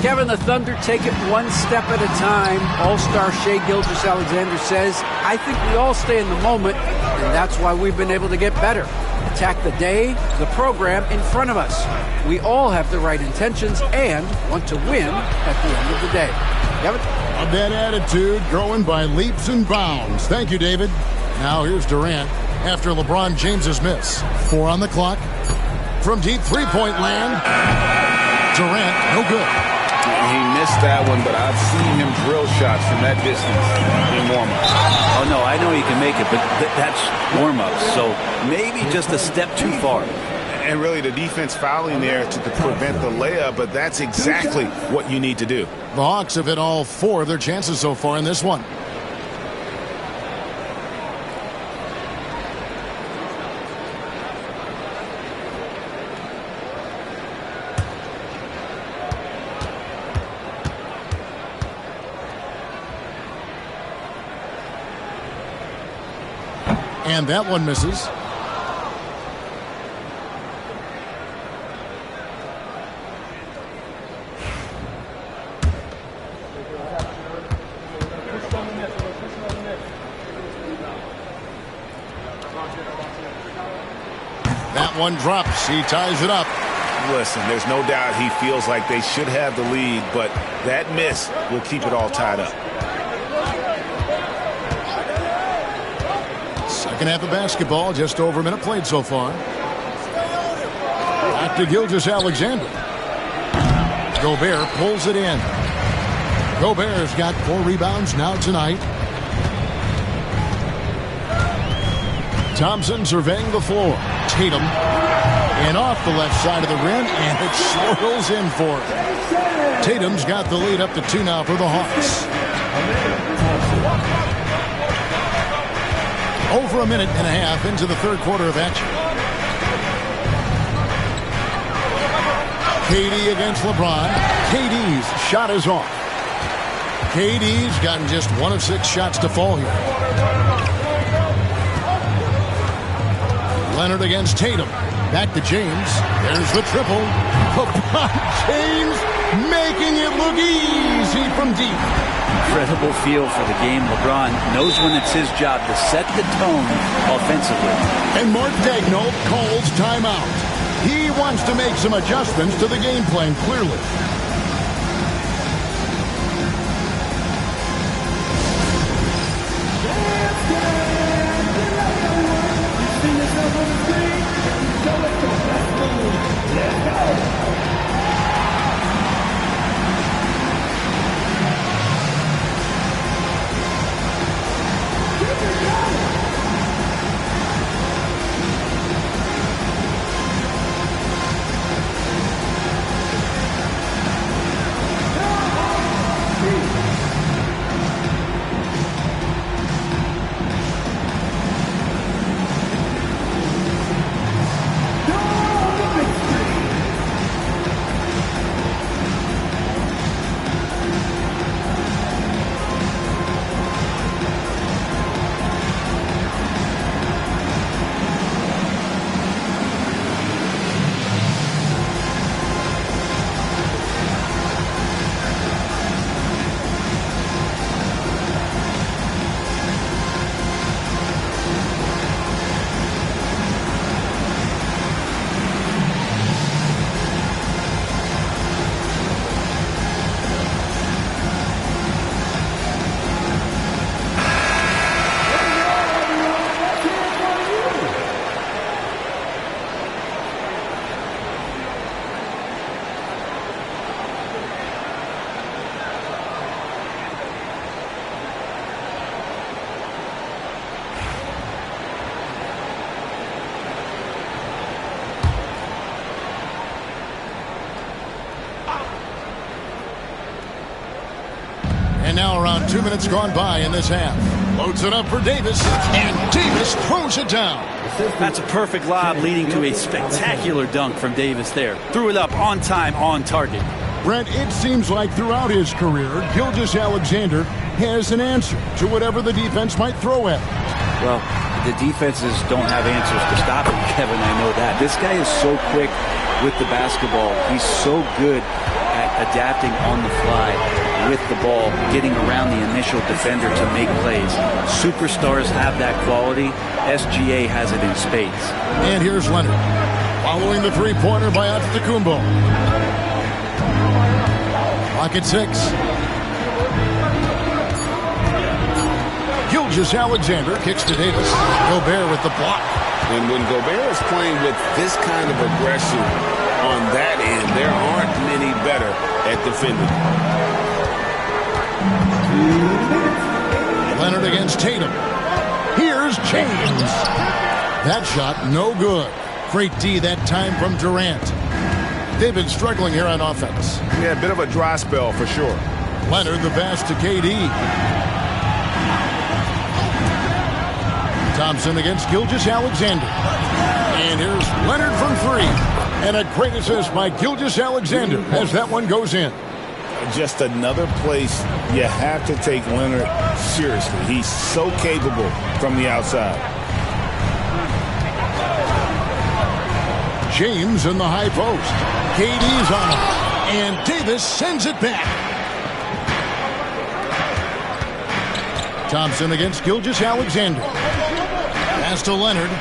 Kevin, the Thunder take it one step at a time. All-star Shai Gilgeous-Alexander says, I think we all stay in the moment, and that's why we've been able to get better. Attack the day, the program in front of us. We all have the right intentions and want to win at the end of the day. Kevin? Of that attitude growing by leaps and bounds. Thank you, David. Now here's Durant after LeBron James's miss. 4 on the clock. From deep three-point land, Durant, no good. He missed that one, but I've seen him drill shots from that distance in warm-ups. Oh, no, I know he can make it, but that's warm-ups, so maybe just a step too far. And really the defense fouling there to prevent the layup, but that's exactly what you need to do. The Hawks have hit all 4 of their chances so far in this one. And that one misses. That one drops. He ties it up. Listen, there's no doubt he feels like they should have the lead, but that miss will keep it all tied up. Second half of basketball, just over a minute played so far. Back to Gilgeous-Alexander. Gobert pulls it in. Gobert's got 4 rebounds now tonight. Thompson surveying the floor. Tatum. And off the left side of the rim, and it swirls in for him. Tatum's got the lead up to 2 now for the Hawks. Over a minute and a half into the third quarter of action. KD against LeBron. KD's shot is off. KD's gotten just 1 of 6 shots to fall here. Leonard against Tatum. Back to James. There's the triple. LeBron James making it look easy from deep. Incredible feel for the game. LeBron knows when it's his job to set the tone offensively. And Mark Daigneault calls timeout. He wants to make some adjustments to the game plan, clearly. And now around 2 minutes gone by in this half. Loads it up for Davis, and Davis throws it down. That's a perfect lob leading to a spectacular dunk from Davis there. Threw it up on time, on target. Brent, it seems like throughout his career, Gilgeous-Alexander has an answer to whatever the defense might throw at him. Well, the defenses don't have answers to stop him, Kevin. I know that. This guy is so quick with the basketball. He's so good at adapting on the fly with the ball, getting around the initial defender to make plays. Superstars have that quality. SGA has it in spades. And here's Leonard, following the three-pointer by Antetokounmpo. Clock at 6. Gilgeous-Alexander kicks to Davis. Gobert with the block. And when Gobert is playing with this kind of aggression on that end, there aren't many better at defending. Leonard against Tatum. Here's James. That shot no good. Great D that time from Durant. They've been struggling here on offense. Yeah, a bit of a dry spell for sure. Leonard the pass to KD. Thompson against Gilgeous-Alexander. And here's Leonard from 3. And a great assist by Gilgeous-Alexander as that one goes in. Just another place you have to take Leonard seriously. He's so capable from the outside. James in the high post. KD's on him. And Davis sends it back. Thompson against Gilgeous-Alexander. Pass to Leonard.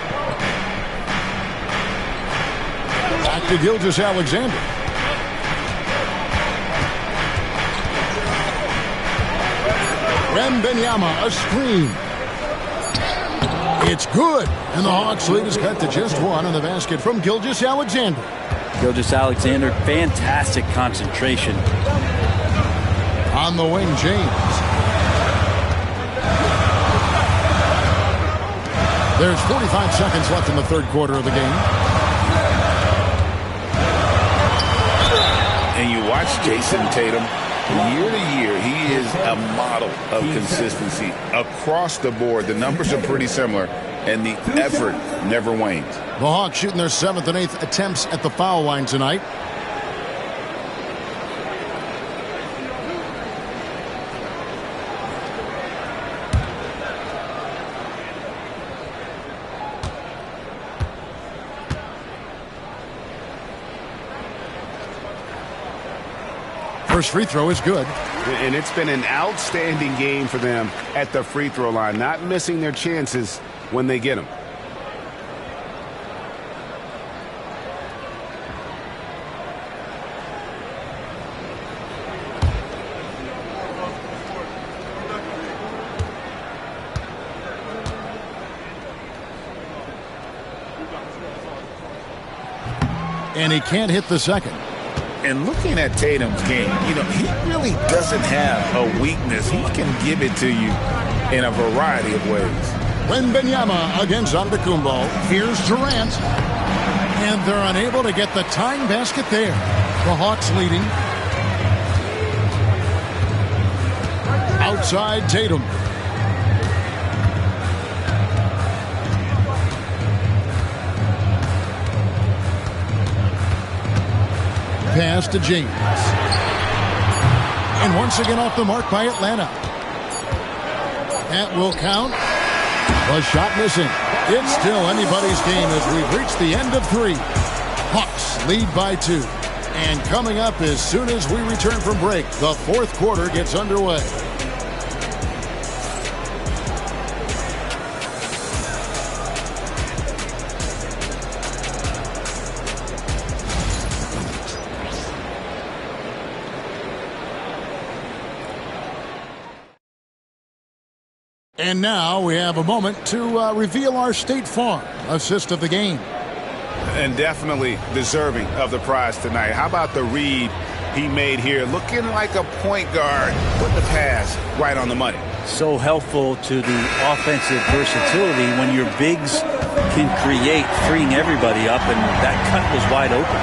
Back to Gilgeous-Alexander. Wembanyama, a screen. It's good. And the Hawks lead is cut to just 1 on the basket from Gilgeous-Alexander. Gilgeous-Alexander, fantastic concentration. On the wing, James. There's 45 seconds left in the third quarter of the game. And you watch Jason Tatum. Year to year, he is a model of consistency across the board. The numbers are pretty similar, and the effort never wanes. The Hawks shooting their 7th and 8th attempts at the foul line tonight. First free throw is good. And it's been an outstanding game for them at the free throw line, not missing their chances when they get them. And he can't hit the second. And looking at Tatum's game, you know, he really doesn't have a weakness. He can give it to you in a variety of ways. Wembanyama against Antetokounmpo. Here's Durant. And they're unable to get the tying basket there. The Hawks leading. Outside Tatum. Pass to James. And once again off the mark by Atlanta. That will count. The shot missing. It's still anybody's game as we've reached the end of 3. Hawks lead by 2. And coming up as soon as we return from break, the fourth quarter gets underway. And now we have a moment to reveal our State Farm assist of the game. And definitely deserving of the prize tonight. How about the read he made here? Looking like a point guard. Put the pass right on the money. So helpful to the offensive versatility when your bigs can create, freeing everybody up, and that cut was wide open.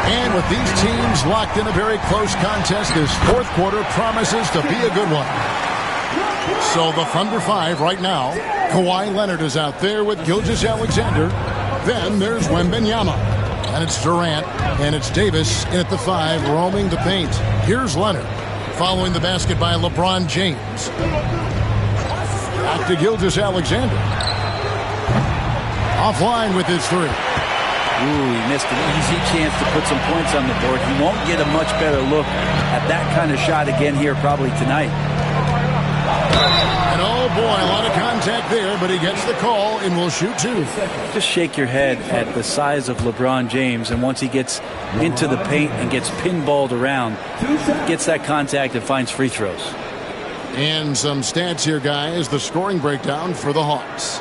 And with these teams locked in a very close contest, this fourth quarter promises to be a good one. So the Thunder 5 right now. Kawhi Leonard is out there with Gilgeous-Alexander. Then there's Wembanyama. And it's Durant. And it's Davis in at the 5, roaming the paint. Here's Leonard. Following the basket by LeBron James. Back to Gilgeous-Alexander. Offline with his 3. Ooh, he missed an easy chance to put some points on the board. He won't get a much better look at that kind of shot again here probably tonight. And oh boy, a lot of contact there, but he gets the call and will shoot 2. Just shake your head at the size of LeBron James, and once he gets into the paint and gets pinballed around, gets that contact and finds free throws. And some stats here, guys. The scoring breakdown for the Hawks.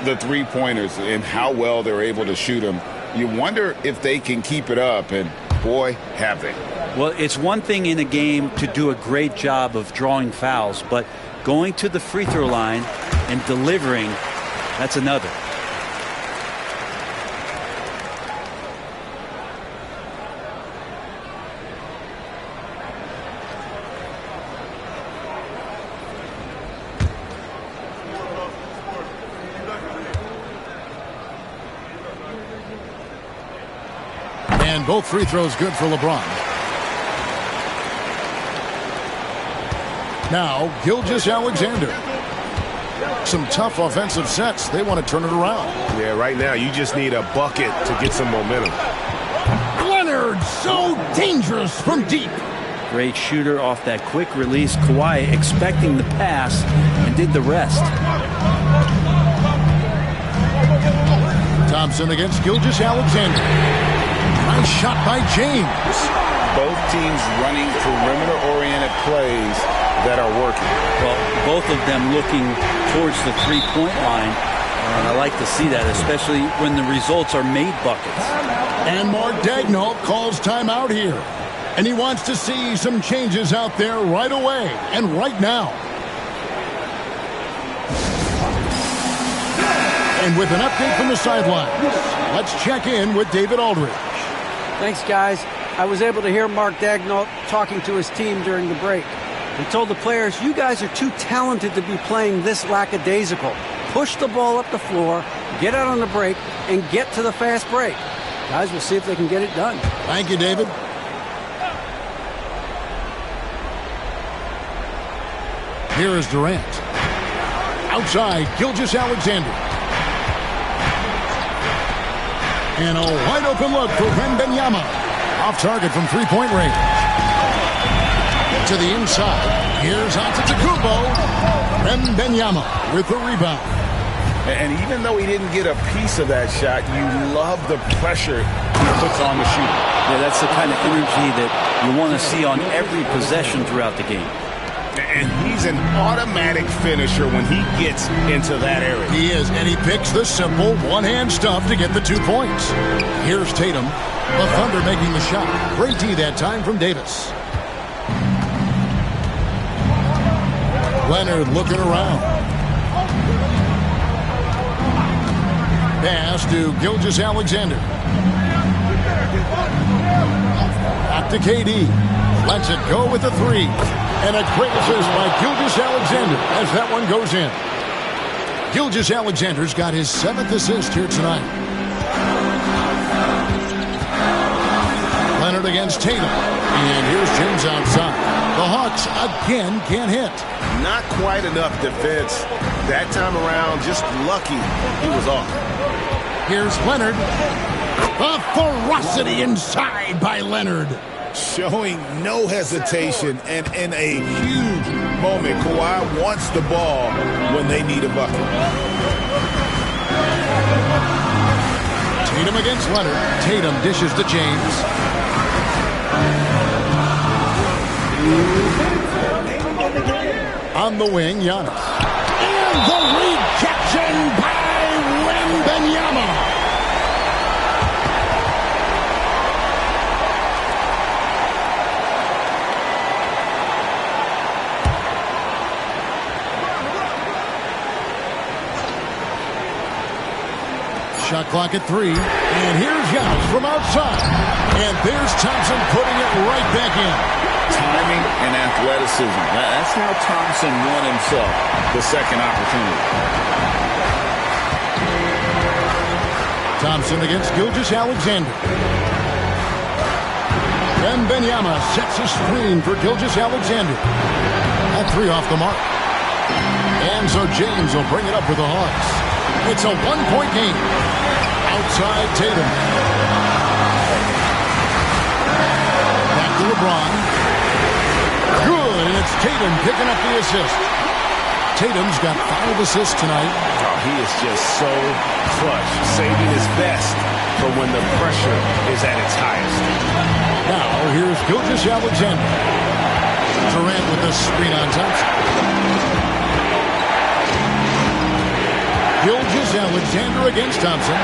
The three-pointers and how well they're able to shoot them. You wonder if they can keep it up, and boy, have they. Well, it's one thing in a game to do a great job of drawing fouls, but going to the free throw line and delivering, that's another. And both free throws good for LeBron. Now, Gilgeous-Alexander. Some tough offensive sets. They want to turn it around. Yeah, right now you just need a bucket to get some momentum. Leonard, so dangerous from deep. Great shooter off that quick release. Kawhi expecting the pass and did the rest. Thompson against Gilgeous-Alexander. Nice shot by James. Both teams running perimeter-oriented plays that are working. Well, both of them looking towards the three-point line. And I like to see that, especially when the results are made buckets. And Mark Daigneault calls timeout here. And he wants to see some changes out there right away and right now. And with an update from the sidelines, let's check in with David Aldridge. Thanks, guys. I was able to hear Mark Daigneault talking to his team during the break. He told the players, you guys are too talented to be playing this lackadaisical. Push the ball up the floor, get out on the break, and get to the fast break. Guys, we'll see if they can get it done. Thank you, David. Here is Durant. Outside, Gilgeous-Alexander. And a wide open look for Wembanyama. Off target from three-point range. To the inside. Here's Antetokounmpo. Wembanyama with the rebound. And even though he didn't get a piece of that shot, you love the pressure he puts on the shooter. Yeah, that's the kind of energy that you want to see on every possession throughout the game. And he's an automatic finisher when he gets into that area. He is, and he picks the simple one-hand stuff to get the 2 points. Here's Tatum. The Thunder making the shot. Great D that time from Davis. Leonard looking around. Pass to Gilgeous-Alexander. Back to KD. Lets it go with the 3. And a great assist by Gilgeous-Alexander as that one goes in. Gilgeous-Alexander's got his 7th assist here tonight. Leonard against Tatum. And here's James outside. The Hawks again can't hit. Not quite enough defense. That time around, just lucky he was off. Here's Leonard. The ferocity inside by Leonard. Showing no hesitation, and in a huge moment, Kawhi wants the ball when they need a bucket. Tatum against Leonard. Tatum dishes to James. On the wing, Giannis. And the rejection by Wembanyama. Shot clock at 3. And here's Giannis from outside. And there's Thompson putting it right back in. Timing and athleticism. That's how Thompson won himself the second opportunity. Thompson against Gilgeous-Alexander. Wembanyama sets a screen for Gilgeous-Alexander. At 3 off the mark. And so James will bring it up for the Hawks. It's a 1-point game. Outside Tatum. Back to LeBron. Good, and it's Tatum picking up the assist. Tatum's got 5 assists tonight. Oh, he is just so clutch, saving his best for when the pressure is at its highest. Now, here's Gilgeous-Alexander. Durant with the screen on Thompson. Gilgeous-Alexander against Thompson.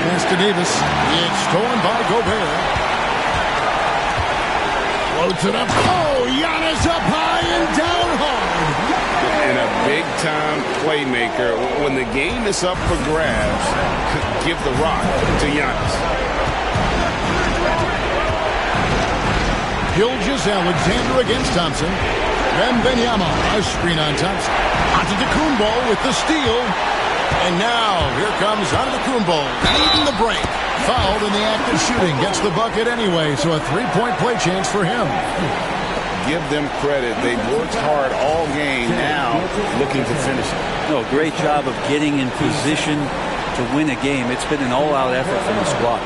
Pass to Davis. It's stolen by Gobert. Floats it up. Oh, Giannis up high and down hard. And a big-time playmaker. When the game is up for grabs, give the rock to Giannis. Gilgeous-Alexander against Thompson. Wembanyama, a screen on Thompson. Antetokounmpo with the steal. And now, here comes Antetokounmpo, leading the break. Fouled in the act of shooting. Gets the bucket anyway, so a 3-point play chance for him. Give them credit. They've worked hard all game, now looking to finish it. No, great job of getting in position to win a game. It's been an all-out effort from the squad.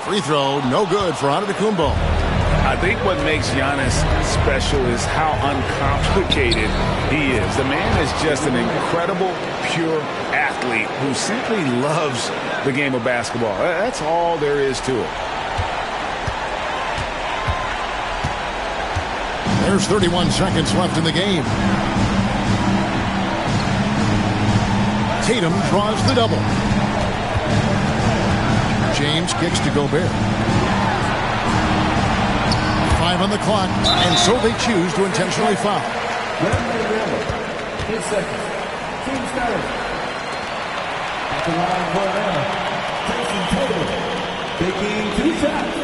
Free throw, no good for Antetokounmpo. I think what makes Giannis special is how uncomplicated he is. The man is just an incredible, pure athlete who simply loves the game of basketball. That's all there is to it. There's 31 seconds left in the game. Tatum draws the double. James kicks to Gobert. 5 on the clock, and so they choose to intentionally foul. 8 seconds. Team started. At the line for now, Jason Tatum, taking 2 shots.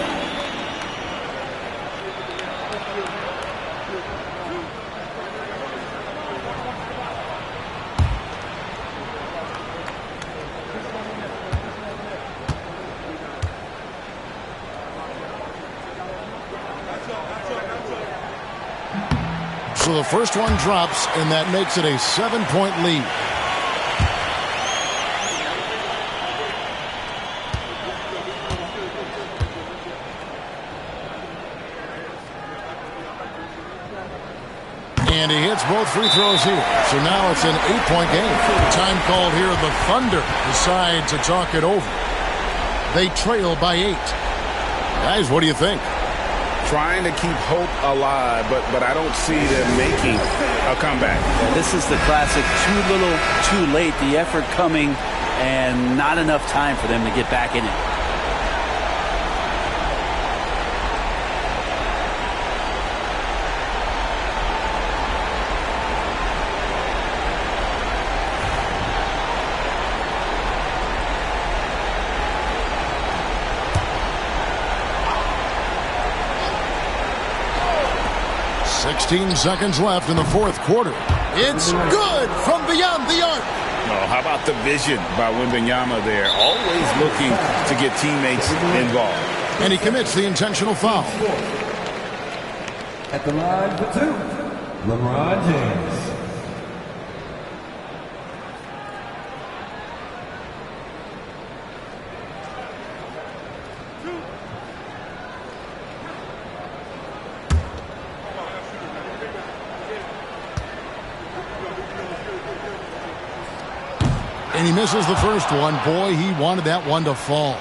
So the first one drops, and that makes it a 7-point lead. And he hits both free throws here. So now it's an 8-point game. Time called here. The Thunder decide to talk it over. They trail by 8. Guys, what do you think? Trying to keep hope alive, but I don't see them making a comeback. This is the classic too little, too late. The effort coming and not enough time for them to get back in it. Seconds left in the fourth quarter. It's good from beyond the arc. Oh, how about the vision by Wembanyama there? Always looking to get teammates involved. And he commits the intentional foul. At the line for 2, LeBron James. And he misses the first one. Boy, he wanted that one to fall.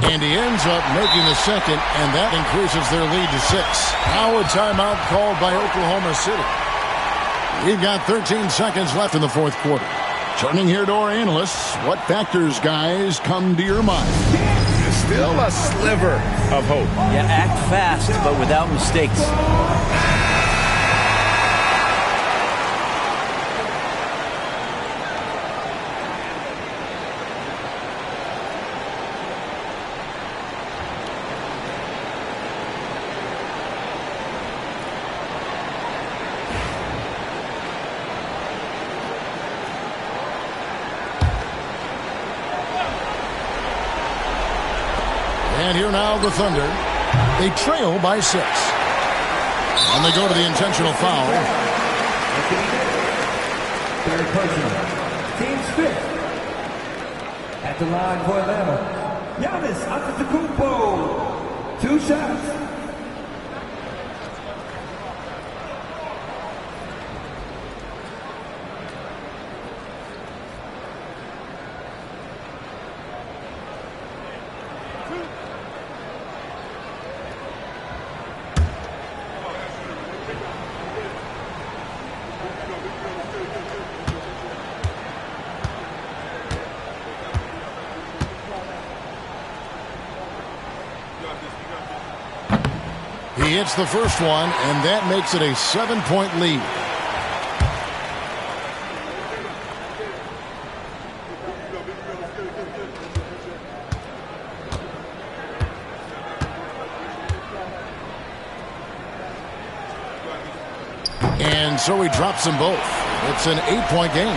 And he ends up making the second, and that increases their lead to 6. Now a timeout called by Oklahoma City. We've got 13 seconds left in the fourth quarter. Turning here to our analysts, what factors, guys, come to your mind? Still a sliver of hope. Yeah, act fast, but without mistakes. And here now the Thunder. They trail by 6. And they go to the intentional foul. Third personal. Team's 5th. At the line for Atlanta, Giannis Antetokounmpo. 2 shots. He hits the first one, and that makes it a 7-point lead. And so he drops them both. It's an 8-point game.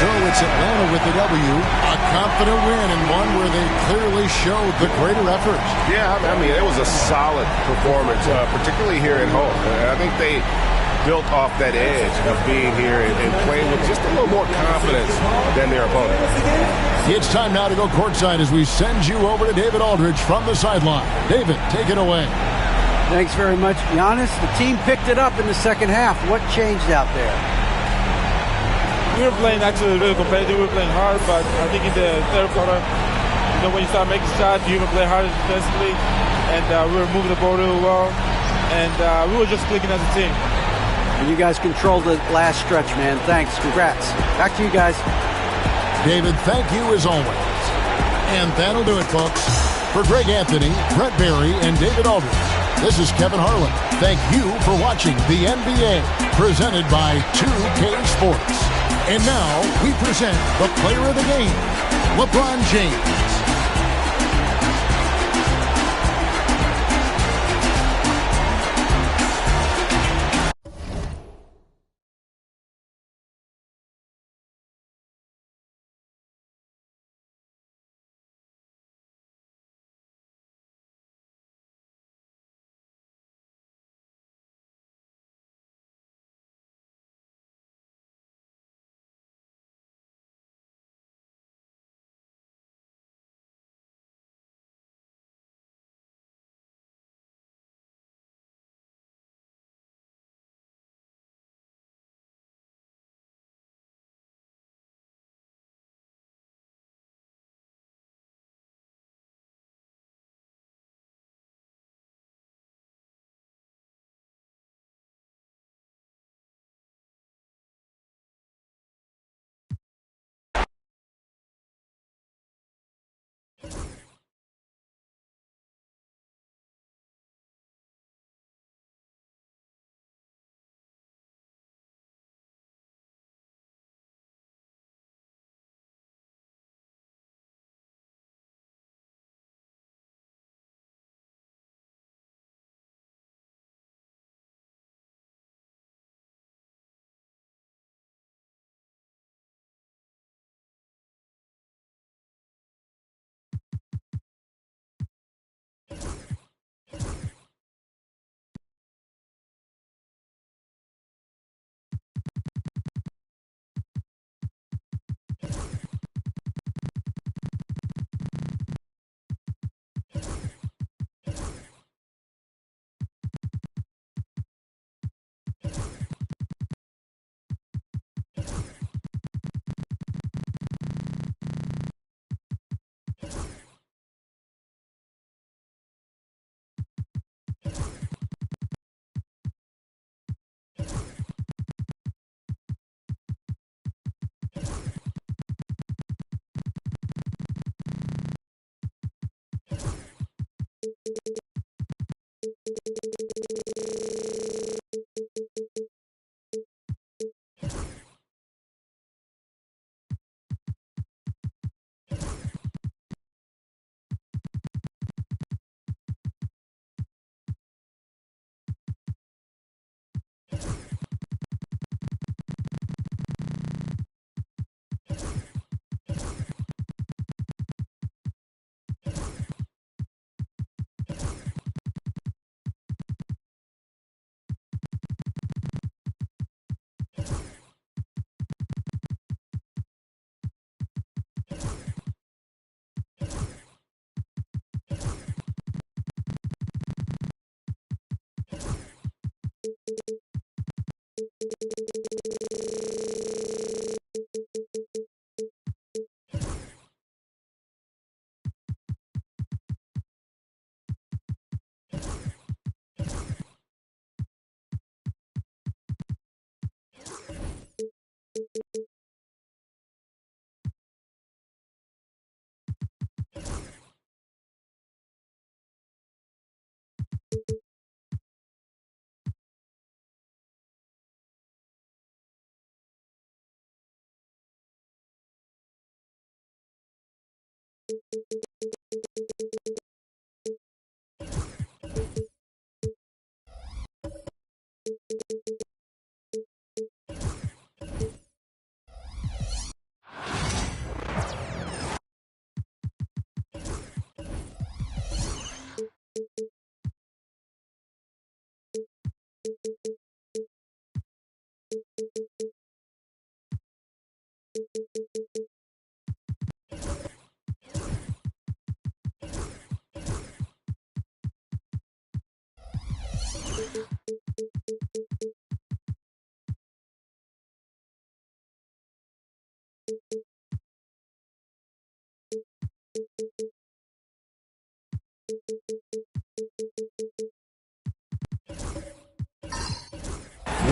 So it's Atlanta with the W, a confident win and one where they clearly showed the greater effort. Yeah, I mean, it was a solid performance, particularly here at home. I think they built off that edge of being here and playing with just a little more confidence than their opponent. It's time now to go courtside as we send you over to David Aldridge from the sideline. David, take it away. Things very much, Giannis. The team picked it up in the second half. What changed out there? We were playing actually really competitive. We were playing hard, but I think in the third quarter, when you start making shots, you even play harder defensively, and we were moving the ball really well, and we were just clicking as a team. And you guys controlled the last stretch, man. Thanks. Congrats. Back to you guys. David, thank you as always. And that'll do it, folks. For Greg Anthony, Brent Barry, and David Aldridge, this is Kevin Harlan. Thank you for watching the NBA, presented by 2K Sports. And now we present the player of the game, LeBron James.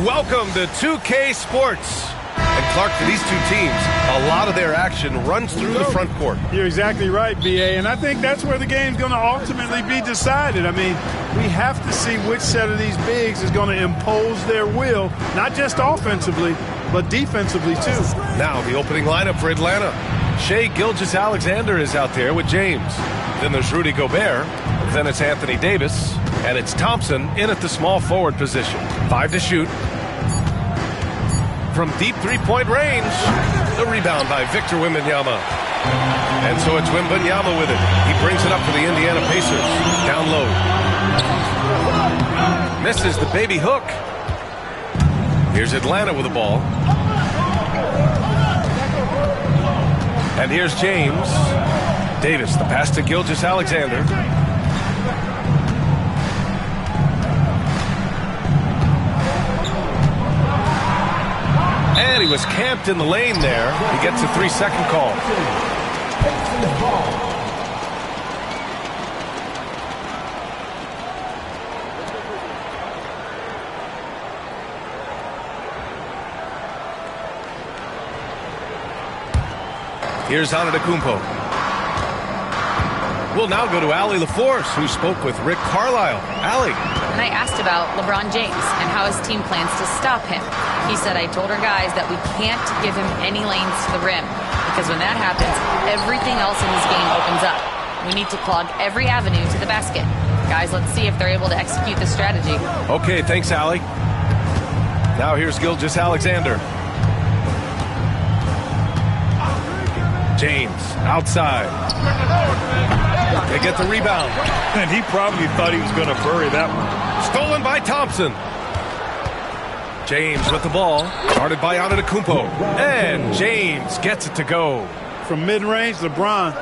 Welcome to 2K Sports. And Clark, for these two teams, a lot of their action runs through the front court. You're exactly right, B.A., and I think that's where the game's going to ultimately be decided. I mean, we have to see which set of these bigs is going to impose their will, not just offensively, but defensively, too. Now, the opening lineup for Atlanta. Shai Gilgeous-Alexander is out there with James. Then there's Rudy Gobert. Then it's Anthony Davis. And it's Thompson in at the small forward position. 5 to shoot. From deep three-point range. The rebound by Victor Wembanyama. And so it's Wembanyama with it. He brings it up for the Indiana Pacers. Down low. Misses the baby hook. Here's Atlanta with the ball. And here's James. Davis, the pass to Gilgeous-Alexander. And he was camped in the lane there. He gets a 3-second call. Here's Antetokounmpo. We'll now go to Allie LaForce, who spoke with Rick Carlisle. Allie. And I asked about LeBron James and how his team plans to stop him. He said, I told our guys that we can't give him any lanes to the rim, because when that happens, everything else in his game opens up. We need to clog every avenue to the basket. Guys, let's see if they're able to execute this strategy. Okay, thanks, Allie. Now here's Gilgeous-Alexander. James, outside. They get the rebound. And he probably thought he was going to bury that one. Stolen by Thompson. James with the ball. Guarded by Antetokounmpo. And James gets it to go. From mid-range, LeBron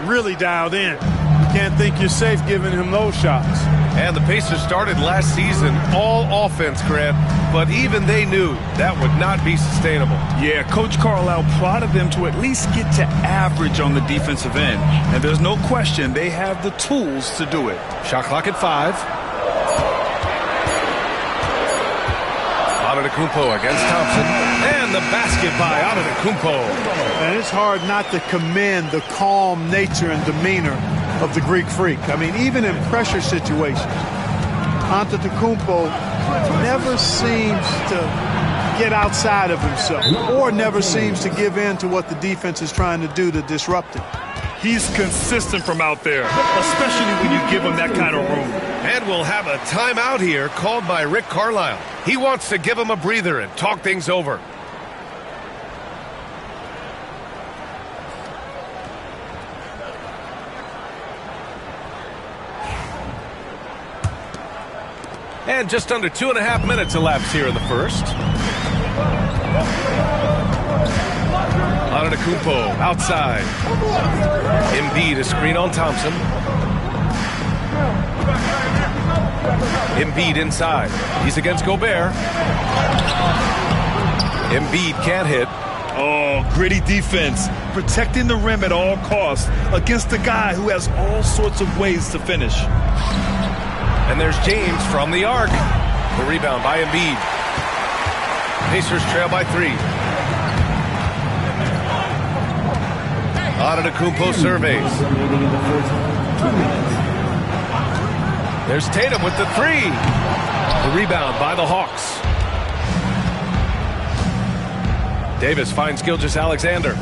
really dialed in. You can't think you're safe giving him those shots. And the Pacers started last season all offense, Grant, but even they knew that would not be sustainable. Yeah, Coach Carlisle prodded them to at least get to average on the defensive end. And there's no question they have the tools to do it. Shot clock at 5. Antetokounmpo against Thompson. And the basket by Antetokounmpo. And it's hard not to commend the calm nature and demeanor of the Greek Freak. I mean, even in pressure situations, Antetokounmpo never seems to get outside of himself or never seems to give in to what the defense is trying to do to disrupt him. He's consistent from out there, especially when you give him that kind of room. And we'll have a timeout here called by Rick Carlisle. He wants to give him a breather and talk things over. And just under 2.5 minutes elapsed here in the first. Antetokounmpo outside. Embiid a screen on Thompson. Embiid inside. He's against Gobert. Embiid can't hit. Oh, gritty defense. Protecting the rim at all costs against a guy who has all sorts of ways to finish. And there's James from the arc. The rebound by Embiid. Pacers trail by 3. Antetokounmpo surveys. There's Tatum with the 3. The rebound by the Hawks. Davis finds Gilgeous-Alexander.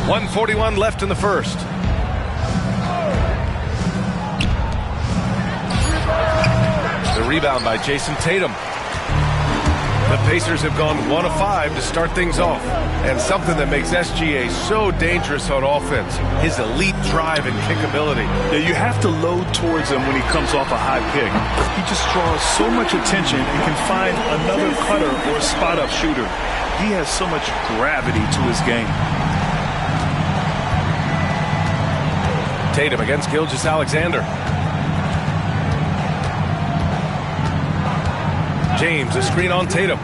.141 left in the first. The rebound by Jason Tatum. The Pacers have gone 1 of 5 to start things off. And something that makes SGA so dangerous on offense, his elite drive and kickability. Yeah, you have to load towards him when he comes off a high pick. He just draws so much attention and can find another cutter or a spot-up shooter. He has so much gravity to his game. Tatum against Gilgeous-Alexander. James, a screen on Tatum.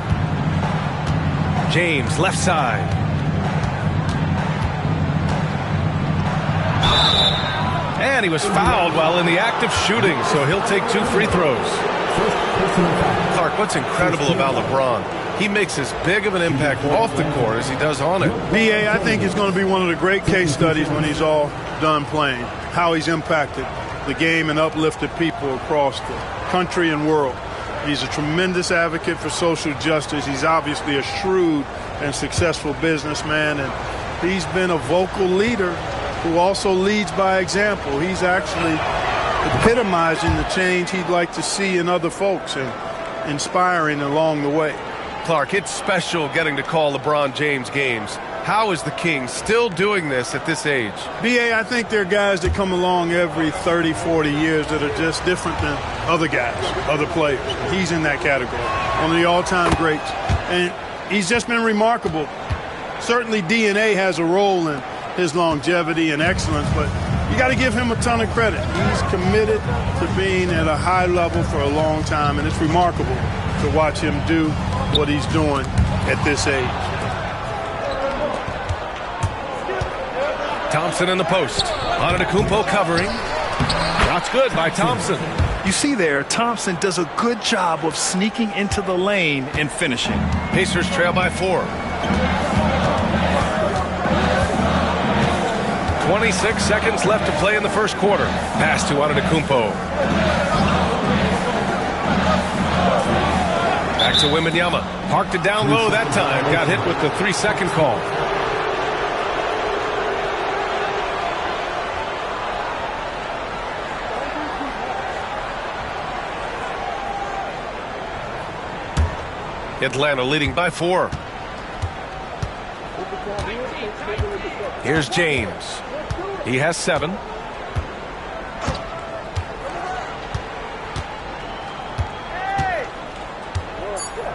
James, left side. And he was fouled while in the act of shooting, so he'll take 2 free throws. Clark, what's incredible about LeBron? He makes as big of an impact off the court as he does on it. B.A., I think it's going to be one of the great case studies when he's all done playing, how he's impacted the game and uplifted people across the country and world. He's a tremendous advocate for social justice. He's obviously a shrewd and successful businessman, and he's been a vocal leader who also leads by example. He's actually epitomizing the change he'd like to see in other folks and inspiring along the way. Clark, it's special getting to call LeBron James games. How is the King still doing this at this age? B.A., I think there are guys that come along every 30, 40 years that are just different than other guys, other players. He's in that category, one of the all-time greats. And he's just been remarkable. Certainly DNA has a role in his longevity and excellence, but you got to give him a ton of credit. He's committed to being at a high level for a long time, and it's remarkable to watch him do what he's doing at this age. Thompson in the post. Antetokounmpo covering. Shot's good by Thompson. You see there, Thompson does a good job of sneaking into the lane and finishing. Pacers trail by 4. 26 seconds left to play in the first quarter. Pass to Antetokounmpo. Back to Wembanyama. Parked it down low that time. Got hit with the 3-second call. Atlanta leading by 4. Here's James. He has 7.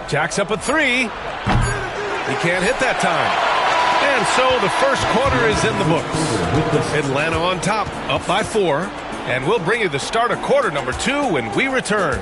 Jacks up a 3. He can't hit that time. And so the first quarter is in the books. Atlanta on top, up by 4. And we'll bring you the start of quarter number 2 when we return.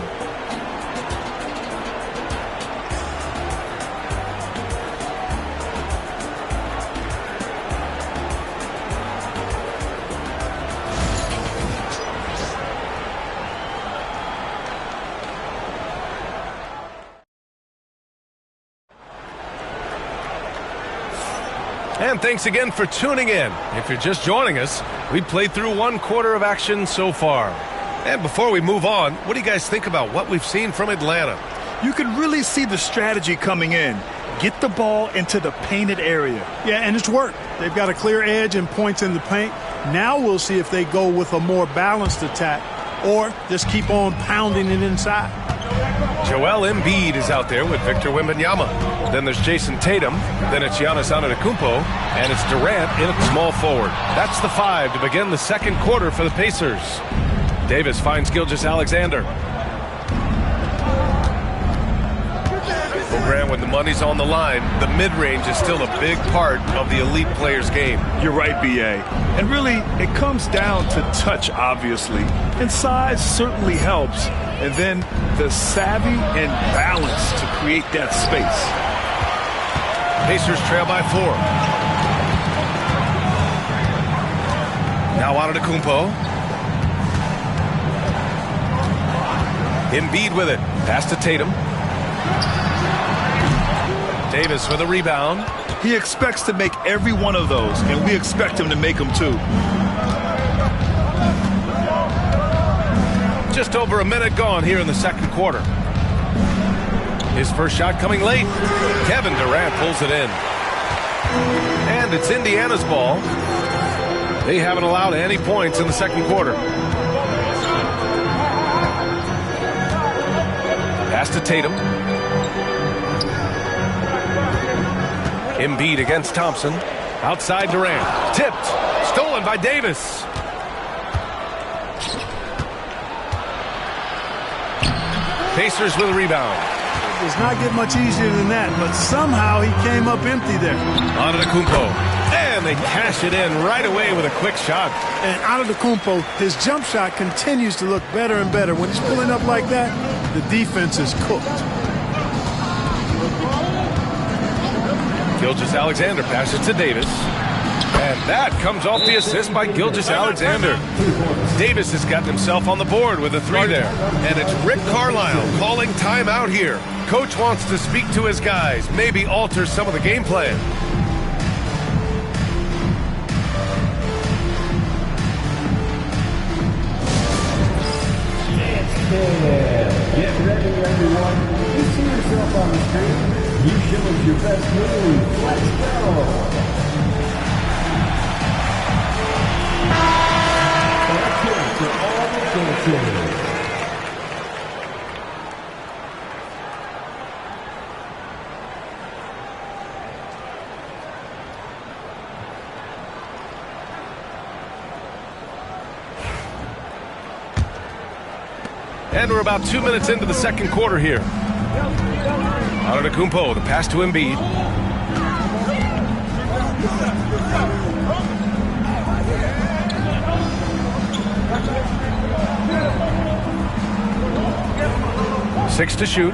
And thanks again for tuning in. If you're just joining us, we played through 1 quarter of action so far. And before we move on, what do you guys think about what we've seen from Atlanta? You can really see the strategy coming in. Get the ball into the painted area. Yeah, and it's worked. They've got a clear edge and points in the paint. Now we'll see if they go with a more balanced attack or just keep on pounding it inside. Joel Embiid is out there with Victor Wembanyama. Then there's Jason Tatum. Then it's Giannis Antetokounmpo. And it's Durant in at small forward. That's the 5 to begin the second quarter for the Pacers. Davis finds Gilgeous-Alexander. Grant, when the money's on the line, the mid-range is still a big part of the elite player's game. You're right, B.A. And really, it comes down to touch, obviously. And size certainly helps. And then the savvy and balance to create that space. Pacers trail by 4. Now Antetokounmpo. Embiid with it. Pass to Tatum. Davis with a rebound. He expects to make every one of those, and we expect him to make them too. Just over a minute gone here in the second quarter. His first shot coming late. Kevin Durant pulls it in. And it's Indiana's ball. They haven't allowed any points in the second quarter. Pass to Tatum. Embiid against Thompson. Outside Durant. Tipped. Stolen by Davis. Pacers with a rebound. It does not get much easier than that, but somehow he came up empty there. Antetokounmpo. And they cash it in right away with a quick shot. And Antetokounmpo, his jump shot continues to look better and better. When he's pulling up like that, the defense is cooked. Gilgeous-Alexander passes to Davis. And And that comes off the assist by Gilgeous-Alexander. Davis has gotten himself on the board with a 3 there. And it's Rick Carlisle calling timeout here. Coach wants to speak to his guys, maybe alter some of the game plan. Get ready, everyone. You see yourself on the screen. You show us your best move. Let's go. That's it for all the dancers. And we're about 2 minutes into the second quarter here. Antetokounmpo, the pass to Embiid. Six to shoot.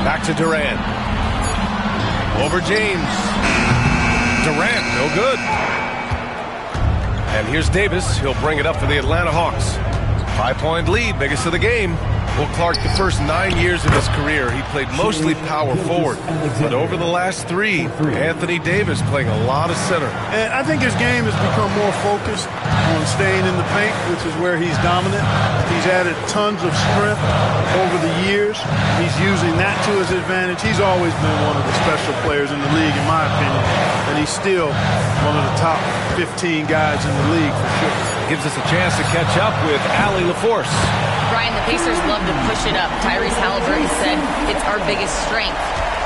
Back to Durant. Over James. Durant, no good. And here's Davis. He'll bring it up for the Atlanta Hawks. 5-point lead, biggest of the game. Will Clark, the first 9 years of his career, he played mostly power forward. But over the last 3, Anthony Davis playing a lot of center. And I think his game has become more focused on staying in the paint, which is where he's dominant. He's added tons of strength over the years. He's using that to his advantage. He's always been one of the special players in the league, in my opinion. And he's still one of the top 15 guys in the league for sure. Gives us a chance to catch up with Allie LaForce. Brian, the Pacers love to push it up. Tyrese Halliburton said it's our biggest strength.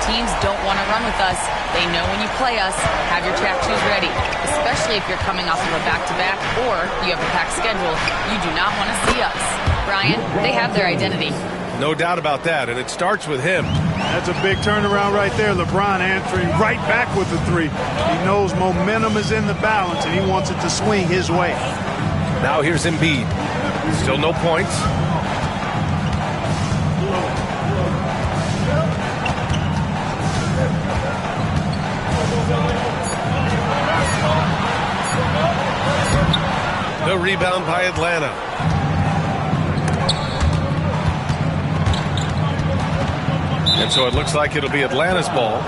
Teams don't want to run with us. They know when you play us, have your track shoes ready, especially if you're coming off of a back-to-back or you have a packed schedule. You do not want to see us. Brian, they have their identity. No doubt about that, and it starts with him. That's a big turnaround right there. LeBron answering right back with the 3. He knows momentum is in the balance, and he wants it to swing his way. Now here's Embiid. Still no points. The rebound by Atlanta. And so it looks like it'll be Atlanta's ball.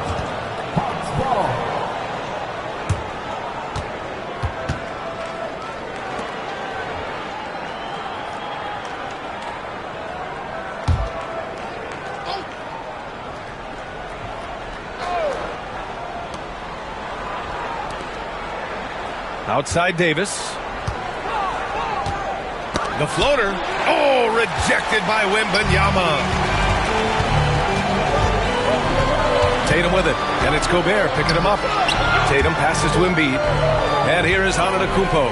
Outside Davis. The floater. Oh, rejected by Wembanyama. Tatum with it, and it's Gobert picking him up. Tatum passes to Embiid, and here is Antetokounmpo.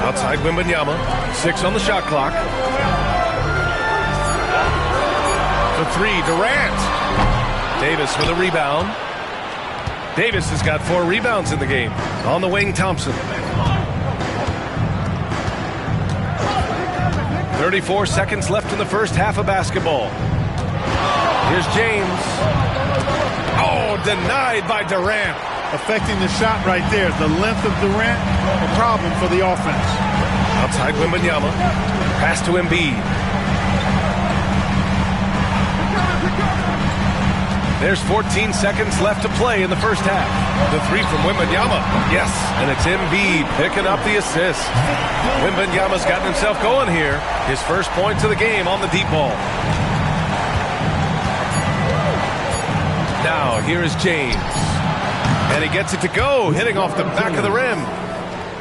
Outside Wembanyama, 6 on the shot clock. For 3, Durant. Davis with a rebound. Davis has got 4 rebounds in the game. On the wing, Thompson. 34 seconds left in the first half of basketball. Here's James. Oh, denied by Durant. Affecting the shot right there. The length of Durant, a problem for the offense. Outside Wembanyama. Pass to Embiid. There's 14 seconds left to play in the first half. The 3 from Wembanyama. Yes, and it's Embiid picking up the assist. Wembanyama's gotten himself going here. His first points of the game on the deep ball. Now, here is James. And he gets it to go, hitting off the back of the rim.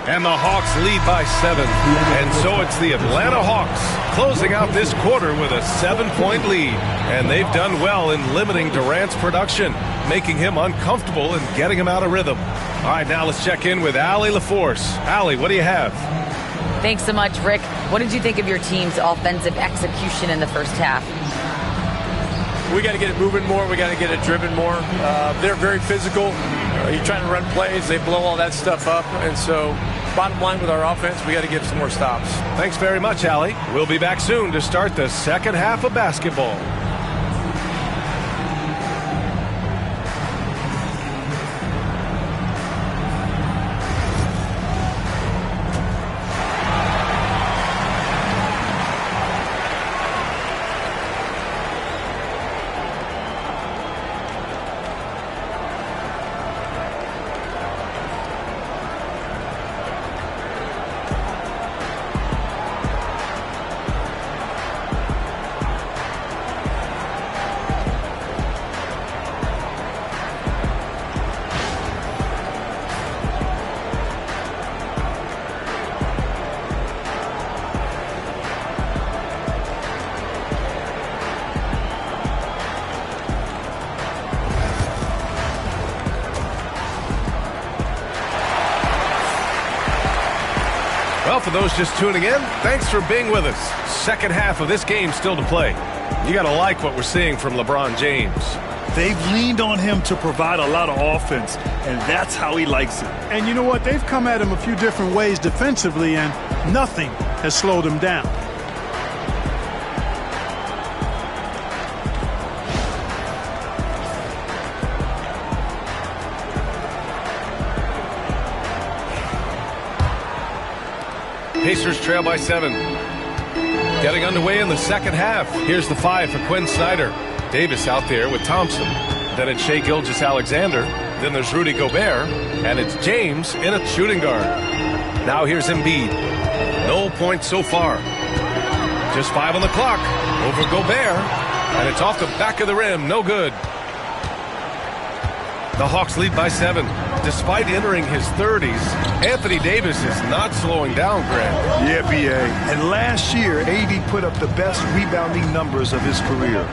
And the Hawks lead by 7. And so it's the Atlanta Hawks closing out this quarter with a 7-point lead. And they've done well in limiting Durant's production, making him uncomfortable and getting him out of rhythm. All right, now let's check in with Allie LaForce. Allie, what do you have? Thanks so much, Rick. What did you think of your team's offensive execution in the first half? We got to get it moving more. We got to get it driven more. They're very physical. You're trying to run plays. They blow all that stuff up. And so bottom line with our offense, we got to get some more stops. Thanks very much, Allie. We'll be back soon to start the second half of basketball. Well, for those just tuning in, thanks for being with us. Second half of this game still to play. You got to like what we're seeing from LeBron James. They've leaned on him to provide a lot of offense, and that's how he likes it. And you know what? They've come at him a few different ways defensively, and nothing has slowed him down. Pacers trail by 7. Getting underway in the second half. Here's the 5 for Quinn Snyder. Davis out there with Thompson. Then it's Shai Gilgeous-Alexander. Then there's Rudy Gobert. And it's James in a shooting guard. Now here's Embiid. No points so far. Just 5 on the clock. Over Gobert. And it's off the back of the rim. No good. The Hawks lead by 7. Despite entering his 30s, Anthony Davis is not slowing down, Grant. Yeah, B.A. And last year, AD put up the best rebounding numbers of his career.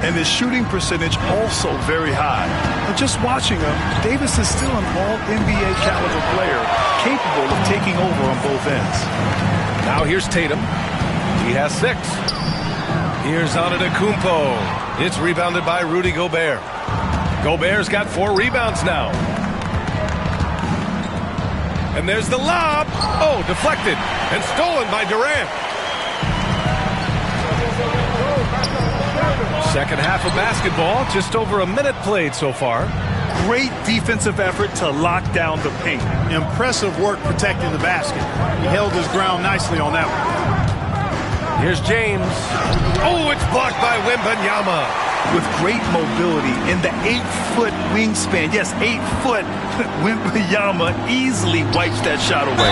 And his shooting percentage also very high. But just watching him, Davis is still an all-NBA caliber player, capable of taking over on both ends. Now here's Tatum. He has 6. Here's Antetokounmpo. It's rebounded by Rudy Gobert. Gobert's got 4 rebounds now. And there's the lob. Oh, deflected and stolen by Durant. Second half of basketball, just over a minute played so far. Great defensive effort to lock down the paint. Impressive work protecting the basket. He held his ground nicely on that one. Here's James. Oh, it's blocked by Wembanyama. With great mobility in the 8-foot wingspan. Yes, 8 foot. Wembanyama easily wipes that shot away.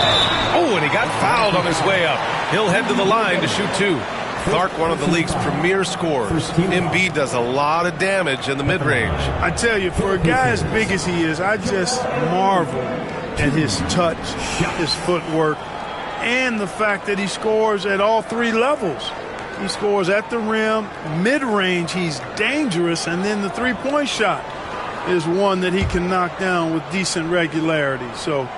Oh, and he got fouled on his way up. He'll head to the line to shoot 2. Clark, one of the league's premier scorers. Embiid does a lot of damage in the mid-range. I tell you, for a guy as big as he is, I just marvel at his touch, his footwork, and the fact that he scores at all 3 levels. He scores at the rim, mid-range, he's dangerous, and then the three-point shot is one that he can knock down with decent regularity. So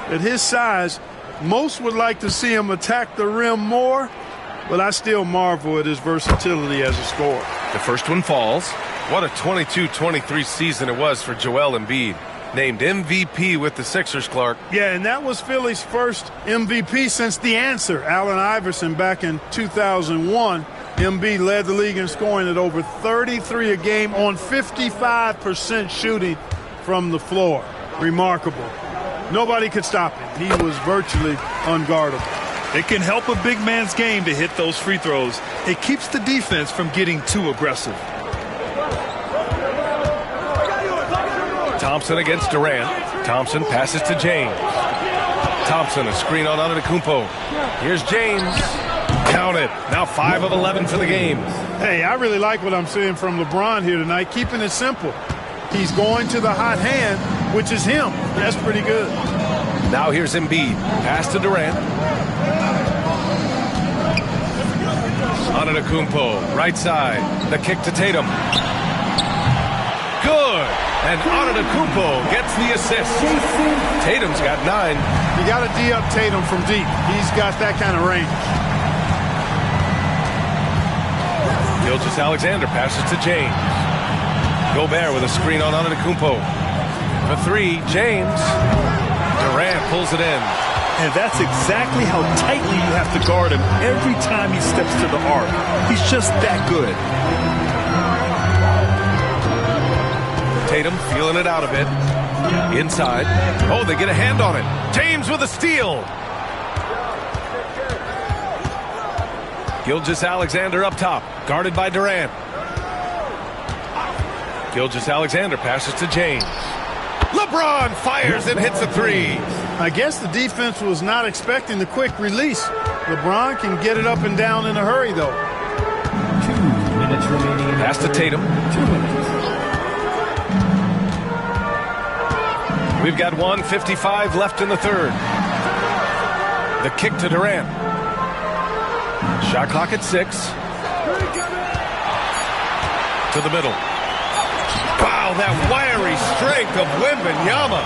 at his size, most would like to see him attack the rim more, but I still marvel at his versatility as a scorer. The first one falls. What a 22-23 season it was for Joel Embiid. Named MVP with the Sixers, Clark. Yeah, and that was Philly's first MVP since the answer, Allen Iverson, back in 2001. Embiid led the league in scoring at over 33 a game on 55% shooting from the floor. Remarkable. Nobody could stop him. He was virtually unguardable. It can help a big man's game to hit those free throws. It keeps the defense from getting too aggressive. Thompson against Durant. Thompson passes to James. Thompson, a screen on Antetokounmpo. Here's James. Count it. Now 5 of 11 for the game. Hey, I really like what I'm seeing from LeBron here tonight, keeping it simple. He's going to the hot hand, which is him. That's pretty good. Now here's Embiid. Pass to Durant. Antetokounmpo, right side. The kick to Tatum. Good. And Antetokounmpo gets the assist. Tatum's got 9. You got to D up Tatum from deep. He's got that kind of range. Gilgeous-Alexander passes to James. Gobert with a screen on Antetokounmpo. For 3, James. Durant pulls it in. And that's exactly how tightly you have to guard him every time he steps to the arc. He's just that good. Tatum feeling it out a bit. Inside. Oh, they get a hand on it. James with a steal. Gilgeous-Alexander up top. Guarded by Durant. Gilgeous-Alexander passes to James. LeBron fires and hits a 3. I guess the defense was not expecting the quick release. LeBron can get it up and down in a hurry, though. 2 minutes remaining. Pass to Tatum. 2 minutes. We've got 1:55 left in the third. The kick to Durant. Shot clock at 6. To the middle. Wow, that wiry strength of Wembanyama.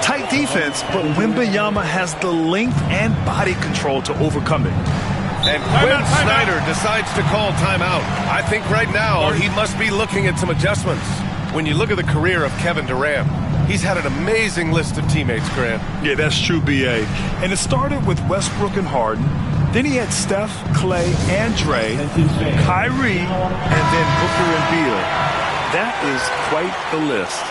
Tight defense, but Wembanyama has the length and body control to overcome it. And Quinn Snyder decides to call timeout. I think right now he must be looking at some adjustments. When you look at the career of Kevin Durant, he's had an amazing list of teammates, Grant. Yeah, that's true, B.A. And it started with Westbrook and Harden. Then he had Steph, Clay, and Dre, Kyrie, and then Booker and Beal. That is quite the list.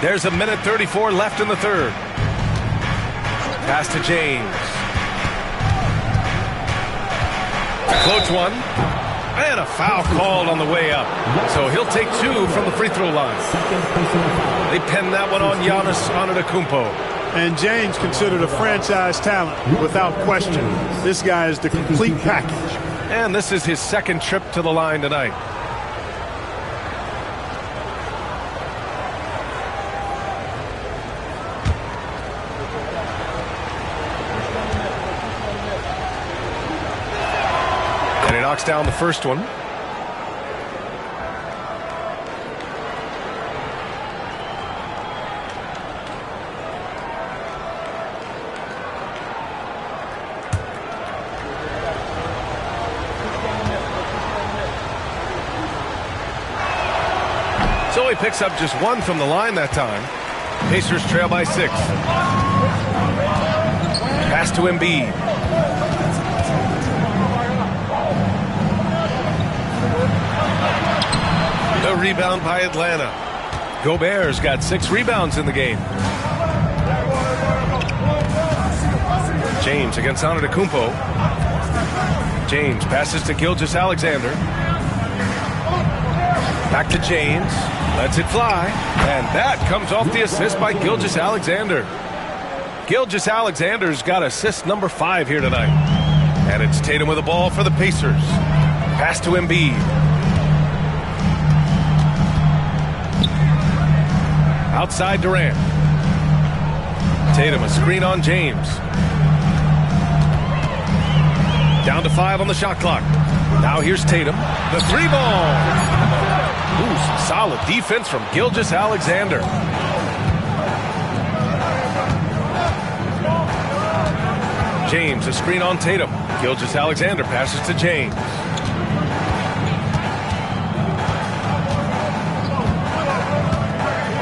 There's a minute 34 left in the third. Pass to James. Floats one. And a foul called on the way up. So he'll take 2 from the free throw line. They pen that one on Giannis Antetokounmpo. And James considered a franchise talent without question. This guy is the complete package. And this is his second trip to the line tonight. Knocks down the first one. So he picks up just 1 from the line that time. Pacers trail by 6. Pass to Embiid. The rebound by Atlanta. Gobert's got 6 rebounds in the game. James against Antetokounmpo. James passes to Gilgeous-Alexander. Back to James. Lets it fly. And that comes off the assist by Gilgeous-Alexander. Gilgeous-Alexander's got assist number 5 here tonight. And it's Tatum with the ball for the Pacers. Pass to Embiid. Outside Durant. Tatum, a screen on James. Down to 5 on the shot clock. Now here's Tatum. The 3-ball. Ooh, some solid defense from Gilgeous-Alexander. James, a screen on Tatum. Gilgeous-Alexander passes to James.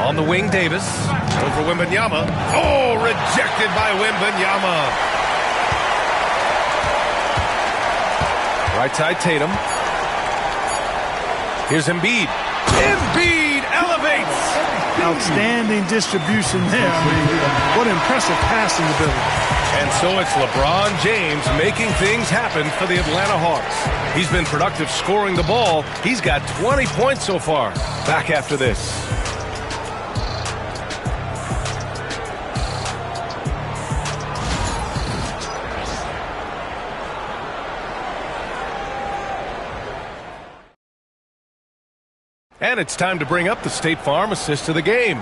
On the wing, Davis. Over Wembanyama. Oh, rejected by Wembanyama. Right side, Tatum. Here's Embiid. Embiid elevates. Outstanding distribution there. I mean, what impressive passing ability. And so it's LeBron James making things happen for the Atlanta Hawks. He's been productive scoring the ball. He's got 20 points so far. Back after this. And it's time to bring up the State Farm assist of the game.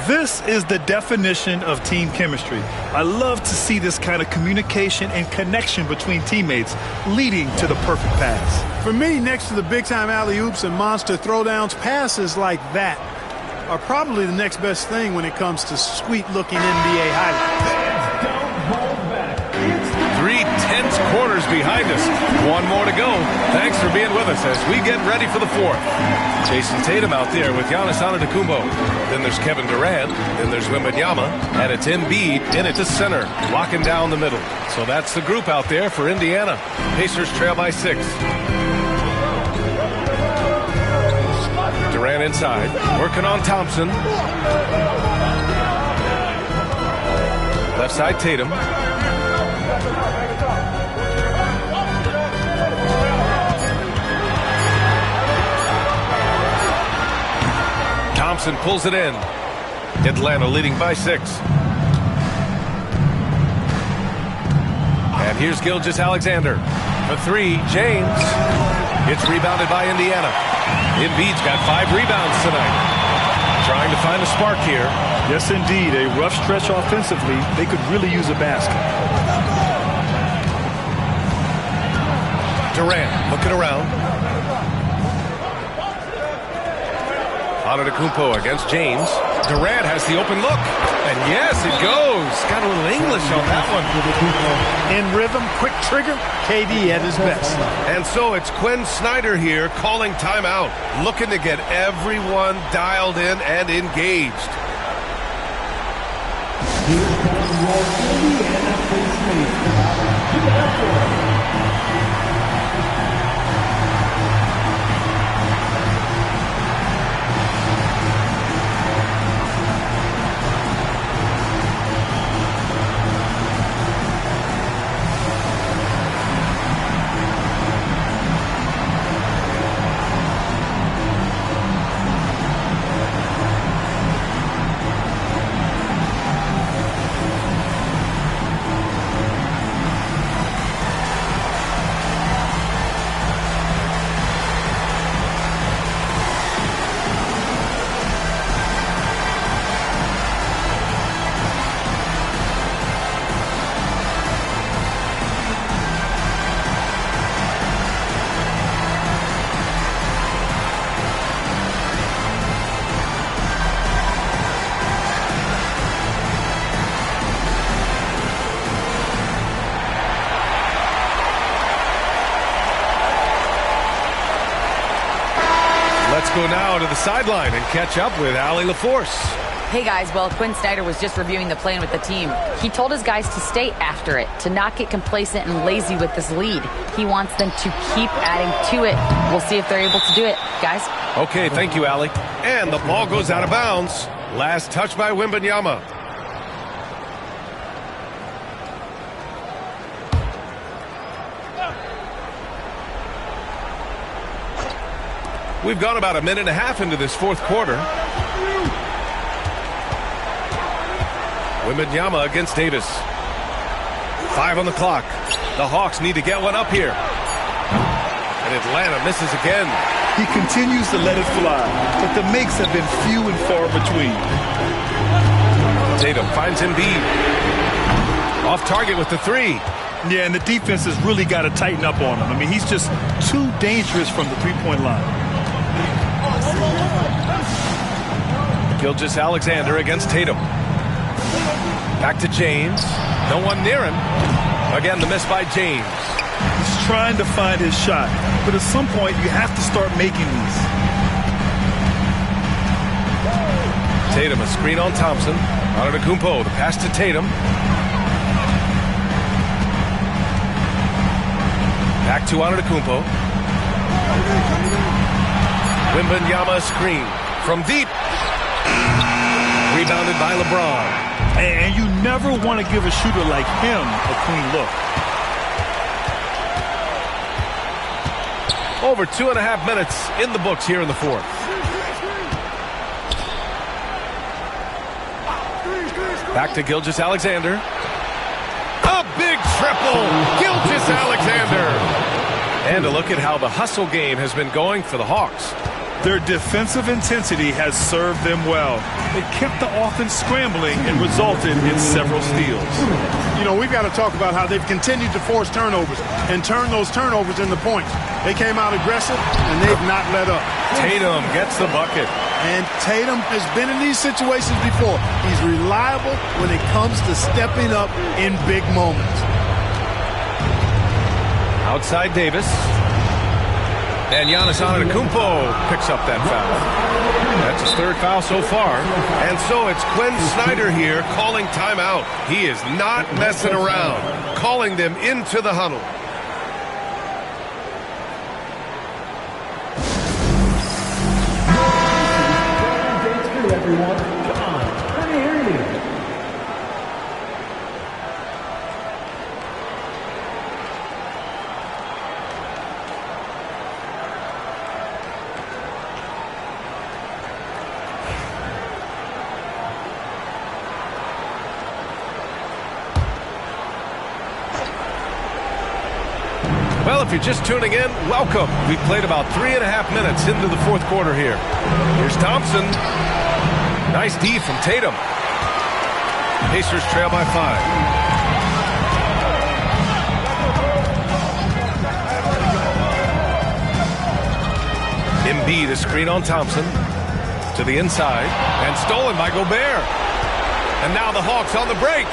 This is the definition of team chemistry. I love to see this kind of communication and connection between teammates leading to the perfect pass. For me, next to the big-time alley-oops and monster throwdowns, passes like that are probably the next best thing when it comes to sweet-looking NBA highlights. 3 tense quarters behind us. 1 more to go. Thanks for being with us as we get ready for the 4th. Jason Tatum out there with Giannis Antetokounmpo. Then there's Kevin Durant. Then there's Wembanyama. And it's Embiid in at the center, locking down the middle. So that's the group out there for Indiana. Pacers trail by 6. Durant inside, working on Thompson. Left side, Tatum. Thompson pulls it in. Atlanta leading by 6. And here's Gilgeous-Alexander. For three, James. It's rebounded by Indiana. Embiid's got 5 rebounds tonight. Trying to find a spark here. Yes, indeed. A rough stretch offensively. They could really use a basket. Durant looking around. Antetokounmpo against James. Durant has the open look. And yes, it goes. Got a little English on that one. In rhythm, quick trigger, KD at his best. And so it's Quinn Snyder here calling timeout. Looking to get everyone dialed in and engaged. Go now to the sideline and catch up with Allie LaForce. Hey guys, well, Quinn Snyder was just reviewing the plan with the team. He told his guys to stay after it, to not get complacent and lazy with this lead. He wants them to keep adding to it. We'll see if they're able to do it, guys. Okay, thank you, Allie. And the ball goes out of bounds. Last touch by Wembanyama. We've gone about a minute and a half into this fourth quarter. Wembanyama against Davis. 5 on the clock. The Hawks need to get one up here. And Atlanta misses again. He continues to let it fly, but the makes have been few and far between. Tatum finds Embiid. Off target with the 3. Yeah, and the defense has really got to tighten up on him. I mean, he's just too dangerous from the three-point line. Gilgeous-Alexander against Tatum. Back to James. No one near him. Again, the miss by James. He's trying to find his shot, but at some point you have to start making these. Tatum, a screen on Thompson. Antetokounmpo, the pass to Tatum. Back to Antetokounmpo. Wembanyama screen from deep. Rebounded by LeBron. And you never want to give a shooter like him a clean look. Over 2.5 minutes in the books here in the fourth. Back to Gilgeous-Alexander. A big triple. Gilgeous-Alexander. And a look at how the hustle game has been going for the Hawks. Their defensive intensity has served them well. It kept the offense scrambling and resulted in several steals. You know, we've got to talk about how they've continued to force turnovers and turn those turnovers into points. They came out aggressive, and they've not let up. Tatum gets the bucket. And Tatum has been in these situations before. He's reliable when it comes to stepping up in big moments. Outside Davis. And Giannis Antetokounmpo picks up that foul. That's his 3rd foul so far. And so it's Quinn Snyder here calling timeout. He is not messing around, calling them into the huddle. Well, if you're just tuning in, welcome. We've played about 3.5 minutes into the fourth quarter here. Here's Thompson. Nice D from Tatum. Pacers trail by 5. Embiid is screen on Thompson to the inside and stolen by Gobert. And now the Hawks on the break.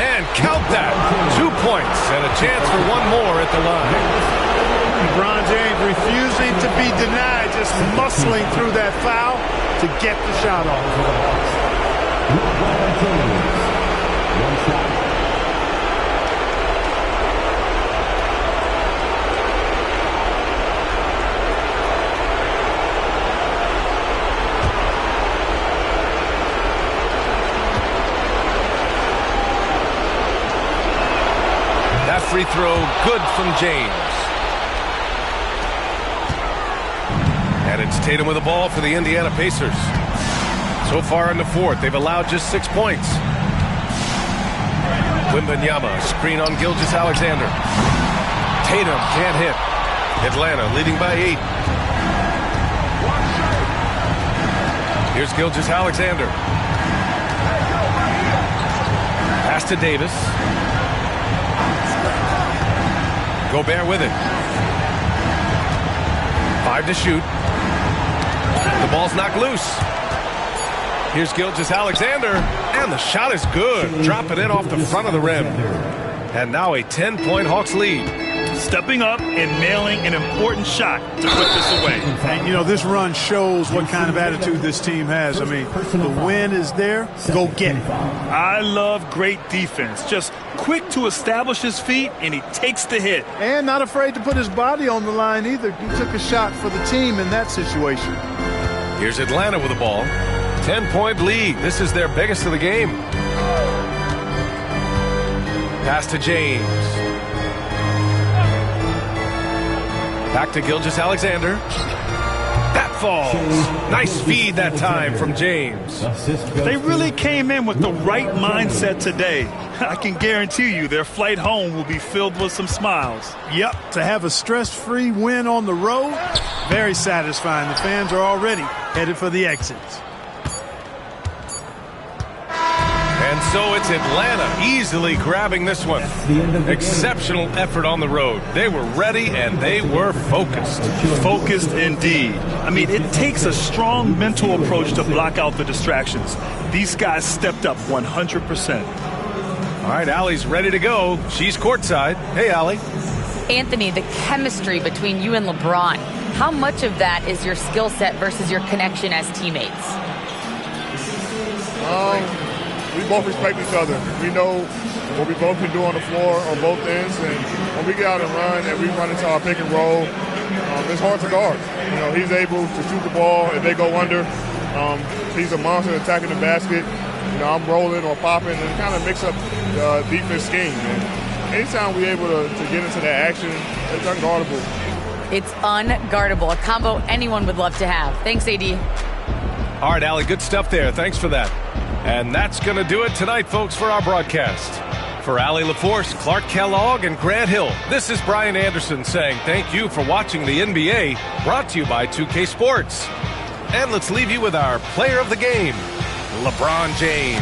And count that. 2 points and a chance for one more at the line. LeBron James refusing to be denied, just muscling through that foul to get the shot off. That free throw good from James. And it's Tatum with the ball for the Indiana Pacers. So far in the fourth, they've allowed just 6 points. Wembanyama, screen on Gilgeous-Alexander. Tatum can't hit. Atlanta leading by 8. Here's Gilgeous-Alexander. Pass to Davis. Gobert with it. 5 to shoot. The ball's knocked loose. Here's Gilgeous-Alexander, and the shot is good. Drop it in off the front of the rim. And now a 10-point Hawks lead. Stepping up and nailing an important shot to put this away. And, you know, this run shows what kind of attitude this team has. I mean, the win is there. Go get it. I love great defense. Just quick to establish his feet, and he takes the hit. And not afraid to put his body on the line either. He took a shot for the team in that situation. Here's Atlanta with the ball. 10-point lead. This is their biggest of the game. Pass to James. Back to Gilgeous-Alexander. That falls. Nice feed that time from James. They really came in with the right mindset today. I can guarantee you their flight home will be filled with some smiles. Yep, to have a stress-free win on the road, very satisfying. The fans are already headed for the exits. And so it's Atlanta easily grabbing this one. Exceptional effort on the road. They were ready and they were focused. Focused indeed. I mean, it takes a strong mental approach to block out the distractions. These guys stepped up 100%. All right, Allie's ready to go. She's courtside. Hey, Allie. Anthony, the chemistry between you and LeBron, how much of that is your skill set versus your connection as teammates? We both respect each other. We know what we both can do on the floor on both ends, and when we get out and run and we run into our pick and roll, it's hard to guard. You know, he's able to shoot the ball if they go under. He's a monster attacking the basket. You know, I'm rolling or popping and kind of mix up the defense scheme. And anytime we're able to get into that action, it's unguardable. It's unguardable, a combo anyone would love to have. Thanks, AD. All right, Allie, good stuff there. Thanks for that. And that's going to do it tonight, folks, for our broadcast. For Allie LaForce, Clark Kellogg, and Grant Hill, this is Brian Anderson saying thank you for watching the NBA, brought to you by 2K Sports. And let's leave you with our player of the game, LeBron James.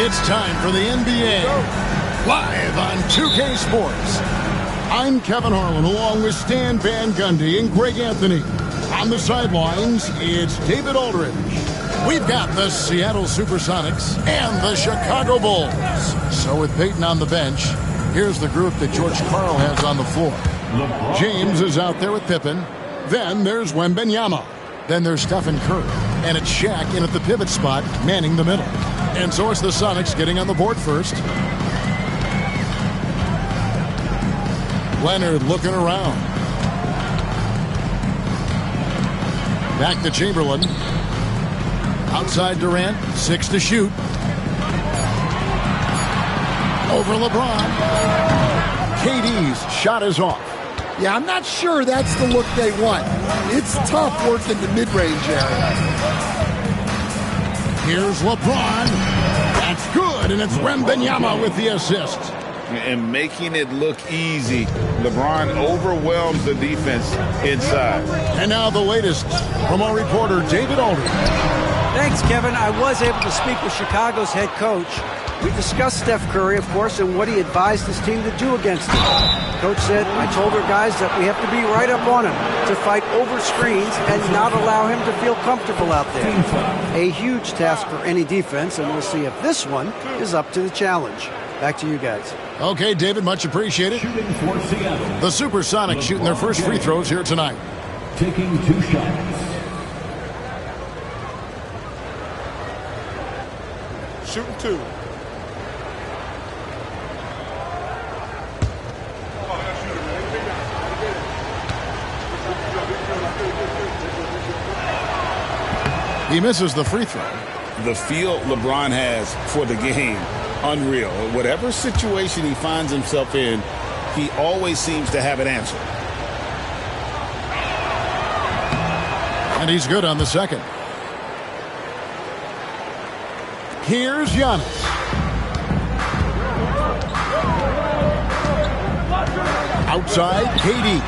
It's time for the NBA, live on 2K Sports. I'm Kevin Harlan, along with Stan Van Gundy and Greg Anthony. On the sidelines, it's David Aldridge. We've got the Seattle Supersonics and the Chicago Bulls. So with Peyton on the bench, here's the group that George Karl has on the floor. James is out there with Pippen. Then there's Wembanyama. Then there's Stephen Curry. And it's Shaq in at the pivot spot, manning the middle. And so it's the Sonics getting on the board first. Leonard looking around. Back to Chamberlain. Outside Durant, 6 to shoot. Over LeBron. KD's shot is off. Yeah, I'm not sure that's the look they want. It's tough working the mid-range area. Here's LeBron. That's good, and it's Wembanyama with the assist. And making it look easy. LeBron overwhelms the defense inside. And now the latest from our reporter, David Aldridge. Thanks, Kevin. I was able to speak with Chicago's head coach. We discussed Steph Curry, of course, and what he advised his team to do against him. Coach said, I told our guys that we have to be right up on him to fight over screens and not allow him to feel comfortable out there. A huge task for any defense, and we'll see if this one is up to the challenge. Back to you guys. Okay, David, much appreciated. The Supersonics shooting their first free throws here tonight. Taking 2 shots. Shooting 2. He misses the free throw. The feel LeBron has for the game, unreal. Whatever situation he finds himself in, he always seems to have an answer. And he's good on the second. Here's Giannis. Outside, KD.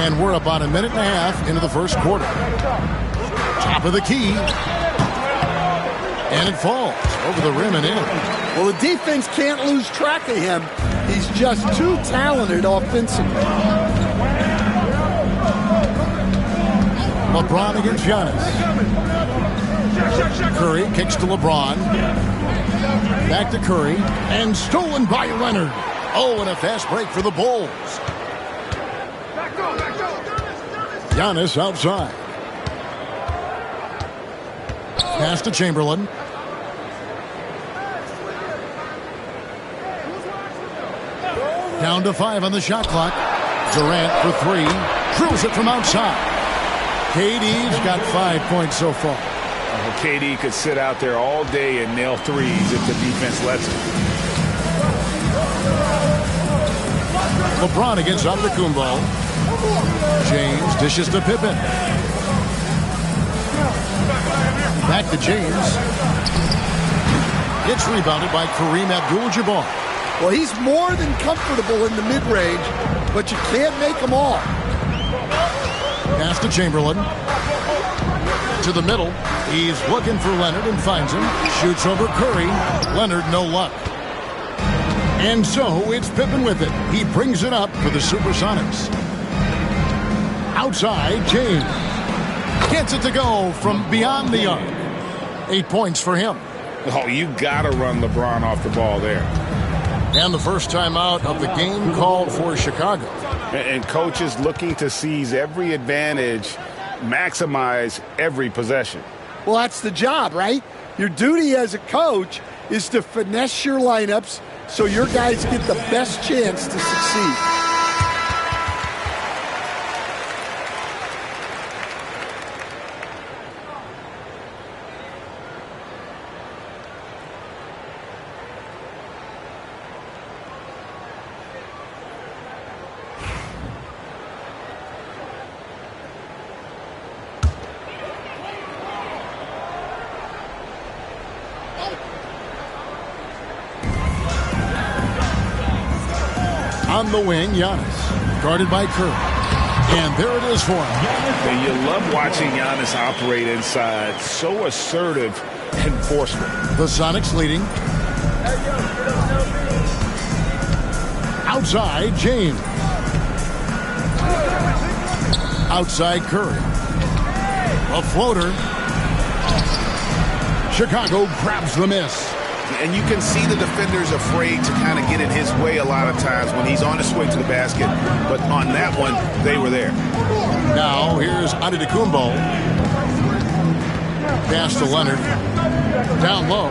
And we're about a minute and a half into the first quarter. Top of the key. And it falls over the rim and in. Well, the defense can't lose track of him. He's just too talented offensively. LeBron against Giannis. Curry kicks to LeBron. Back to Curry. And stolen by Leonard. Oh, and a fast break for the Bulls. Giannis outside. Pass to Chamberlain. Down to 5 on the shot clock. Durant for 3. Drills it from outside. KD's got 5 points so far. KD could sit out there all day and nail threes if the defense lets him. LeBron against Antetokounmpo. James dishes to Pippen. Back to James. It's rebounded by Kareem Abdul-Jabbar. Well, he's more than comfortable in the mid-range, but you can't make them all. Pass to Chamberlain. To the middle. He's looking for Leonard and finds him. Shoots over Curry. Leonard, no luck. And so it's Pippen with it. He brings it up for the Supersonics. Outside, James. Gets it to go from beyond the arc. 8 points for him. Oh, you got to run LeBron off the ball there. And the first time out of the game called for Chicago. And coaches looking to seize every advantage, maximize every possession. Well, that's the job, right? Your duty as a coach is to finesse your lineups so your guys get the best chance to succeed. On the wing, Giannis. Guarded by Curry. And there it is for him. And you love watching Giannis operate inside. So assertive and forceful. The Sonics leading. Outside, James. Outside, Curry. A floater. Chicago grabs the miss. And you can see the defenders afraid to kind of get in his way a lot of times when he's on his way to the basket. But on that one, they were there. Now, here's Antetokounmpo. Pass to Leonard. Down low.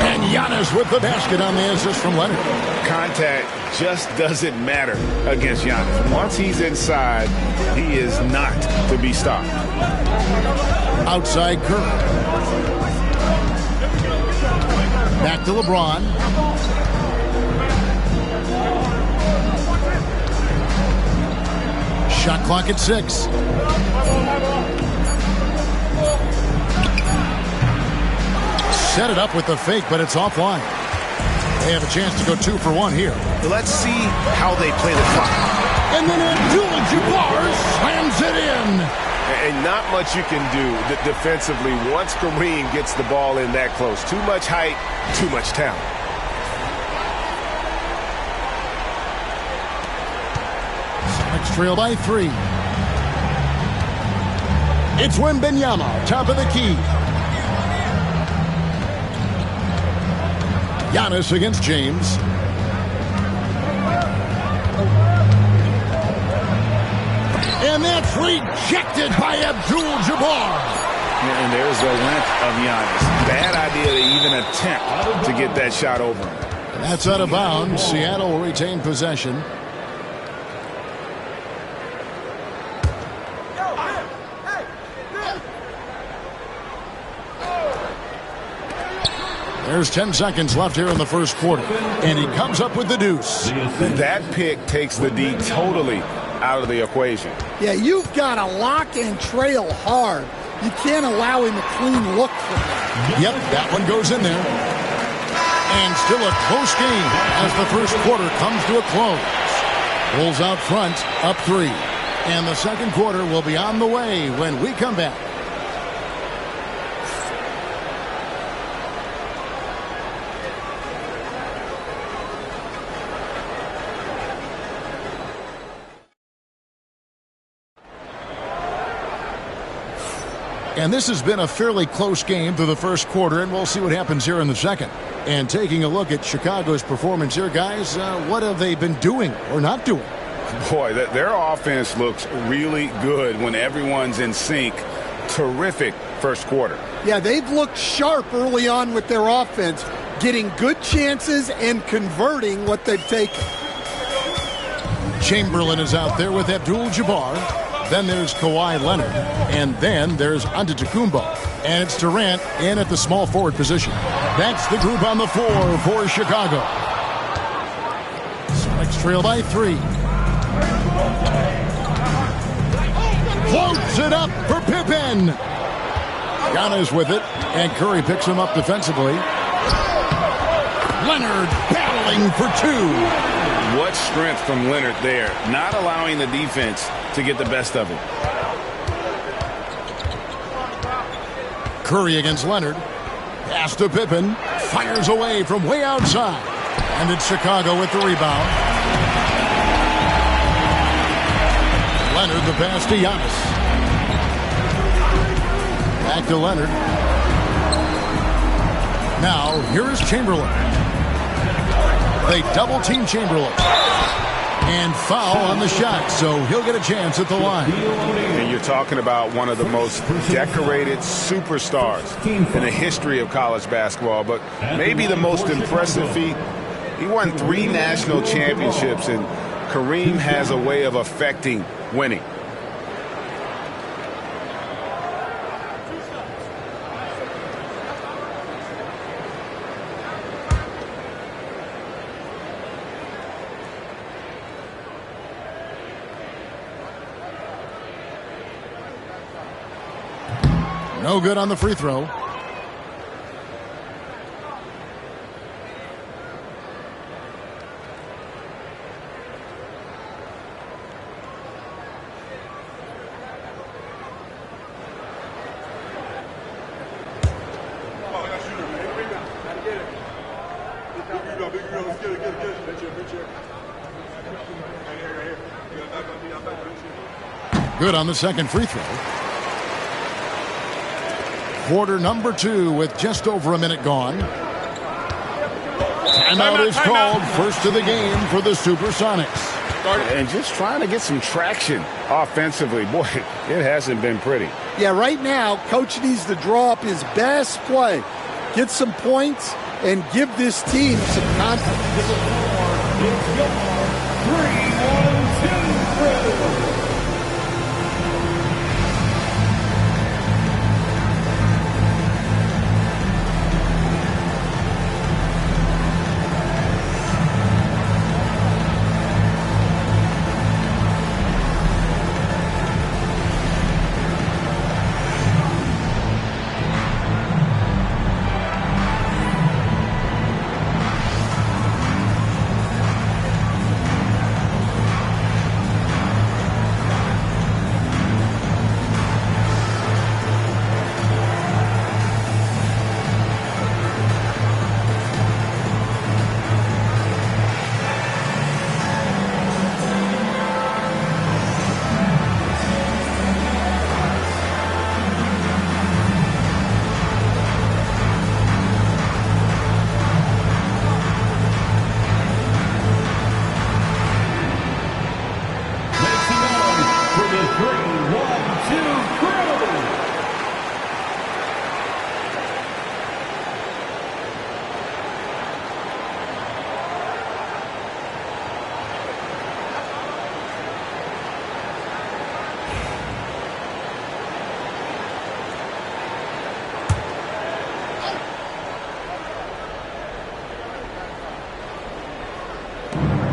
And Giannis with the basket on the assist from Leonard. Contact just doesn't matter against Giannis. Once he's inside, he is not to be stopped. Outside Curry. Back to LeBron. Shot clock at 6. Set it up with the fake, but it's offline. They have a chance to go 2 for 1 here. Let's see how they play the clock. And then Abdul-Jabbar slams it in. And not much you can do defensively once Kareem gets the ball in that close. Too much height, too much talent. Sonics trail by 3. It's Wembanyama, top of the key. Giannis against James. And that's rejected by Abdul-Jabbar. And there's the length of Giannis. Bad idea to even attempt to get that shot over him. That's out of bounds. Seattle will retain possession. There's 10 seconds left here in the first quarter. And he comes up with the deuce. That pick takes the D totally out of the equation. Yeah, you've got to lock and trail hard. You can't allow him a clean look from that. Yep, that one goes in there. And still a close game as the first quarter comes to a close. Bulls out front, up 3. And the second quarter will be on the way when we come back. And this has been a fairly close game through the first quarter, and we'll see what happens here in the second. And taking a look at Chicago's performance here, guys, what have they been doing or not doing? Boy, their offense looks really good when everyone's in sync. Terrific first quarter. Yeah, they've looked sharp early on with their offense, getting good chances and converting what they've taken. Chamberlain is out there with Abdul-Jabbar. Then there's Kawhi Leonard. And then there's Antetokounmpo. And it's Durant in at the small forward position. That's the group on the floor for Chicago. Sonics trail by 3. Floats it up for Pippen. Giannis with it. And Curry picks him up defensively. Leonard battling for 2. What strength from Leonard there, not allowing the defense to get the best of him. Curry against Leonard. Pass to Pippen. Fires away from way outside. And it's Chicago with the rebound. Leonard the pass to Giannis. Back to Leonard. Now, here is Chamberlain. They double-team Chamberlain. And foul on the shot, so he'll get a chance at the line. And you're talking about one of the most decorated superstars in the history of college basketball, but maybe the most impressive feat. He won 3 national championships, and Kareem has a way of affecting winning. No good on the free throw. Good on the second free throw. Quarter number 2 with just over a minute gone. Timeout is called. First of the game for the Supersonics. And just trying to get some traction offensively. Boy, it hasn't been pretty. Yeah, right now, Coach needs to draw up his best play, get some points, and give this team some confidence. 3-1-2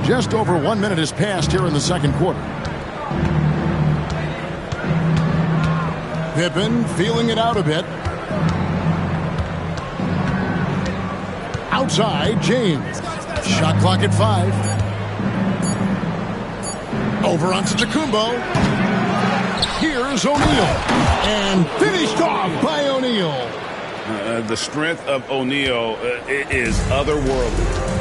Just over 1 minute has passed here in the second quarter. Pippen feeling it out a bit. Outside, James. Shot clock at 5. Over onto Tacumbo. Here's O'Neal. And finished off by O'Neal. The strength of O'Neal is otherworldly.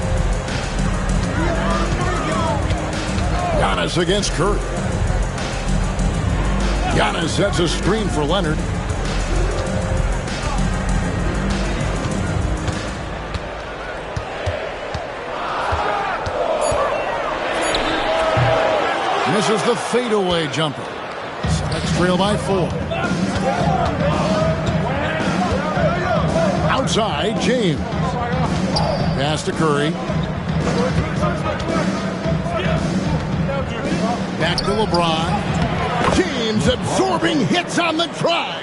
Giannis against Curry. Giannis sets a screen for Leonard. Misses the fadeaway jumper. Sonics trail by 4. Outside, James. Pass to Curry. Back to LeBron. James absorbing hits on the drive.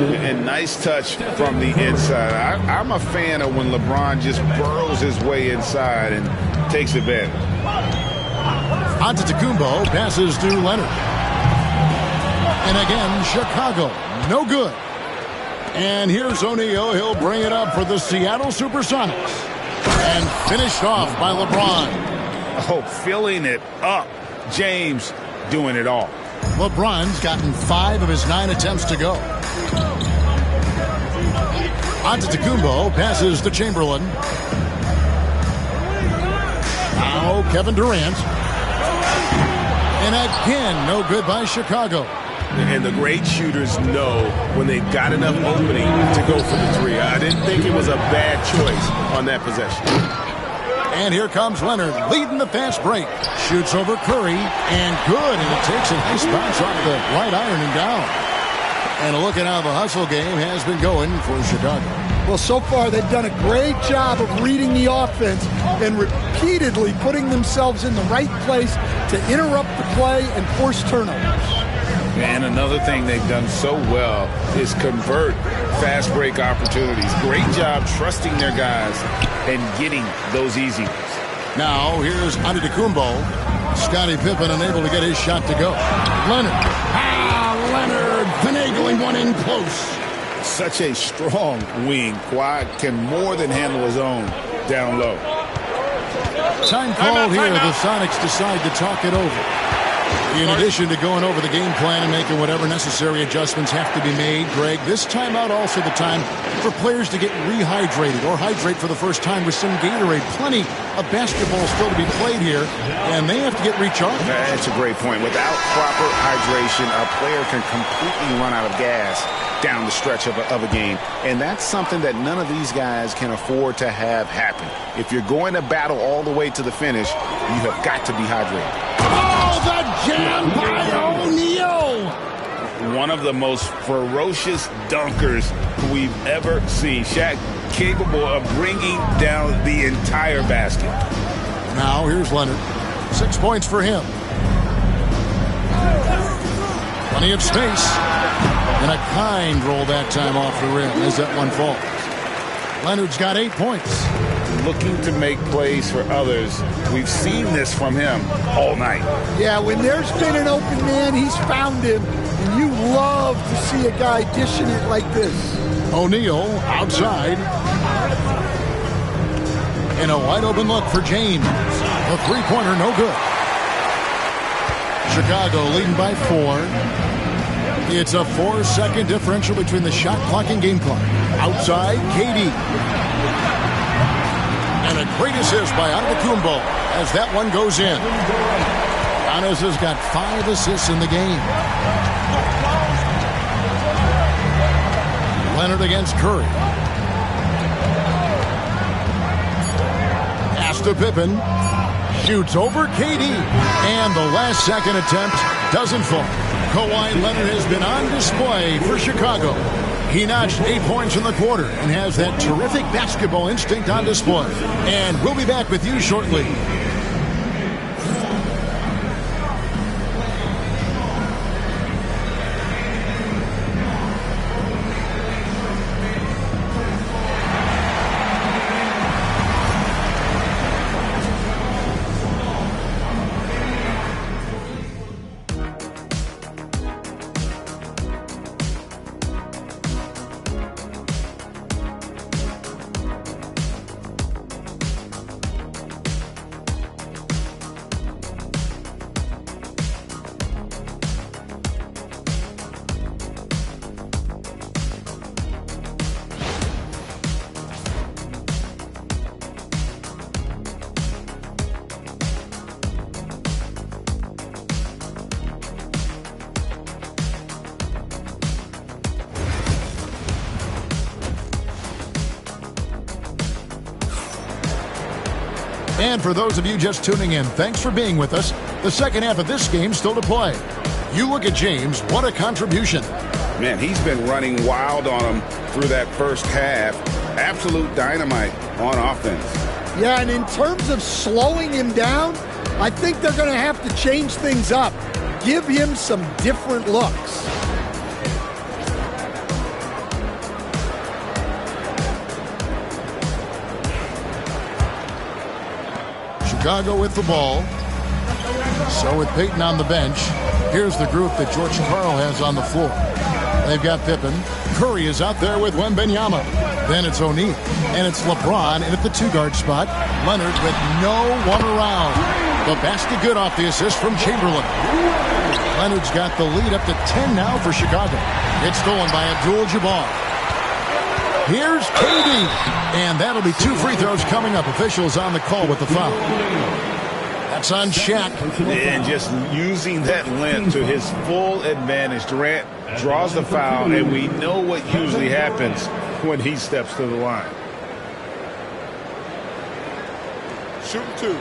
And nice touch from the inside. I'm a fan of when LeBron just burrows his way inside and takes advantage. Antetokounmpo passes to Leonard. And again, Chicago. No good. And here's O'Neal. He'll bring it up for the Seattle Supersonics. And finished off by LeBron. Oh, filling it up. James doing it all. LeBron's gotten 5 of his 9 attempts to go. Antetokounmpo passes to Chamberlain. Now Kevin Durant. And again, no good by Chicago. And the great shooters know when they've got enough opening to go for the 3. I didn't think it was a bad choice on that possession. And here comes Leonard leading the fast break. Shoots over Curry, and good. And it takes a nice bounce off the right iron and down. And a look at how the hustle game has been going for Chicago. Well, so far they've done a great job of reading the offense and repeatedly putting themselves in the right place to interrupt the play and force turnovers. And another thing they've done so well is convert fast break opportunities. Great job trusting their guys and getting those easy ones. Now here's Antetokounmpo. Scottie Pippen unable to get his shot to go. Leonard. Leonard finagling one in close. Such a strong wing. Kawhi can more than handle his own down low. Time called here. The Sonics decide to talk it over. In addition to going over the game plan and making whatever necessary adjustments have to be made, Greg, this timeout also the time for players to get rehydrated or hydrate for the first time with some Gatorade. Plenty of basketball still to be played here, and they have to get recharged. That's a great point. Without proper hydration, a player can completely run out of gas down the stretch of a game, and that's something that none of these guys can afford to have happen. If you're going to battle all the way to the finish, you have got to be hydrated. Oh, the jam by O'Neal! One of the most ferocious dunkers we've ever seen. Shaq capable of bringing down the entire basket. Now here's Leonard. 6 points for him. Plenty of space. And a kind roll that time off the rim as that one falls. Leonard's got 8 points. Looking to make plays for others. We've seen this from him all night. Yeah, when there's been an open man, he's found him. And you love to see a guy dishing it like this. O'Neal outside. And a wide open look for James. The three-pointer no good. Chicago leading by 4. It's a 4-second differential between the shot clock and game clock. Outside, KD. And a great assist by Antetokounmpo as that one goes in. Giannis has got 5 assists in the game. Leonard against Curry. Pass to Pippen. Shoots over KD. And the last second attempt doesn't fall. Kawhi Leonard has been on display for Chicago. He notched 8 points in the quarter and has that terrific basketball instinct on display. And we'll be back with you shortly. And for those of you just tuning in, thanks for being with us. The second half of this game still to play. You look at James, what a contribution. Man, he's been running wild on him through that first half. Absolute dynamite on offense. Yeah, and in terms of slowing him down, I think they're going to have to change things up. Give him some different looks. Chicago with the ball. So with Peyton on the bench, here's the group that George Karl has on the floor. They've got Pippen. Curry is out there with Wembanyama. Then it's O'Neal. And it's LeBron in at the 2-guard spot. Leonard with no one around. The basket good off the assist from Chamberlain. Leonard's got the lead up to 10 now for Chicago. It's stolen by Abdul-Jabbar. Here's KD. And that'll be 2 free throws coming up. Officials on the call with the foul. That's on Shaq. And just using that length to his full advantage. Durant draws the foul, and we know what usually happens when he steps to the line. Shooting 2.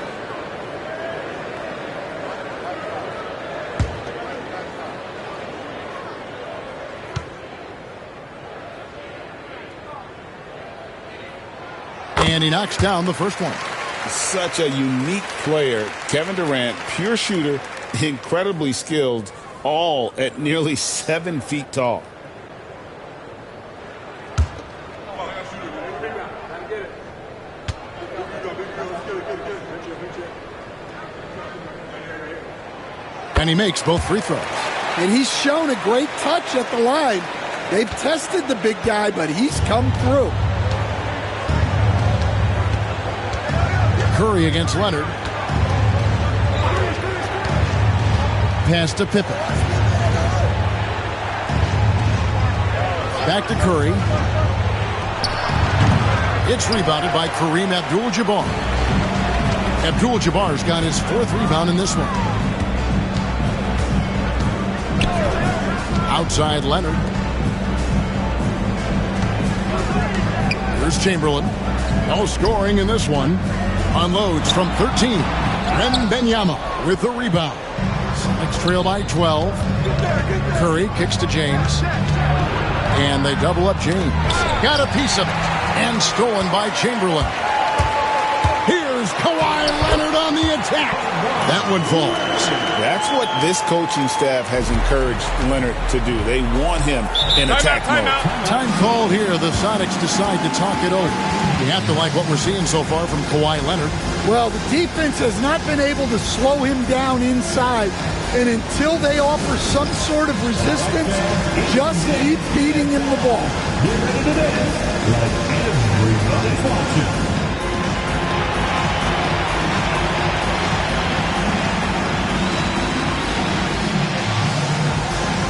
And he knocks down the first one. Such a unique player. Kevin Durant, pure shooter, incredibly skilled, all at nearly 7 feet tall. And he makes both free throws. And he's shown a great touch at the line. They've tested the big guy, but he's come through. Curry against Leonard. Pass to Pippen. Back to Curry. It's rebounded by Kareem Abdul-Jabbar. Abdul-Jabbar's got his 4th rebound in this one. Outside Leonard. Here's Chamberlain. No scoring in this one. Unloads from 13. Wembanyama with the rebound. Celtics trail by 12. Curry kicks to James. And they double up James. Got a piece of it. And stolen by Chamberlain. Here's Kawhi Leonard on the attack. That one falls. That's what this coaching staff has encouraged Leonard to do. They want him in attack mode. Time called here. The Sonics decide to talk it over. You have to like what we're seeing so far from Kawhi Leonard. Well, the defense has not been able to slow him down inside. And until they offer some sort of resistance, just keep feeding him the ball. Like everybody's watching.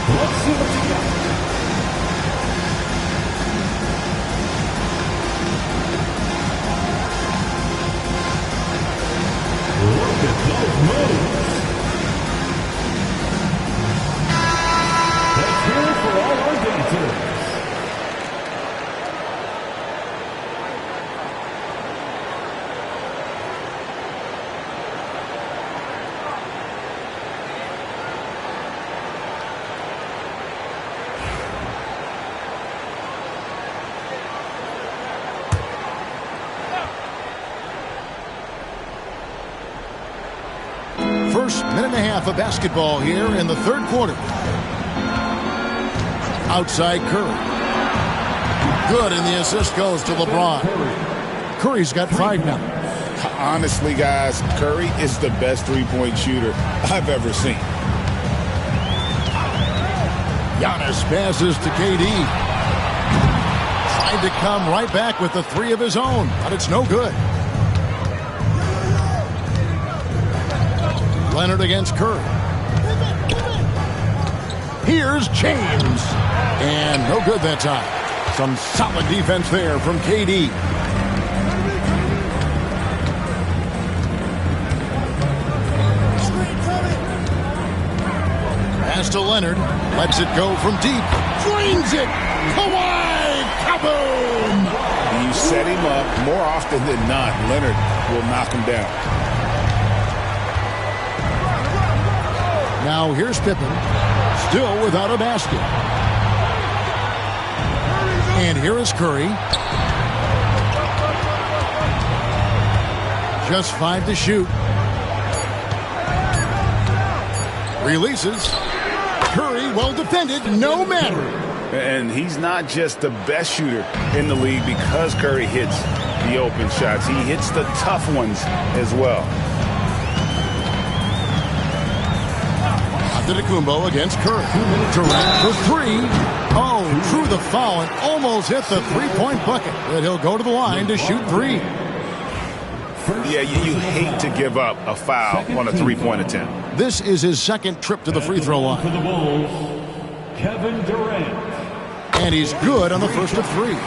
Let's see what you got. Look at those moves. Let's hear it for all our dancers. First minute and a half of basketball here in the 3rd quarter. Outside Curry. Good, and the assist goes to LeBron. Curry's got 5 now. Honestly, guys, Curry is the best three-point shooter I've ever seen. Giannis passes to KD. Tried to come right back with the 3 of his own, but it's no good. Leonard against Curry. Here's James. And no good that time. Some solid defense there from KD. Pass to Leonard. Lets it go from deep. Drains it. Kawhi. Kaboom. You set him up more often than not. Leonard will knock him down. Now here's Pippen, still without a basket. And here is Curry. Just 5 to shoot. Releases. Curry well defended, no matter. And he's not just the best shooter in the league because Curry hits the open shots. He hits the tough ones as well. Antetokounmpo against Curry. Durant for 3. Oh, drew the foul and almost hit the 3-point bucket. But he'll go to the line to shoot 3. Yeah, you hate to give up a foul on a 3-point attempt. This is his 2nd trip to the free throw line. For the Bulls, Kevin Durant. And he's good on the first of 3.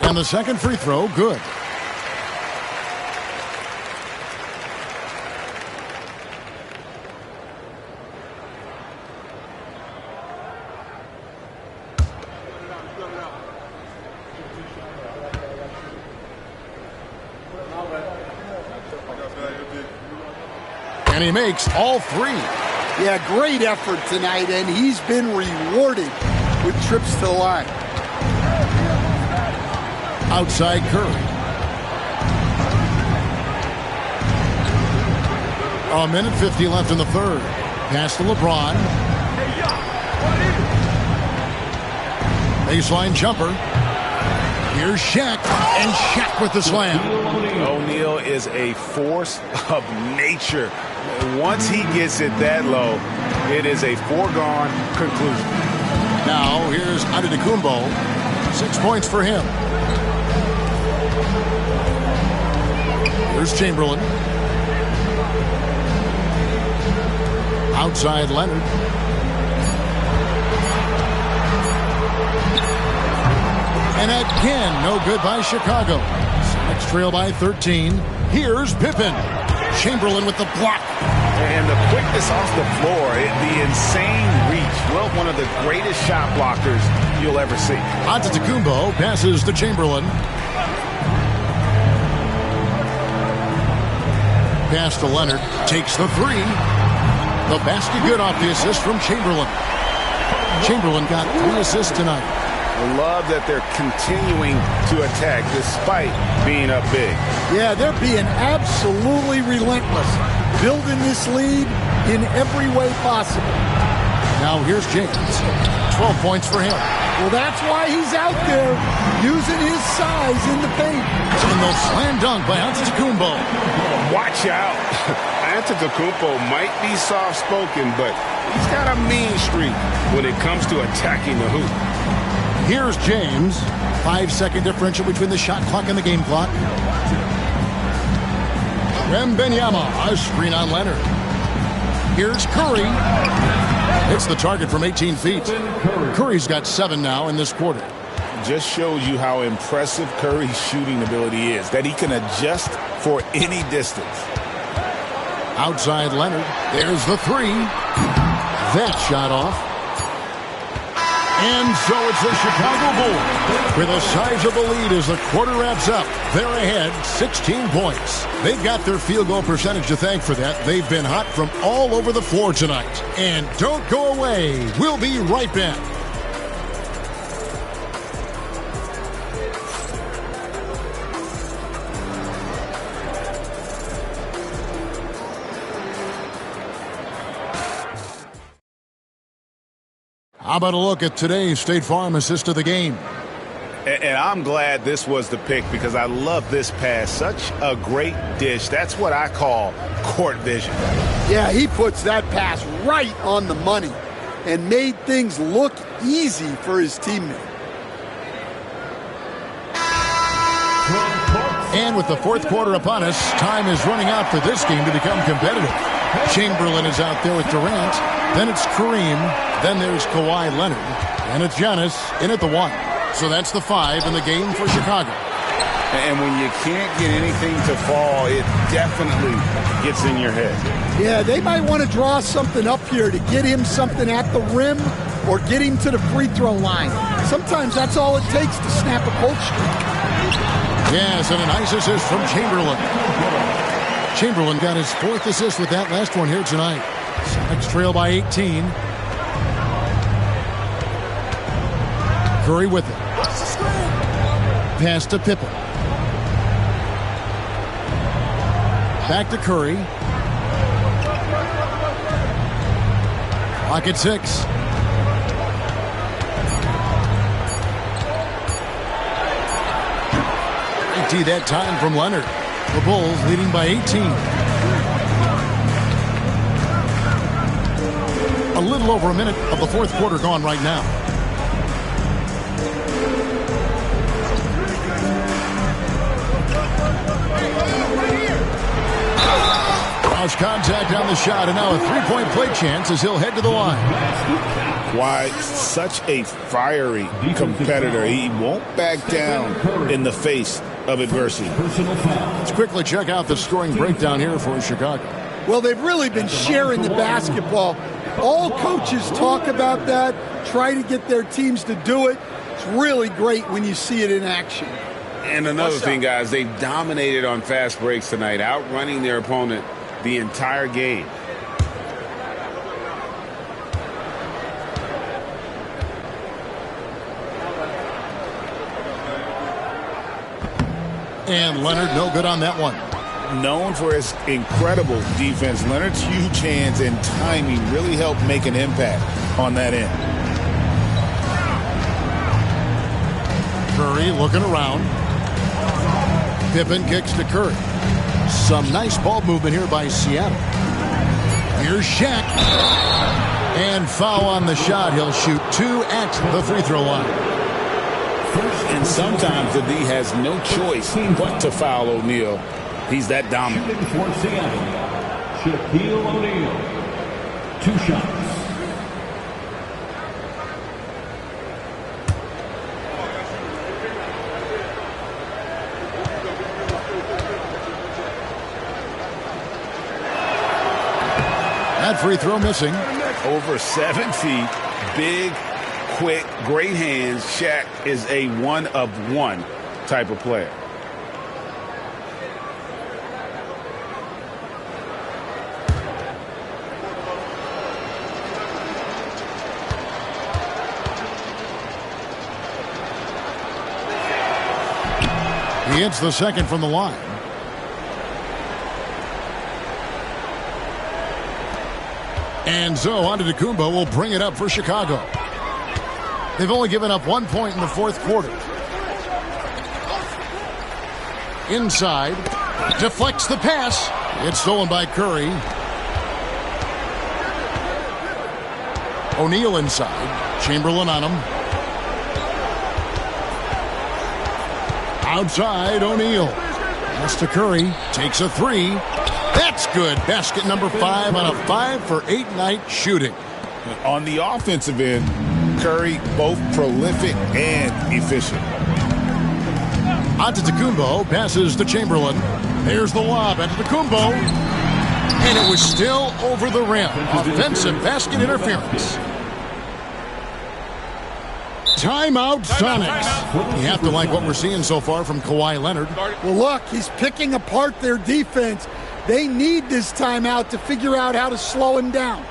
And the 2nd free throw, good. And he makes all 3. Yeah, great effort tonight, and he's been rewarded with trips to the line. Outside Curry. A minute 50 left in the 3rd. Pass to LeBron. Baseline jumper. Here's Shaq, and Shaq with the slam. O'Neal is a force of nature. Once he gets it that low, it is a foregone conclusion. Now, here's Antetokounmpo. 6 points for him. Here's Chamberlain. Outside Leonard. And again, no good by Chicago. Sonics trail by 13. Here's Pippen. Chamberlain with the block. And the quickness off the floor, the insane reach. Well, one of the greatest shot blockers you'll ever see. Antetokounmpo passes to Chamberlain. Pass to Leonard. Takes the three. The basket good off the assist from Chamberlain. Chamberlain got 3 assists tonight. I love that they're continuing to attack despite being up big. Yeah, they're being absolutely relentless. Building this lead in every way possible. Now here's James. 12 points for him. Well, that's why he's out there using his size in the paint. And the slam dunk by Antetokounmpo. Watch out. Antetokounmpo might be soft-spoken, but he's got a mean streak when it comes to attacking the hoop. Here's James. 5-second differential between the shot clock and the game clock. Wembanyama, a screen on Leonard. Here's Curry. Hits the target from 18 feet. Curry's got 7 now in this quarter. Just shows you how impressive Curry's shooting ability is, that he can adjust for any distance. Outside Leonard. There's the three. That shot off. And so it's the Chicago Bulls with a sizable lead as the quarter wraps up. They're ahead 16 points. They've got their field goal percentage to thank for that. They've been hot from all over the floor tonight. And don't go away. We'll be right back. How about a look at today's State Farm assist of the game? And I'm glad this was the pick because I love this pass. Such a great dish. That's what I call court vision. Yeah, he puts that pass right on the money and made things look easy for his teammate. And with the fourth quarter upon us, time is running out for this game to become competitive. Chamberlain is out there with Durant. Then it's Kareem. Then there's Kawhi Leonard. And it's Giannis in at the 1. So that's the 5 in the game for Chicago. And when you can't get anything to fall, it definitely gets in your head. Yeah, they might want to draw something up here to get him something at the rim or get him to the free throw line. Sometimes that's all it takes to snap a cold streak. Yes, and a nice assist from Chamberlain. Chamberlain got his 4th assist with that last one here tonight. Sonics trail by 18. Curry with it. Pass to Pippen. Back to Curry. Clock at 6. That time from Leonard. The Bulls leading by 18. A little over a minute of the fourth quarter gone right now. Cross contact on the shot, and now a three-point play chance as he'll head to the line. Why, such a fiery competitor. He won't back down in the face of adversity. Let's quickly check out the scoring breakdown here for Chicago. Well, they've really been sharing the basketball. All coaches talk about that, try to get their teams to do it. It's really great when you see it in action. And another thing, guys, they've dominated on fast breaks tonight, outrunning their opponent the entire game. And Leonard, no good on that one. Known for his incredible defense, Leonard's huge hands and timing really helped make an impact on that end. Curry Curry looking around. Pippen kicks to Curry. Some nice ball movement here by Seattle. Here's Shaq. And foul on the shot. He'll shoot 2 at the free throw line. And sometimes the D has no choice but to foul O'Neal. He's that dominant. For Seattle, Shaquille O'Neal. 2 shots. That free throw missing. Over 7 feet, big, quick, great hands. Shaq is a one-of-one type of player. He hits the second from the line. And so Antetokounmpo will bring it up for Chicago. They've only given up 1 point in the fourth quarter. Inside, deflects the pass. It's stolen by Curry. O'Neal inside. Chamberlain on him. Outside, O'Neal. Pass to Curry. Takes a 3. That's good. Basket number 5 on a 5 for 8 night shooting. On the offensive end, Curry both prolific and efficient. Antetokounmpo passes to Chamberlain. There's the lob. Antetokounmpo. And it was still over the rim. Offensive basket interference. Timeout, Sonics. You have to like what we're seeing so far from Kawhi Leonard. Well, look, he's picking apart their defense. They need this timeout to figure out how to slow him down.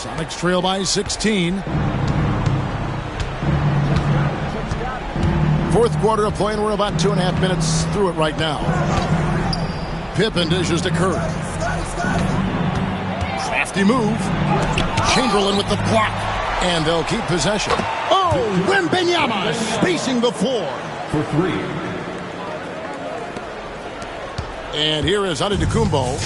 Sonics trail by 16. Fourth quarter of play, and we're about 2.5 minutes through it right now. Pippen dishes to Curry. Crafty move. Chamberlain with the block. And they'll keep possession. Oh, Wembanyama spacing the floor. For 3. And here is Antetokounmpo.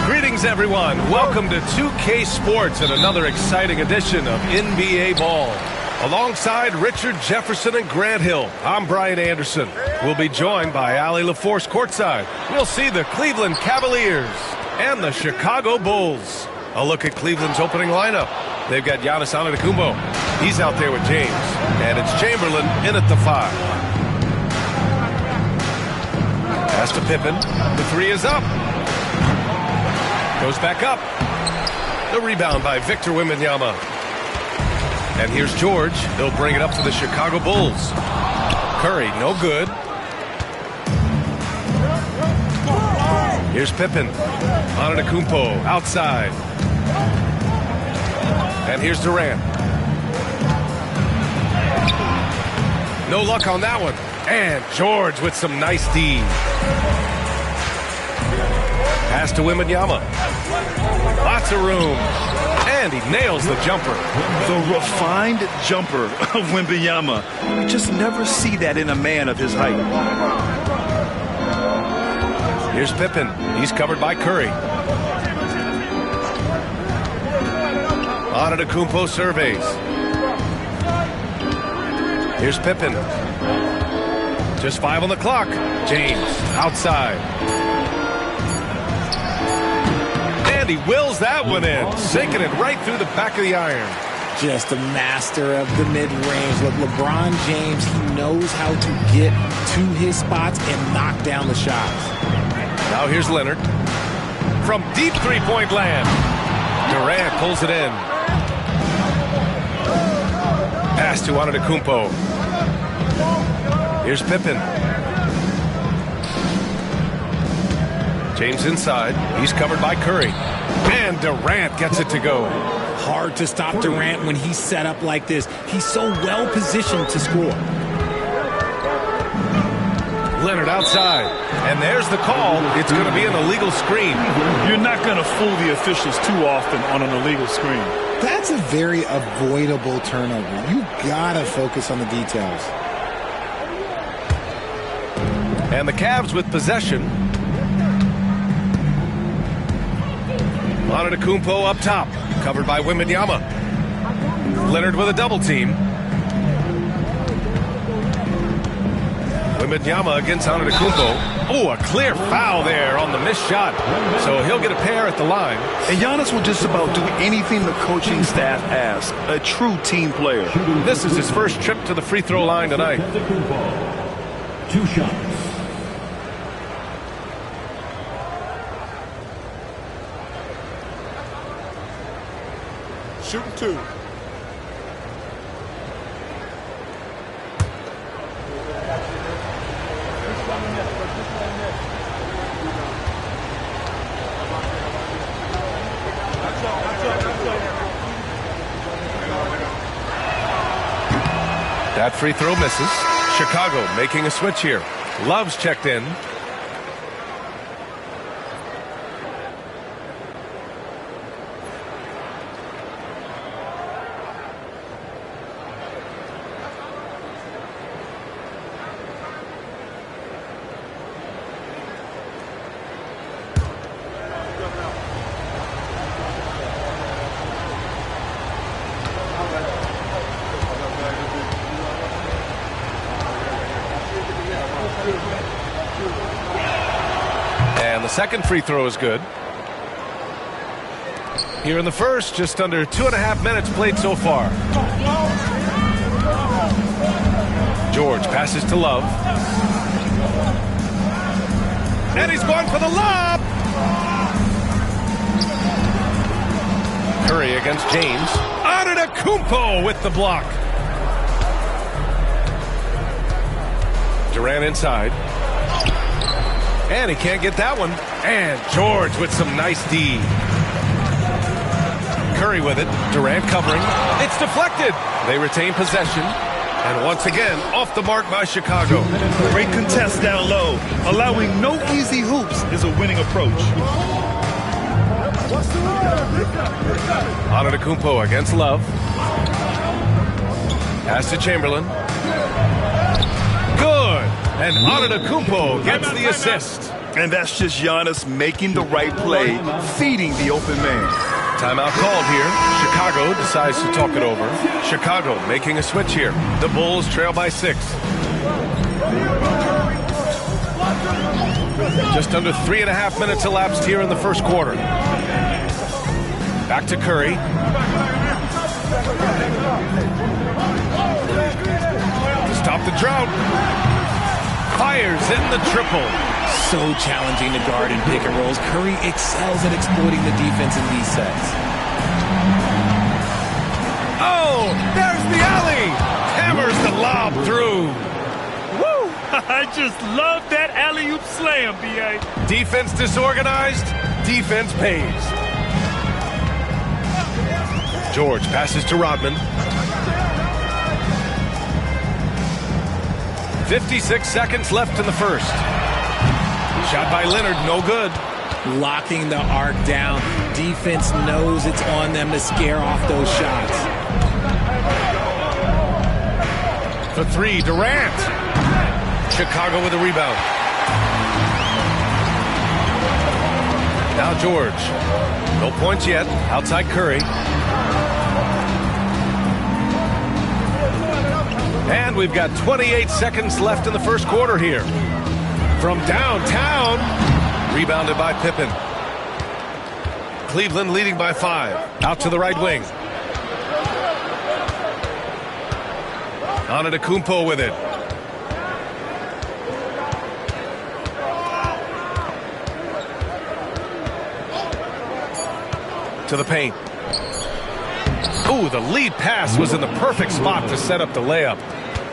Greetings, everyone. Welcome to 2K Sports and another exciting edition of NBA Ball. Alongside Richard Jefferson and Grant Hill, I'm Brian Anderson. We'll be joined by Allie LaForce courtside. We'll see the Cleveland Cavaliers and the Chicago Bulls. A look at Cleveland's opening lineup. They've got Giannis Antetokounmpo. He's out there with James. And it's Chamberlain in at the 5. Pass to Pippen. The 3 is up. Goes back up. The rebound by Victor Wembanyama. And here's George. He'll bring it up for the Chicago Bulls. Curry, no good. Here's Pippen. Antetokounmpo outside. And here's Durant. No luck on that one. And George with some nice D. Pass to Wembanyama. Lots of room. And he nails the jumper. The refined jumper of Wembanyama. You just never see that in a man of his height. Here's Pippen. He's covered by Curry. Antetokounmpo surveys. Here's Pippen. Just 5 on the clock. James outside. And he wills that one in, sinking it right through the back of the iron. Just a master of the mid-range. Look, LeBron James, he knows how to get to his spots and knock down the shots. Now here's Leonard. From deep three-point land. Durant pulls it in. Pass to Antetokounmpo. Here's Pippen. James inside. He's covered by Curry. And Durant gets it to go. hard to stop Durant when he's set up like this. He's so well positioned to score. Leonard outside, and there's the call. It's going to be an illegal screen. You're not going to fool the officials too often on an illegal screen. That's a very avoidable turnover. You gotta focus on the details. And the Cavs with possession. Antetokounmpo up top, covered by Wembanyama. Leonard with a double team. Wembanyama against Antetokounmpo. Oh, a clear foul there on the missed shot. So he'll get a pair at the line. And Giannis will just about do anything the coaching staff asks. A true team player. This is his first trip to the free throw line tonight. 2 shots. Shooting 2. That free throw misses. Chicago making a switch here. Love's checked in. And the second free throw is good. Here in the first, just under 2.5 minutes played so far. George passes to Love. And he's going for the lob. Curry against James. Antetokounmpo with the block. Durant inside. And he can't get that one. And George with some nice D. Curry with it. Durant covering. It's deflected. They retain possession. And once again, off the mark by Chicago. Great contest down low. Allowing no easy hoops is a winning approach. Antetokounmpo against Love. Pass to Chamberlain. Good. And Antetokounmpo gets the assist. And that's just Giannis making the right play, feeding the open man. Timeout called here. Chicago decides to talk it over. Chicago making a switch here. The Bulls trail by 6. Just under 3.5 minutes elapsed here in the first quarter. Back to Curry. To stop the drought. Fires in the triple. So challenging to guard in pick and rolls. Curry excels at exploiting the defense in these sets. Oh, there's the alley. Hammers the lob through. Woo! I just love that alley-oop slam, B.A. Defense disorganized. Defense pays. George passes to Rodman. 56 seconds left in the first. Shot by Leonard, no good. Locking the arc down. Defense knows it's on them to scare off those shots. For 3, Durant. Chicago with a rebound. Now George. No points yet. Outside Curry. And we've got 28 seconds left in the first quarter here. From downtown, rebounded by Pippen. Cleveland leading by 5. Out to the right wing. Antetokounmpo with it. To the paint. Ooh, the lead pass was in the perfect spot to set up the layup.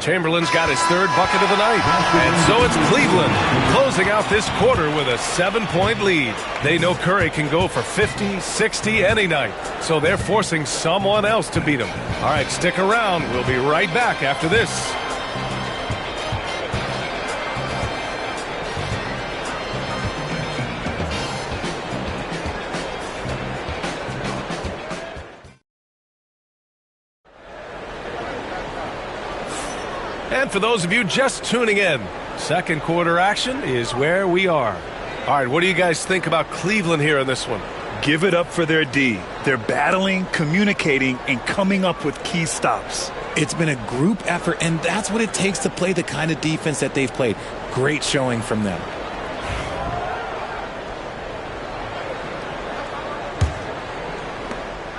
Chamberlain's got his third bucket of the night. And so it's Cleveland closing out this quarter with a 7-point lead. They know Curry can go for 50, 60 any night. So they're forcing someone else to beat him. All right, stick around. We'll be right back after this. And for those of you just tuning in, second quarter action is where we are. All right, what do you guys think about Cleveland here in this one? Give it up for their D. They're battling, communicating, and coming up with key stops. It's been a group effort, and that's what it takes to play the kind of defense that they've played. Great showing from them.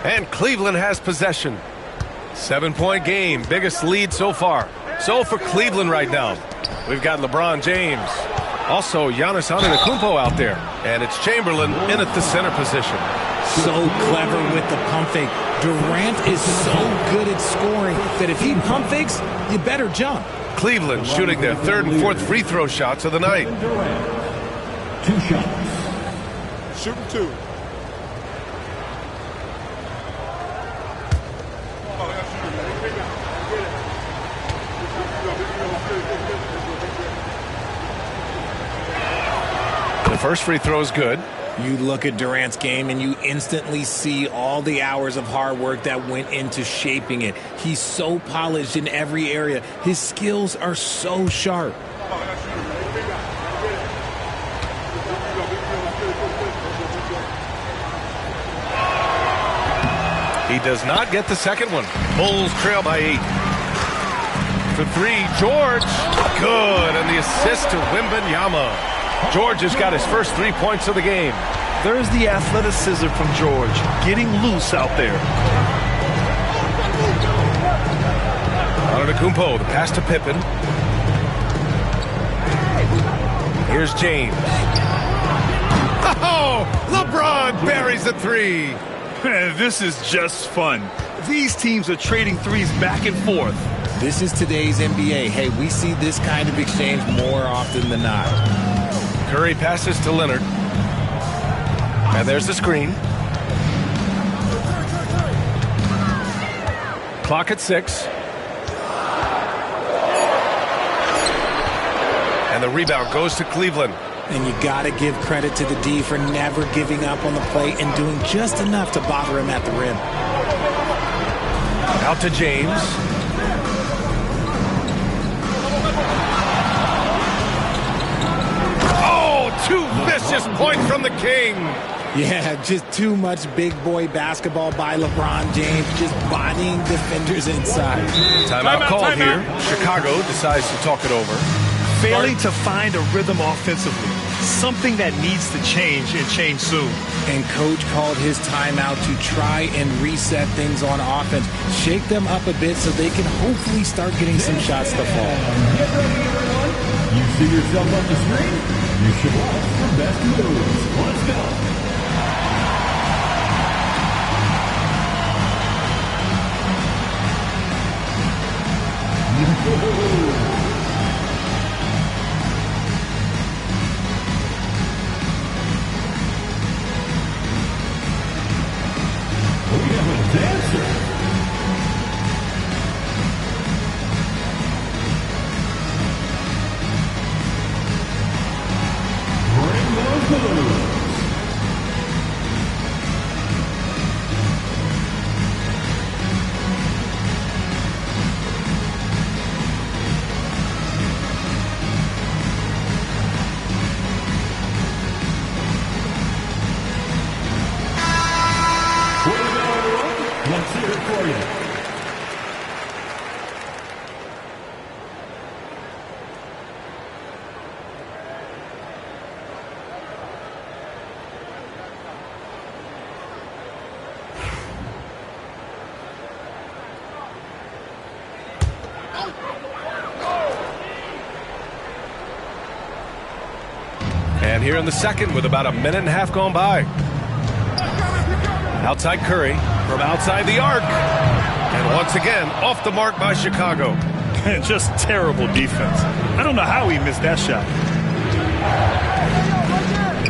And Cleveland has possession. 7-point game, biggest lead so far. So for Cleveland right now, we've got LeBron James. Also, Giannis Antetokounmpo out there. And it's Chamberlain in at the center position. So clever with the pump fake. Durant is so good at scoring that if he pump fakes, you better jump. Cleveland shooting their third and fourth free throw shots of the night. 2 shots. Shooting 2. The first free throw is good. You look at Durant's game and you instantly see all the hours of hard work that went into shaping it. He's so polished in every area. His skills are so sharp. He does not get the second one. Bulls trail by 8. For 3, George. Good, and the assist to Wembanyama. George has got his first 3 points of the game. There's the athleticism from George, getting loose out there. Antetokounmpo, the pass to Pippen. Here's James. Oh, LeBron buries the 3. This is just fun. These teams are trading threes back and forth. This is today's NBA. Hey, we see this kind of exchange more often than not. Curry passes to Leonard. And there's the screen. Clock at 6. And the rebound goes to Cleveland. And you got to give credit to the D for never giving up on the play and doing just enough to bother him at the rim. Out to James. Two vicious points from the King. Yeah, just too much big boy basketball by LeBron James, just bodying defenders inside. Timeout called here. Chicago decides to talk it over. Failing to find a rhythm offensively, something that needs to change and change soon. And coach called his timeout to try and reset things on offense, shake them up a bit so they can hopefully start getting some shots to fall. Get ready, everyone. You see yourself on the screen? You should watch the best moves. Let's go. We have a dancer. Bring those balloons. Let's hear it for you. And here in the second with about a minute and a half gone by. Outside Curry from outside the arc. And once again, off the mark by Chicago. Just terrible defense. I don't know how he missed that shot.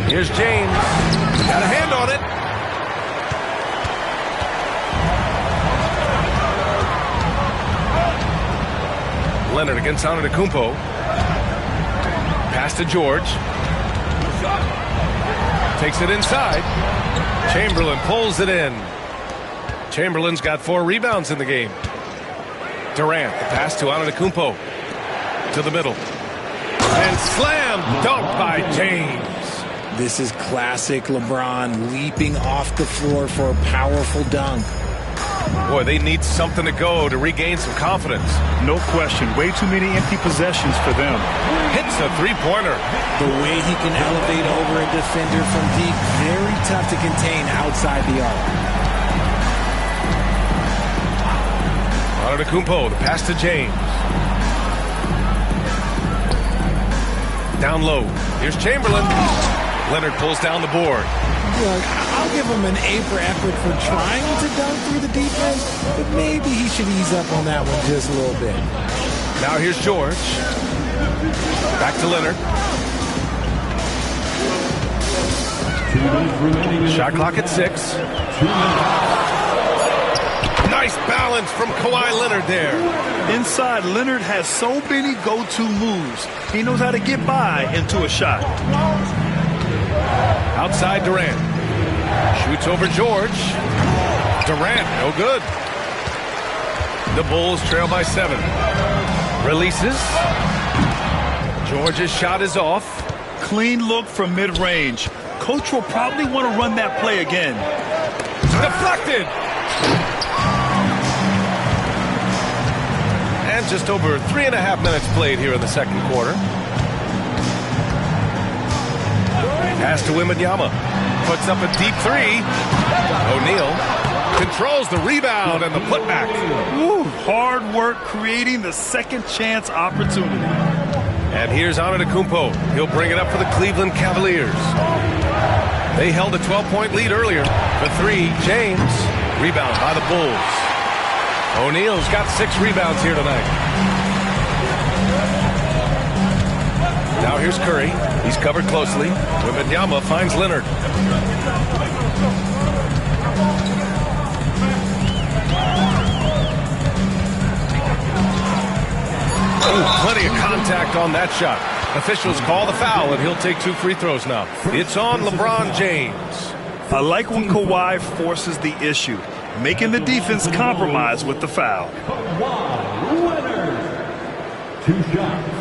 Here's James. Got a hand on it. Leonard against Antetokounmpo. Pass to George. Takes it inside. Chamberlain pulls it in. Chamberlain's got 4 rebounds in the game. Durant, the pass to Antetokounmpo. To the middle. And slam dunk by James. This is classic LeBron leaping off the floor for a powerful dunk. Boy, they need something to go to regain some confidence. No question. Way too many empty possessions for them. Hits a three-pointer. The way he can elevate over a defender from deep, very tough to contain outside the arc. Antetokounmpo, the pass to James. Down low. Here's Chamberlain. Leonard pulls down the board. Look, I'll give him an A for effort for trying to dunk through the defense, but maybe he should ease up on that one just a little bit. Now here's George. Back to Leonard. Shot clock at 6. Nice balance from Kawhi Leonard there. Inside, Leonard has so many go-to moves. He knows how to get by into a shot. Outside Durant. Shoots over George. Durant, no good. The Bulls trail by 7. Releases. George's shot is off. Clean look from mid-range. Coach will probably want to run that play again. Deflected. And just over 3.5 minutes played here in the second quarter. Pass to Wembanyama. Puts up a deep 3. O'Neal controls the rebound and the putback. Woo, hard work creating the second chance opportunity. And here's Antetokounmpo. He'll bring it up for the Cleveland Cavaliers. They held a 12-point lead earlier. The 3, James. Rebound by the Bulls. O'Neal's got 6 rebounds here tonight. Now here's Curry. He's covered closely. Wembanyama finds Leonard. Ooh, plenty of contact on that shot. Officials call the foul, and he'll take 2 free throws now. It's on LeBron James. I like when Kawhi forces the issue, making the defense compromise with the foul. Leonard. 2 shots.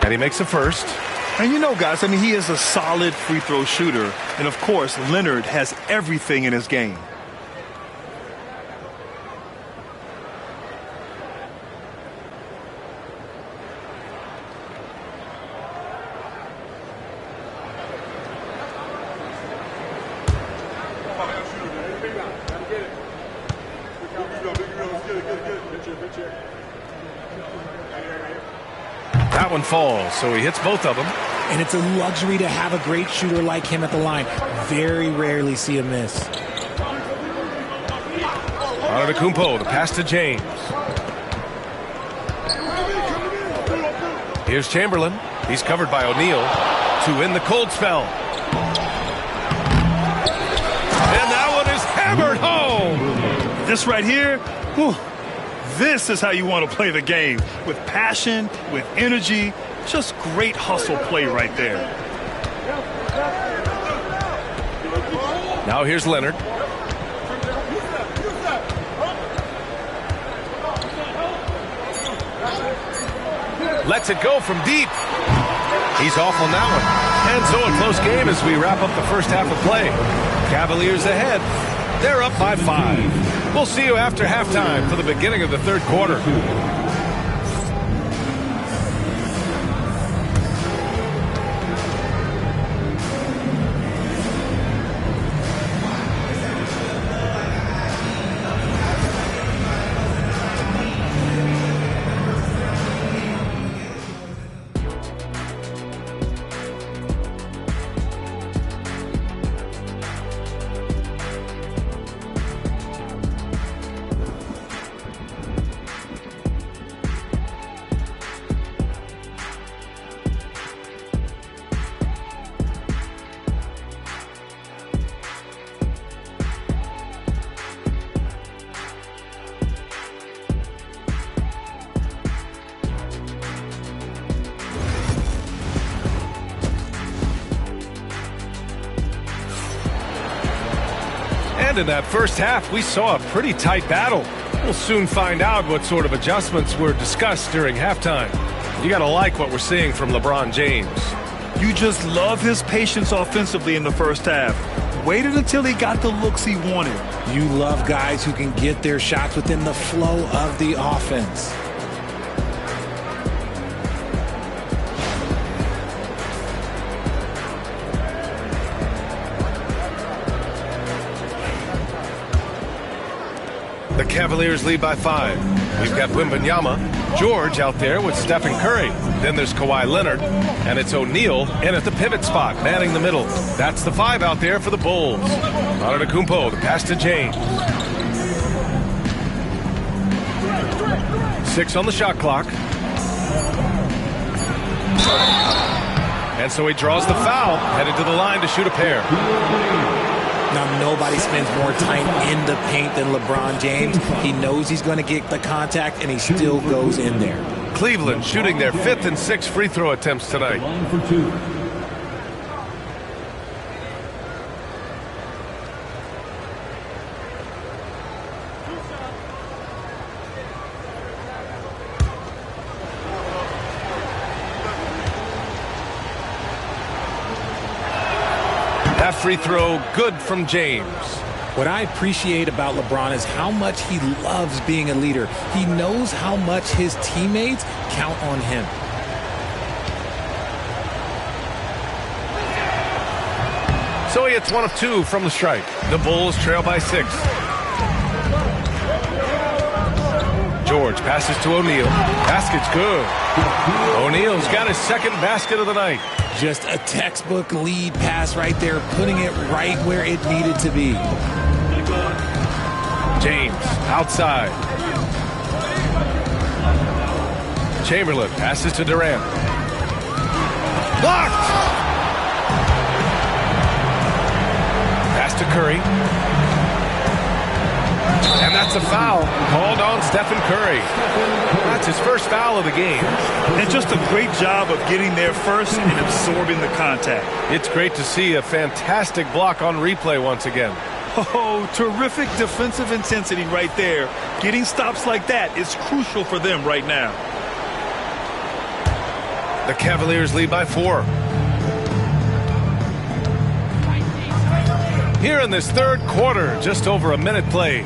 And he makes the first. And you know, guys, I mean, he is a solid free throw shooter. And, of course, Leonard has everything in his game. That one falls, so he hits both of them. And it's a luxury to have a great shooter like him at the line. Very rarely see a miss. Antetokounmpo, the pass to James. Here's Chamberlain. He's covered by O'Neal to win the cold spell. And that one is hammered home. This right here, whew, this is how you want to play the game. With passion, with energy, just great hustle play right there. Now here's Leonard. Lets it go from deep. He's off on that one. And so a close game as we wrap up the first half of play. Cavaliers ahead. They're up by 5. We'll see you after halftime for the beginning of the third quarter. And in that first half, we saw a pretty tight battle. We'll soon find out what sort of adjustments were discussed during halftime. You got to like what we're seeing from LeBron James. You just love his patience offensively in the first half. Waited until he got the looks he wanted. You love guys who can get their shots within the flow of the offense. The Cavaliers lead by 5. We've got Wembanyama, George out there with Stephen Curry. Then there's Kawhi Leonard, and it's O'Neal in at the pivot spot, manning the middle. That's the 5 out there for the Bulls. Antetokounmpo, the pass to James. 6 on the shot clock. And so he draws the foul, headed to the line to shoot a pair. Now, nobody spends more time in the paint than LeBron James. He knows he's going to get the contact, and he still goes in there. Cleveland shooting their 5th and 6th free throw attempts tonight. That free throw good from James. What I appreciate about LeBron is how much he loves being a leader. He knows how much his teammates count on him. So he hits 1 of 2 from the strike. The Bulls trail by 6. George passes to O'Neal. Basket's good. O'Neal's got his 2nd basket of the night. Just a textbook lead pass right there, putting it right where it needed to be. James outside. Chamberlain passes to Durant. Blocked! Pass to Curry. And that's a foul called on Stephen Curry. That's his first foul of the game. And just a great job of getting there first and absorbing the contact. It's great to see a fantastic block on replay once again. Oh, terrific defensive intensity right there. Getting stops like that is crucial for them right now. The Cavaliers lead by 4. Here in this 3rd quarter, just over a minute played.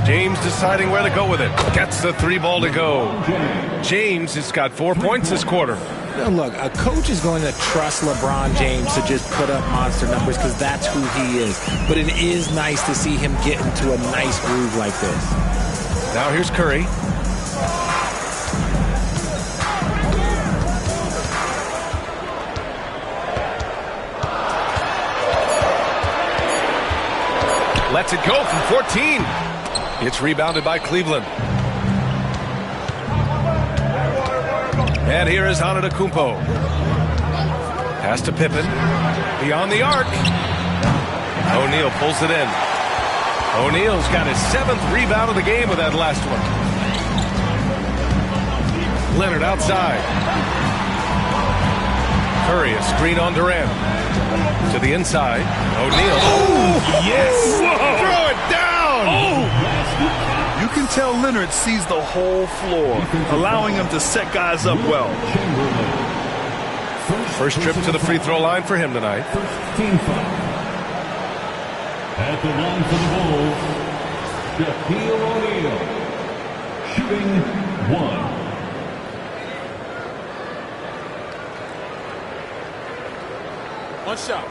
James deciding where to go with it. Gets the 3 ball to go. James has got 4 points this quarter. Now look, a coach is going to trust LeBron James to just put up monster numbers because that's who he is. But it is nice to see him get into a nice groove like this. Now here's Curry. Lets it go from 14. It's rebounded by Cleveland. And here is Antetokounmpo. Pass to Pippen. Beyond the arc. O'Neal pulls it in. O'Neal's got his 7th rebound of the game with that last one. Leonard outside. Curry, a screen on Durant. To the inside. O'Neal. Oh, yes! Whoa. Throw it down! Oh! You can tell Leonard sees the whole floor, allowing him to set guys up well. First trip to the free throw line for him tonight. At the line for the Bulls, Shaquille O'Neal, shooting 1. One shot.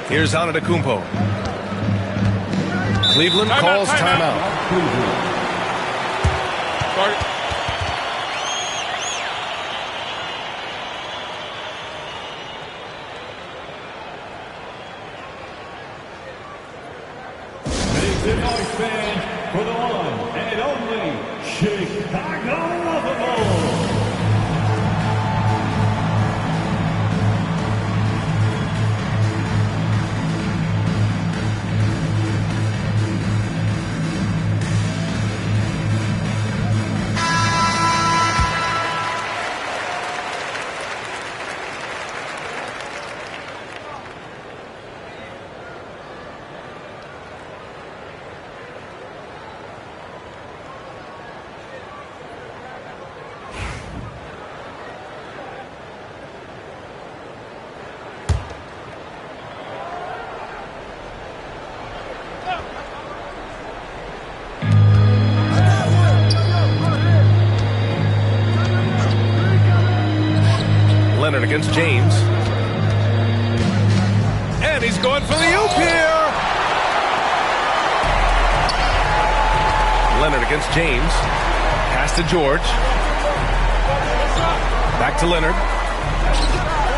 Here's Antetokounmpo. Cleveland calls timeout. Make the noise, fans, for the one and only Chicago Bulls. Leonard against James. And he's going for the oop here. Leonard against James. Pass to George. Back to Leonard.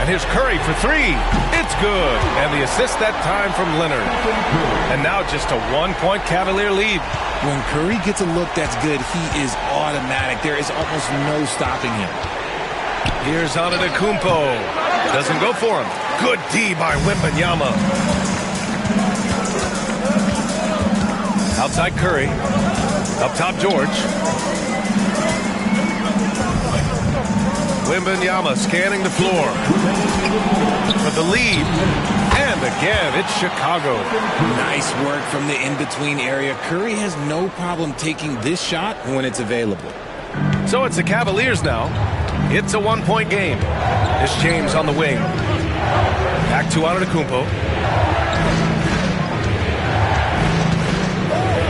And here's Curry for three. It's good. And the assist that time from Leonard. And now just a 1-point Cavalier lead. When Curry gets a look that's good, he is automatic. There is almost no stopping him. Here's Antetokounmpo. Doesn't go for him. Good D by Wembanyama. Outside Curry. Up top George. Wembanyama scanning the floor for the lead. And again, it's Chicago. Nice work from the in-between area. Curry has no problem taking this shot when it's available. So it's the Cavaliers now. It's a 1-point game. It's James on the wing. Back to Antetokounmpo.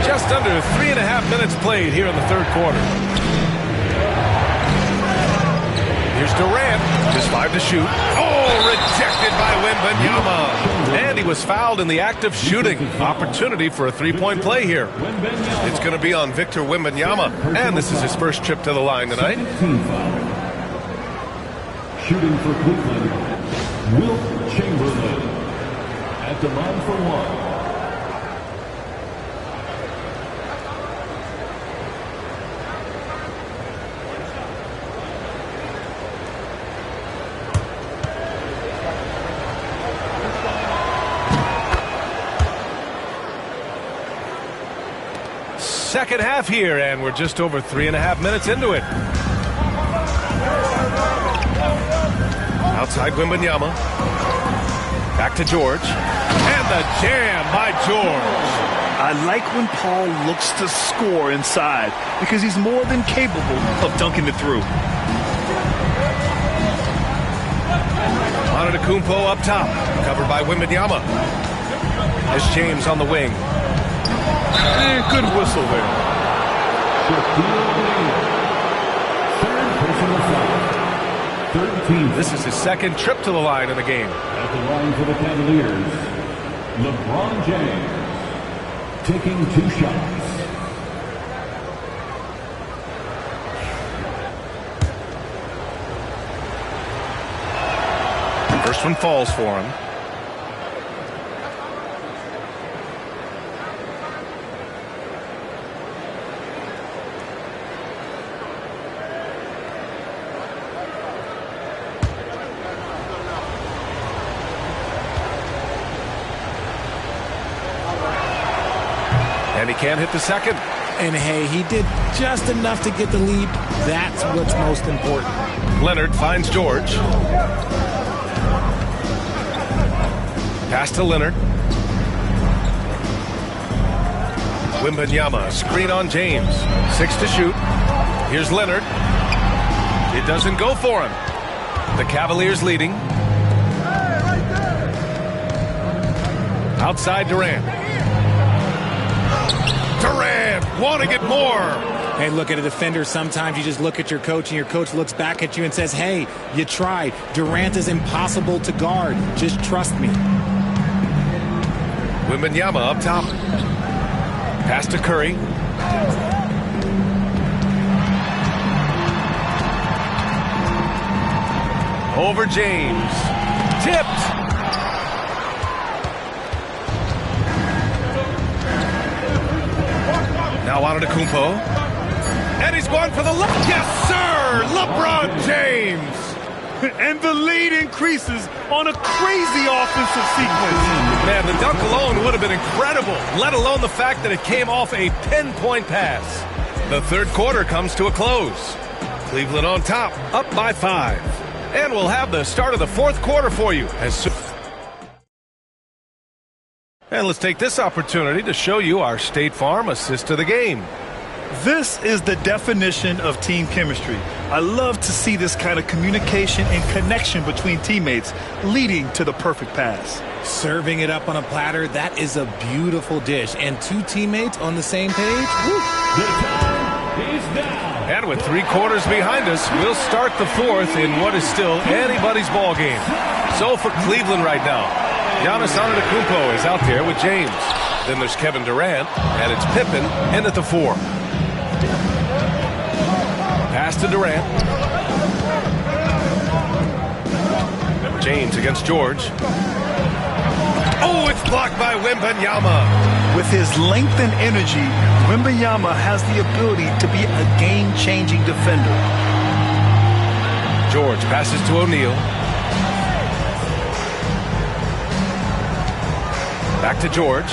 Just under 3.5 minutes played here in the third quarter. Here's Durant, just 5 to shoot. Oh, rejected by Wembanyama. And he was fouled in the act of shooting. Opportunity for a 3-point play here. It's going to be on Victor Wembanyama. And this is his first trip to the line tonight. Shooting for Cleveland, Wilt Chamberlain. At the line for one. Second half here, and we're just over 3.5 minutes into it. Outside Wembanyama. Back to George. And the jam by George. I like when Paul looks to score inside because he's more than capable of dunking it through. Antetokounmpo up top. Covered by Wembanyama. As James on the wing. Good whistle there. This is his second trip to the line in the game. At the line for the Cavaliers, LeBron James taking 2 shots. First one falls for him. And he can't hit the second. And hey, he did just enough to get the lead. That's what's most important. Leonard finds George. Pass to Leonard. Wembanyama, screen on James. 6 to shoot. Here's Leonard. It doesn't go for him. The Cavaliers leading. Outside Durant. Durant wanting it more. Hey, look at a defender. Sometimes you just look at your coach and your coach looks back at you and says, hey, you tried. Durant is impossible to guard. Just trust me. Wembanyama up top. Pass to Curry. Over James. Tipped. Now Antetokounmpo. And he's going for the look. Yes, sir! LeBron James! And the lead increases on a crazy offensive sequence. Man, the dunk alone would have been incredible, let alone the fact that it came off a pinpoint pass. The third quarter comes to a close. Cleveland on top, up by 5. And we'll have the start of the fourth quarter for you as soon. And let's take this opportunity to show you our State Farm assist to the game. This is the definition of team chemistry. I love to see this kind of communication and connection between teammates leading to the perfect pass. Serving it up on a platter, that is a beautiful dish. And 2 teammates on the same page. Woo. The time is now. And with 3 quarters behind us, we'll start the 4th in what is still anybody's ball game. So for Cleveland right now, Giannis Antetokounmpo is out there with James. Then there's Kevin Durant, and it's Pippen in at the 4. Pass to Durant. James against George. Oh, it's blocked by Wembanyama. With his length and energy, Wembanyama has the ability to be a game-changing defender. George passes to O'Neal. Back to George.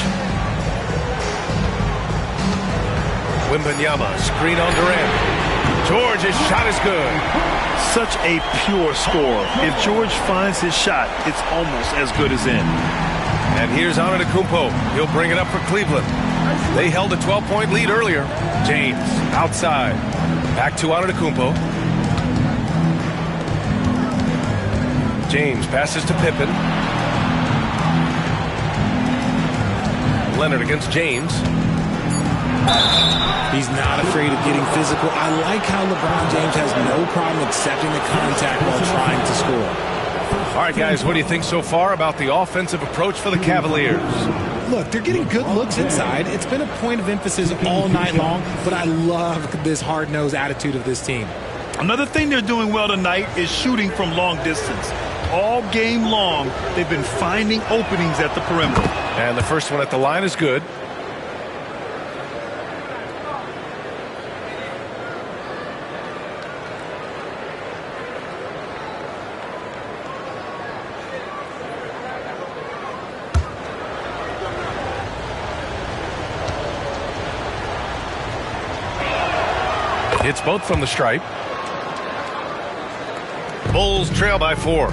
Wembanyama, screen on Durant. George's shot is good. Such a pure score. If George finds his shot, it's almost as good as in. And here's Antetokounmpo. He'll bring it up for Cleveland. They held a 12-point lead earlier. James outside. Back to Antetokounmpo. James passes to Pippen. Leonard against James. He's not afraid of getting physical. I like how LeBron James has no problem accepting the contact while trying to score. All right, guys, what do you think so far about the offensive approach for the Cavaliers? Look, they're getting good looks inside. It's been a point of emphasis all night long, but I love this hard-nosed attitude of this team. Another thing they're doing well tonight is shooting from long distance. All game long, they've been finding openings at the perimeter. And the first one at the line is good. It's both from the stripe. Bulls trail by 4.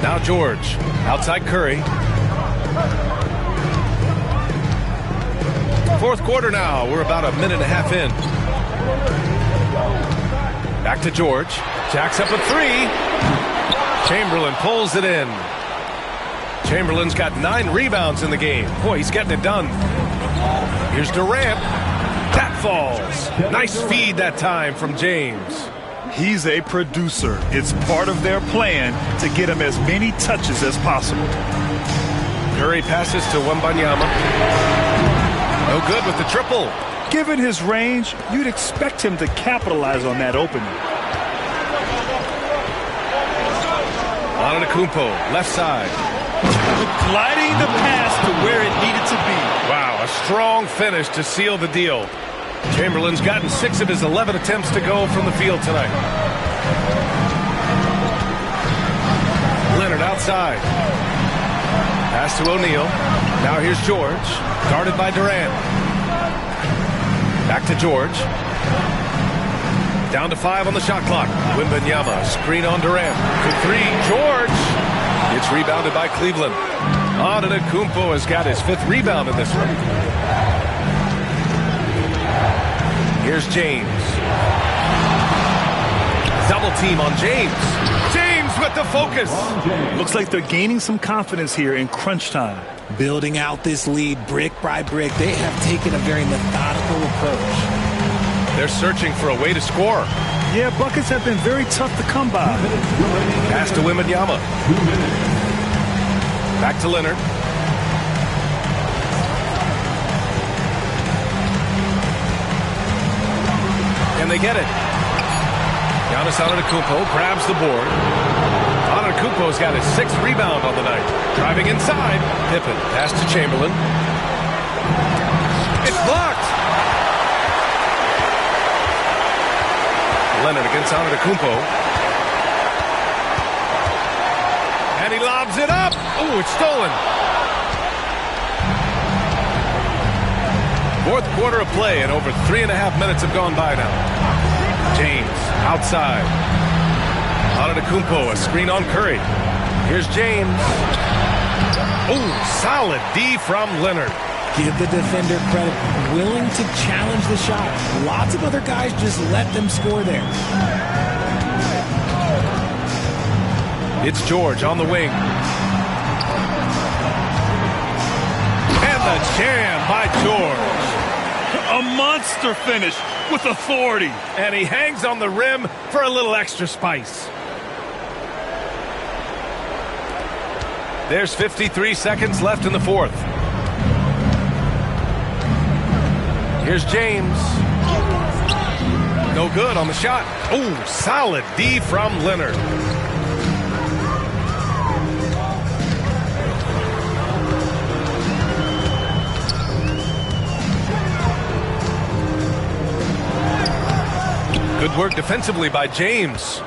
Now George, outside Curry. 4th quarter now. We're about a minute and a half in. Back to George. Jacks up a 3. Chamberlain pulls it in. Chamberlain's got 9 rebounds in the game. Boy, he's getting it done. Here's Durant. That falls. Nice feed that time from James. He's a producer. It's part of their plan to get him as many touches as possible. Curry passes to Wembanyama. No good with the triple. Given his range, you'd expect him to capitalize on that opening. Antetokounmpo, left side. Gliding the pass to where it needed to be. Wow, a strong finish to seal the deal. Chamberlain's gotten 6 of his 11 attempts to go from the field tonight. Leonard outside. Pass to O'Neal. Now here's George. Guarded by Durant. Back to George. Down to 5 on the shot clock. Wembanyama, screen on Durant. To 3, George. It's rebounded by Cleveland. Antetokounmpo has got his 5th rebound in this one. Here's James. Double team on James. James with the focus. Looks like they're gaining some confidence here in crunch time. Building out this lead brick by brick. They have taken a very methodical approach. They're searching for a way to score. Yeah, buckets have been very tough to come by. Pass to Wembanyama. Back to Leonard. And they get it. Giannis Antetokounmpo grabs the board. Antetokounmpo's got his 6th rebound on the night. Driving inside. Pippen. Pass to Chamberlain. It's blocked. Leonard against Antetokounmpo. And he lobs it up. Ooh, it's stolen. 4th quarter of play, and over 3.5 minutes have gone by now. James outside. Antetokounmpo, a screen on Curry. Here's James. Ooh, solid D from Leonard. Give the defender credit. Willing to challenge the shot. Lots of other guys just let them score there. It's George on the wing. And the jam by George. A monster finish with authority. And he hangs on the rim for a little extra spice. There's 53 seconds left in the fourth. Here's James. No good on the shot. Oh, solid D from Leonard. Good work defensively by James.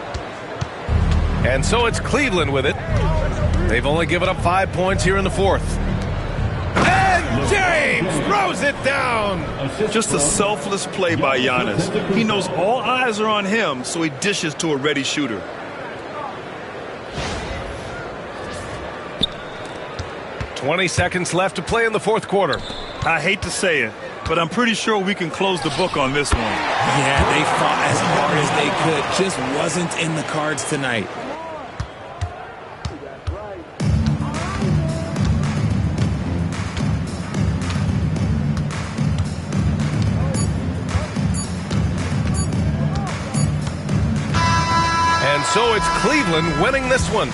And so it's Cleveland with it. They've only given up 5 points here in the fourth. And James throws it down. Just a selfless play by Giannis. He knows all eyes are on him, so he dishes to a ready shooter. "20 seconds left to play in the fourth quarter. I hate to say it, but I'm pretty sure we can close the book on this one. Yeah, they fought as hard as they could. Just wasn't in the cards tonight. And so it's Cleveland winning this one.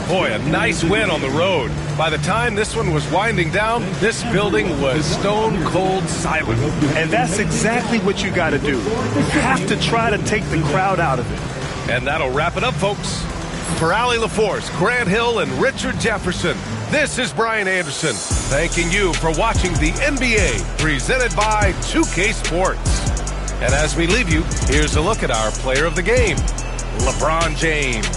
Boy, a nice win on the road. By the time this one was winding down, this building was stone cold silent. And that's exactly what you got to do. You have to try to take the crowd out of it. And that'll wrap it up, folks. For Allie LaForce, Grant Hill, and Richard Jefferson, this is Brian Anderson, thanking you for watching the NBA, presented by 2K Sports. And as we leave you, here's a look at our player of the game, LeBron James.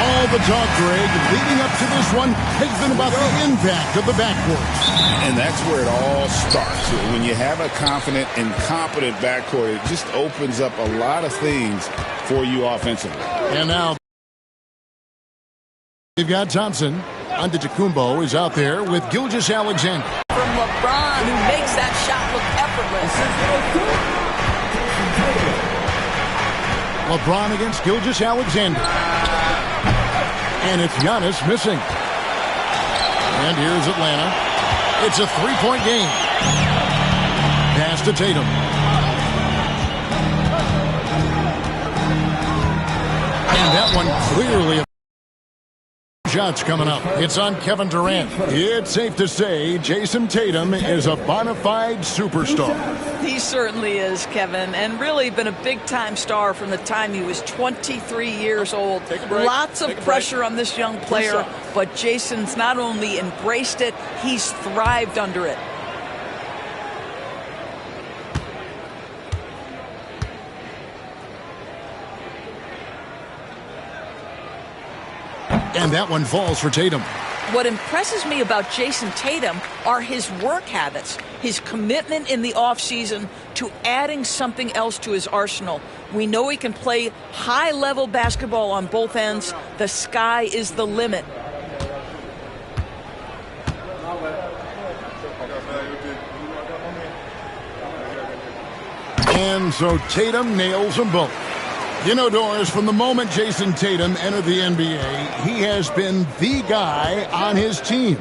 All the talk, Greg, leading up to this one has been about the impact of the backcourt. And that's where it all starts. When you have a confident and competent backcourt, it just opens up a lot of things for you offensively. And now we've got Thompson. Antetokounmpo is out there with Gilgeous-Alexander. From LeBron, who makes that shot look effortless. LeBron against Gilgeous-Alexander. And it's Giannis missing. And here's Atlanta. It's a three-point game. Pass to Tatum. And that one clearly. Shots coming up. It's on Kevin Durant. It's safe to say Jason Tatum is a bona fide superstar. He certainly is, Kevin, and really been a big-time star from the time he was 23 years old. Lots of pressure on this young player, but Jason's not only embraced it, he's thrived under it. And that one falls for Tatum. What impresses me about Jason Tatum are his work habits, his commitment in the offseason to adding something else to his arsenal. We know he can play high-level basketball on both ends. The sky is the limit. And so Tatum nails them both. You know, Doris, from the moment Jason Tatum entered the NBA, he has been the guy on his team.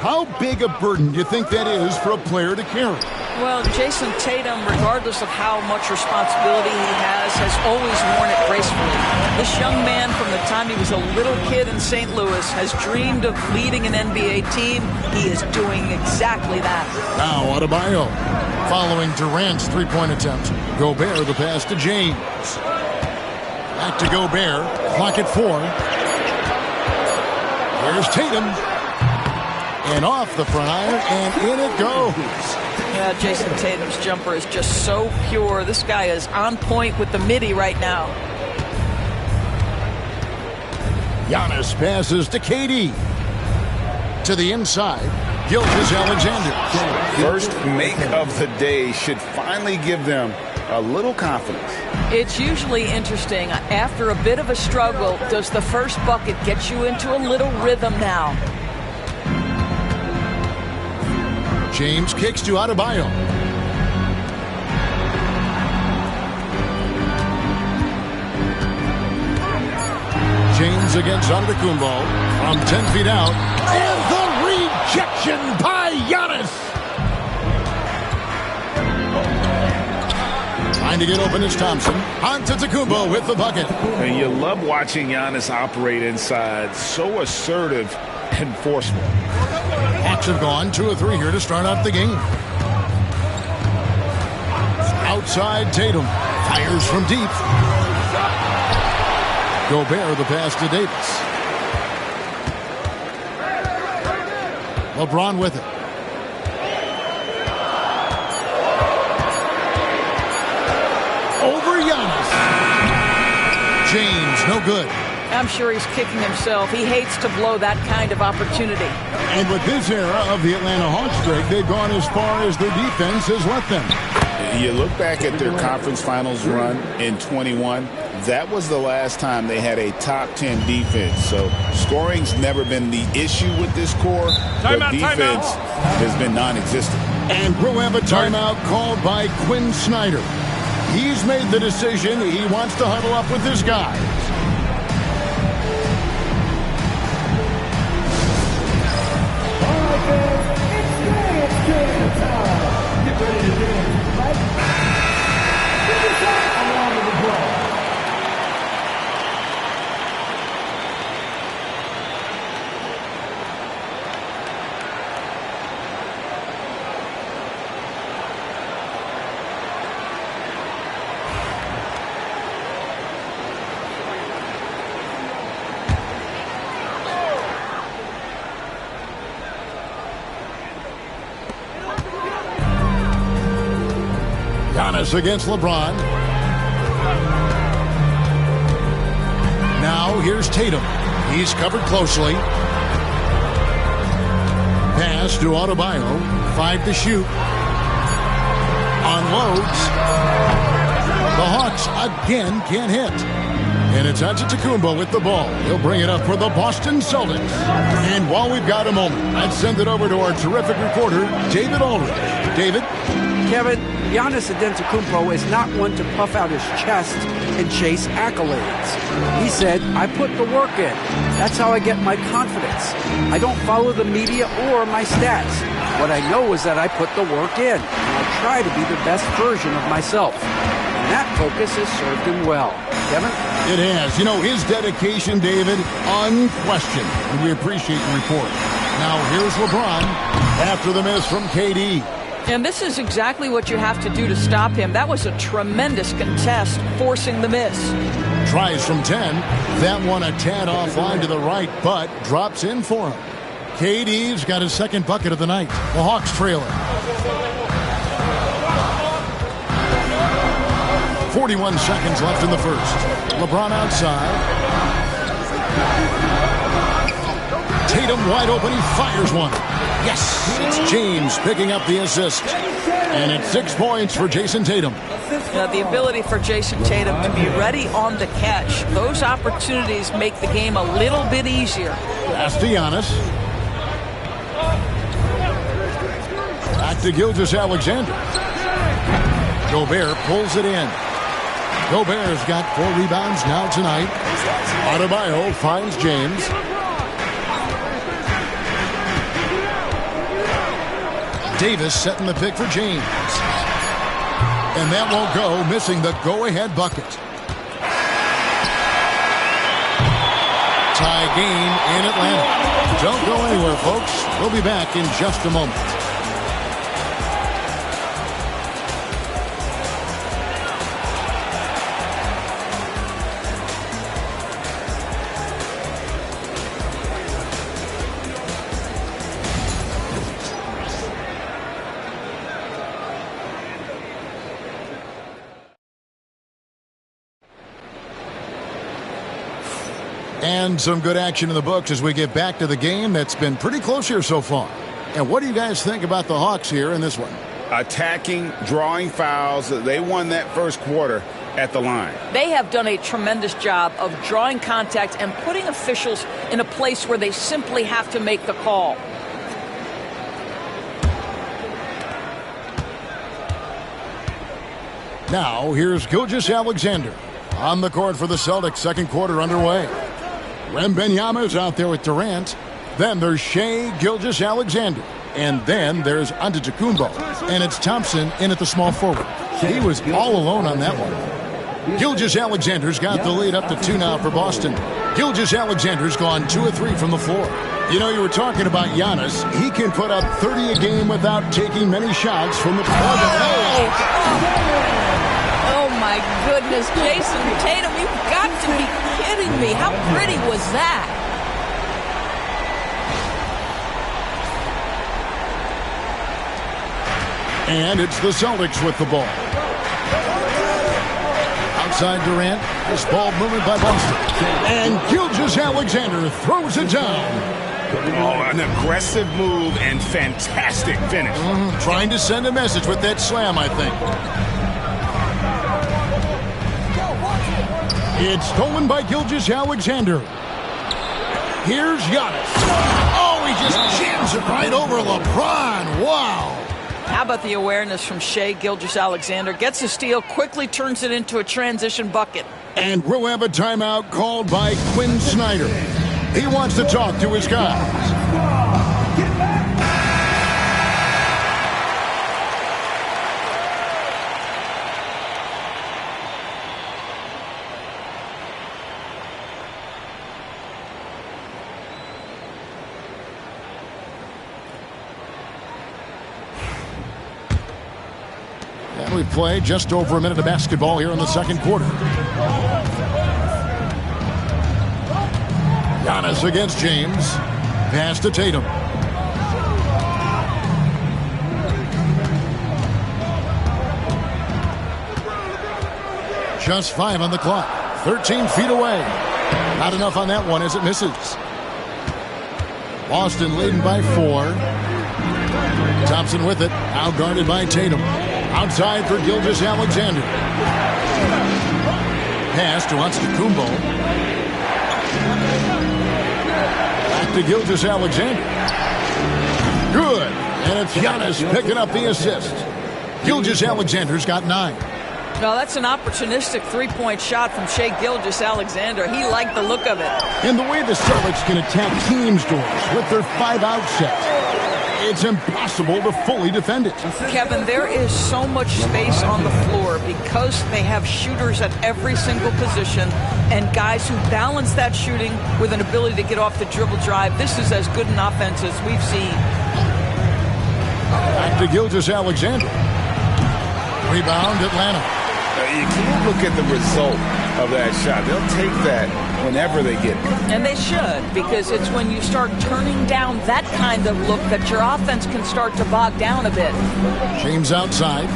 How big a burden do you think that is for a player to carry? Well, Jason Tatum, regardless of how much responsibility he has always worn it gracefully. This young man, from the time he was a little kid in St. Louis, has dreamed of leading an NBA team. He is doing exactly that. Now, Adebayo, following Durant's three-point attempt. Gobert, the pass to James. Back to Gobert. Clock at 4. Here's Tatum. And off the front iron, and in it goes. Yeah, Jason Tatum's jumper is just so pure. This guy is on point with the midi right now. Giannis passes to KD. To the inside, Gilgeous-Alexander. First make of the day should finally give them a little confidence. It's usually interesting. After a bit of a struggle, does the first bucket get you into a little rhythm now? James kicks to Adebayo. James against Antetokounmpo from 10 feet out. And the rejection by Giannis. Trying to get open is Thompson. Antetokounmpo with the bucket. And you love watching Giannis operate inside. So assertive and forceful. Hawks have gone 2 of 3 here to start out the game. Outside Tatum. Fires from deep. Gobert the pass to Davis. LeBron with it. James, no good. I'm sure he's kicking himself. He hates to blow that kind of opportunity. And with this era of the Atlanta Hawks streak, they've gone as far as their defense has let them. You look back at their conference finals run in 21, that was the last time they had a top 10 defense. So scoring's never been the issue with this core, but defense has been non-existent. And we'll have a timeout called by Quinn Snyder. He's made the decision. He wants to huddle up with his guys. Get ready to dance, right? Give yourself a round of applause. Giannis against LeBron. Now here's Tatum. He's covered closely. Pass to Adebayo. 5 to shoot. Unloads. The Hawks again can't hit. And it's Antetokounmpo with the ball. He'll bring it up for the Boston Celtics. And while we've got a moment, let's send it over to our terrific reporter, David Aldridge. David? Kevin, Giannis Antetokounmpo is not one to puff out his chest and chase accolades. He said, I put the work in. That's how I get my confidence. I don't follow the media or my stats. What I know is that I put the work in. I try to be the best version of myself. And that focus has served him well. Kevin? It has. You know, his dedication, David, unquestioned. And we appreciate the report. Now, here's LeBron after the miss from KD. And this is exactly what you have to do to stop him. That was a tremendous contest, forcing the miss. Tries from 10. That one a tad offline to the right, but drops in for him. KD's got his second bucket of the night. The Hawks trailing. 41 seconds left in the first. LeBron outside. Tatum wide open. He fires one. Yes, it's James picking up the assist. And it's 6 points for Jason Tatum. Now, the ability for Jason Tatum to be ready on the catch, those opportunities make the game a little bit easier. Pass to Giannis. Back to Gilgeous-Alexander. Gobert pulls it in. Gobert's got 4 rebounds now tonight. Adebayo finds James. Davis setting the pick for James. And that won't go, missing the go-ahead bucket. Tie game in Atlanta. Don't go anywhere, folks. We'll be back in just a moment. And some good action in the books as we get back to the game that's been pretty close here so far. And what do you guys think about the Hawks here in this one? Attacking, drawing fouls. They won that first quarter at the line. They have done a tremendous job of drawing contact and putting officials in a place where they simply have to make the call. Now, here's Gilgeous-Alexander on the court for the Celtics. Second quarter underway. Wembanyama's out there with Durant. Then there's Shai Gilgeous-Alexander. And then there's Antetokounmpo. And it's Thompson in at the small forward. He was all alone on that one. Gilgeous-Alexander's got the lead up to 2 now for Boston. Gilgeous-Alexander's gone 2 of 3 from the floor. You know, you were talking about Giannis. He can put up 30 a game without taking many shots from the floor. Oh, my goodness. Jason Tatum, you've got to be kidding me. How pretty was that? And it's the Celtics with the ball. Outside Durant. This ball movement by Boston. And Gilgeous-Alexander throws it down. Oh, an aggressive move and fantastic finish. Trying to send a message with that slam, I think. It's stolen by Gilgeous-Alexander. Here's Giannis. Oh, he just jams it right over LeBron. Wow. How about the awareness from Shai Gilgeous-Alexander? Gets a steal, quickly turns it into a transition bucket. And we'll have a timeout called by Quinn Snyder. He wants to talk to his guys. And we've played just over a minute of basketball here in the second quarter. Giannis against James. Pass to Tatum. Just 5 on the clock. 13 feet away. Not enough on that one as it misses. Boston leading by 4. Thompson with it. Out guarded by Tatum. Outside for Gilgeous-Alexander. Pass to Antetokounmpo. To Gilgeous-Alexander. Good. And it's Giannis picking up the assist. Gilgeous-Alexander's got 9. Well, that's an opportunistic three-point shot from Shai Gilgeous-Alexander. He liked the look of it. And the way the Celtics can attack teams' doors with their 5-out set, it's impossible to fully defend it. Kevin, there is so much space on the floor because they have shooters at every single position and guys who balance that shooting with an ability to get off the dribble drive. This is as good an offense as we've seen. Back to Gilgeous-Alexander. Rebound, Atlanta. You can't look at the result of that shot. They'll take that whenever they get it. And they should, because it's when you start turning down that kind of look that your offense can start to bog down a bit. James outside.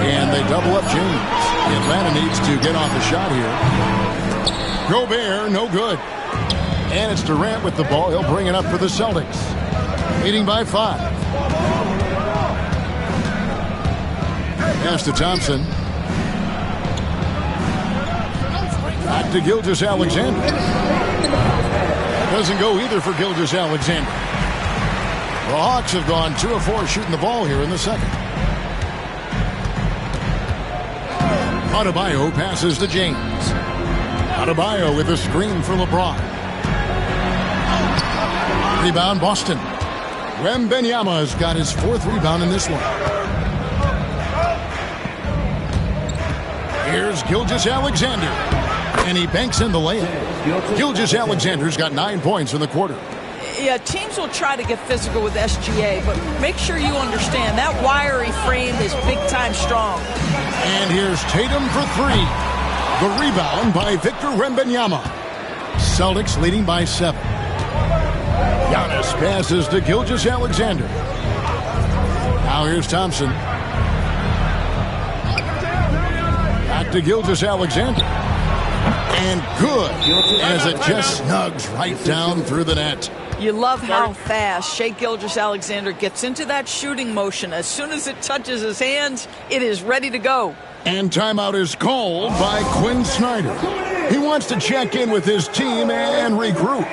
And they double up James. Atlanta needs to get off a shot here. Gobert, no good. And it's Durant with the ball. He'll bring it up for the Celtics. Leading by 5. Pass to Thompson. Back to Gilgeous-Alexander. Doesn't go either for Gilgeous-Alexander. The Hawks have gone 2 of 4 shooting the ball here in the second. Adebayo passes to James. Adebayo with a screen for LeBron. Rebound Boston. Wembanyama has got his 4th rebound in this one. Here's Gilgeous-Alexander. And he banks in the layup. Gilgeous-Alexander's got 9 points in the quarter. Yeah, teams will try to get physical with SGA, but make sure you understand that wiry frame is big-time strong. And here's Tatum for 3. The rebound by Victor Wembanyama. Celtics leading by 7. Giannis passes to Gilgeous-Alexander. Now here's Thompson. Back to Gilgeous-Alexander. And good, as it just snugs right down through the net. You love how fast Shai Gilgeous-Alexander gets into that shooting motion. As soon as it touches his hands, it is ready to go. And timeout is called by Quinn Snyder. He wants to check in with his team and regroup.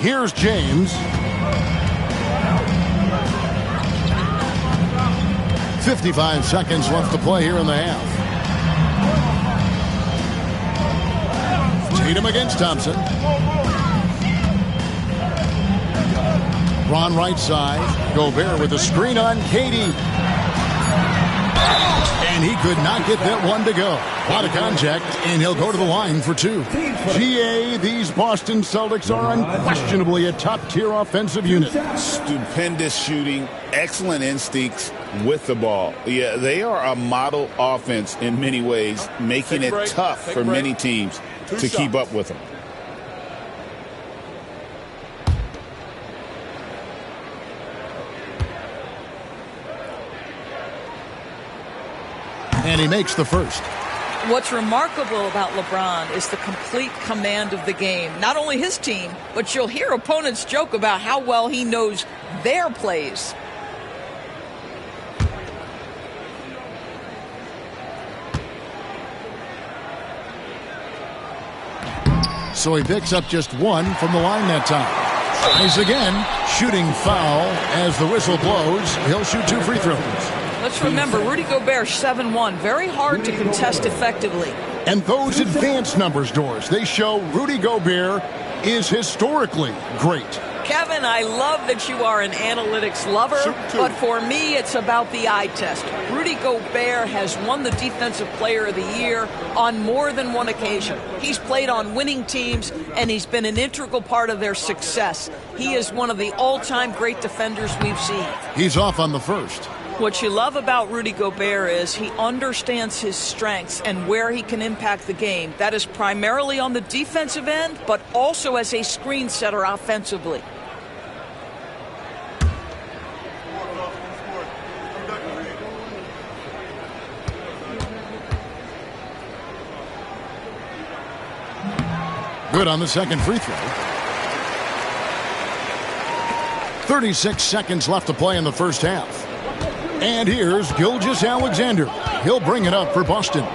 Here's James. 55 seconds left to play here in the half. Tatum against Thompson. Ron right side. Gobert with a screen on Katie. And he could not get that one to go. A lot of contact, and he'll go to the line for two. GA, these Boston Celtics are unquestionably a top-tier offensive unit. Stupendous shooting, excellent instincts with the ball. Yeah, they are a model offense in many ways, making it tough for many teams to keep up with them. And he makes the first. What's remarkable about LeBron is the complete command of the game. Not only his team, but you'll hear opponents joke about how well he knows their plays. So he picks up just one from the line that time. He's again shooting foul as the whistle blows. He'll shoot 2 free throws. Let's remember, Rudy Gobert, 7-1. Very hard to contest effectively. And those advanced numbers, Doris, they show Rudy Gobert is historically great. Kevin, I love that you are an analytics lover, but for me, it's about the eye test. Rudy Gobert has won the Defensive Player of the Year on more than one occasion. He's played on winning teams, and he's been an integral part of their success. He is one of the all-time great defenders we've seen. He's off on the first. What you love about Rudy Gobert is he understands his strengths and where he can impact the game. That is primarily on the defensive end, but also as a screen setter offensively. Good on the second free throw. 36 seconds left to play in the first half. And here's Gilgeous-Alexander. He'll bring it up for Boston.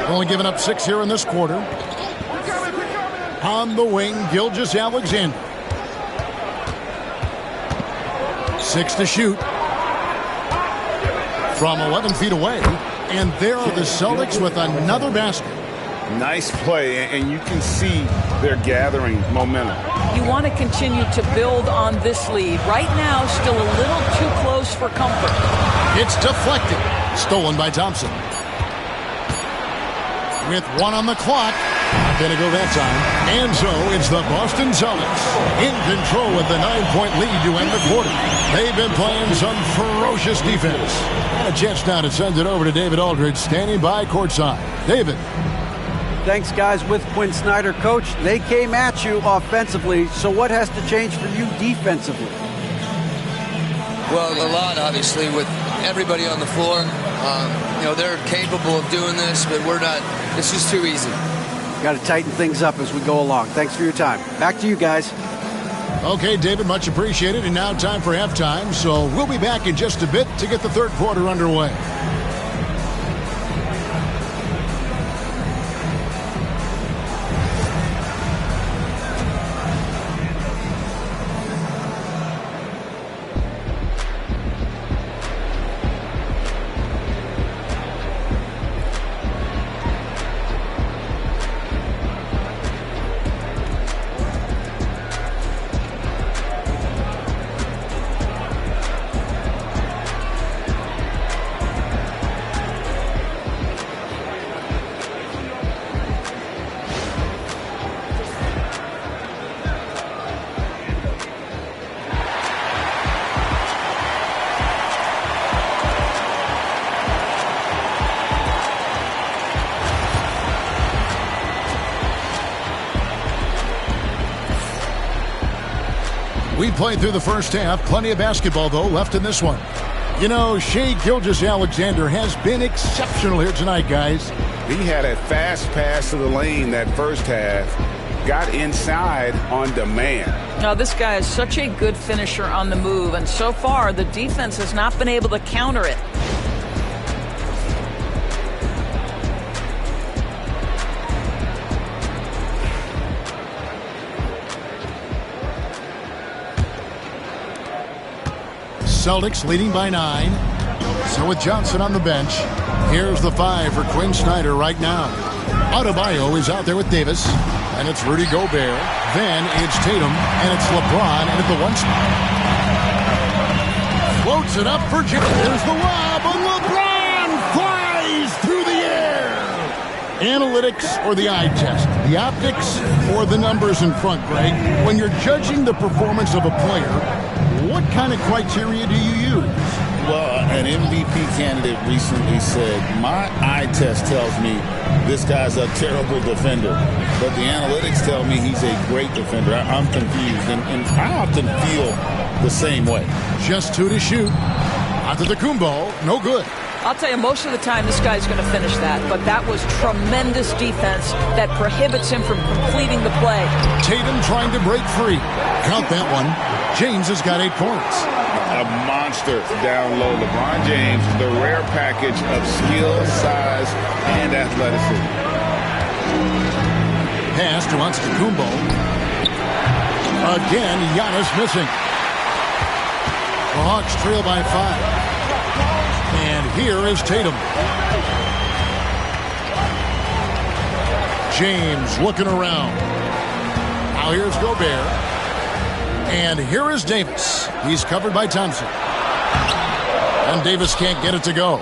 Only given up 6 here in this quarter. On the wing, Gilgeous-Alexander. 6 to shoot. From 11 feet away. And there are the Celtics with another basket. Nice play, and you can see they're gathering momentum. You want to continue to build on this lead. Right now, still a little too close for comfort. It's deflected. Stolen by Thompson. With 1 on the clock. Not going to go that time. And so it's the Boston Celtics in control with the 9-point lead to end the quarter. They've been playing some ferocious defense. And a chance now to send it over to David Aldridge, standing by courtside. David. Thanks, guys. With Quinn Snyder, coach, they came at you offensively. So what has to change for you defensively? Well, a lot, obviously, with everybody on the floor. They're capable of doing this, but we're not. It's just too easy. Got to tighten things up as we go along. Thanks for your time. Back to you guys. Okay, David, much appreciated. And now time for halftime. So we'll be back in just a bit to get the third quarter underway. We played through the first half. Plenty of basketball, though, left in this one. You know, Shai Gilgeous-Alexander has been exceptional here tonight, guys. He had a fast pass to the lane that first half. Got inside on demand. Now, this guy is such a good finisher on the move, and so far, the defense has not been able to counter it. Celtics leading by 9. So with Johnson on the bench, here's the 5 for Quinn Snyder right now. Adebayo is out there with Davis, and it's Rudy Gobert. Then it's Tatum, and it's LeBron, and at the 1 spot. Floats it up for James. There's the lob, and LeBron flies through the air. Analytics or the eye test? The optics or the numbers in front, Greg? When you're judging the performance of a player, what kind of criteria do you use? Well, an MVP candidate recently said, my eye test tells me this guy's a terrible defender, but the analytics tell me he's a great defender. I'm confused, and I often feel the same way. Just 2 to shoot. Antetokounmpo, no good. I'll tell you, most of the time this guy's going to finish that, but that was tremendous defense that prohibits him from completing the play. Tatum trying to break free. Count that one. James has got 8 points. A monster down low. LeBron James, the rare package of skill, size, and athleticism. Pass to Antetokounmpo. Again, Giannis missing. The Hawks trail by 5. And here is Tatum. James looking around. Now here's Gobert. And here is Davis. He's covered by Thompson. And Davis can't get it to go.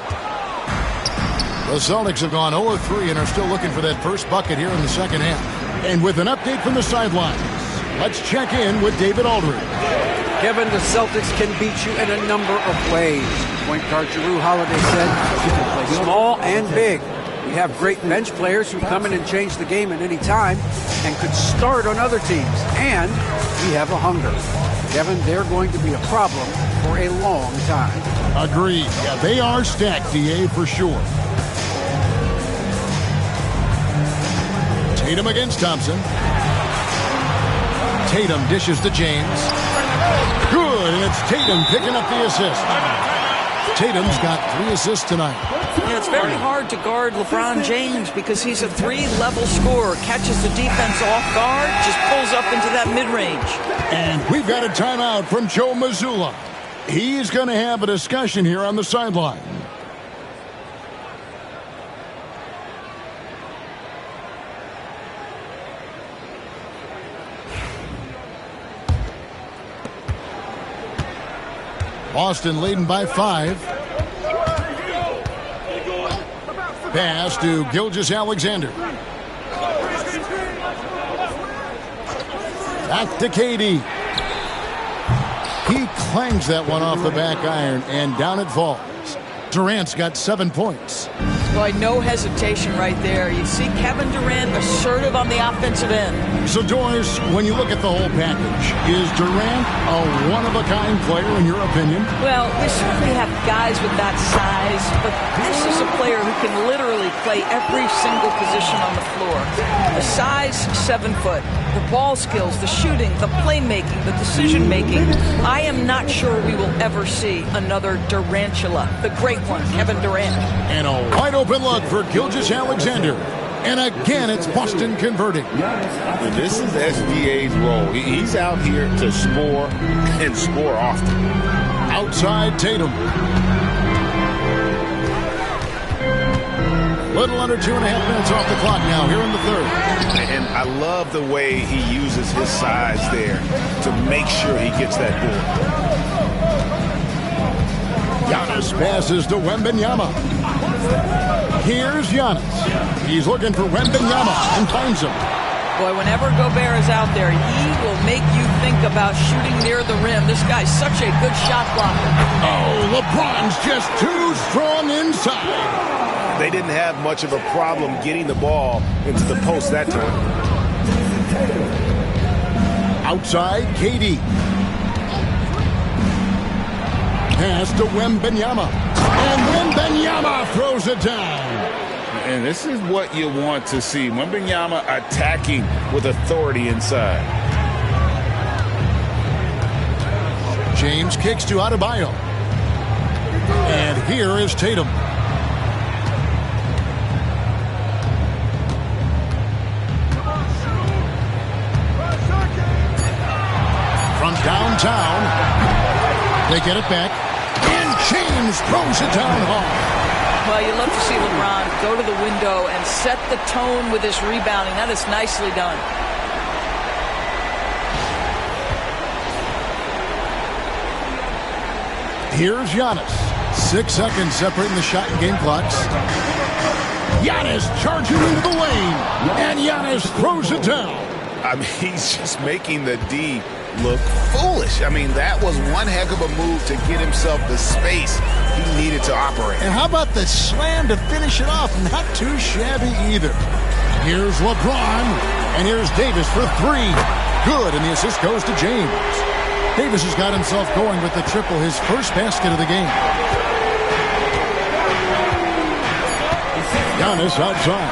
The Celtics have gone 0-3 and are still looking for that first bucket here in the second half. And with an update from the sidelines, let's check in with David Aldridge. Kevin, the Celtics can beat you in a number of ways. Point guard Jrue Holiday said you can play small and big. We have great bench players who come in and change the game at any time and could start on other teams. And we have a hunger. Kevin, they're going to be a problem for a long time. Agreed. Yeah, they are stacked, DA, for sure. Tatum against Thompson. Tatum dishes to James. Good, and it's Tatum picking up the assist. Tatum's got 3 assists tonight. Yeah, it's very hard to guard LeBron James because he's a 3-level scorer. Catches the defense off guard, just pulls up into that mid-range. And we've got a timeout from Joe Mazzulla. He's going to have a discussion here on the sideline. Boston leading by 5. Pass to Gilgeous-Alexander. Back to KD. He clangs that one off the back iron, and down it falls. Durant's got 7 points. Boy, no hesitation right there. You see Kevin Durant assertive on the offensive end. So, Doris, when you look at the whole package, is Durant a one-of-a-kind player in your opinion? Well, we certainly have guys with that size, but this is a player who can literally play every single position on the floor. The size, 7 foot. The ball skills, the shooting, the playmaking, the decision-making. I am not sure we will ever see another Durantula, the great one, Kevin Durant. And a wide-open look for Gilgeous-Alexander. And again, it's Boston converting. And this is SGA's role. He's out here to score and score often. Outside Tatum. Little under 2.5 minutes off the clock now here in the third. And I love the way he uses his size there to make sure he gets that board. Giannis passes to Wembanyama. Here's Giannis. He's looking for Wembanyama and finds him. Boy, whenever Gobert is out there, he will make you think about shooting near the rim. This guy's such a good shot blocker. Oh, LeBron's just too strong inside. They didn't have much of a problem getting the ball into the post that time. Outside, KD. Pass to Wembanyama. And Wembanyama throws it down. And this is what you want to see. Wembanyama attacking with authority inside. James kicks to Adebayo. And here is Tatum. From downtown, they get it back. James throws it down hard. Well, you love to see LeBron go to the window and set the tone with his rebounding. That is nicely done. Here's Giannis. 6 seconds separating the shot and game clocks. Giannis charging into the lane. And Giannis throws it down. I mean, he's just making the D look foolish. I mean, that was one heck of a move to get himself the space he needed to operate. And how about the slam to finish it off? Not too shabby either. Here's LeBron. And here's Davis for 3. Good, and the assist goes to James. Davis has got himself going with the triple, his first basket of the game. Giannis outside.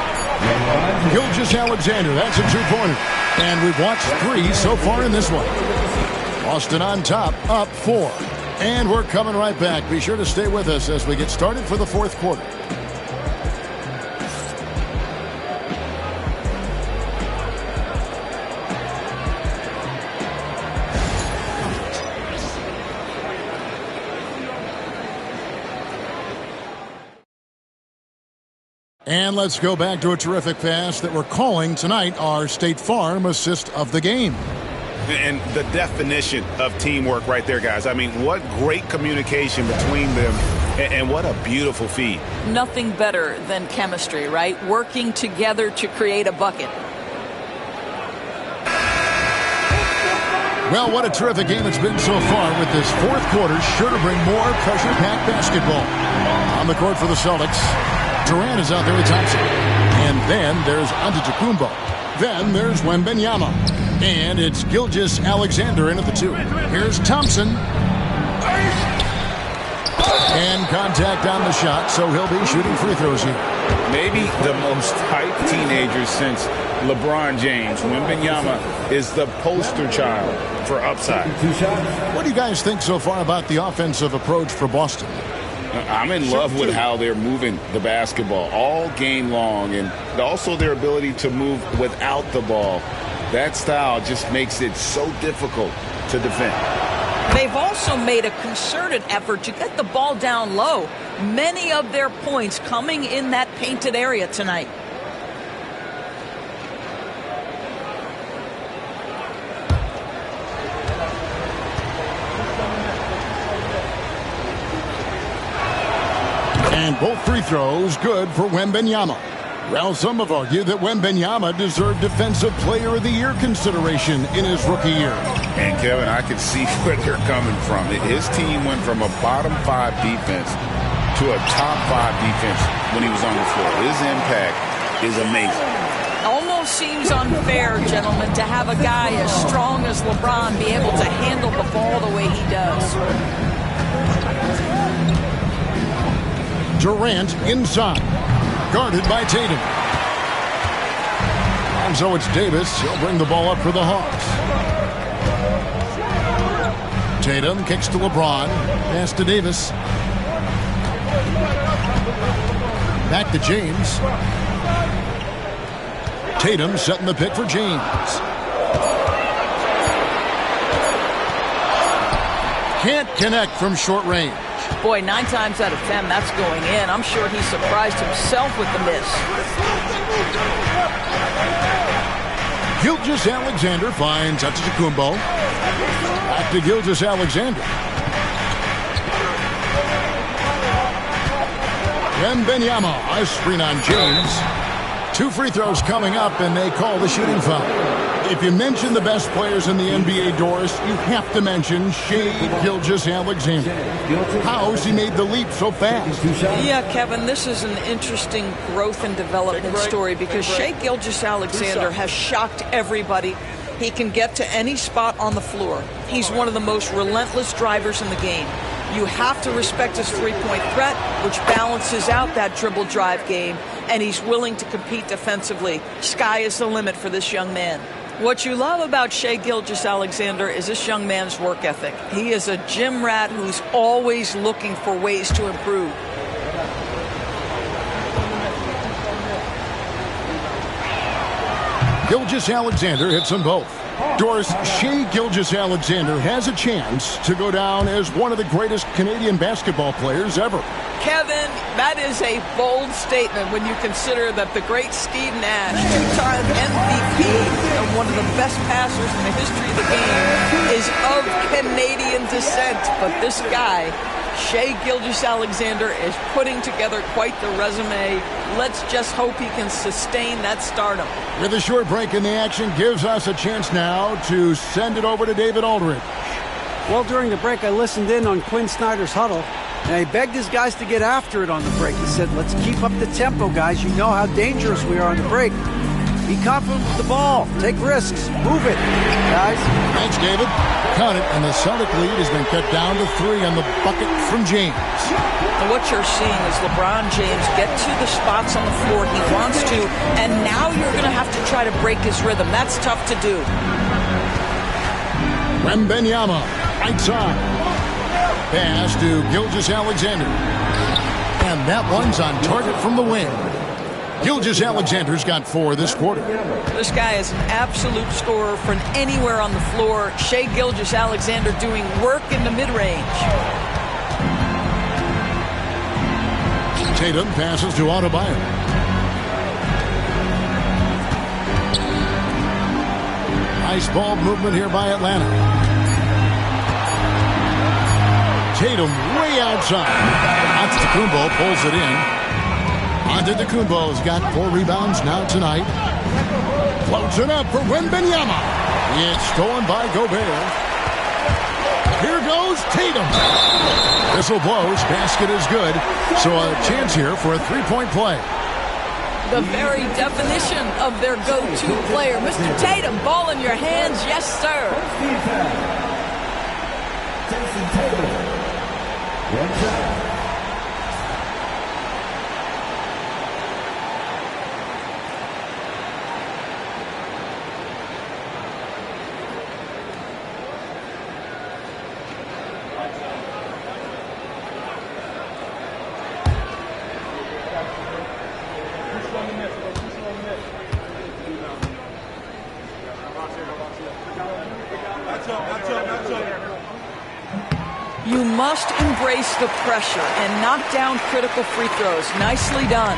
Gilgeous-Alexander, that's a 2-pointer. And we've watched 3 so far in this one. Boston on top, up 4. And we're coming right back. Be sure to stay with us as we get started for the fourth quarter. And let's go back to a terrific pass that we're calling tonight our State Farm assist of the game. And the definition of teamwork right there, guys. I mean, what great communication between them, and what a beautiful feed. Nothing better than chemistry, right? Working together to create a bucket. Well, what a terrific game it's been so far, with this fourth quarter sure to bring more pressure-packed basketball. On the court for the Celtics, Durant is out there with Thompson. And then there's Antetokounmpo. Then there's Wembanyama. And it's Gilgeous-Alexander in at the 2. Here's Thompson. And contact on the shot, so he'll be shooting free throws here. Maybe the most hyped teenager since LeBron James. Wembanyama is the poster child for upside. What do you guys think so far about the offensive approach for Boston? I'm in love with how they're moving the basketball all game long, and also their ability to move without the ball. That style just makes it so difficult to defend. They've also made a concerted effort to get the ball down low. Many of their points coming in that painted area tonight. And both free throws good for Wembanyama. Well, some have argued that Wembanyama deserved Defensive Player of the Year consideration in his rookie year. And, Kevin, I can see where they're coming from. His team went from a bottom 5 defense to a top 5 defense when he was on the floor. His impact is amazing. Almost seems unfair, gentlemen, to have a guy as strong as LeBron be able to handle the ball the way he does. Durant inside, guarded by Tatum. And so it's Davis. He'll bring the ball up for the Hawks. Tatum kicks to LeBron. Pass to Davis. Back to James. Tatum setting the pick for James. Can't connect from short range. Boy, 9 times out of 10, that's going in. I'm sure he surprised himself with the miss. Gilgeous-Alexander finds Antetokounmpo. Back to Gilgeous-Alexander. Wembanyama, a screen on James. 2 free throws coming up, and they call the shooting foul. If you mention the best players in the NBA, Doris, you have to mention Shai Gilgeous-Alexander. How has he made the leap so fast? Yeah, Kevin, this is an interesting growth and development story because Shai Gilgeous-Alexander has shocked everybody. He can get to any spot on the floor. He's one of the most relentless drivers in the game. You have to respect his three-point threat, which balances out that dribble drive game, and he's willing to compete defensively. Sky is the limit for this young man. What you love about Shai Gilgeous-Alexander is this young man's work ethic. He is a gym rat who's always looking for ways to improve. Gilgeous-Alexander hits them both. Doris, Shai Gilgeous-Alexander has a chance to go down as one of the greatest Canadian basketball players ever. Kevin, that is a bold statement when you consider that the great Steve Nash, two-time MVP and one of the best passers in the history of the game, is of Canadian descent. But this guy, Shai Gilgeous-Alexander, is putting together quite the resume. Let's just hope he can sustain that stardom. With a short break in the action, gives us a chance now to send it over to David Aldridge. Well, during the break, I listened in on Quinn Snyder's huddle, and he begged his guys to get after it on the break. He said, let's keep up the tempo, guys. You know how dangerous we are on the break. Be confident with the ball. Take risks. Move it, guys. Thanks, David. Count it, and the Celtic lead has been cut down to 3 on the bucket from James. And what you're seeing is LeBron James get to the spots on the floor he wants to, and now you're going to have to try to break his rhythm. That's tough to do. Wembanyama, right side. Pass to Gilgeous-Alexander. And that one's on target from the wing. Gilgeous-Alexander's got 4 this quarter. This guy is an absolute scorer from anywhere on the floor. Shai Gilgeous-Alexander doing work in the mid-range. Tatum passes to Adebayo. Nice ball movement here by Atlanta. Tatum way outside. Antetokounmpo pulls it in. Antetokounmpo's got 4 rebounds now tonight. Floats it up for Wembanyama. It's stolen by Gobert. Here goes Tatum. Whistle blows. Basket is good. So a chance here for a 3-point play. The very definition of their go-to player. Mr. Tatum, ball in your hands. Yes, sir. Jason Tatum. One shot. You must embrace the pressure and knock down critical free throws. Nicely done.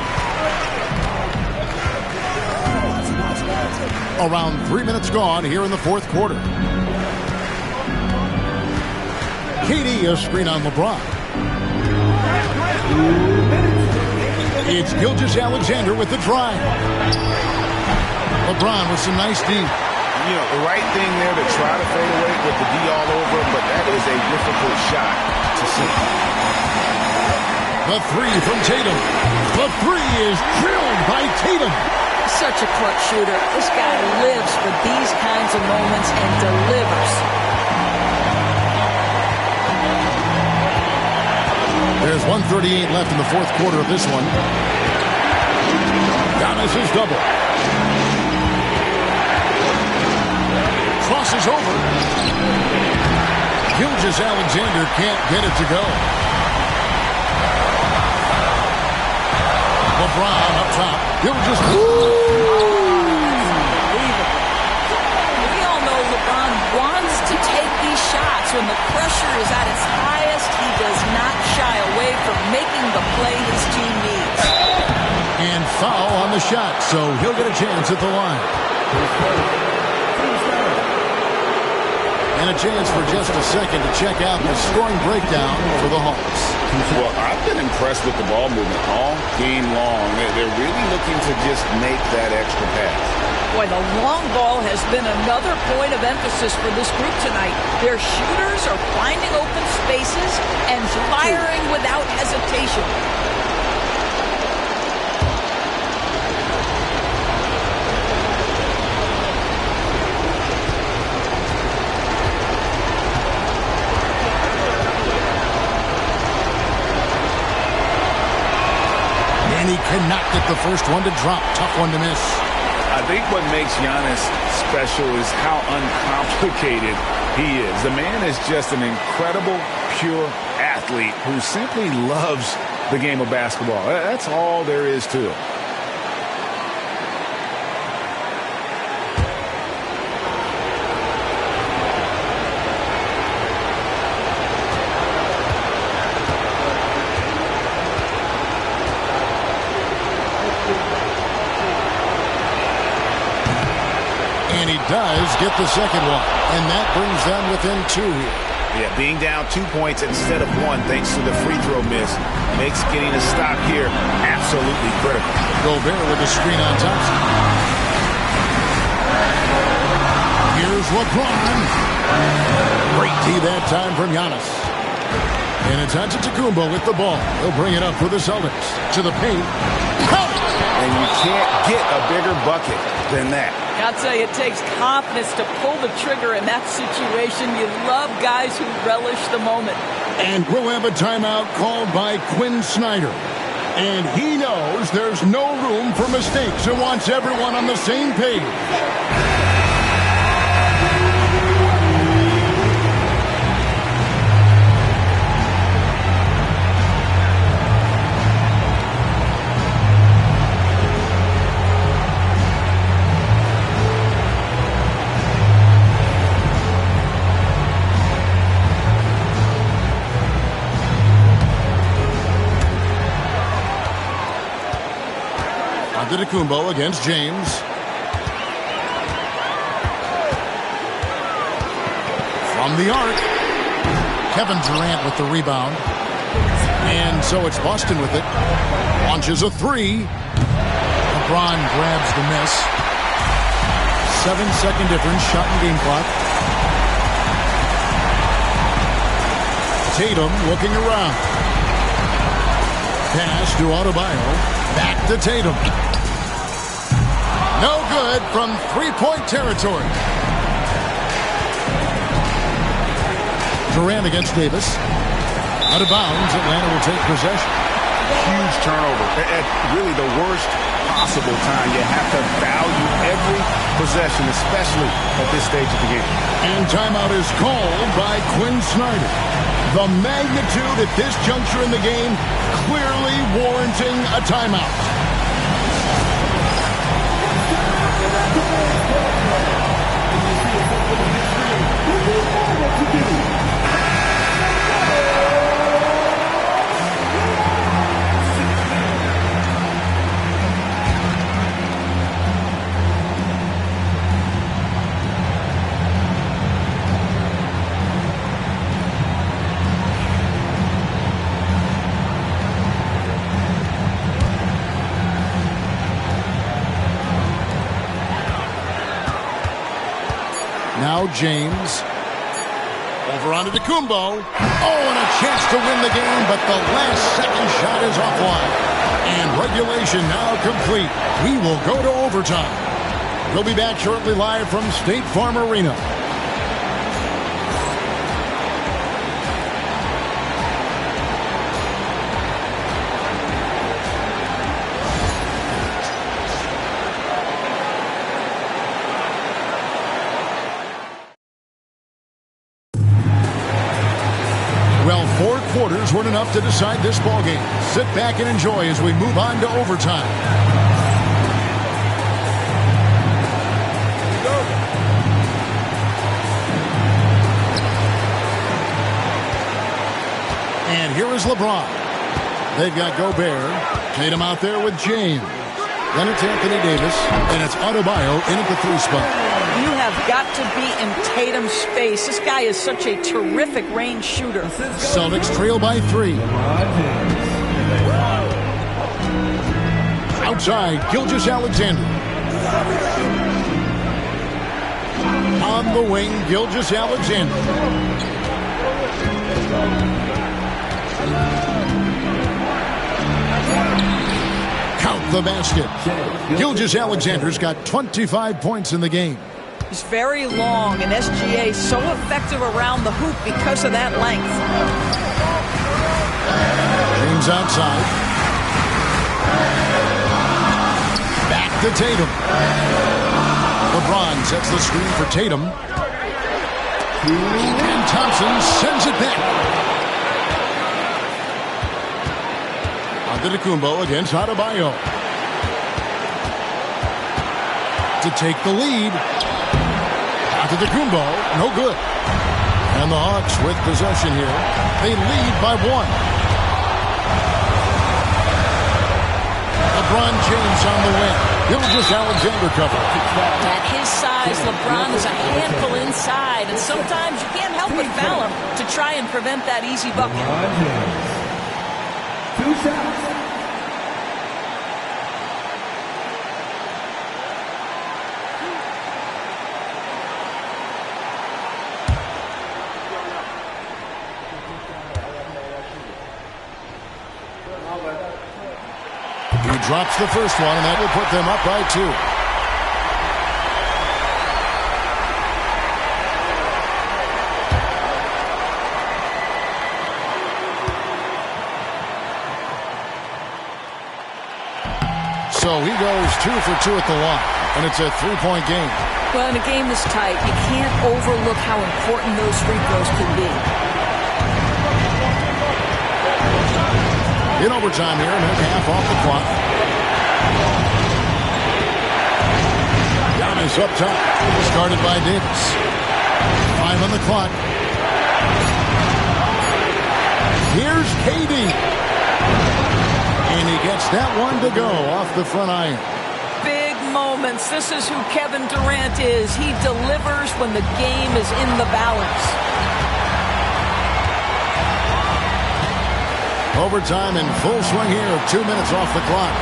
Around 3 minutes gone here in the fourth quarter. KD a screen on LeBron. It's Gilgeous-Alexander with the drive. LeBron with some nice D. You know, the right thing there to try to fade away with the D all over, but that is a difficult shot to see. The 3 from Tatum. The 3 is drilled by Tatum. Such a clutch shooter. This guy lives for these kinds of moments and delivers. There's 1:38 left in the fourth quarter of this one. Giannis is double. Crosses over. Gilgeous-Alexander can't get it to go. LeBron up top. Gilgeous. We all know LeBron wants to take these shots. When the pressure is at its highest, he does not shy away from making the play his team needs. And foul on the shot, so he'll get a chance at the line. And a chance for just a second to check out the scoring breakdown for the Hawks. Well, I've been impressed with the ball movement all game long. They're really looking to just make that extra pass. Boy, the long ball has been another point of emphasis for this group tonight. Their shooters are finding open spaces and firing without hesitation. And he cannot get the first one to drop. Tough one to miss. I think what makes Giannis special is how uncomplicated he is. The man is just an incredible, pure athlete who simply loves the game of basketball. That's all there is to it. And he does get the second one. And that brings them within 2 here. Yeah, being down 2 points instead of 1 thanks to the free throw miss makes getting a stop here absolutely critical. Gobert with the screen on Thompson. Here's LeBron. Great D that time from Giannis. And it's Antetokounmpo with the ball. He'll bring it up for the Celtics. To the paint. And you can't get a bigger bucket than that. I'll tell you, it takes confidence to pull the trigger in that situation. You love guys who relish the moment. And we'll have a timeout called by Quinn Snyder. And he knows there's no room for mistakes and wants everyone on the same page. Antetokounmpo against James. From the arc. Kevin Durant with the rebound. And so it's Boston with it. Launches a 3. LeBron grabs the miss. 7-second difference. Shot and game clock. Tatum looking around. Pass to Adebayo. Back to Tatum. No good from three-point territory. Durant against Davis. Out of bounds. Atlanta will take possession. Huge turnover at really the worst possible time. You have to value every possession, especially at this stage of the game. And timeout is called by Quinn Snyder. The magnitude at this juncture in the game clearly warranting a timeout. Now James. Over onto Antetokounmpo. Oh, and a chance to win the game, but the last second shot is offline. And regulation now complete. We will go to overtime. We'll be back shortly live from State Farm Arena. Well, 4 quarters weren't enough to decide this ballgame. Sit back and enjoy as we move on to overtime. And here is LeBron. They've got Gobert. Tatum out there with James. Then it's Anthony Davis. And it's Adebayo in at the 3 spot. You have got to be in Tatum's space. This guy is such a terrific range shooter. Celtics trail by 3. Outside, Gilgeous-Alexander. On the wing, Gilgeous-Alexander. Count the basket. Gilgeous-Alexander's got 25 points in the game. He's very long, and SGA so effective around the hoop because of that length. James outside. Back to Tatum. LeBron sets the screen for Tatum. And Thompson sends it back. Antetokounmpo against Adebayo. To take the lead. Antetokounmpo, no good. And the Hawks with possession here. They lead by 1. LeBron James on the wing. He'll Gilgeous-Alexander cover. At his size, LeBron is a handful inside, and sometimes you can't help but foul him to try and prevent that easy bucket. 2 shots. He drops the first one, and that will put them up by 2. So he goes 2 for 2 at the line, and it's a 3-point game. Well, in a game this tight, you can't overlook how important those free throws can be. In overtime here, and half off the clock. Giannis up top, started by Davis. 5 on the clock. Here's KD. And he gets that one to go off the front iron. Big moments. This is who Kevin Durant is. He delivers when the game is in the balance. Overtime in full swing here. 2 minutes off the clock.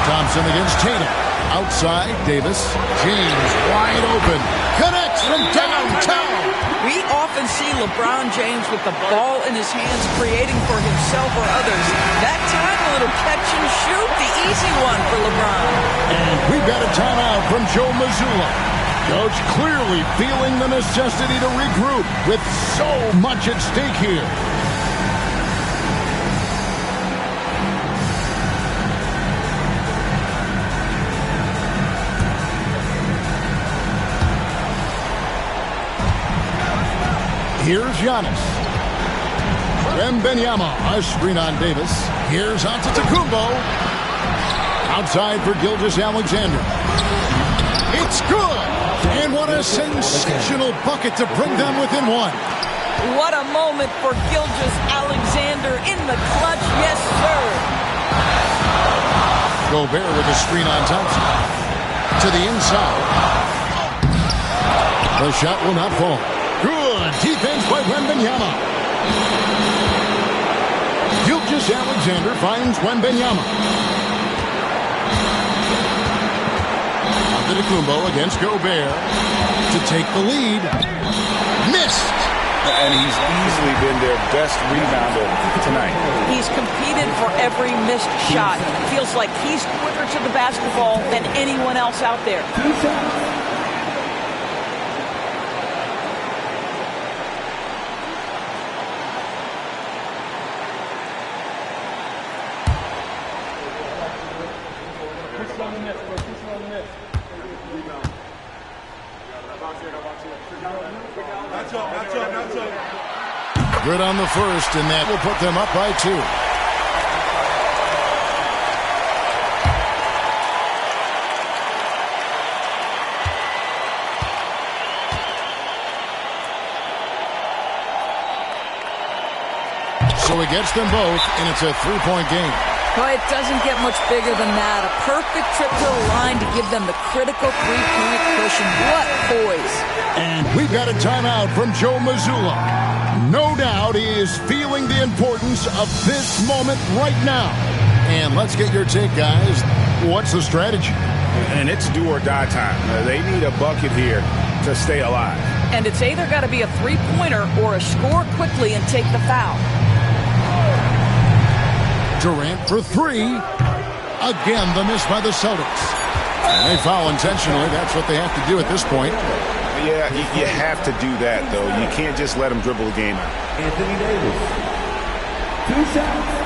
Thompson against Tatum. Outside, Davis. James wide open. Connects from downtown. We often see LeBron James with the ball in his hands creating for himself or others. That time, a little catch and shoot, the easy one for LeBron. And we've got a timeout from Joe Mazzulla. Coach clearly feeling the necessity to regroup with so much at stake here. Here's Giannis. Wembanyama, a screen on Davis. Here's Antetokounmpo. Outside for Gilgeous-Alexander. It's good! And what a sensational bucket to bring them within 1. What a moment for Gilgeous-Alexander in the clutch. Yes, sir. Gobert with a screen on Thompson. To the inside. The shot will not fall. Good defense by Wembanyama. Gilgeous-Alexander finds Wembanyama. Antetokounmpo against Gobert to take the lead. Missed. And he's easily been their best rebounder tonight. He's competed for every missed shot. Feels like he's quicker to the basketball than anyone else out there. 2 shots. Good on the first, and that will put them up by 2. So he gets them both, and it's a 3-point game. Well, it doesn't get much bigger than that. A perfect trip to the line to give them the critical 3-point cushion. What poise. And we've got a timeout from Joe Mazzulla. No doubt he is feeling the importance of this moment right now. And let's get your take, guys. What's the strategy? And it's do or die time. They need a bucket here to stay alive. And it's either got to be a 3-pointer or a score quickly and take the foul. Durant for 3. Again, the miss by the Celtics. And they foul intentionally. That's what they have to do at this point. Yeah, you have to do that, though. You can't just let them dribble the game out. Anthony Davis. 2 shots.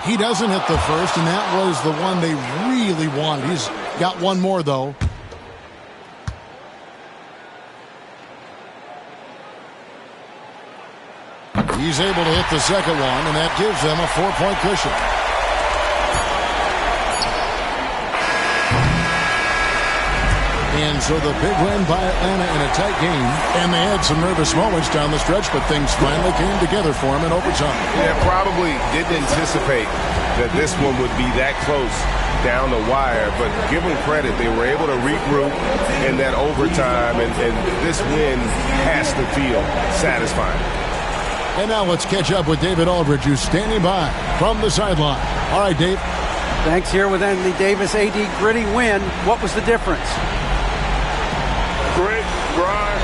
He doesn't hit the first, and that was the one they really wanted. He's got one more, though. He's able to hit the second one, and that gives them a 4-point cushion. And so the big win by Atlanta in a tight game. And they had some nervous moments down the stretch, but things finally came together for them in overtime. Yeah, probably didn't anticipate that this one would be that close down the wire, but give them credit. They were able to regroup in that overtime, and this win has to feel satisfying. And now let's catch up with David Aldridge, who's standing by from the sideline. All right, Dave. Thanks. Here with Anthony Davis. AD, gritty win. What was the difference? Grit, grind.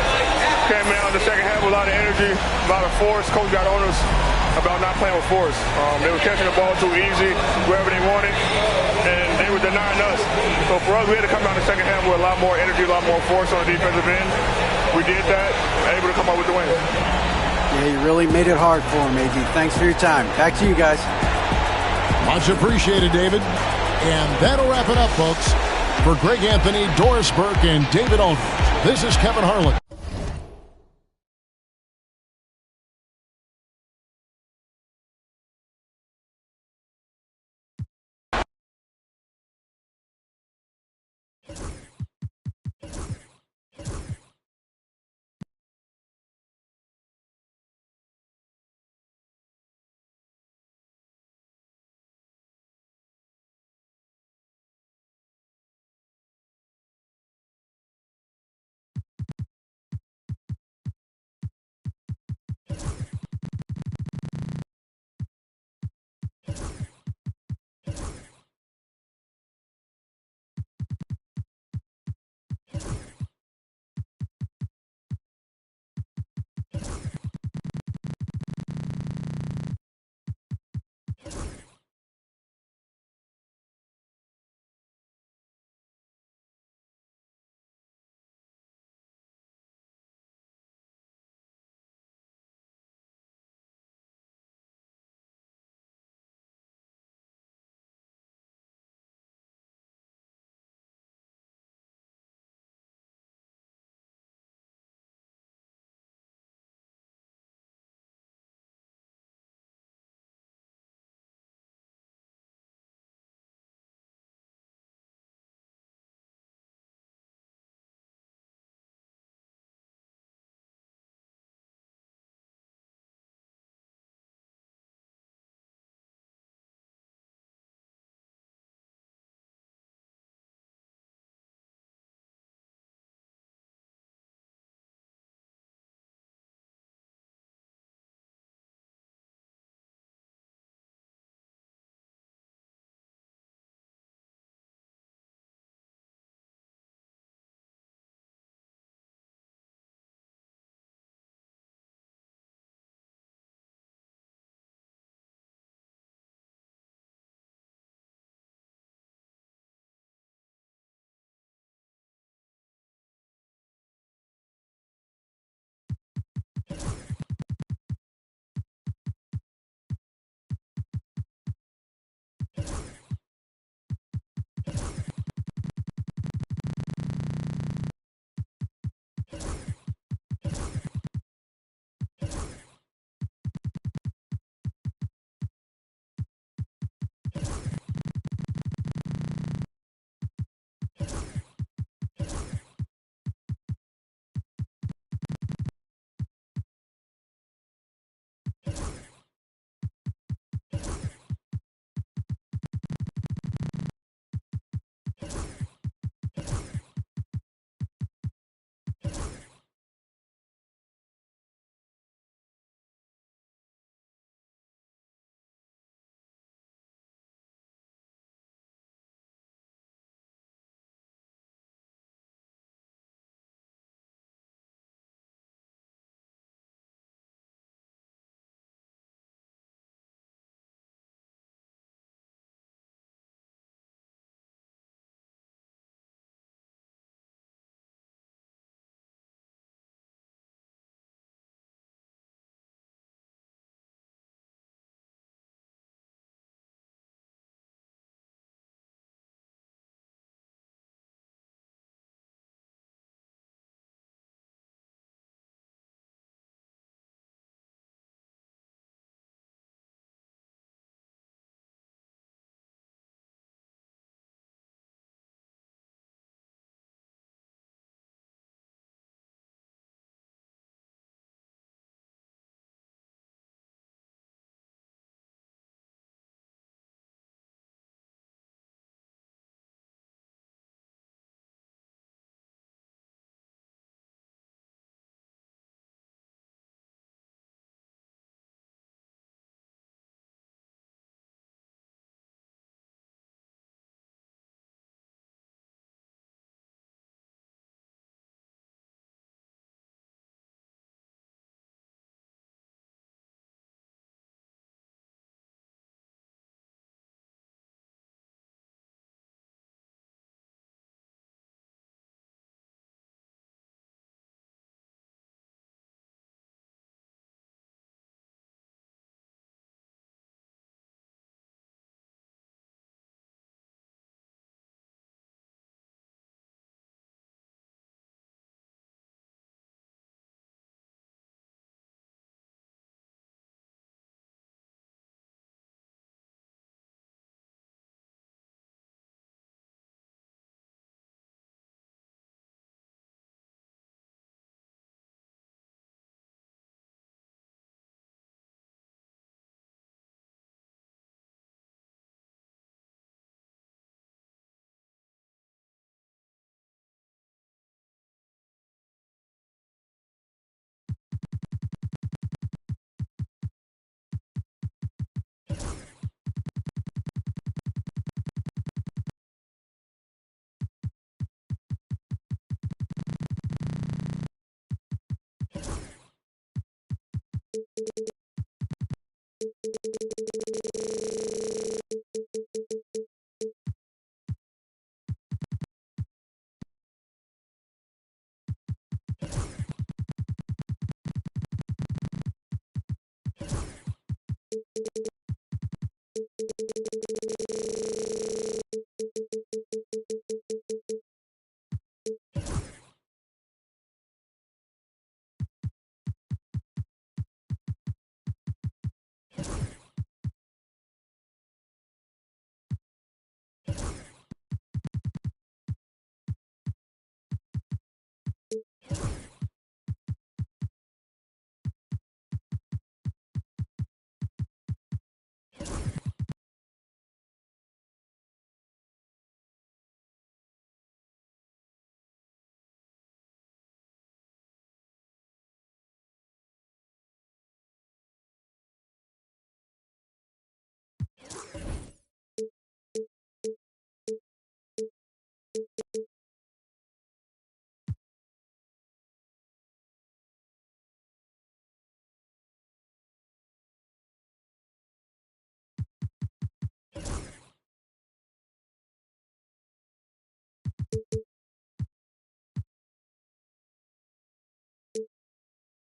Came out in the second half with a lot of energy, a lot of force. Coach got on us about not playing with force. They were catching the ball too easy, wherever they wanted, and they were denying us. So for us, we had to come out in the second half with a lot more energy, a lot more force on the defensive end. We did that, able to come up with the win. Yeah, you really made it hard for him, AD. Thanks for your time. Back to you guys. Much appreciated, David. And that'll wrap it up, folks. For Greg Anthony, Doris Burke, and David Aldridge, this is Kevin Harlan.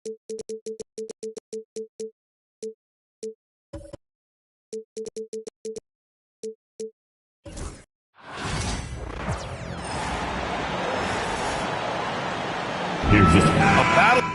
Here's this A battle.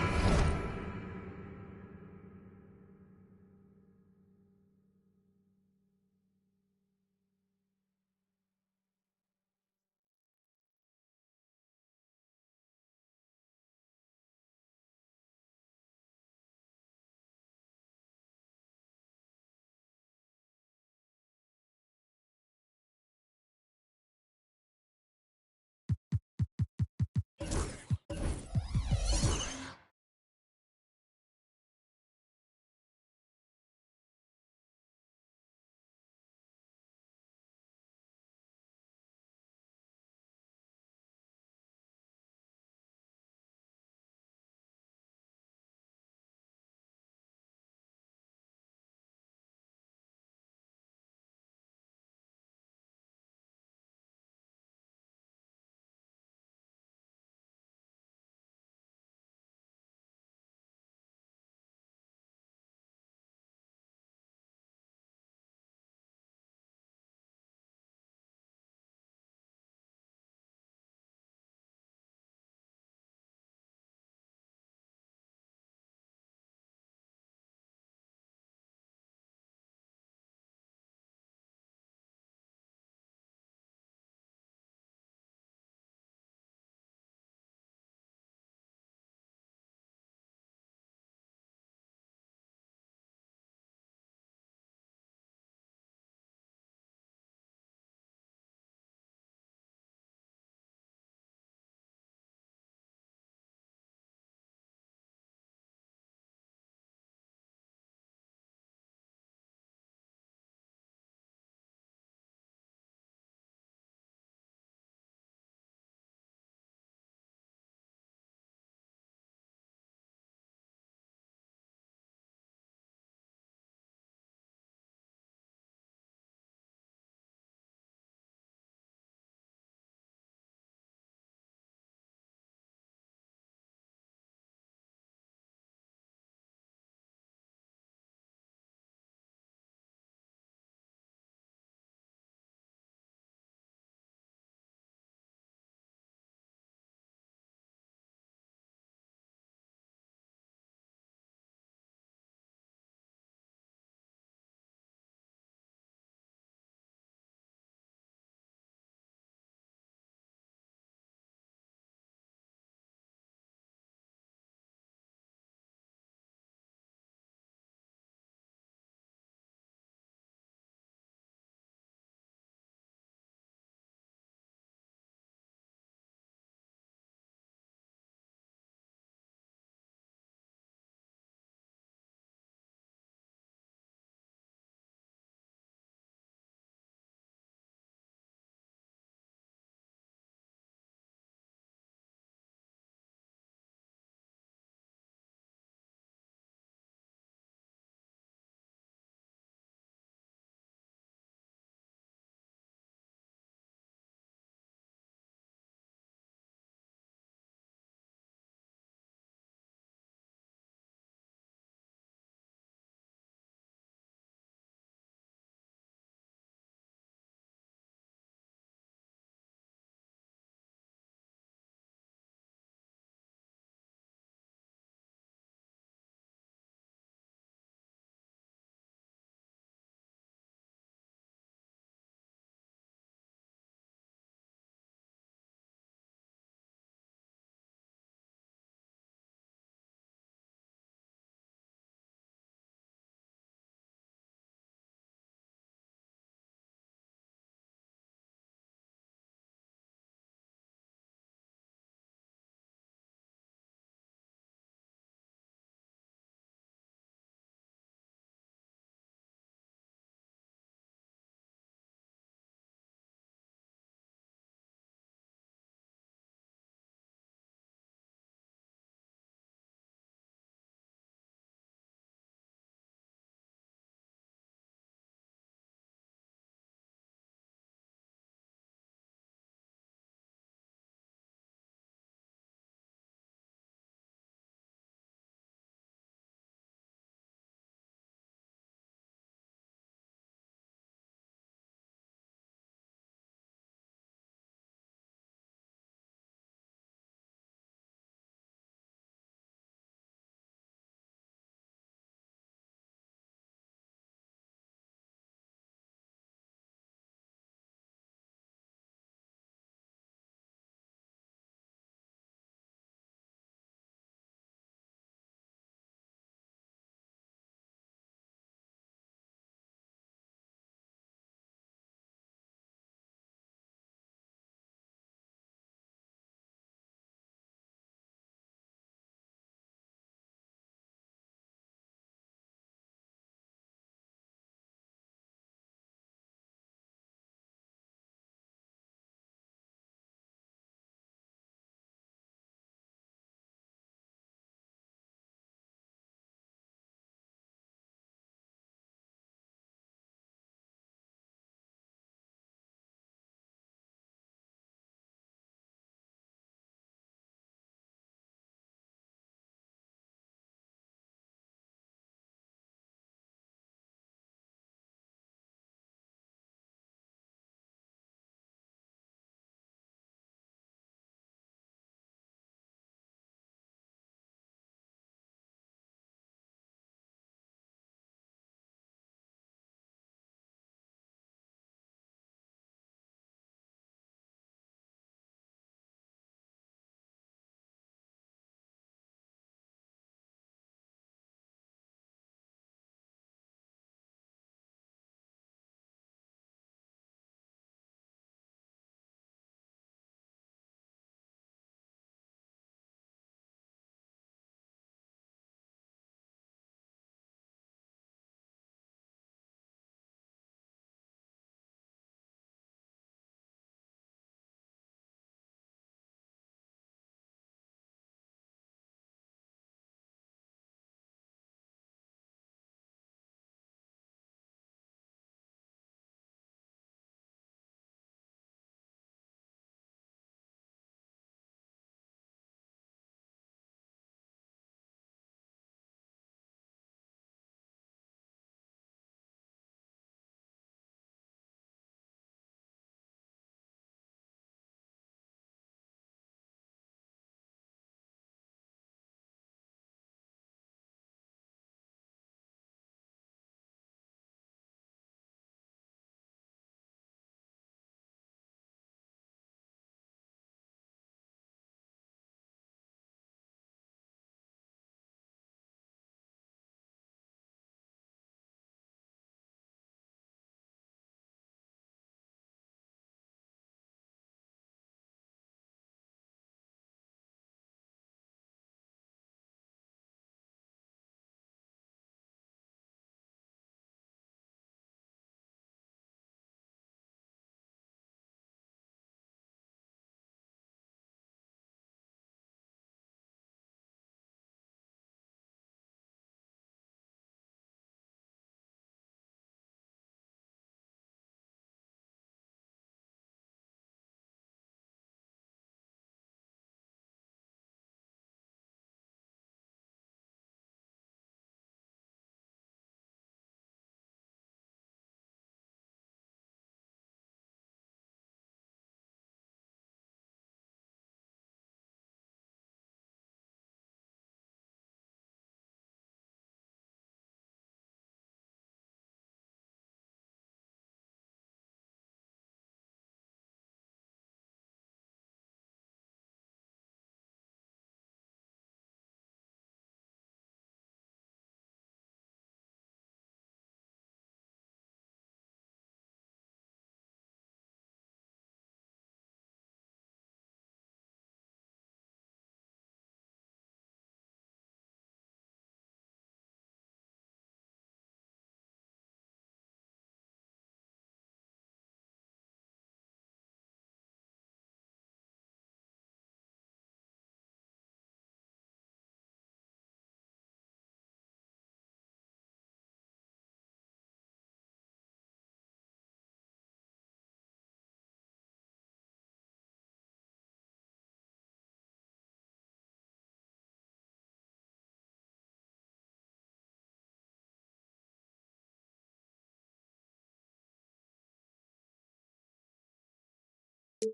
The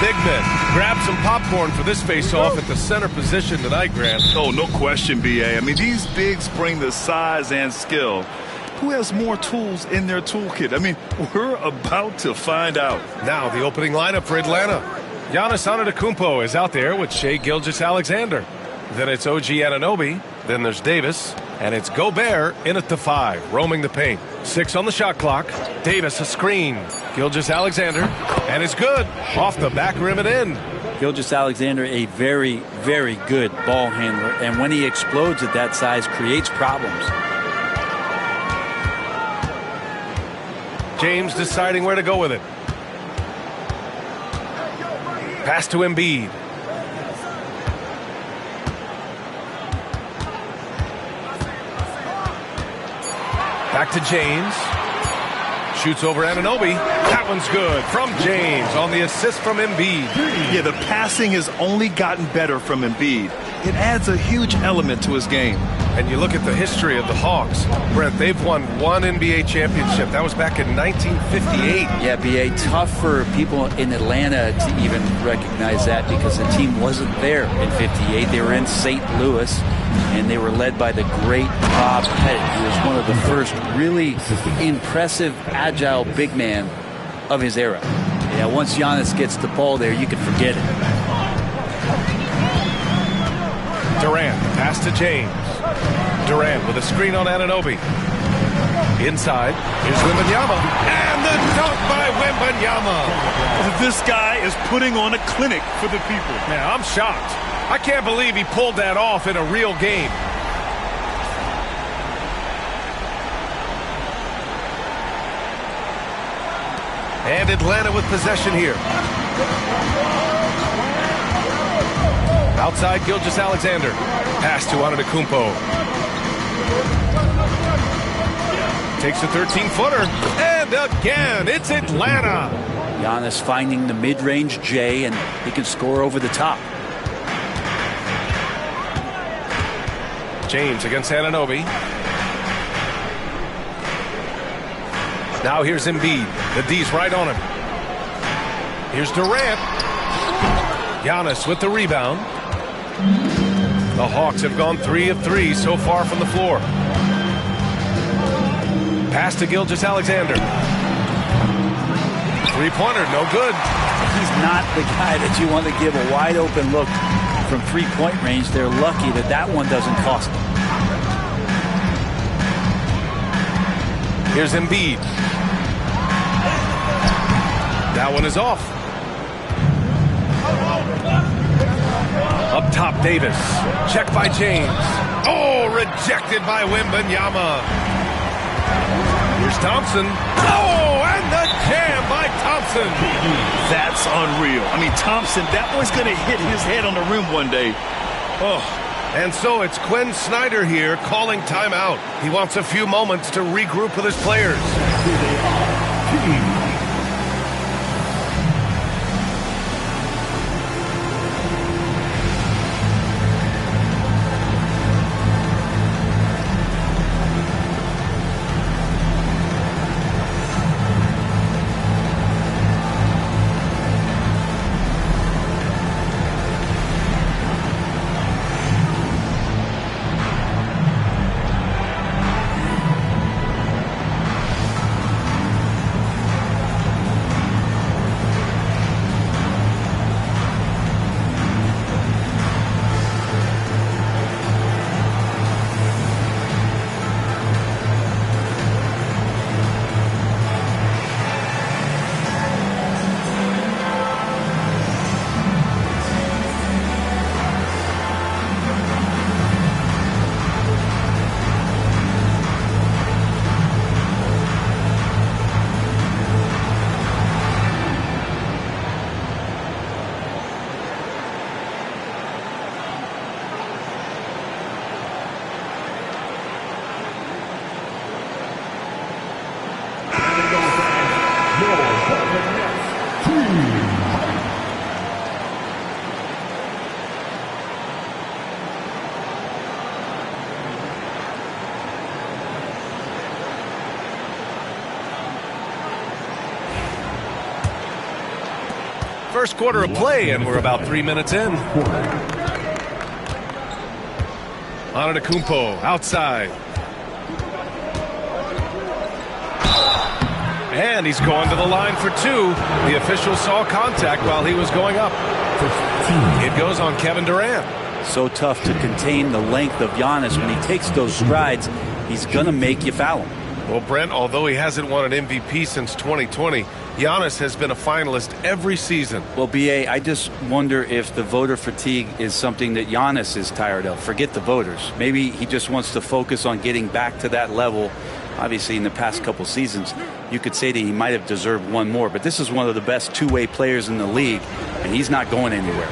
big men grab some popcorn for this face-off at the center position tonight, Grant. Oh, no question, B.A. I mean, these bigs bring the size and skill. Who has more tools in their toolkit? I mean, we're about to find out. Now the opening lineup for Atlanta. Giannis Antetokounmpo is out there with Shai Gilgeous-Alexander. Then it's OG Anunoby. Then there's Davis. And it's Gobert in at the 5, roaming the paint. 6 on the shot clock. Davis a screen. Gilgeous-Alexander. And it's good. Off the back rim and in. Gilgeous-Alexander, a very, very good ball handler. And when he explodes at that size, creates problems. James deciding where to go with it. Pass to Embiid. Back to James. Shoots over Anunoby. That one's good from James on the assist from Embiid. Yeah, the passing has only gotten better from Embiid. It adds a huge element to his game. And you look at the history of the Hawks, Brent, they've won one NBA championship. That was back in 1958. Yeah, B.A., tough for people in Atlanta to even recognize that because the team wasn't there in 58. They were in St. Louis, and they were led by the great Bob Pettit, who was one of the first really impressive, agile big man of his era. Yeah, once Giannis gets the ball there, you can forget it. Durant, pass to James. Durant with a screen on Anunoby. Inside, here's Wembanyama. And the dunk by Wembanyama. This guy is putting on a clinic for the people. Man, I'm shocked. I can't believe he pulled that off in a real game. And Atlanta with possession here. Outside, Gilgeous-Alexander. Pass to Antetokounmpo. Takes a 13-footer. And again, it's Atlanta. Giannis finding the mid-range J, and he can score over the top. James against Anunoby. Now here's Embiid. The D's right on him. Here's Durant. Giannis with the rebound. The Hawks have gone 3 of 3 so far from the floor. Pass to Gilgeous-Alexander. Three-pointer, no good. He's not the guy that you want to give a wide-open look from three-point range. They're lucky that that one doesn't cost them. Here's Embiid. That one is off. Up top, Davis. Check by James. Oh, rejected by Wembanyama. Here's Thompson. Oh, and the jam by Thompson. That's unreal. I mean, Thompson, that boy's going to hit his head on the rim one day. Oh, and so it's Quinn Snyder here calling timeout. He wants a few moments to regroup with his players. Here they are. first quarter of play, and we're about 3 minutes in. Antetokounmpo outside. And he's going to the line for two. The official saw contact while he was going up. It goes on Kevin Durant. So tough to contain the length of Giannis. When he takes those strides, he's going to make you foul him. Well, Brent, although he hasn't won an MVP since 2020, Giannis has been a finalist every season. Well, B.A., I just wonder if the voter fatigue is something that Giannis is tired of. Forget the voters. Maybe he just wants to focus on getting back to that level. Obviously, in the past couple seasons, you could say that he might have deserved one more, but this is one of the best two-way players in the league, and he's not going anywhere.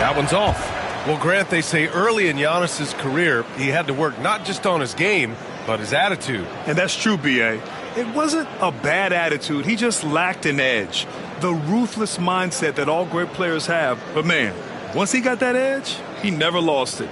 That one's off. Well, Grant, they say early in Giannis's career, he had to work not just on his game, but his attitude. And that's true, B.A. It wasn't a bad attitude. He just lacked an edge. The ruthless mindset that all great players have. But, man, once he got that edge, he never lost it.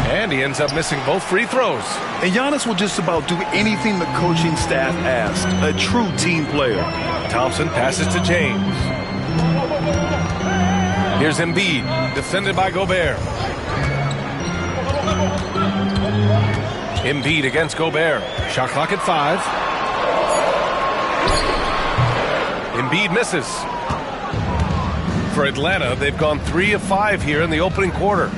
And he ends up missing both free throws. And Giannis will just about do anything the coaching staff asks. A true team player. Thompson passes to James. Here's Embiid, defended by Gobert. Embiid against Gobert. Shot clock at 5. Embiid misses. For Atlanta, they've gone 3 of 5 here in the opening quarter.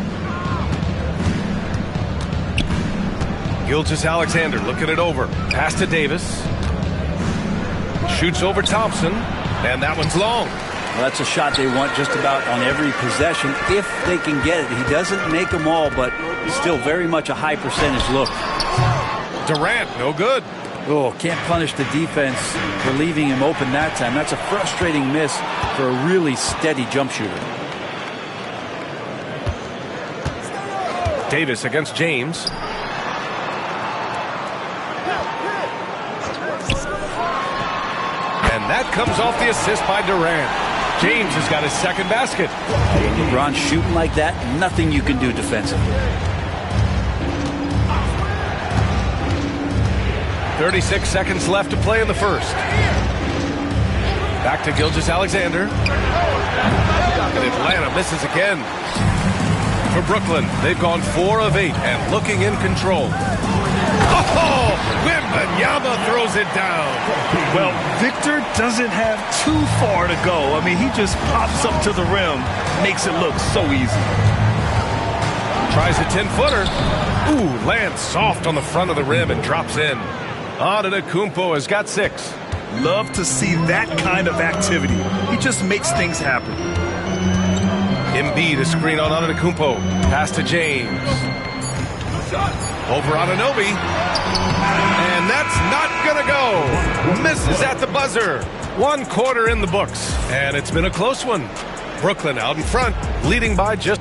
Gilgeous-Alexander looking it over. Pass to Davis. Shoots over Thompson. And that one's long. Well, that's a shot they want just about on every possession if they can get it. He doesn't make them all, but still very much a high percentage look. Durant, no good. Oh, can't punish the defense for leaving him open that time. That's a frustrating miss for a really steady jump shooter. Davis against James. And that comes off the assist by Durant. James has got his second basket. LeBron shooting like that, nothing you can do defensively. 36 seconds left to play in the first. Back to Gilgeous-Alexander. And Atlanta misses again. For Brooklyn, they've gone 4 of 8 and looking in control. Oh, Wembanyama throws it down. Well, Victor doesn't have too far to go. I mean, he just pops up to the rim, makes it look so easy. Tries a 10-footer. Ooh, lands soft on the front of the rim and drops in. Antetokounmpo has got 6. Love to see that kind of activity. He just makes things happen. Embiid, a screen on Antetokounmpo. Pass to James. Over Anunoby. And that's not going to go. Misses at the buzzer. 1 quarter in the books. And it's been a close one. Brooklyn out in front, leading by just...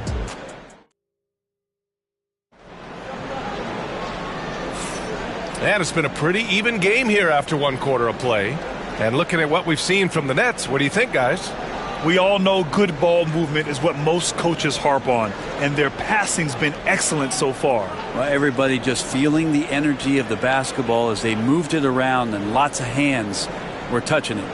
And it's been a pretty even game here after 1 quarter of play. And looking at what we've seen from the Nets, what do you think, guys? We all know good ball movement is what most coaches harp on, and their passing's been excellent so far. Well, everybody just feeling the energy of the basketball as they moved it around, and lots of hands were touching it.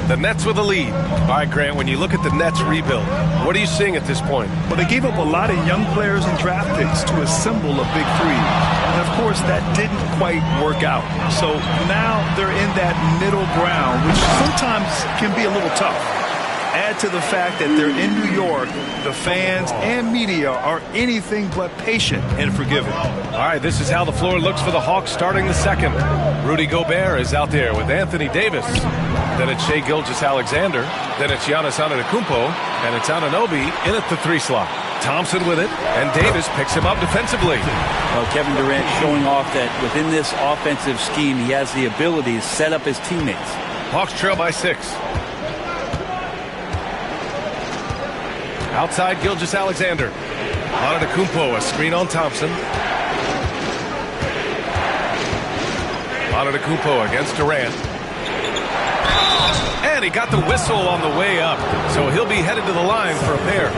The Nets with a lead. All right, Grant, when you look at the Nets rebuild, what are you seeing at this point? Well, they gave up a lot of young players and draft picks to assemble a big three. And, of course, that didn't quite work out. So now they're in that middle ground, which sometimes can be a little tough. Add to the fact that they're in New York, the fans and media are anything but patient and forgiving. All right, this is how the floor looks for the Hawks starting the second. Rudy Gobert is out there with Anthony Davis. Then it's Shai Gilgeous-Alexander. Then it's Giannis Antetokounmpo. And it's Anunoby in at the 3 slot. Thompson with it, and Davis picks him up defensively. Well, Kevin Durant showing off that within this offensive scheme, he has the ability to set up his teammates. Hawks trail by 6. Outside, Gilgeous-Alexander. Antetokounmpo, a screen on Thompson. Antetokounmpo against Durant. And he got the whistle on the way up, so he'll be headed to the line for a pair.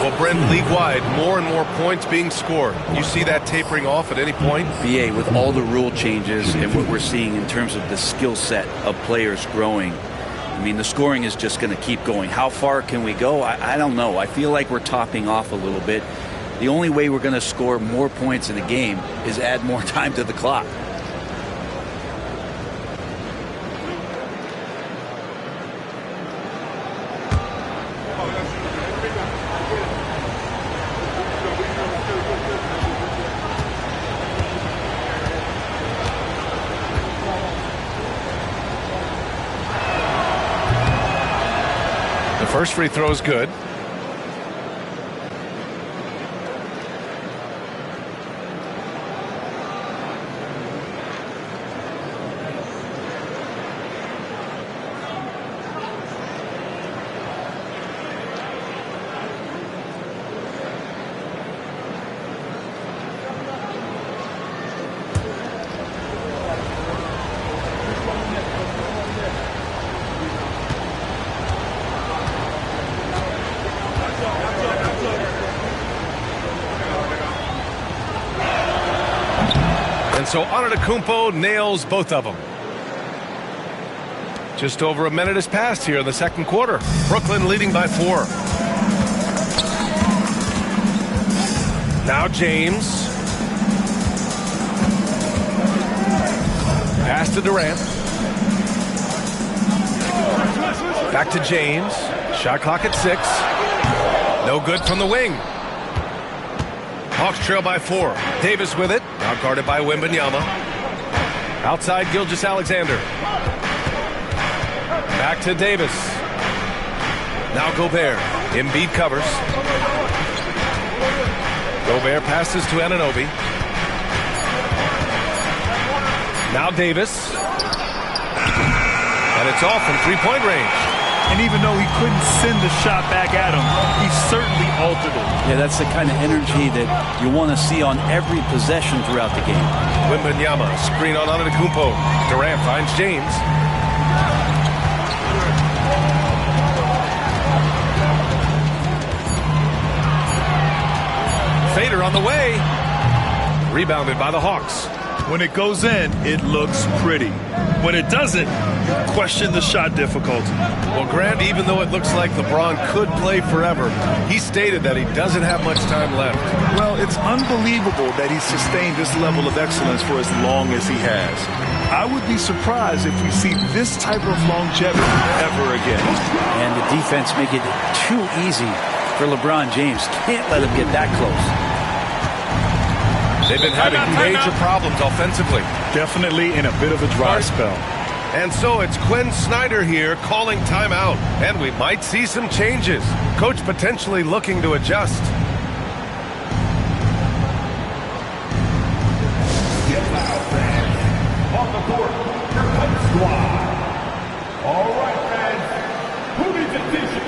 Well, Brent, league-wide, more and more points being scored. You see that tapering off at any point? BA, with all the rule changes and what we're seeing in terms of the skill set of players growing, I mean, the scoring is just going to keep going. How far can we go? I don't know. I feel like we're topping off a little bit. The only way we're going to score more points in a game is add more time to the clock. First free throw is good. So Antetokounmpo nails both of them. Just over a minute has passed here in the second quarter. Brooklyn leading by 4. Now James. Pass to Durant. Back to James. Shot clock at 6. No good from the wing. Hawks trail by 4. Davis with it. Now guarded by Wembanyama. Outside, Gilgeous-Alexander. Back to Davis. Now Gobert. Embiid covers. Gobert passes to Anunoby. Now Davis. And it's off from three-point range. And even though he couldn't send the shot back at him, he certainly altered it. Yeah, that's the kind of energy that you want to see on every possession throughout the game. Wembanyama, screen on Antetokounmpo. Durant finds James. Fader on the way. Rebounded by the Hawks. When it goes in, it looks pretty. When it doesn't, question the shot difficulty. Well, Grant, even though it looks like LeBron could play forever, he stated that he doesn't have much time left. Well, it's unbelievable that he's sustained this level of excellence for as long as he has. I would be surprised if we see this type of longevity ever again. And the defense make it too easy for LeBron James. Can't let him get that close. They've been having major problems offensively. Definitely in a bit of a dry spell. And so it's Quinn Snyder here calling timeout. And we might see some changes. Coach potentially looking to adjust. On the court, your Cubs squad. All right, fans. Who needs attention?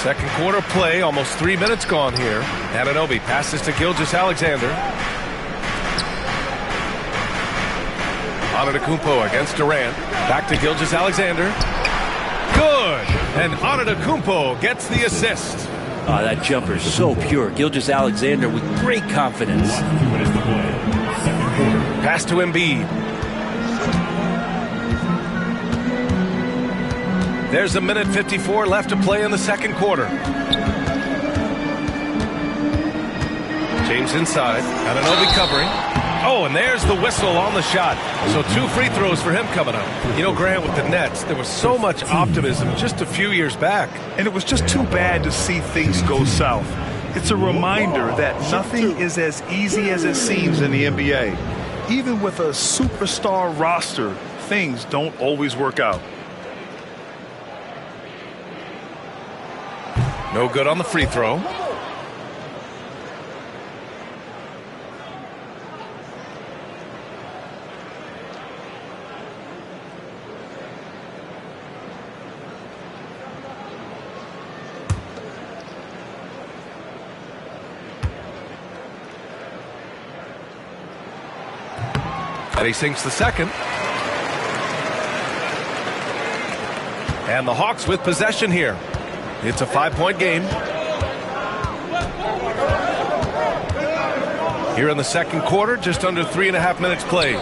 Second quarter play, almost 3 minutes gone here. Anunoby passes to Gilgeous-Alexander. Antetokounmpo against Durant. Back to Gilgeous-Alexander. Good! And Antetokounmpo gets the assist. Oh, that jumper is so pure. Gilgeous-Alexander with great confidence. Pass to Embiid. There's a minute 54 left to play in the second quarter. James inside. Anunoby covering. Oh, and there's the whistle on the shot. So 2 free throws for him coming up. You know, Grant, with the Nets, there was so much optimism just a few years back. And it was just too bad to see things go south. It's a reminder that nothing is as easy as it seems in the NBA. Even with a superstar roster, things don't always work out. No good on the free throw. And he sinks the second. And the Hawks with possession here. It's a 5-point game. Here in the second quarter, just under 3.5 minutes played.